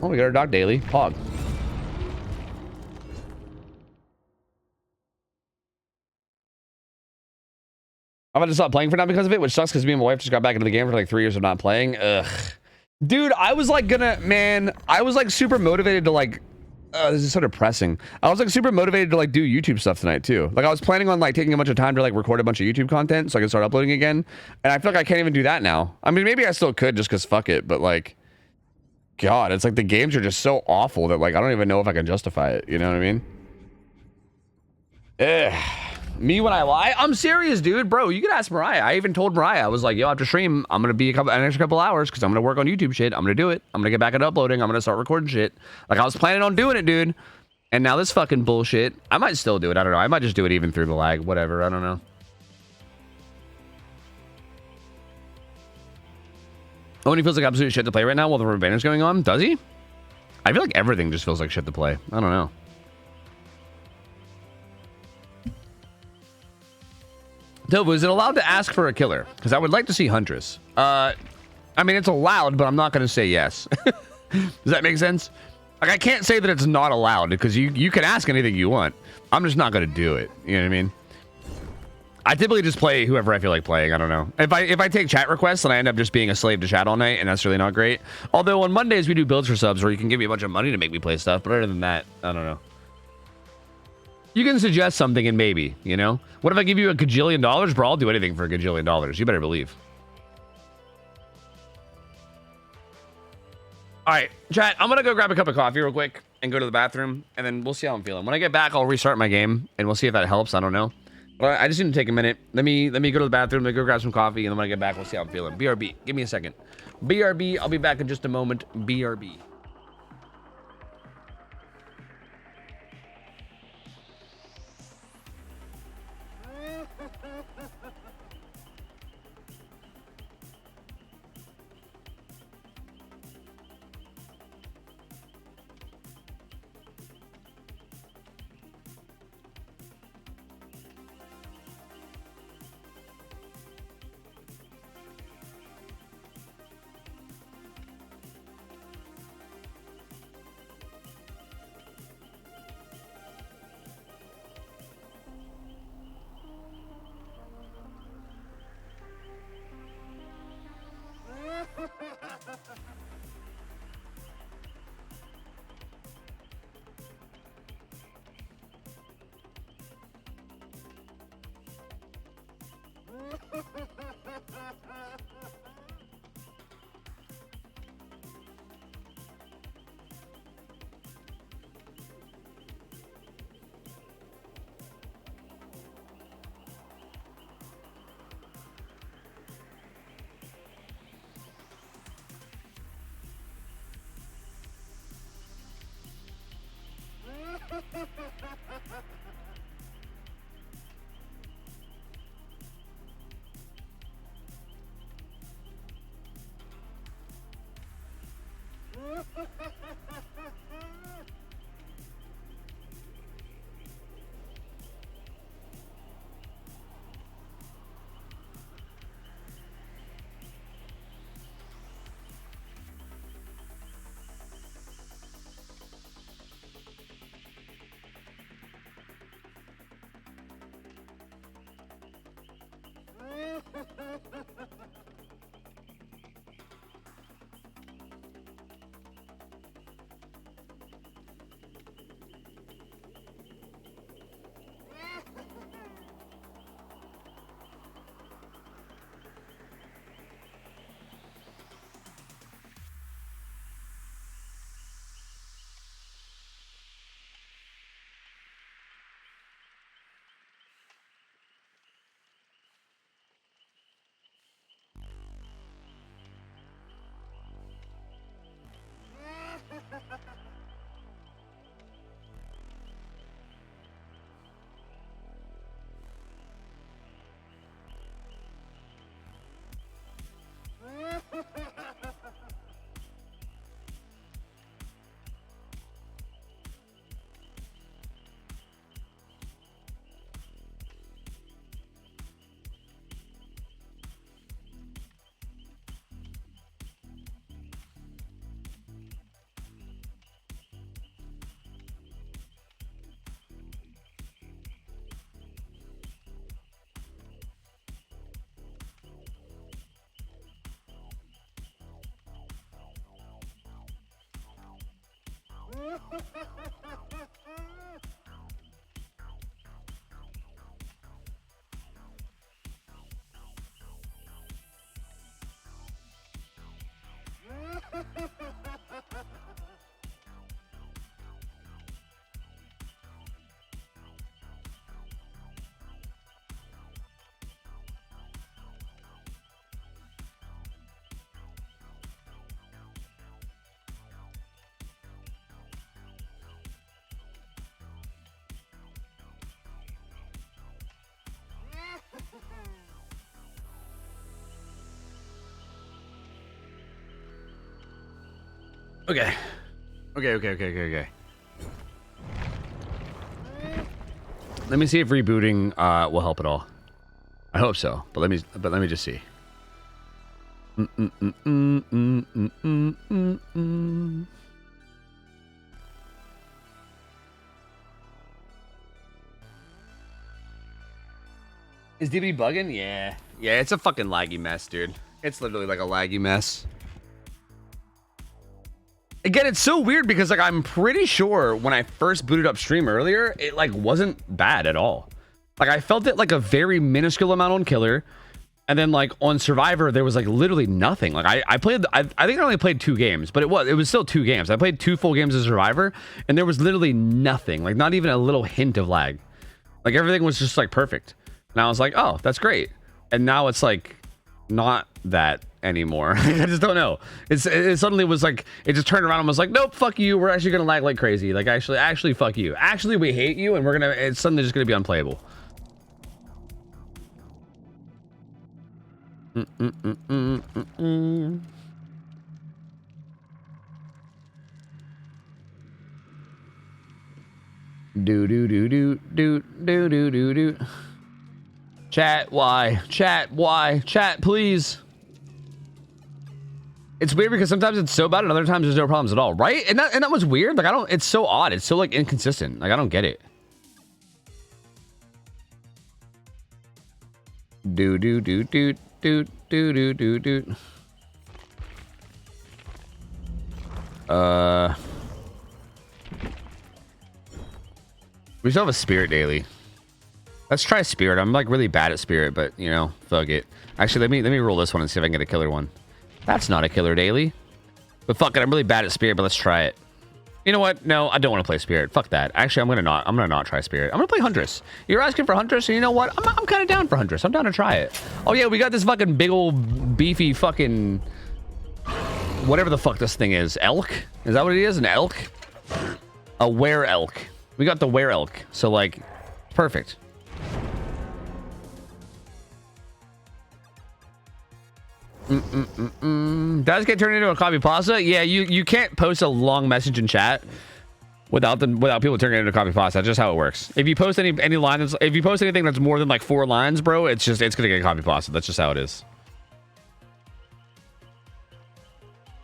Oh, we got our dog daily. Pog. I'm gonna stop playing for now because of it, which sucks because me and my wife just got back into the game for like 3 years of not playing. Ugh. Dude, I was like I was like super motivated to like, this is so depressing. I was like super motivated to like do YouTube stuff tonight too. Like I was planning on like taking a bunch of time to like record a bunch of YouTube content so I can start uploading again. And I feel like I can't even do that now. I mean, maybe I still could just because fuck it, but like, God, it's like the games are just so awful that like I don't even know if I can justify it. You know what I mean? Ugh. Me when I lie? I'm serious, dude. Bro, you can ask Mariah. I even told Mariah, I was like, yo, after stream, I'm gonna be an extra couple hours because I'm gonna work on YouTube shit. I'm gonna do it. I'm gonna get back into uploading. I'm gonna start recording shit. Like I was planning on doing it, dude. And now this fucking bullshit. I might still do it. I don't know. I might just do it even through the lag. Whatever. I don't know. Oh, and he feels like absolute shit to play right now while the banner's going on. Does he? I feel like everything just feels like shit to play. I don't know. Tofu, is it allowed to ask for a killer? Because I would like to see Huntress. I mean, it's allowed, but I'm not going to say yes. Does that make sense? Like, I can't say that it's not allowed because you can ask anything you want. I'm just not going to do it. You know what I mean? I typically just play whoever I feel like playing. I don't know. If I take chat requests, then I end up just being a slave to chat all night, and that's really not great. Although on Mondays we do builds for subs where you can give me a bunch of money to make me play stuff. But other than that, I don't know. You can suggest something and maybe, you know? What if I give you $1 gajillion, bro? I'll do anything for $1 gajillion. You better believe. All right, chat, I'm going to go grab a cup of coffee real quick and go to the bathroom, and then we'll see how I'm feeling. When I get back, I'll restart my game, and we'll see if that helps. I don't know. But I just need to take a minute. Let me go to the bathroom, let me go grab some coffee, and then when I get back, we'll see how I'm feeling. BRB. Give me a second. BRB. I'll be back in just a moment. BRB. Okay. Okay. Let me see if rebooting will help at all. I hope so, but let me just see. Is DVD bugging? Yeah. Yeah, it's a fucking laggy mess, dude. It's literally like a laggy mess. Again, it's so weird because like I'm pretty sure when I first booted up stream earlier, it like wasn't bad at all. Like I felt it like a very minuscule amount on Killer, and then like on Survivor there was like literally nothing. Like I think I only played 2 games, but it was still 2 games. I played 2 full games of Survivor, and there was literally nothing. Like not even a little hint of lag. Like everything was just like perfect. And I was like, oh, that's great. And now it's like not that anymore. I just don't know. It suddenly was like it just turned around and was like, nope, fuck you. We're actually gonna lag like crazy. Like actually fuck you. Actually, we hate you, and it's suddenly just gonna be unplayable. Do. Chat, why? Chat, please. It's weird because sometimes it's so bad and other times there's no problems at all, right? And that was weird. Like it's so odd. It's so like inconsistent. Like I don't get it. Do. We still have a spirit daily. Let's try spirit. I'm like really bad at spirit, but you know, fuck it. Actually, let me roll this one and see if I can get a killer one. That's not a killer daily. But fuck it, I'm really bad at spirit, but let's try it. You know what? No, I don't want to play spirit. Fuck that. Actually, I'm gonna not try spirit. I'm gonna play Huntress. You're asking for Huntress, and you know what? I'm kind of down for Huntress. I'm down to try it. Oh yeah, we got this fucking big old beefy fucking whatever the fuck this thing is. Elk? Is that what it is? An elk? A were elk. We got the were elk. So like, perfect. Does get turned into a copy pasta? Yeah, you can't post a long message in chat without people turning it into copy pasta. That's just how it works. If you post any lines, if you post anything that's more than like 4 lines, bro, it's gonna get copy pasta. That's just how it is.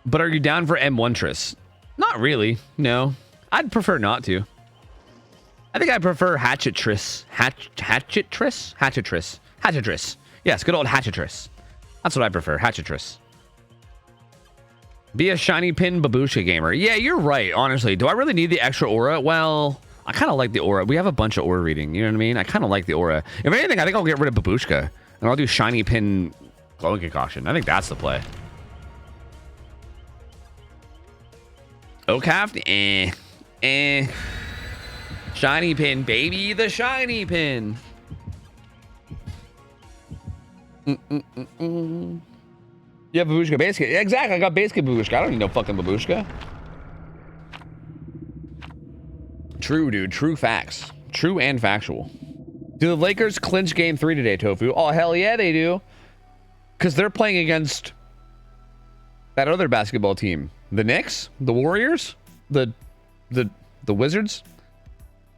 But are you down for M1 Triss? Not really. No, I'd prefer not to. I think I prefer Hatchet Triss. Hatchet Triss. Yes, good old Hatchet Triss. That's what I prefer, Hatchetress. Be a shiny pin babushka gamer. Yeah, you're right, honestly. Do I really need the extra aura? Well, I kind of like the aura. We have a bunch of aura reading, you know what I mean? I kind of like the aura. If anything, I think I'll get rid of babushka. And I'll do shiny pin glowing concoction. I think that's the play. Oakhaft? Shiny pin, baby. The shiny pin. You have babushka base kit. Exactly, I got base kit babushka. I don't need no fucking babushka. True, dude. True facts. True and factual. Do the Lakers clinch game 3 today, Tofu? Oh, hell yeah, they do. Because they're playing against that other basketball team. The Knicks? The Warriors? The Wizards?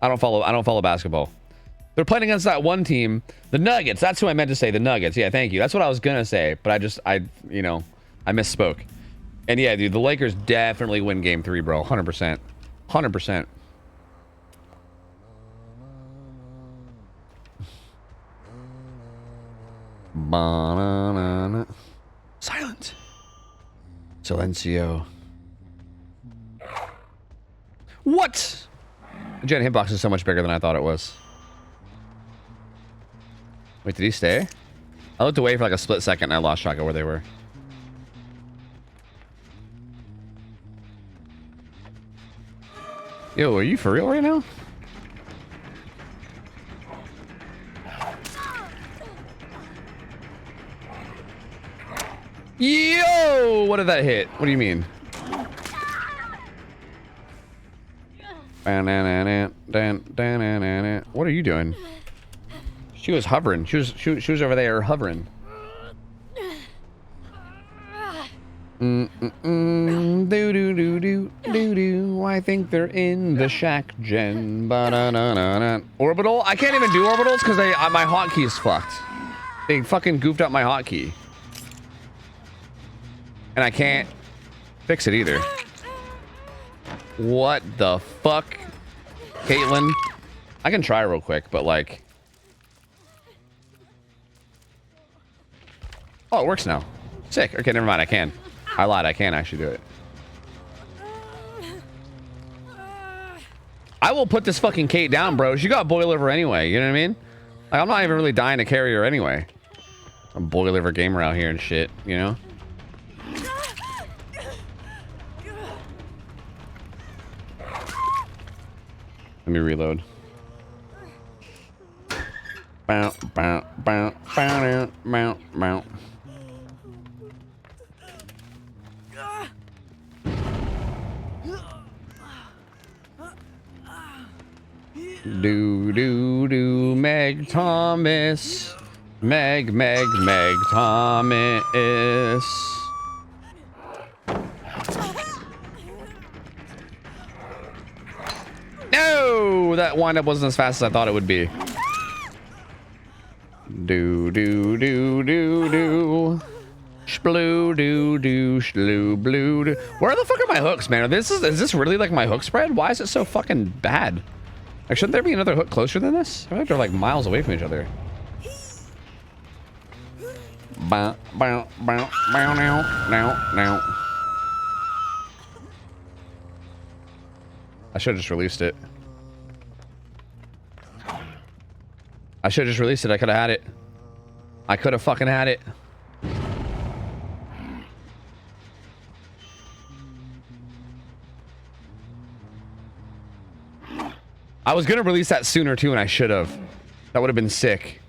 I don't follow basketball. They're playing against that one team, the Nuggets. That's who I meant to say, the Nuggets. Yeah, thank you. That's what I was gonna say, but I misspoke. And yeah, dude, the Lakers definitely win game 3, bro. 100%. 100%. Ba-na-na-na. Silent. Silencio. What? The gen hitbox is so much bigger than I thought it was. Wait, did he stay? I looked away for like a split second and I lost track of where they were. Yo, are you for real right now? Yo, what did that hit? What do you mean? What are you doing? She was hovering. She was over there hovering. Do do do do do do. I think they're in the shack, Jen. Ba-da-da-da-da. Orbital? I can't even do orbitals because my hotkeys fucked. They fucking goofed up my hotkey. And I can't fix it either. What the fuck? Caitlin? I can try real quick, but like... Oh, it works now. Sick. Okay, never mind. I can. I lied. I can actually do it. I will put this fucking Kate down, bro. She got boil liver anyway. You know what I mean? Like, I'm not even really dying to carry her anyway. I'm boil liver gamer out here and shit, you know? Let me reload. Bow, bow, bow, bow, bow, bow. Do do do Meg Thomas. Meg Thomas. No, that windup wasn't as fast as I thought it would be. Do do do do do. Sploo do do shloo blue do. Where the fuck are my hooks, man? Is this really like my hook spread? Why is it so fucking bad? Like, shouldn't there be another hook closer than this? I feel like they're like miles away from each other. Bow, bow, bow, bow, now, now. I should have just released it. I should have just released it. I could have had it. I could have fucking had it. I was gonna release that sooner too, and I should have. That would have been sick.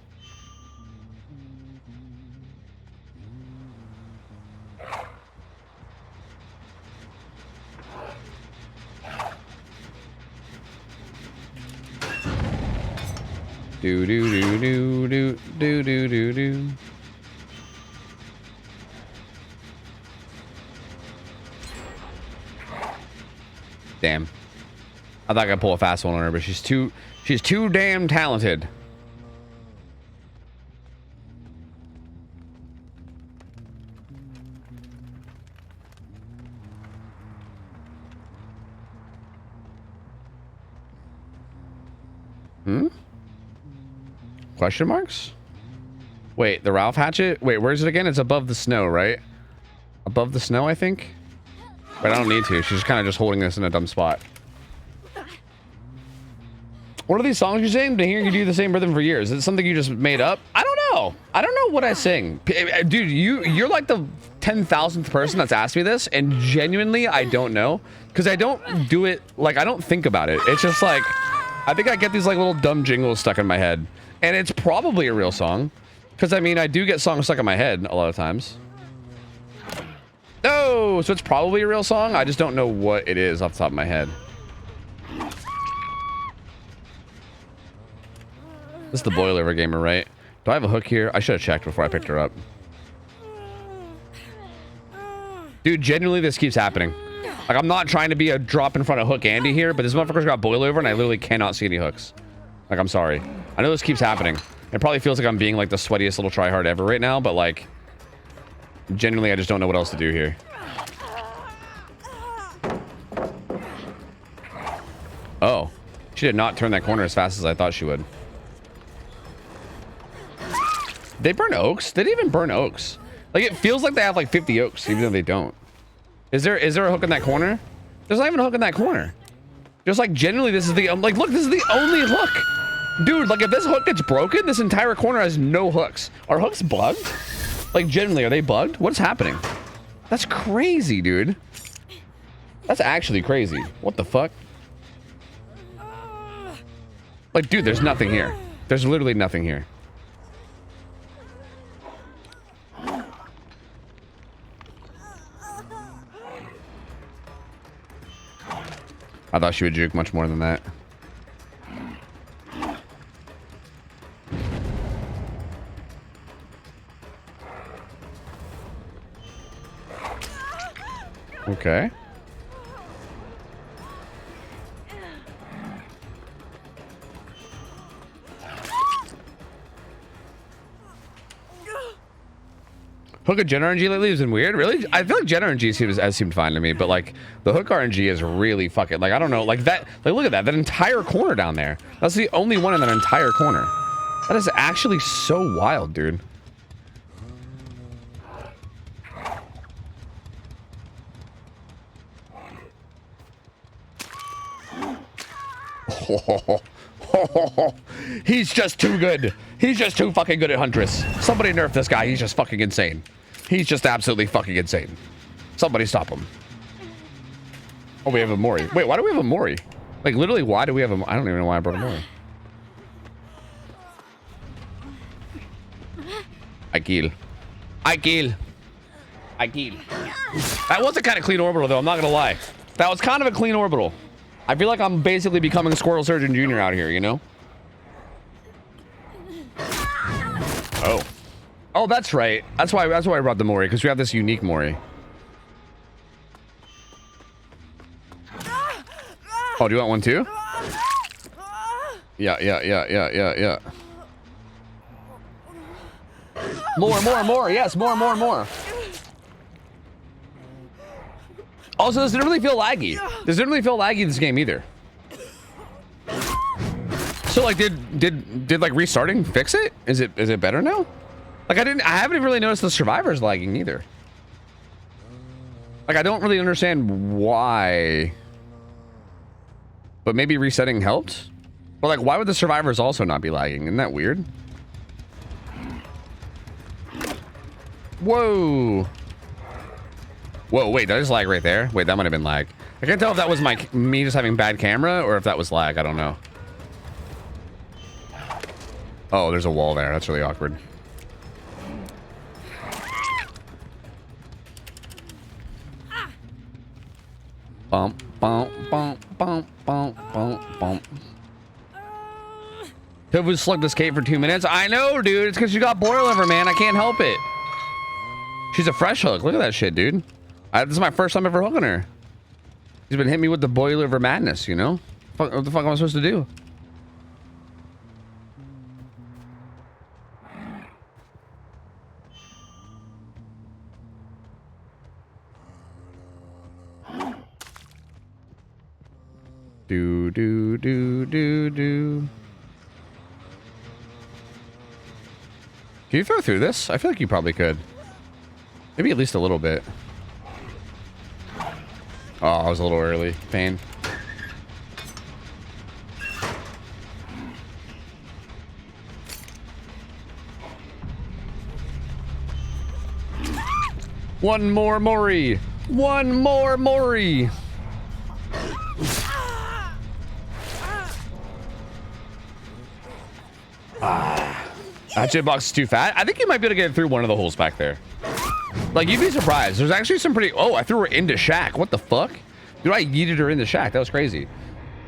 Do do do do do do do do do. Damn. I thought I could pull a fast one on her, but she's too damn talented. Question marks? Wait, the Ralph hatchet? Wait, where's it again? It's above the snow, right? Above the snow, I think? But I don't need to. She's just kind of just holding this in a dumb spot. What are these songs you sing? Been hearing you do the same rhythm for years. Is it something you just made up? I don't know. I don't know what I sing. Dude, you're like the 10,000th person that's asked me this, and genuinely, I don't know. Because I don't do it, like, I don't think about it. It's just like, I think I get these like little dumb jingles stuck in my head. And it's probably a real song. Because, I mean, I do get songs stuck in my head a lot of times. Oh, so it's probably a real song? I just don't know what it is off the top of my head. This is the boil liver gamer, right? Do I have a hook here? I should have checked before I picked her up. Dude, genuinely, this keeps happening. Like, I'm not trying to be a drop in front of Hook Andy here, but this motherfucker's got boil liver and I literally cannot see any hooks. Like, I'm sorry. I know this keeps happening. It probably feels like I'm being like the sweatiest little tryhard ever right now, but like, genuinely, I just don't know what else to do here. Oh, she did not turn that corner as fast as I thought she would. They burn oaks? They didn't even burn oaks. Like, it feels like they have like 50 oaks, even though they don't. Is there a hook in that corner? There's not even a hook in that corner. Just like generally, this is the like look, this is the only hook, dude. Like if this hook gets broken, this entire corner has no hooks. Are hooks bugged? Like generally, are they bugged? What's happening? That's crazy, dude. That's actually crazy. What the fuck? Like, dude, there's nothing here. There's literally nothing here. I thought she would juke much more than that. Okay. Hook of Gen RNG lately has been weird. Really? I feel like Gen RNG has seemed fine to me, but like the Hook RNG is really fucking like I don't know, like that. Like look at that entire corner down there. That's the only one in that entire corner. That is actually so wild, dude. He's just too good. He's just too fucking good at Huntress. Somebody nerf this guy. He's just fucking insane. He's just absolutely fucking insane. Somebody stop him. Oh, we have a Mori. Wait, why do we have a Mori? Like, literally, why do we have a... I don't even know why I brought a Mori. I kill. I kill. I kill. That was a kind of clean orbital, though. I'm not going to lie. That was kind of a clean orbital. I feel like I'm basically becoming Squirrel Surgeon Jr. out here, you know? Oh. Oh, that's right. That's why I brought the Mori, because we have this unique Mori. Oh, do you want one too? Yeah. More. Yes, more. Also, this didn't really feel laggy. This didn't really feel laggy this game either. So like, did like restarting fix it? Is it better now? Like I haven't even really noticed the survivors lagging either. Like I don't really understand why. But maybe resetting helped? But like, why would the survivors also not be lagging? Isn't that weird? Whoa. Whoa, wait, did I just lag right there? Wait, that might have been lag. I can't tell if that was me just having bad camera or if that was lag. I don't know. Oh, there's a wall there. That's really awkward. Bump. Tofu slugged this cave for 2 minutes. I know, dude. It's because you got boil over, man. I can't help it. She's a fresh hook. Look at that shit, dude. This is my first time ever hooking her. She's been hitting me with the boil over madness, you know? What the fuck am I supposed to do? Do. Can you throw through this? I feel like you probably could. Maybe at least a little bit. Oh, I was a little early. Pain. One more Mori. One more Mori. That hitbox is too fat. I think you might be able to get through one of the holes back there. Like, you'd be surprised. There's actually some pretty... Oh, I threw her into shack. What the fuck? Dude, I yeeted her into shack. That was crazy.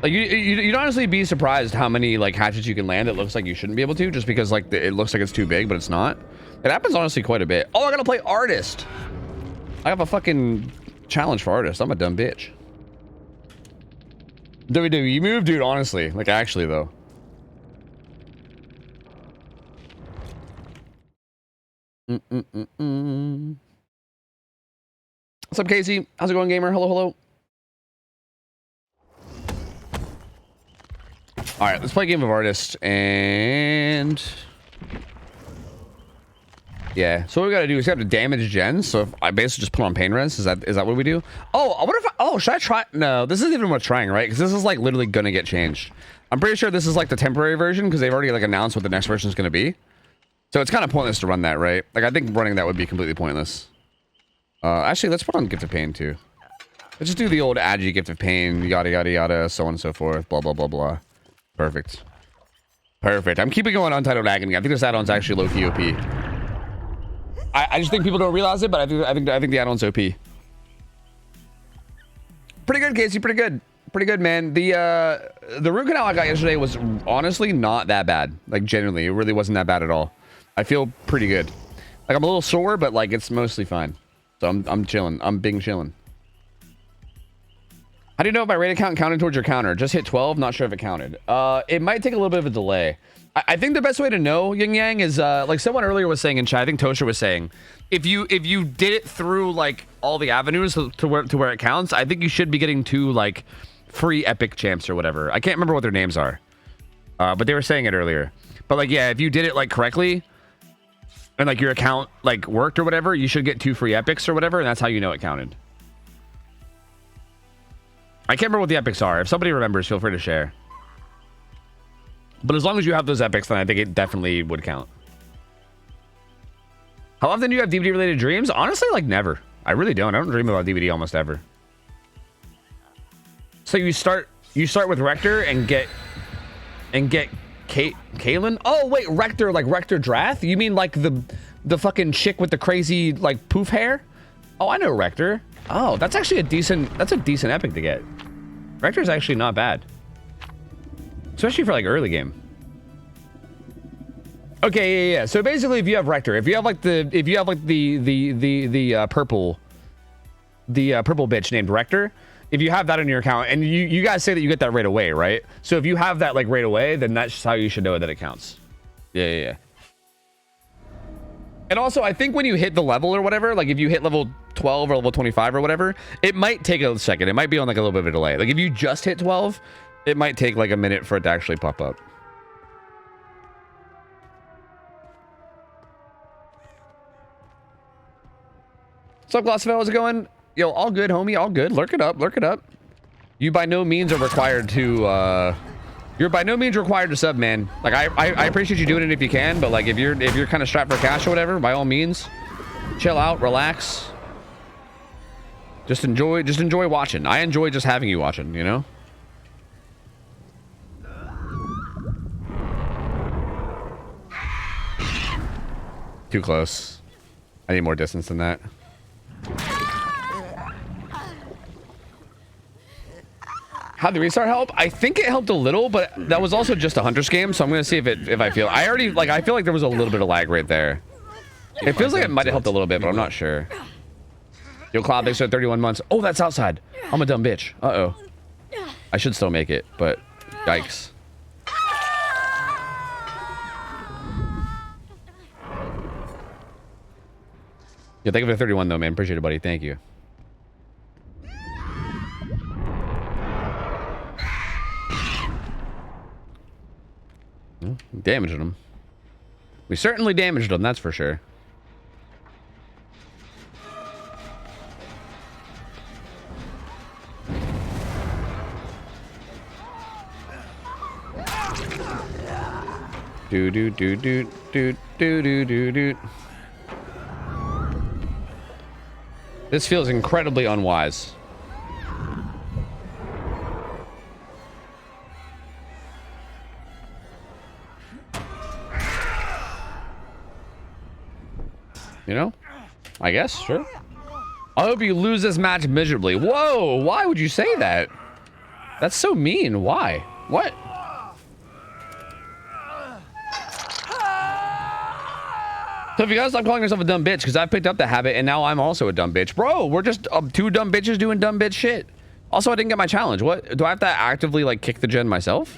Like, you'd honestly be surprised how many, like, hatchets you can land. It looks like you shouldn't be able to, just because, like, it looks like it's too big, but it's not. It happens, honestly, quite a bit. Oh, I gotta play Artist. I have a fucking challenge for Artist. I'm a dumb bitch. WWE move? Dude, honestly. Like, actually, though. What's up, Casey? How's it going, gamer? Hello. All right, let's play Game of Artist, and Yeah. So what we gotta do is we have to damage gens. So if I basically just put on pain res, is that what we do? Oh, I wonder if should I try? No, this isn't even worth trying, right? Because this is like literally gonna get changed. I'm pretty sure this is like the temporary version because they've already like announced what the next version is gonna be. So it's kind of pointless to run that, right? Like I think running that would be completely pointless. Actually, let's put on Gift of Pain too. Let's just do the old Agi Gift of Pain, yada yada yada, so on and so forth, blah blah blah blah. Perfect. Perfect. I'm keeping going Untitled Agony. I think this add-on's actually low-key OP. I just think people don't realize it, but I think the add-on's OP. Pretty good, Casey. Pretty good. Pretty good, man. The root canal I got yesterday was honestly not that bad. Like genuinely, it really wasn't that bad at all. I feel pretty good. Like I'm a little sore, but like it's mostly fine. So I'm chilling. I'm being chilling. How do you know if my raid account counted towards your counter? Just hit 12. Not sure if it counted. It might take a little bit of a delay. I think the best way to know, Yin Yang, is like someone earlier was saying in chat. I think Tosha was saying, if you did it through like all the avenues to where it counts, I think you should be getting 2 like free epic champs or whatever. I can't remember what their names are, but they were saying it earlier. But like, yeah, if you did it like correctly, and like your account like worked or whatever, you should get 2 free epics or whatever, and that's how you know it counted. I can't remember what the epics are. If somebody remembers, feel free to share. But as long as you have those epics, then I think it definitely would count. How often do you have DVD related dreams? Honestly, like never. I really don't. I don't dream about DVD almost ever. So you start with Rector and get Kaylin? Oh wait, Rector, like Rector Drath? You mean like the fucking chick with the crazy like poof hair? Oh, I know Rector. Oh, that's actually a decent epic to get. Rector's actually not bad. Especially for like early game. Okay, yeah. So basically if you have Rector, if you have the purple bitch named Rector, if you have that in your account, and you guys say that you get that right away, right? So if you have that like right away, then that's just how you should know that it counts. Yeah. And also, I think when you hit the level or whatever, like if you hit level 12 or level 25 or whatever, it might take a second. It might be on like a little bit of a delay. Like if you just hit 12, it might take like a minute for it to actually pop up. What's up, Glossville? How's it going? Yo, all good, homie. All good. Lurk it up. Lurk it up. You by no means are required to you're by no means required to sub, man. Like I appreciate you doing it if you can, but like if you're kind of strapped for cash or whatever, by all means, chill out, relax. Just enjoy watching. I enjoy just having you watching, you know? Too close. I need more distance than that. How'd the restart help? I think it helped a little, but that was also just a Hunter's game, so I'm gonna see if I feel. I feel like there was a little bit of lag right there. It feels like it might have helped a little bit, but I'm not sure. Yo, Cloud, thanks for 31 months. Oh, that's outside. I'm a dumb bitch. Uh-oh. I should still make it, but yikes. Yeah, thank you for 31 though, man. Appreciate it, buddy. Thank you. Damaged them. We certainly damaged them, that's for sure. Do do do do do do do do do. This feels incredibly unwise. You know? I guess, sure. I hope you lose this match miserably. Whoa, why would you say that? That's so mean. Why? What? So if you guys stop calling yourself a dumb bitch, because I picked up the habit and now I'm also a dumb bitch. Bro, we're just 2 dumb bitches doing dumb bitch shit. Also, I didn't get my challenge. What? Do I have to actively like kick the gen myself?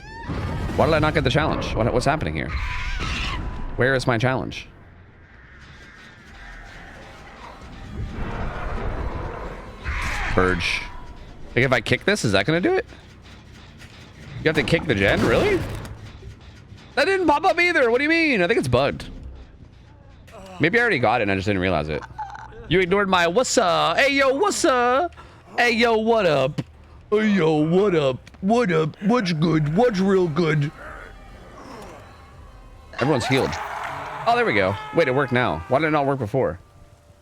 Why did I not get the challenge? What's happening here? Where is my challenge? Purge. Like if I kick this, is that gonna do it? You have to kick the gen? Really? That didn't pop up either. What do you mean? I think it's bugged. Maybe I already got it and I just didn't realize it. You ignored my what's up? Hey, yo, what's up? Hey, yo, what up? Hey, yo, what up? What up? What's good? What's real good? Everyone's healed. Oh, there we go. Wait, it worked now. Why did it not work before?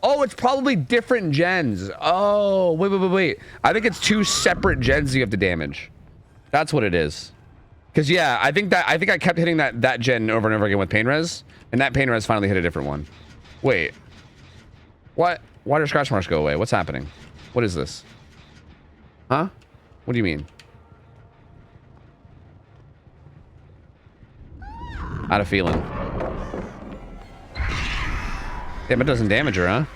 Oh, it's probably different gens. Oh, wait. I think it's 2 separate gens you have to damage. That's what it is. Because, yeah, I think I kept hitting that gen over and over again with pain res. And that pain res finally hit a different one. Wait. What? Why did scratch marks go away? What's happening? What is this? Huh? What do you mean? I had a feeling. Damn, it doesn't damage her, huh?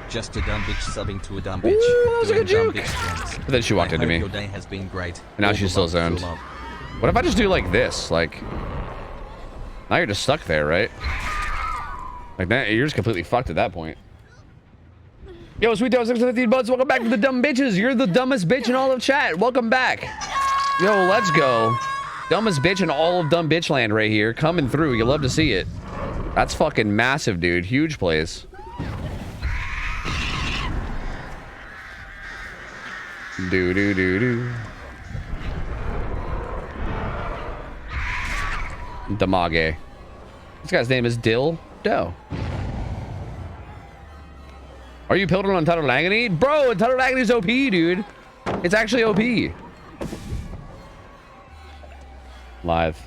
Just a dumb bitch subbing to a dumb bitch. Ooh, that was a good Doing dumb joke. bitch things. But then she walked into me. Your day has been great. And now All she's the still love, zoned. true love. What if I just do like this? Like, now you're just stuck there, right? Like that, you're just completely fucked at that point. Yo, Sweet Dog 615 bucks. Welcome back to the dumb bitches. You're the dumbest bitch in all of chat. Welcome back. Yo, let's go. Dumbest bitch in all of dumb bitch land right here. Coming through. You love to see it. That's fucking massive, dude. Huge plays. Do. Damage. This guy's name is Dill Doe. Are you piltering on Tutter Agony? Bro, Tutter Agony's OP, dude. It's actually OP. Live.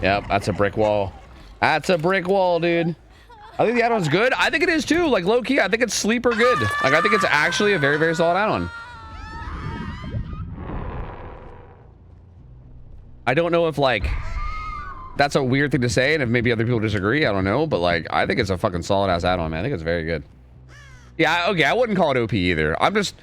Yep, that's a brick wall. That's a brick wall, dude. I think the add-on's good. I think it is too. Like low key, I think it's sleeper good. Like I think it's actually a very, very solid add-on. I don't know if like that's a weird thing to say, and if maybe other people disagree, I don't know. But like, I think it's a fucking solid ass add-on, man. I think it's very good. Yeah, okay. I wouldn't call it OP either. I'm just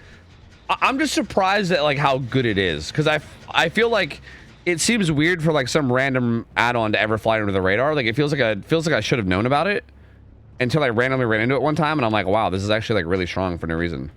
surprised at like how good it is, because I feel like it seems weird for like some random add-on to ever fly under the radar. Like it feels like I should have known about it until I randomly ran into it one time, and I'm like, wow, this is actually like really strong for no reason.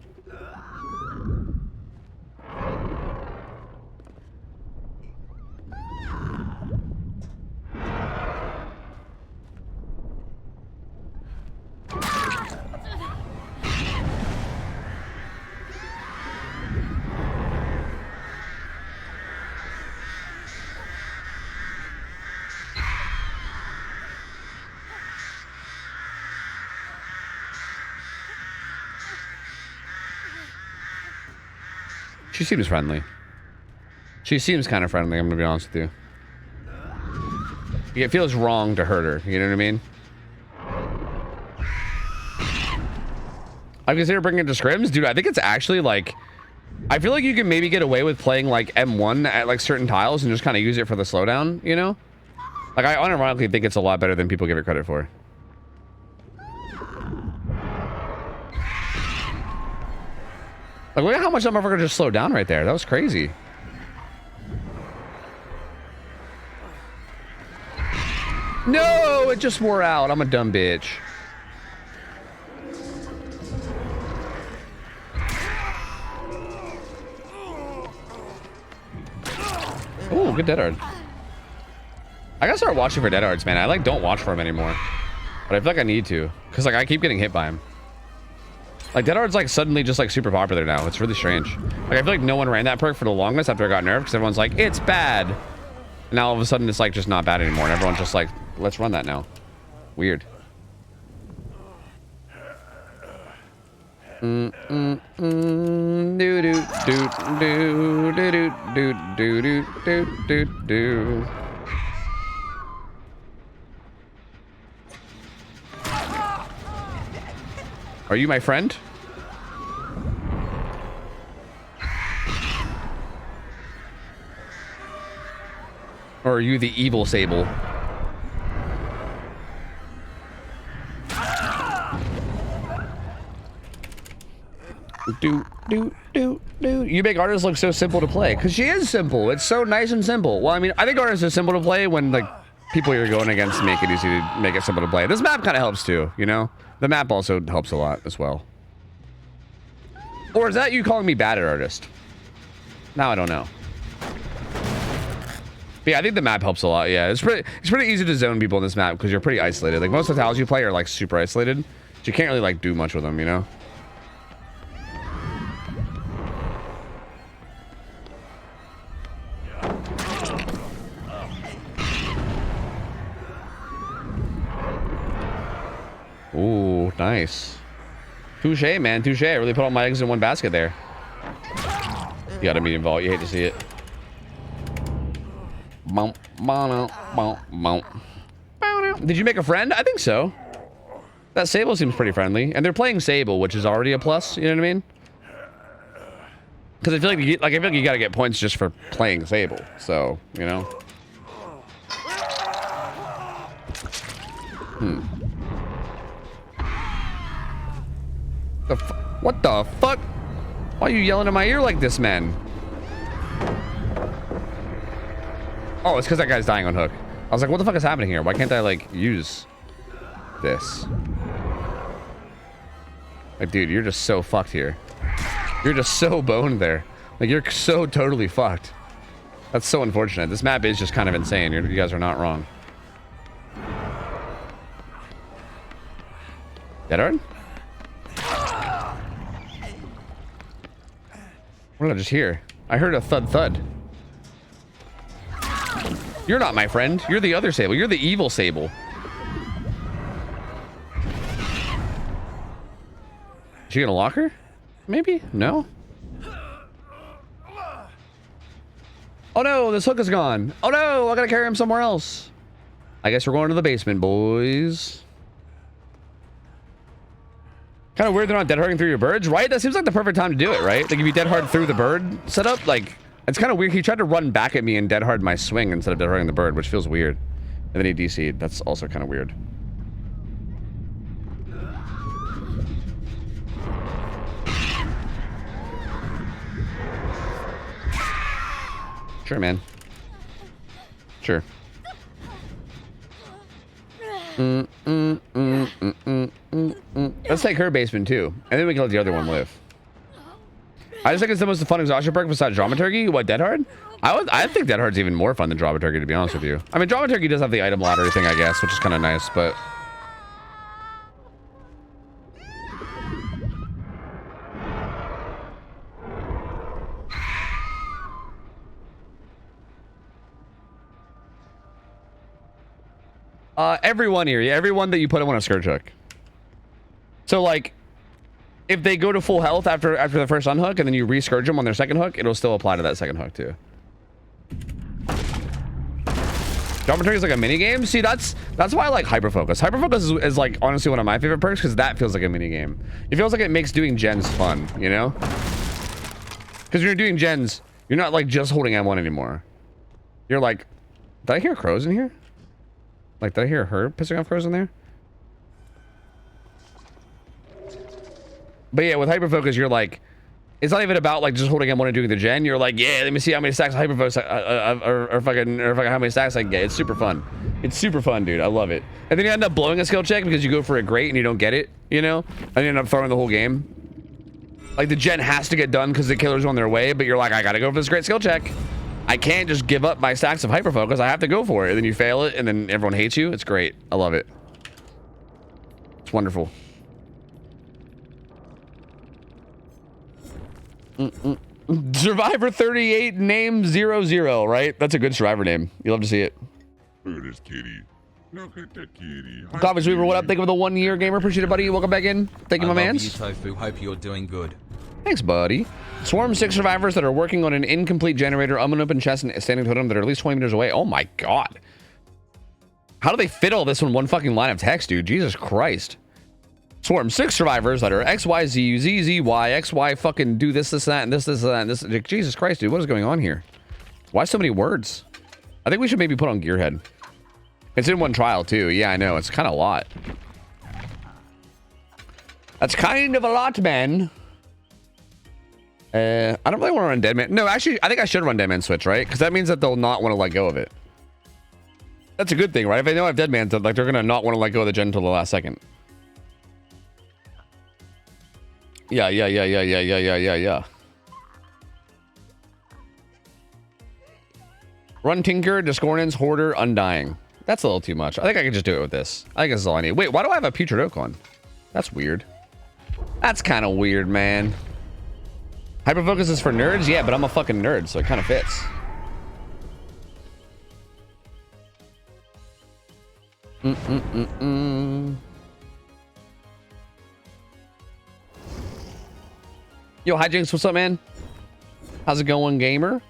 She seems friendly. She seems kind of friendly, I'm gonna be honest with you. It feels wrong to hurt her, you know what I mean? I consider bringing it to scrims. Dude, I think it's actually like... I feel like you can maybe get away with playing like M1 at like certain tiles and just kind of use it for the slowdown, you know? Like I unironically think it's a lot better than people give it credit for. Like, look at how much that motherfucker just slowed down right there. That was crazy. No, it just wore out. I'm a dumb bitch. Ooh, good dead hard. I gotta start watching for dead hards, man. I like don't watch for him anymore, but I feel like I need to, because like I keep getting hit by him. Like dead hard's like suddenly just like super popular now. It's really strange. Like I feel like no one ran that perk for the longest after I got nerfed, because everyone's like, it's bad. And now all of a sudden it's like just not bad anymore, and everyone's just like, let's run that now. Weird. Do do do do do do do do do do. Are you my friend? Or are you the evil Sable? You make artists look so simple to play, because she is simple. It's so nice and simple. Well, I mean, I think artists are simple to play when like people you're going against make it easy to make it simple to play. This map kind of helps too, you know? The map also helps a lot as well. Or is that you calling me bad at artist? Now I don't know. But yeah, I think the map helps a lot. Yeah, it's pretty easy to zone people in this map because you're pretty isolated. Like most of the tiles you play are like super isolated, so you can't really like do much with them, you know. Ooh, nice. Touche, man, touche. I really put all my eggs in one basket there. You got a medium vault. You hate to see it. Did you make a friend? I think so. That Sable seems pretty friendly, and they're playing Sable, which is already a plus. You know what I mean? Because I feel like you gotta get points just for playing Sable. So you know. What the fuck? Why are you yelling in my ear like this, man? Oh, it's because that guy's dying on hook. I was like, what the fuck is happening here? Why can't I, like, use this? Like, dude, you're just so fucked here. You're just so boned there. Like, you're so totally fucked. That's so unfortunate. This map is just kind of insane. You guys are not wrong. Dead hard? What did I just hear? I heard a thud thud. You're not my friend. You're the other Sable. You're the evil Sable. Is she gonna lock her? Maybe? No? Oh no, this hook is gone. Oh no, I gotta carry him somewhere else. I guess we're going to the basement, boys. Kind of weird they're not dead harding through your birds, right? That seems like the perfect time to do it, right? Like if you dead hard through the bird setup, like it's kind of weird. He tried to run back at me and dead hard my swing instead of dead harding the bird, which feels weird. And then he DC'd. That's also kind of weird. Sure, man. Sure. Let's take her basement too, and then we can let the other one live. I just think it's the most fun exhaustion perk besides Dramaturgy. What, Dead Hard? I think Dead Hard's even more fun than Dramaturgy, to be honest with you. I mean, Dramaturgy does have the item lottery thing, I guess, which is kind of nice, but... everyone here, yeah, everyone that you put in on a Scourge Hook. So, like, if they go to full health after the first unhook and then you re-scourge them on their second hook, it'll still apply to that second hook too. Dramaturgy is like a mini game. See, that's why I like Hyperfocus. Hyperfocus is like honestly one of my favorite perks because that feels like a mini game. It feels like it makes doing gens fun, you know? Because when you're doing gens, you're not like just holding M1 anymore. You're like, did I hear crows in here? Like, did I hear her pissing off crows in there? But yeah, with Hyperfocus, you're like, it's not even about like just holding M1 and doing the gen. You're like, yeah, let me see how many stacks of Hyperfocus or fucking how many stacks I can get. It's super fun. It's super fun, dude. I love it. And then you end up blowing a skill check because you go for a great and you don't get it, you know? And you end up throwing the whole game. Like the gen has to get done because the killer's on their way, but you're like, I gotta go for this great skill check. I can't just give up my stacks of Hyperfocus. I have to go for it. And then you fail it and then everyone hates you. It's great. I love it. It's wonderful. Survivor 38 name 00, right? That's a good survivor name. You love to see it. Look at this kitty. Look at the kitty. Coffee Sweeper, what up? Thank you for the 1 year gamer. Appreciate it, buddy. Welcome back in. Thank you, my man. OhTofu. Hope you're doing good. Thanks, buddy. Swarm 6 survivors that are working on an incomplete generator, unopened chest, and standing totem that are at least 20 meters away. Oh my god. How do they fit all this in one fucking line of text, dude? Jesus Christ. Swarm 6 survivors that are XYZ, ZZY, XY fucking do this, that, and this, that, and this. Jesus Christ, dude. What is going on here? Why so many words? I think we should maybe put on Gearhead. It's in one trial, too. Yeah, I know. It's kind of a lot. That's kind of a lot, man. I don't really want to run Deadman. No, actually, I think I should run Deadman Switch, right? Because that means that they'll not want to let go of it. That's a good thing, right? If they know I have Deadman, like, they're going to not want to let go of the gen until the last second. Yeah. Run Tinker, Discordance, Hoarder, Undying. That's a little too much. I think I can just do it with this. I think this is all I need. Wait, why do I have a Putrid Oak on? That's weird. That's kind of weird, man. Hyperfocus is for nerds? Yeah, but I'm a fucking nerd, so it kind of fits. Yo, Hijinks, what's up, man? How's it going, gamer?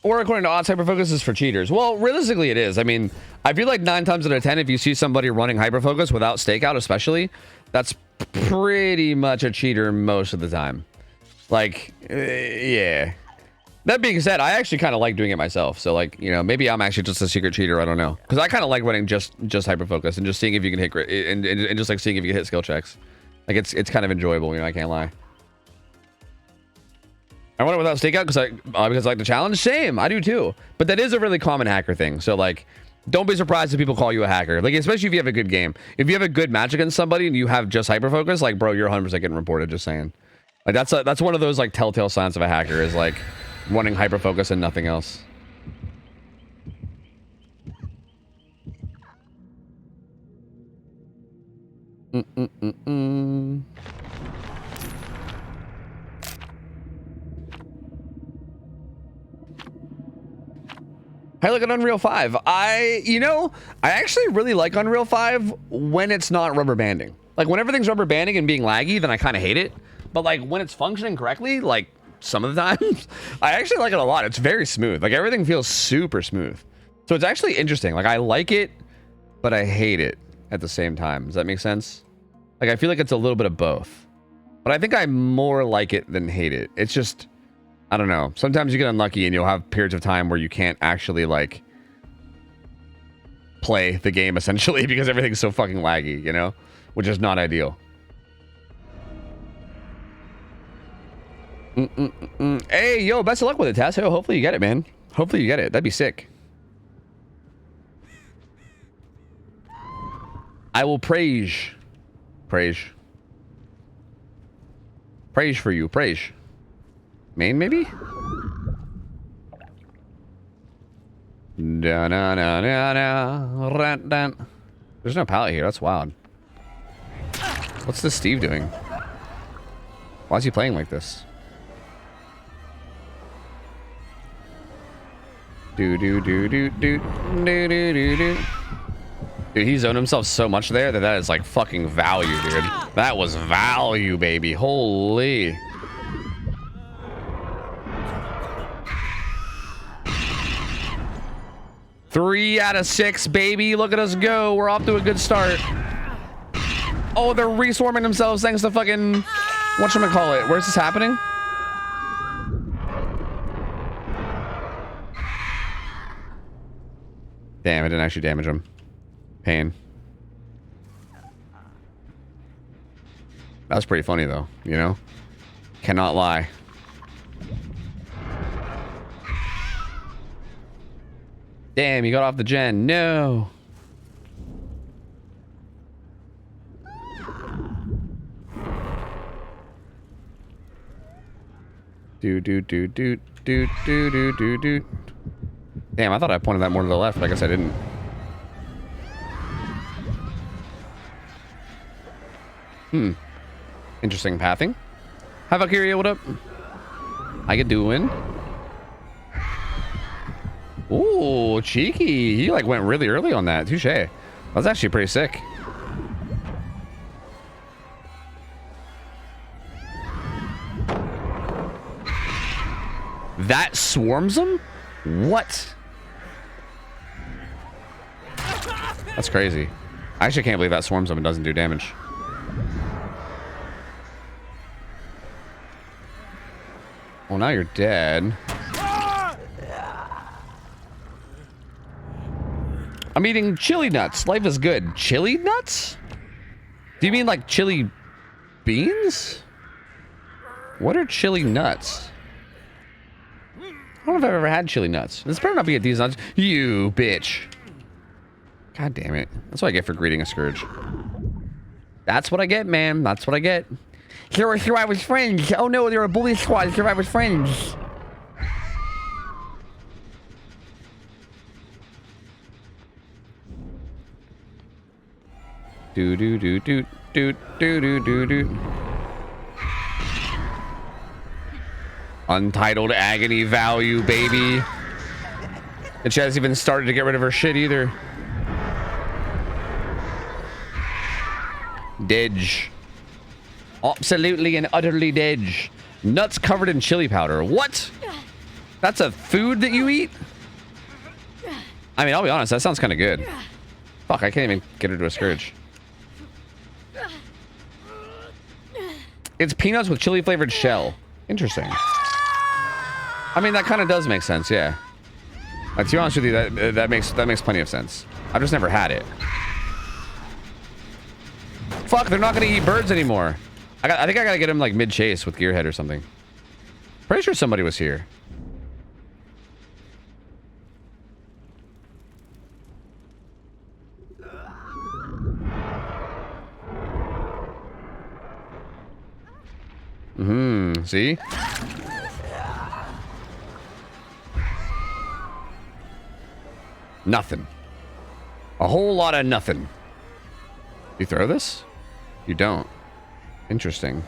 Or according to odds, hyperfocus is for cheaters. Well, realistically, it is. I mean, I feel like 9 times out of 10, if you see somebody running hyperfocus without stakeout, especially, that's pretty much a cheater most of the time. Like, yeah. That being said, I actually kind of like doing it myself. So, like, you know, maybe I'm actually just a secret cheater. I don't know. Because I kind of like running just hyperfocus and just seeing if you can hit and just like seeing if you can hit skill checks. Like, it's kind of enjoyable. You know, I can't lie. I want it without stakeout because I like the challenge. Same, I do too. But that is a really common hacker thing. So like, don't be surprised if people call you a hacker. Like, especially if you have a good game. If you have a good match against somebody and you have just hyperfocus, like, bro, you're 100% getting reported. Just saying. Like, that's one of those like telltale signs of a hacker is like running hyperfocus and nothing else. I look at Unreal 5. I actually really like Unreal 5 when it's not rubber banding. Like, when everything's rubber banding and being laggy, then I kind of hate it. But like when it's functioning correctly, like some of the times, I actually like it a lot. It's very smooth. Like, everything feels super smooth. So it's actually interesting. Like, I like it, but I hate it at the same time. Does that make sense? Like, I feel like it's a little bit of both. But I think I more like it than hate it. It's just, I don't know. Sometimes you get unlucky and you'll have periods of time where you can't actually, like, play the game, essentially, because everything's so fucking laggy, you know? Which is not ideal. Hey, yo, best of luck with it, Tess. Yo, hopefully you get it, man. Hopefully you get it. That'd be sick. I will praise. Praise. Praise for you. Praise. Main, maybe? There's no pallet here. That's wild. What's this Steve doing? Why is he playing like this? Dude, he zoned himself so much there that is like fucking value, dude. That was value, baby. Holy. Three out of 6, baby. Look at us go. We're off to a good start. Oh, they're reswarming themselves thanks to fucking... whatchamacallit. Where's this happening? Damn, I didn't actually damage him. Pain. That was pretty funny, though, you know? Cannot lie. Damn, you got off the gen. No. Do. Damn, I thought I pointed that more to the left, but I guess I didn't. Interesting pathing. Hi, Valkyria, what up? How you doing? Ooh, cheeky. He like went really early on that. Touche. That's actually pretty sick. That swarms him? What? That's crazy. I actually can't believe that swarms him and doesn't do damage. Well, now you're dead. I'm eating chili nuts. Life is good. Chili nuts? Do you mean like chili beans? What are chili nuts? I don't know if I've ever had chili nuts. This better not be at these nuts. You bitch. God damn it. That's what I get for greeting a Scourge. That's what I get, man. That's what I get. Here I was friends. Oh no, they're a bully squad. Here I was friends. Do do do do do do do do do. Untitled agony value, baby. And she hasn't even started to get rid of her shit either. Didge. Absolutely and utterly didge. Nuts covered in chili powder. What? That's a food that you eat? I mean, I'll be honest, that sounds kind of good. Fuck, I can't even get her to a scourge. It's peanuts with chili flavored shell. Interesting. I mean, that kind of does make sense, yeah. To be honest with you, that makes plenty of sense. I've just never had it. Fuck, they're not gonna eat birds anymore. I think I gotta get him like mid-chase with Gearhead or something. Pretty sure somebody was here. See? Nothing. A whole lot of nothing. You throw this? You don't. Interesting.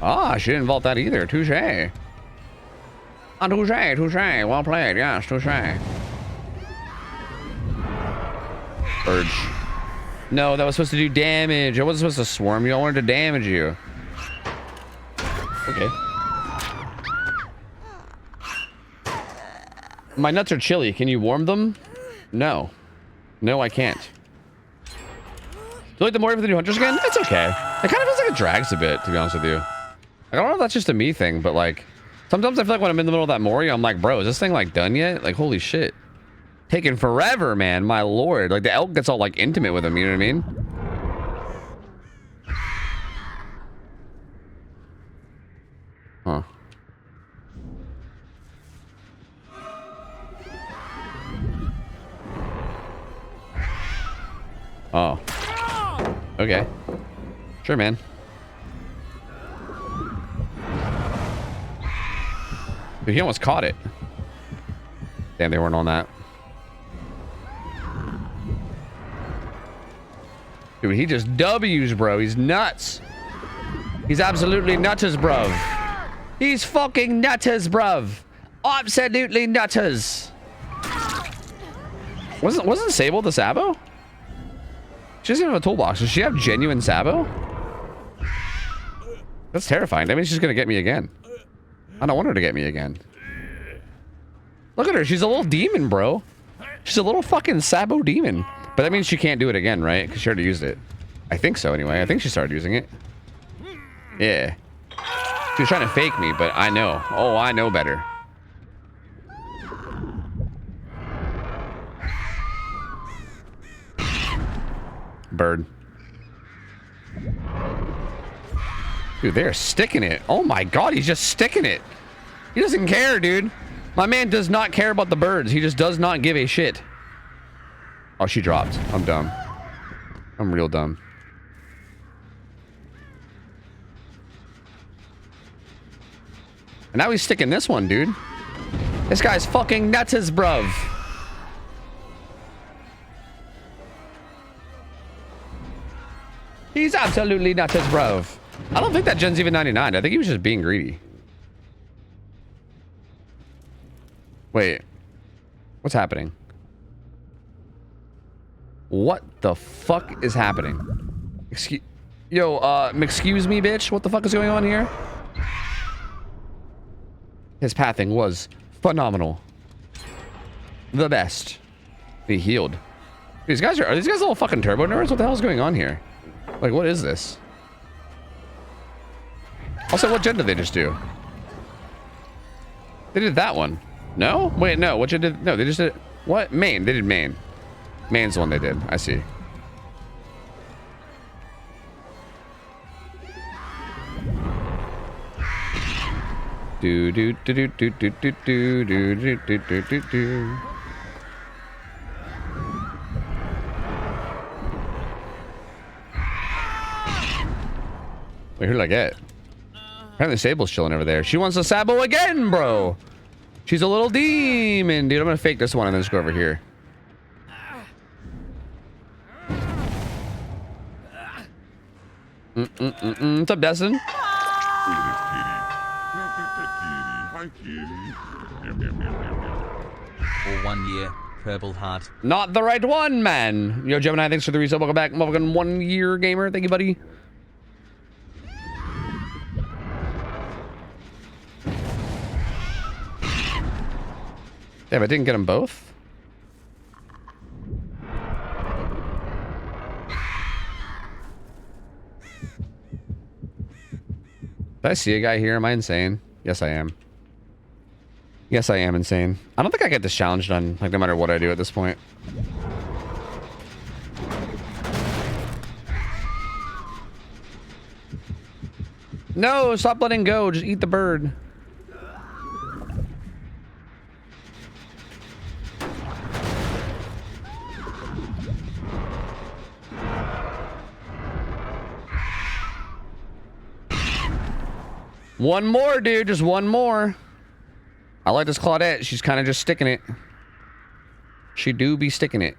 Ah, she didn't vault that either. Touche. Ah, touche, touche. Well played. Yes, touche. Urge. No, that was supposed to do damage. I wasn't supposed to swarm you. I wanted to damage you. Okay. My nuts are chilly. Can you warm them? No. No, I can't. Do you like the more of the new hunters again? It's okay. It kind of feels like it drags a bit, to be honest with you. I don't know if that's just a me thing, but like, sometimes I feel like when I'm in the middle of that Mori, I'm like, bro, is this thing like done yet? Like, holy shit. Taking forever, man. My lord. Like, the elk gets all like intimate with him, you know what I mean? Huh. Oh. Okay. Sure, man. Dude, he almost caught it. Damn, they weren't on that. Dude, he just W's, bro. He's nuts. He's absolutely nutters, bruv. He's fucking nutters, bruv. Absolutely nutters. Wasn't Sable the Sabo? She doesn't have a toolbox. Does she have genuine Sabo? That's terrifying. That means she's gonna get me again. I don't want her to get me again. Look at her. She's a little demon, bro. She's a little fucking Sabo demon. But that means she can't do it again, right? Because she already used it. I think so, anyway. I think she started using it. Yeah. She was trying to fake me, but I know. Oh, I know better. Bird. Dude, they're sticking it. Oh my god, he's just sticking it. He doesn't care, dude. My man does not care about the birds. He just does not give a shit. Oh, she dropped. I'm dumb. I'm real dumb. And now he's sticking this one, dude. This guy's fucking nuts as bruv. He's absolutely nuts as bruv. I don't think that gen's even 99. I think he was just being greedy. Wait. What's happening? What the fuck is happening? Excuse me, bitch. What the fuck is going on here? His pathing was phenomenal. The best. He healed. These guys are these guys all fucking turbo nerds? What the hell is going on here? Like, what is this? Also, what gen did they just do? They did that one. No? Wait, no. What gen did... No, they just did... What? Main. They did main. Main's the one they did. I see. Do do do do do do do do do do do do do do. Wait, who did I get? Apparently Sable's chilling over there. She wants to Sabo again, bro. She's a little demon, dude. I'm gonna fake this one and then just go over here. What's up, Destin? Hi, kitty. For 1 year, purple heart. Not the right one, man. Yo, Gemini, thanks for the resub. Welcome back. Welcome 1 year gamer. Thank you, buddy. Damn, I didn't get them both. Did I see a guy here? Am I insane? Yes, I am. Yes, I am insane. I don't think I get this challenge done, like, no matter what I do at this point. No, stop letting go. Just eat the bird. One more, dude. Just one more. I like this Claudette. She's kind of just sticking it. She do be sticking it.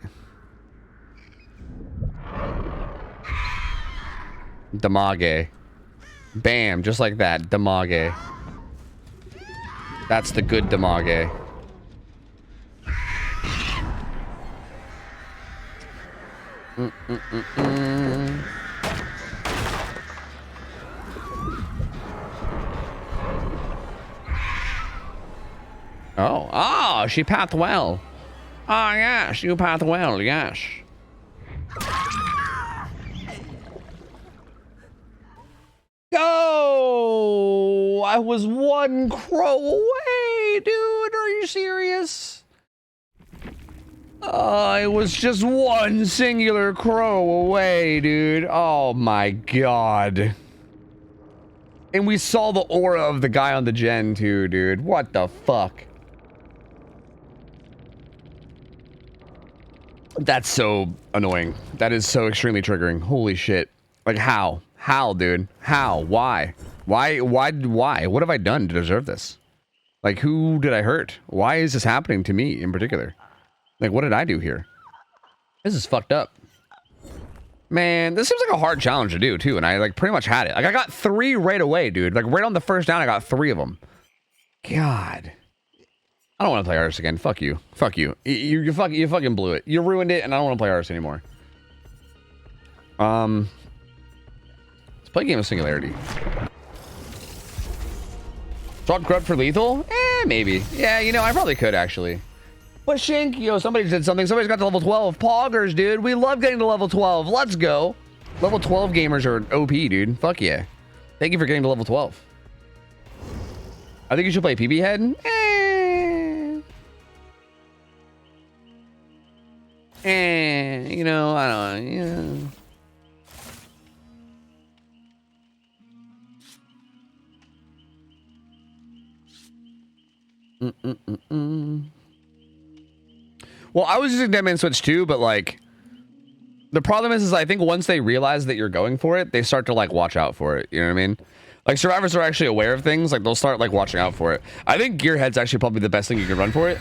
Damage. Bam. Just like that. Damage. That's the good damage. Oh, she pathed well. Oh, yes, you pathed well, yes. Oh, I was one crow away, dude. Are you serious? I was just one singular crow away, dude. Oh, my God. And we saw the aura of the guy on the gen, too, dude. What the fuck? That's so annoying. That is so extremely triggering. Holy shit. Like, how? How, dude? How? Why? Why? What have I done to deserve this? Like, who did I hurt? Why is this happening to me in particular? Like, what did I do here? This is fucked up. Man, this seems like a hard challenge to do, too. And I, like, pretty much had it. Like, I got 3 right away, dude. Like, right on the first down, I got 3 of them. God. I don't want to play Artist again. Fuck you. Fuck you. You fucking blew it. You ruined it, and I don't want to play Artist anymore. Let's play a game of Singularity. Talk Grub for lethal? Maybe. Yeah, you know, I probably could, actually. But Shink, yo, somebody did something. Somebody's got to level 12. Poggers, dude. We love getting to level 12. Let's go. Level 12 gamers are OP, dude. Fuck yeah. Thank you for getting to level 12. I think you should play PB Head. You know, I don't know. Well, I was using Deadman Switch too, but like, the problem is I think once they realize that you're going for it, they start to like watch out for it. You know what I mean? Like, survivors are actually aware of things. Like, they'll start like watching out for it. I think Gearhead's actually probably the best thing you can run for it.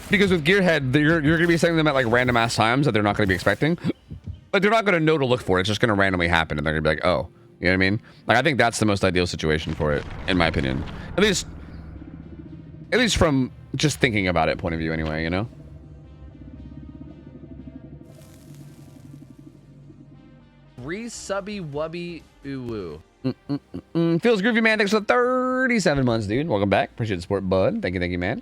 Because with Gearhead, you're going to be setting them at like random ass times that they're not going to be expecting. Like, they're not going to know to look for it. It's just going to randomly happen, and they're going to be like, oh, you know what I mean? Like, I think that's the most ideal situation for it, in my opinion. At least from just thinking about it point of view, anyway. You know. Resubby wubby ooh woo. Feels groovy, man. Thanks for 37 months, dude. Welcome back. Appreciate the support, bud. Thank you, man.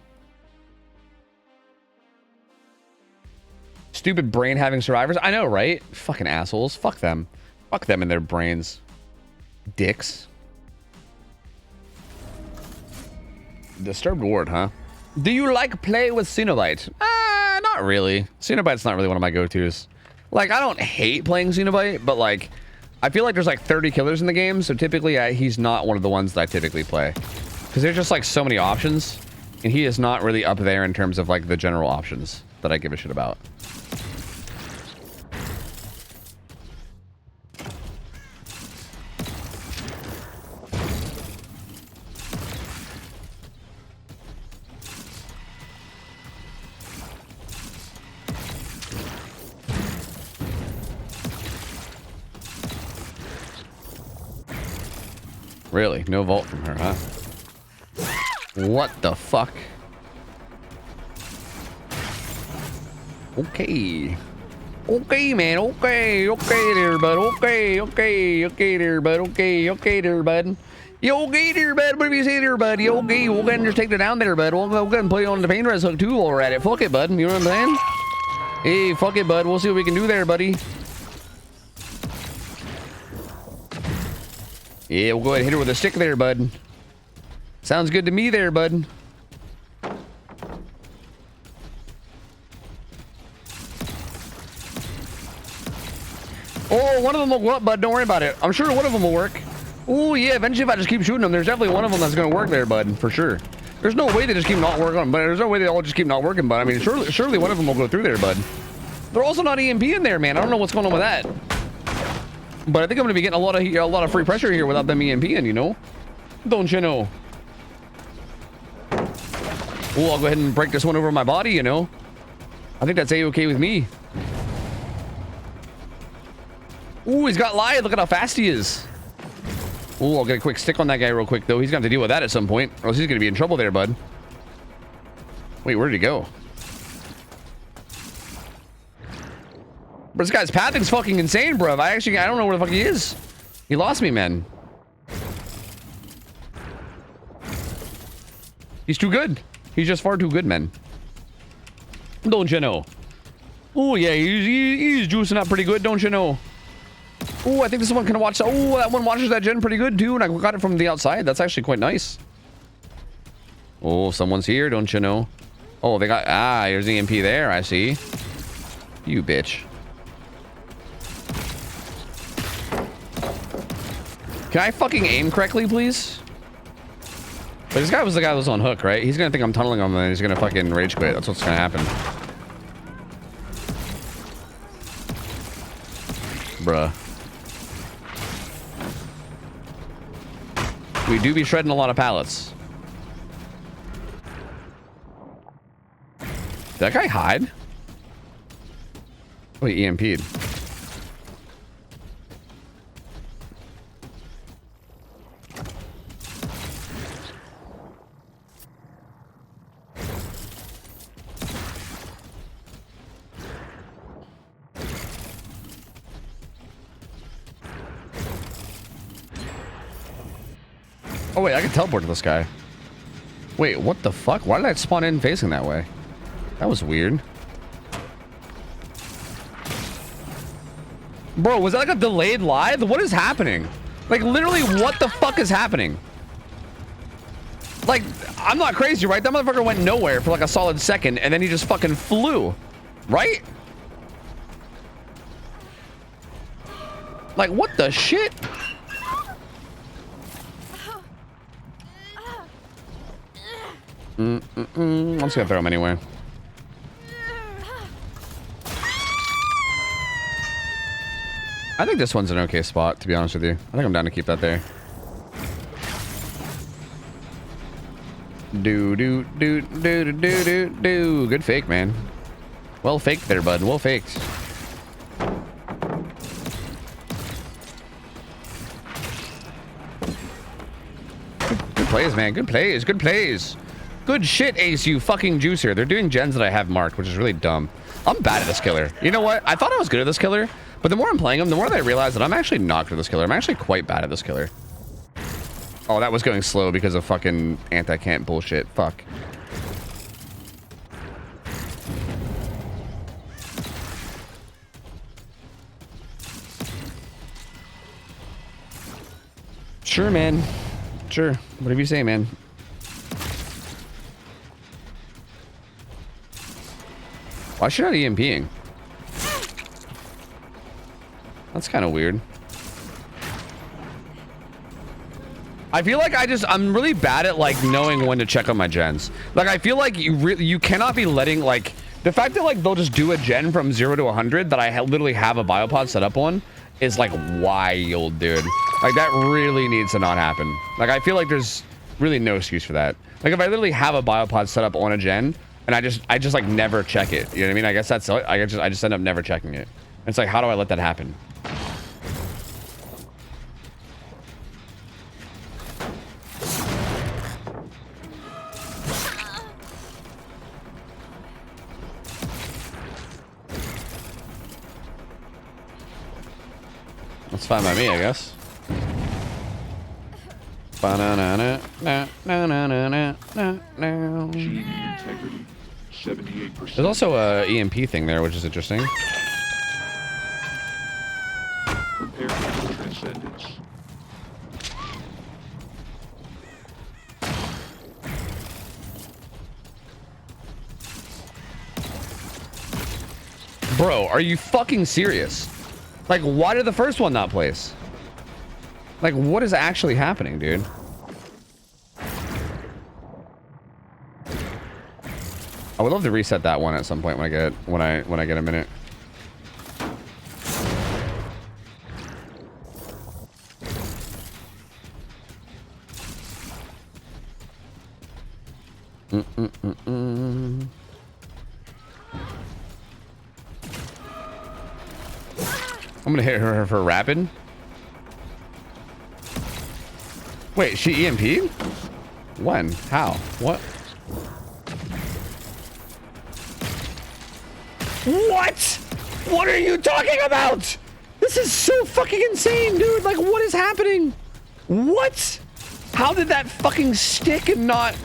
Stupid brain having survivors. I know, right? Fucking assholes. Fuck them. Fuck them and their brains. Dicks. Disturbed ward, huh? Do you like play with Cenobite? Not really. Cenobite's not really one of my go-tos. Like, I don't hate playing Cenobite, but like, I feel like there's like 30 killers in the game, so typically he's not one of the ones that I typically play. Because there's just like so many options, and he is not really up there in terms of like the general options that I give a shit about. Really? No vault from her, huh? What the fuck? Okay. Okay, man. Okay. Okay there, bud. Okay. Okay. Okay there, bud. Okay. Okay there, bud. You okay there, bud? What do you say there, bud? You okay? We'll go ahead and just take it down there, bud. We'll go ahead and put you on the paint res hook too while we're at it. Fuck it, bud. You know what I'm saying? Hey, fuck it, bud. We'll see what we can do there, buddy. Yeah, we'll go ahead and hit her with a stick there, bud. Sounds good to me there, bud. Oh, one of them will go up, bud. Don't worry about it. I'm sure one of them will work. Oh, yeah. Eventually, if I just keep shooting them, there's definitely one of them that's going to work there, bud. For sure. There's no way they just keep not working, but there's no way they all just keep not working, bud. I mean, surely one of them will go through there, bud. They're also not EMP in there, man. I don't know what's going on with that. But I think I'm going to be getting a lot of free pressure here without them EMPing, you know? Don't you know? Oh, I'll go ahead and break this one over my body, you know? I think that's A-okay with me. Ooh, he's got live. Look at how fast he is. Ooh, I'll get a quick stick on that guy real quick, though. He's going to have to deal with that at some point, or else he's going to be in trouble there, bud. Wait, where did he go? But this guy's pathing's fucking insane, bro. I don't know where the fuck he is. He lost me, man. He's too good. He's just far too good, man. Don't you know? Oh, yeah, he's juicing up pretty good, don't you know? Oh, I think this one can watch. Oh, that one watches that gen pretty good, too. And I got it from the outside. That's actually quite nice. Oh, someone's here, don't you know? Oh, they got... Ah, here's the EMP there, I see. You bitch. Can I fucking aim correctly, please? But this guy was the guy that was on hook, right? He's gonna think I'm tunneling him and he's gonna fucking rage quit. That's what's gonna happen. Bruh. We do be shredding a lot of pallets. Did that guy hide? Oh, he EMP'd. Oh wait, I can teleport to this guy. Wait, what the fuck? Why did I spawn in facing that way? That was weird. Bro, was that like a delayed live? What is happening? Like, literally, what the fuck is happening? Like, I'm not crazy, right? That motherfucker went nowhere for like a solid second, and then he just fucking flew. Right? Like, what the shit? I'm just gonna throw him anywhere. I think this one's an okay spot, to be honest with you. I think I'm down to keep that there. Do. Good fake, man. Well faked there, bud. Well faked. Good plays, man. Good plays. Good plays. Good shit, Ace, you fucking juicer. They're doing gens that I have marked, which is really dumb. I'm bad at this killer. You know what? I thought I was good at this killer, but the more I'm playing him, the more that I realize that I'm actually not good at this killer. I'm actually quite bad at this killer. Oh, that was going slow because of fucking anti-cant bullshit. Fuck. Sure, man. Sure. Whatever you say, man. Why should I not EMPing? That's kind of weird. I feel like I'm really bad at like knowing when to check on my gens. Like I feel like you cannot be letting like the fact that like they'll just do a gen from 0 to 100 that I literally have a biopod set up on is like wild, dude. Like that really needs to not happen. Like I feel like there's really no excuse for that. Like if I literally have a biopod set up on a gen and I just like never check it, you know what I mean? I guess that's I just end up never checking it. It's like, how do I let that happen? That's fine by me, I guess. Genie integrity, 78%. There's also a EMP thing there, which is interesting. Prepare for transcendence. Bro, are you fucking serious? Like, why did the first one not place? Like, what is actually happening, dude? I would love to reset that one at some point when I get a minute. I'm gonna hit her for rapid. Wait, she EMP'd? When? How? What? What? What are you talking about? This is so fucking insane, dude. Like, what is happening? What? How did that fucking stick and not...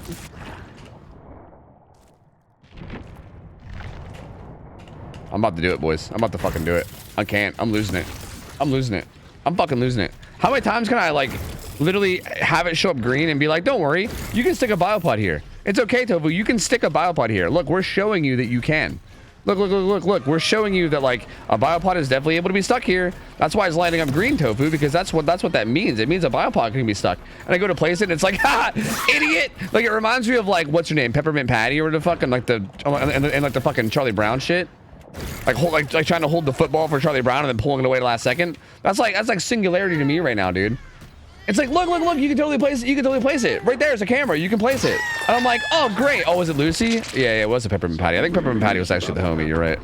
I'm about to do it, boys. I'm about to fucking do it. I can't. I'm losing it. I'm losing it. I'm fucking losing it. How many times can I, like, literally have it show up green and be like, don't worry, you can stick a biopod here. It's okay, Tofu. You can stick a biopod here. Look, we're showing you that you can. Look. We're showing you that, like, a biopod is definitely able to be stuck here. That's why it's lighting up green, Tofu, because that's what that means. It means a biopod can be stuck. And I go to place it, and it's like, ha! Idiot! Like, it reminds me of, like, what's your name? Peppermint Patty or the fucking, like, and like, the fucking Charlie Brown shit. Like trying to hold the football for Charlie Brown and then pulling it away at the last second. That's like singularity to me right now, dude. It's like, look, you can totally place it. You can totally place it. Right there's a camera. You can place it. And I'm like, oh, great. Oh, was it Lucy? Yeah, it was a Peppermint Patty. I think Peppermint Patty was actually the homie. You're right.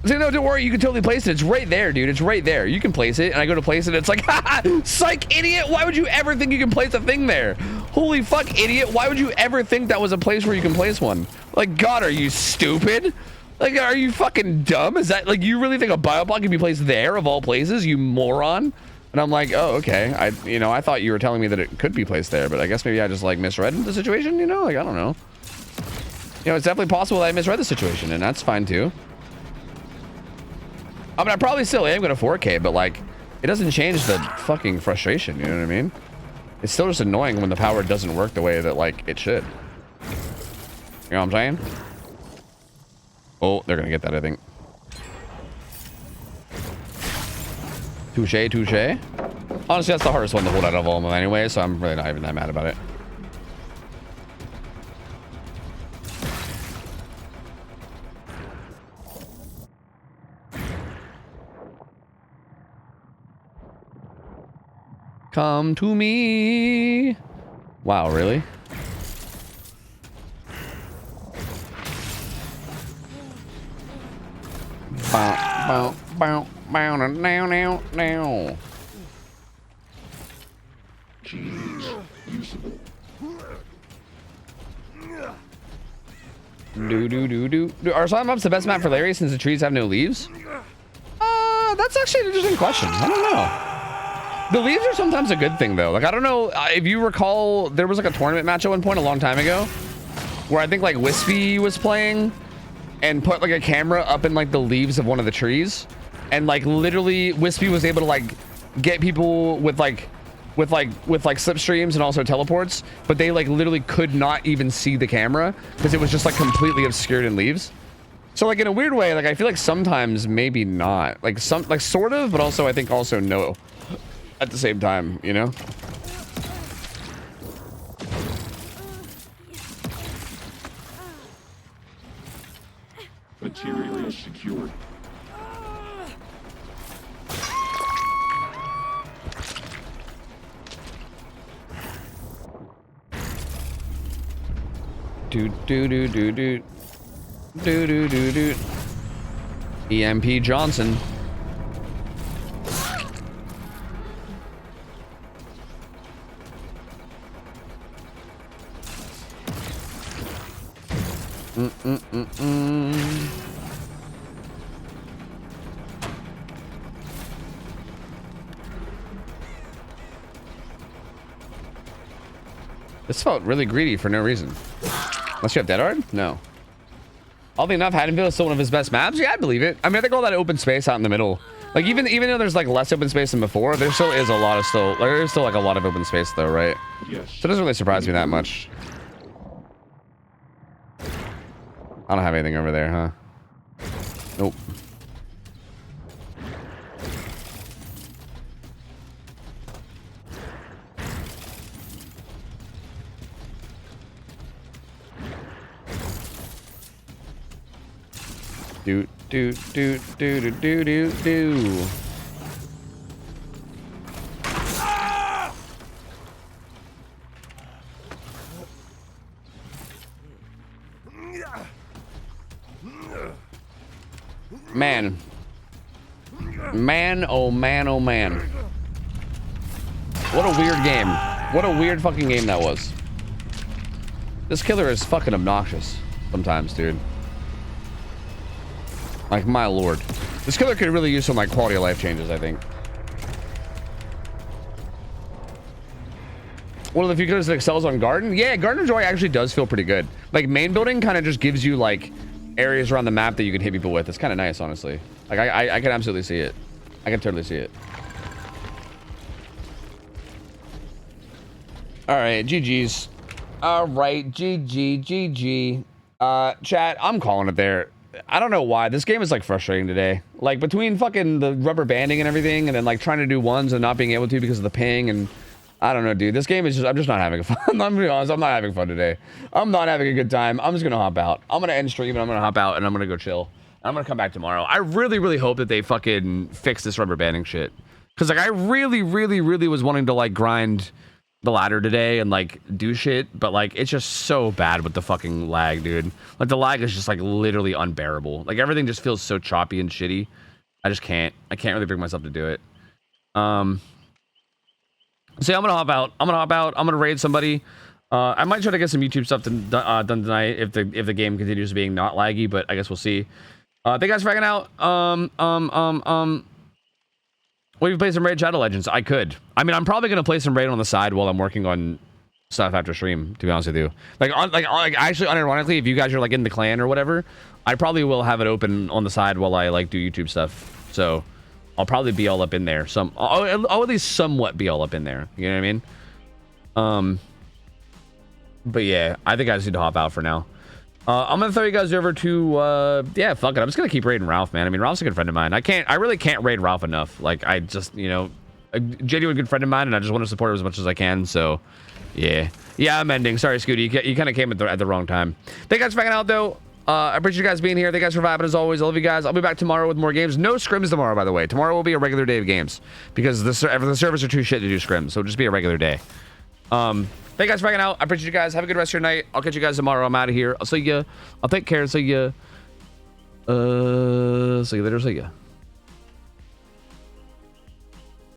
I said, no, don't worry. You can totally place it. It's right there, dude. It's right there. You can place it. And I go to place it. It's like, ha! Psych, idiot. Why would you ever think you can place a thing there? Holy fuck, idiot. Why would you ever think that was a place where you can place one? Like, God, are you stupid? Like, are you fucking dumb? Is that, like, you really think a biopod can be placed there of all places, you moron? And I'm like, oh, okay. I thought you were telling me that it could be placed there, but I guess maybe I just, like, misread the situation, you know? Like, I don't know. You know, it's definitely possible that I misread the situation, and that's fine, too. I mean, I probably still am going to 4K, but, like, it doesn't change the fucking frustration, you know what I mean? It's still just annoying when the power doesn't work the way that, like, it should. You know what I'm saying? Oh, they're gonna get that, I think. Touche, touche. Honestly, that's the hardest one to hold out of all of them anyway, so I'm really not even that mad about it. Come to me. Wow, really? Bow, now. Jeez, usable. Are slime ups the best map for Larry since the trees have no leaves? That's actually an interesting question. I don't know. The leaves are sometimes a good thing though. Like, I don't know if you recall, there was like a tournament match at one point a long time ago where I think like Wispy was playing and put like a camera up in like the leaves of one of the trees, and like literally Wispy was able to like get people with slipstreams and also teleports, but they like literally could not even see the camera because it was just like completely obscured in leaves. So like in a weird way, like I feel like sometimes maybe not, like some, like sort of, but also I think also no at the same time, you know? Material is secured. Do do do do do do do do do. EMP Johnson. This felt really greedy for no reason. Unless you have Dead Hard? No. Oddly enough, Haddonfield is still one of his best maps. Yeah, I believe it. I mean, I think all that open space out in the middle. Like, even though there's like less open space than before, there still is a lot of there's still like a lot of open space though, right? Yes. So it doesn't really surprise me that much. I don't have anything over there, huh? Nope. Do do do do do do do do. Man. Man, oh man, oh man. What a weird game. What a weird fucking game that was. This killer is fucking obnoxious sometimes, dude. Like, my lord. This killer could really use some, like, quality of life changes, I think. One of the few killers that excels on Garden? Yeah, Garden of Joy actually does feel pretty good. Like, main building kind of just gives you, like, areas around the map that you can hit people with. It's kind of nice, honestly. Like, I can absolutely see it. I can totally see it. Alright, GG's. Alright, GG. Chat, I'm calling it there. I don't know why. This game is, like, frustrating today. Like, between fucking the rubber banding and everything, and then, like, trying to do ones and not being able to because of the ping, and I don't know, dude. This game is just, I'm just not having fun. I'm gonna be honest, I'm not having fun today. I'm not having a good time. I'm just gonna hop out. I'm gonna end stream, and I'm gonna hop out, and I'm gonna go chill. I'm gonna come back tomorrow. I really, really hope that they fucking fix this rubber banding shit. Because, like, I really, really, really was wanting to, like, grind the ladder today and, like, do shit, but, like, it's just so bad with the fucking lag, dude. Like, the lag is just, like, literally unbearable. Like, everything just feels so choppy and shitty. I just can't. I can't really bring myself to do it. So yeah, I'm gonna hop out. I'm gonna raid somebody. I might try to get some YouTube stuff done tonight if the game continues being not laggy, but I guess we'll see. Thank you guys for hanging out. What if you play some Raid Shadow Legends? I could. I mean, I'm probably gonna play some Raid on the side while I'm working on stuff after stream. To be honest with you, like actually, unironically, if you guys are like in the clan or whatever, I probably will have it open on the side while I like do YouTube stuff. So I'll probably be all up in there. I'll at least somewhat be all up in there. You know what I mean? But yeah, I think I just need to hop out for now. I'm gonna throw you guys over to yeah, fuck it. I'm just gonna keep raiding Ralph, man. I mean, Ralph's a good friend of mine. I really can't raid Ralph enough. Like, I just, you know, a genuine good friend of mine, and I just want to support him as much as I can. So yeah, I'm ending. Sorry, Scooty, you kind of came at the wrong time. Thank you guys for hanging out though. I appreciate you guys being here. Thank you guys for vibing as always. I love you guys. I'll be back tomorrow with more games. No scrims tomorrow, by the way. Tomorrow will be a regular day of games because the servers are too shit to do scrims. So it'll just be a regular day. Thank you guys for hanging out. I appreciate you guys. Have a good rest of your night. I'll catch you guys tomorrow. I'm out of here. I'll see ya. I'll take care. See ya. See you later. See ya.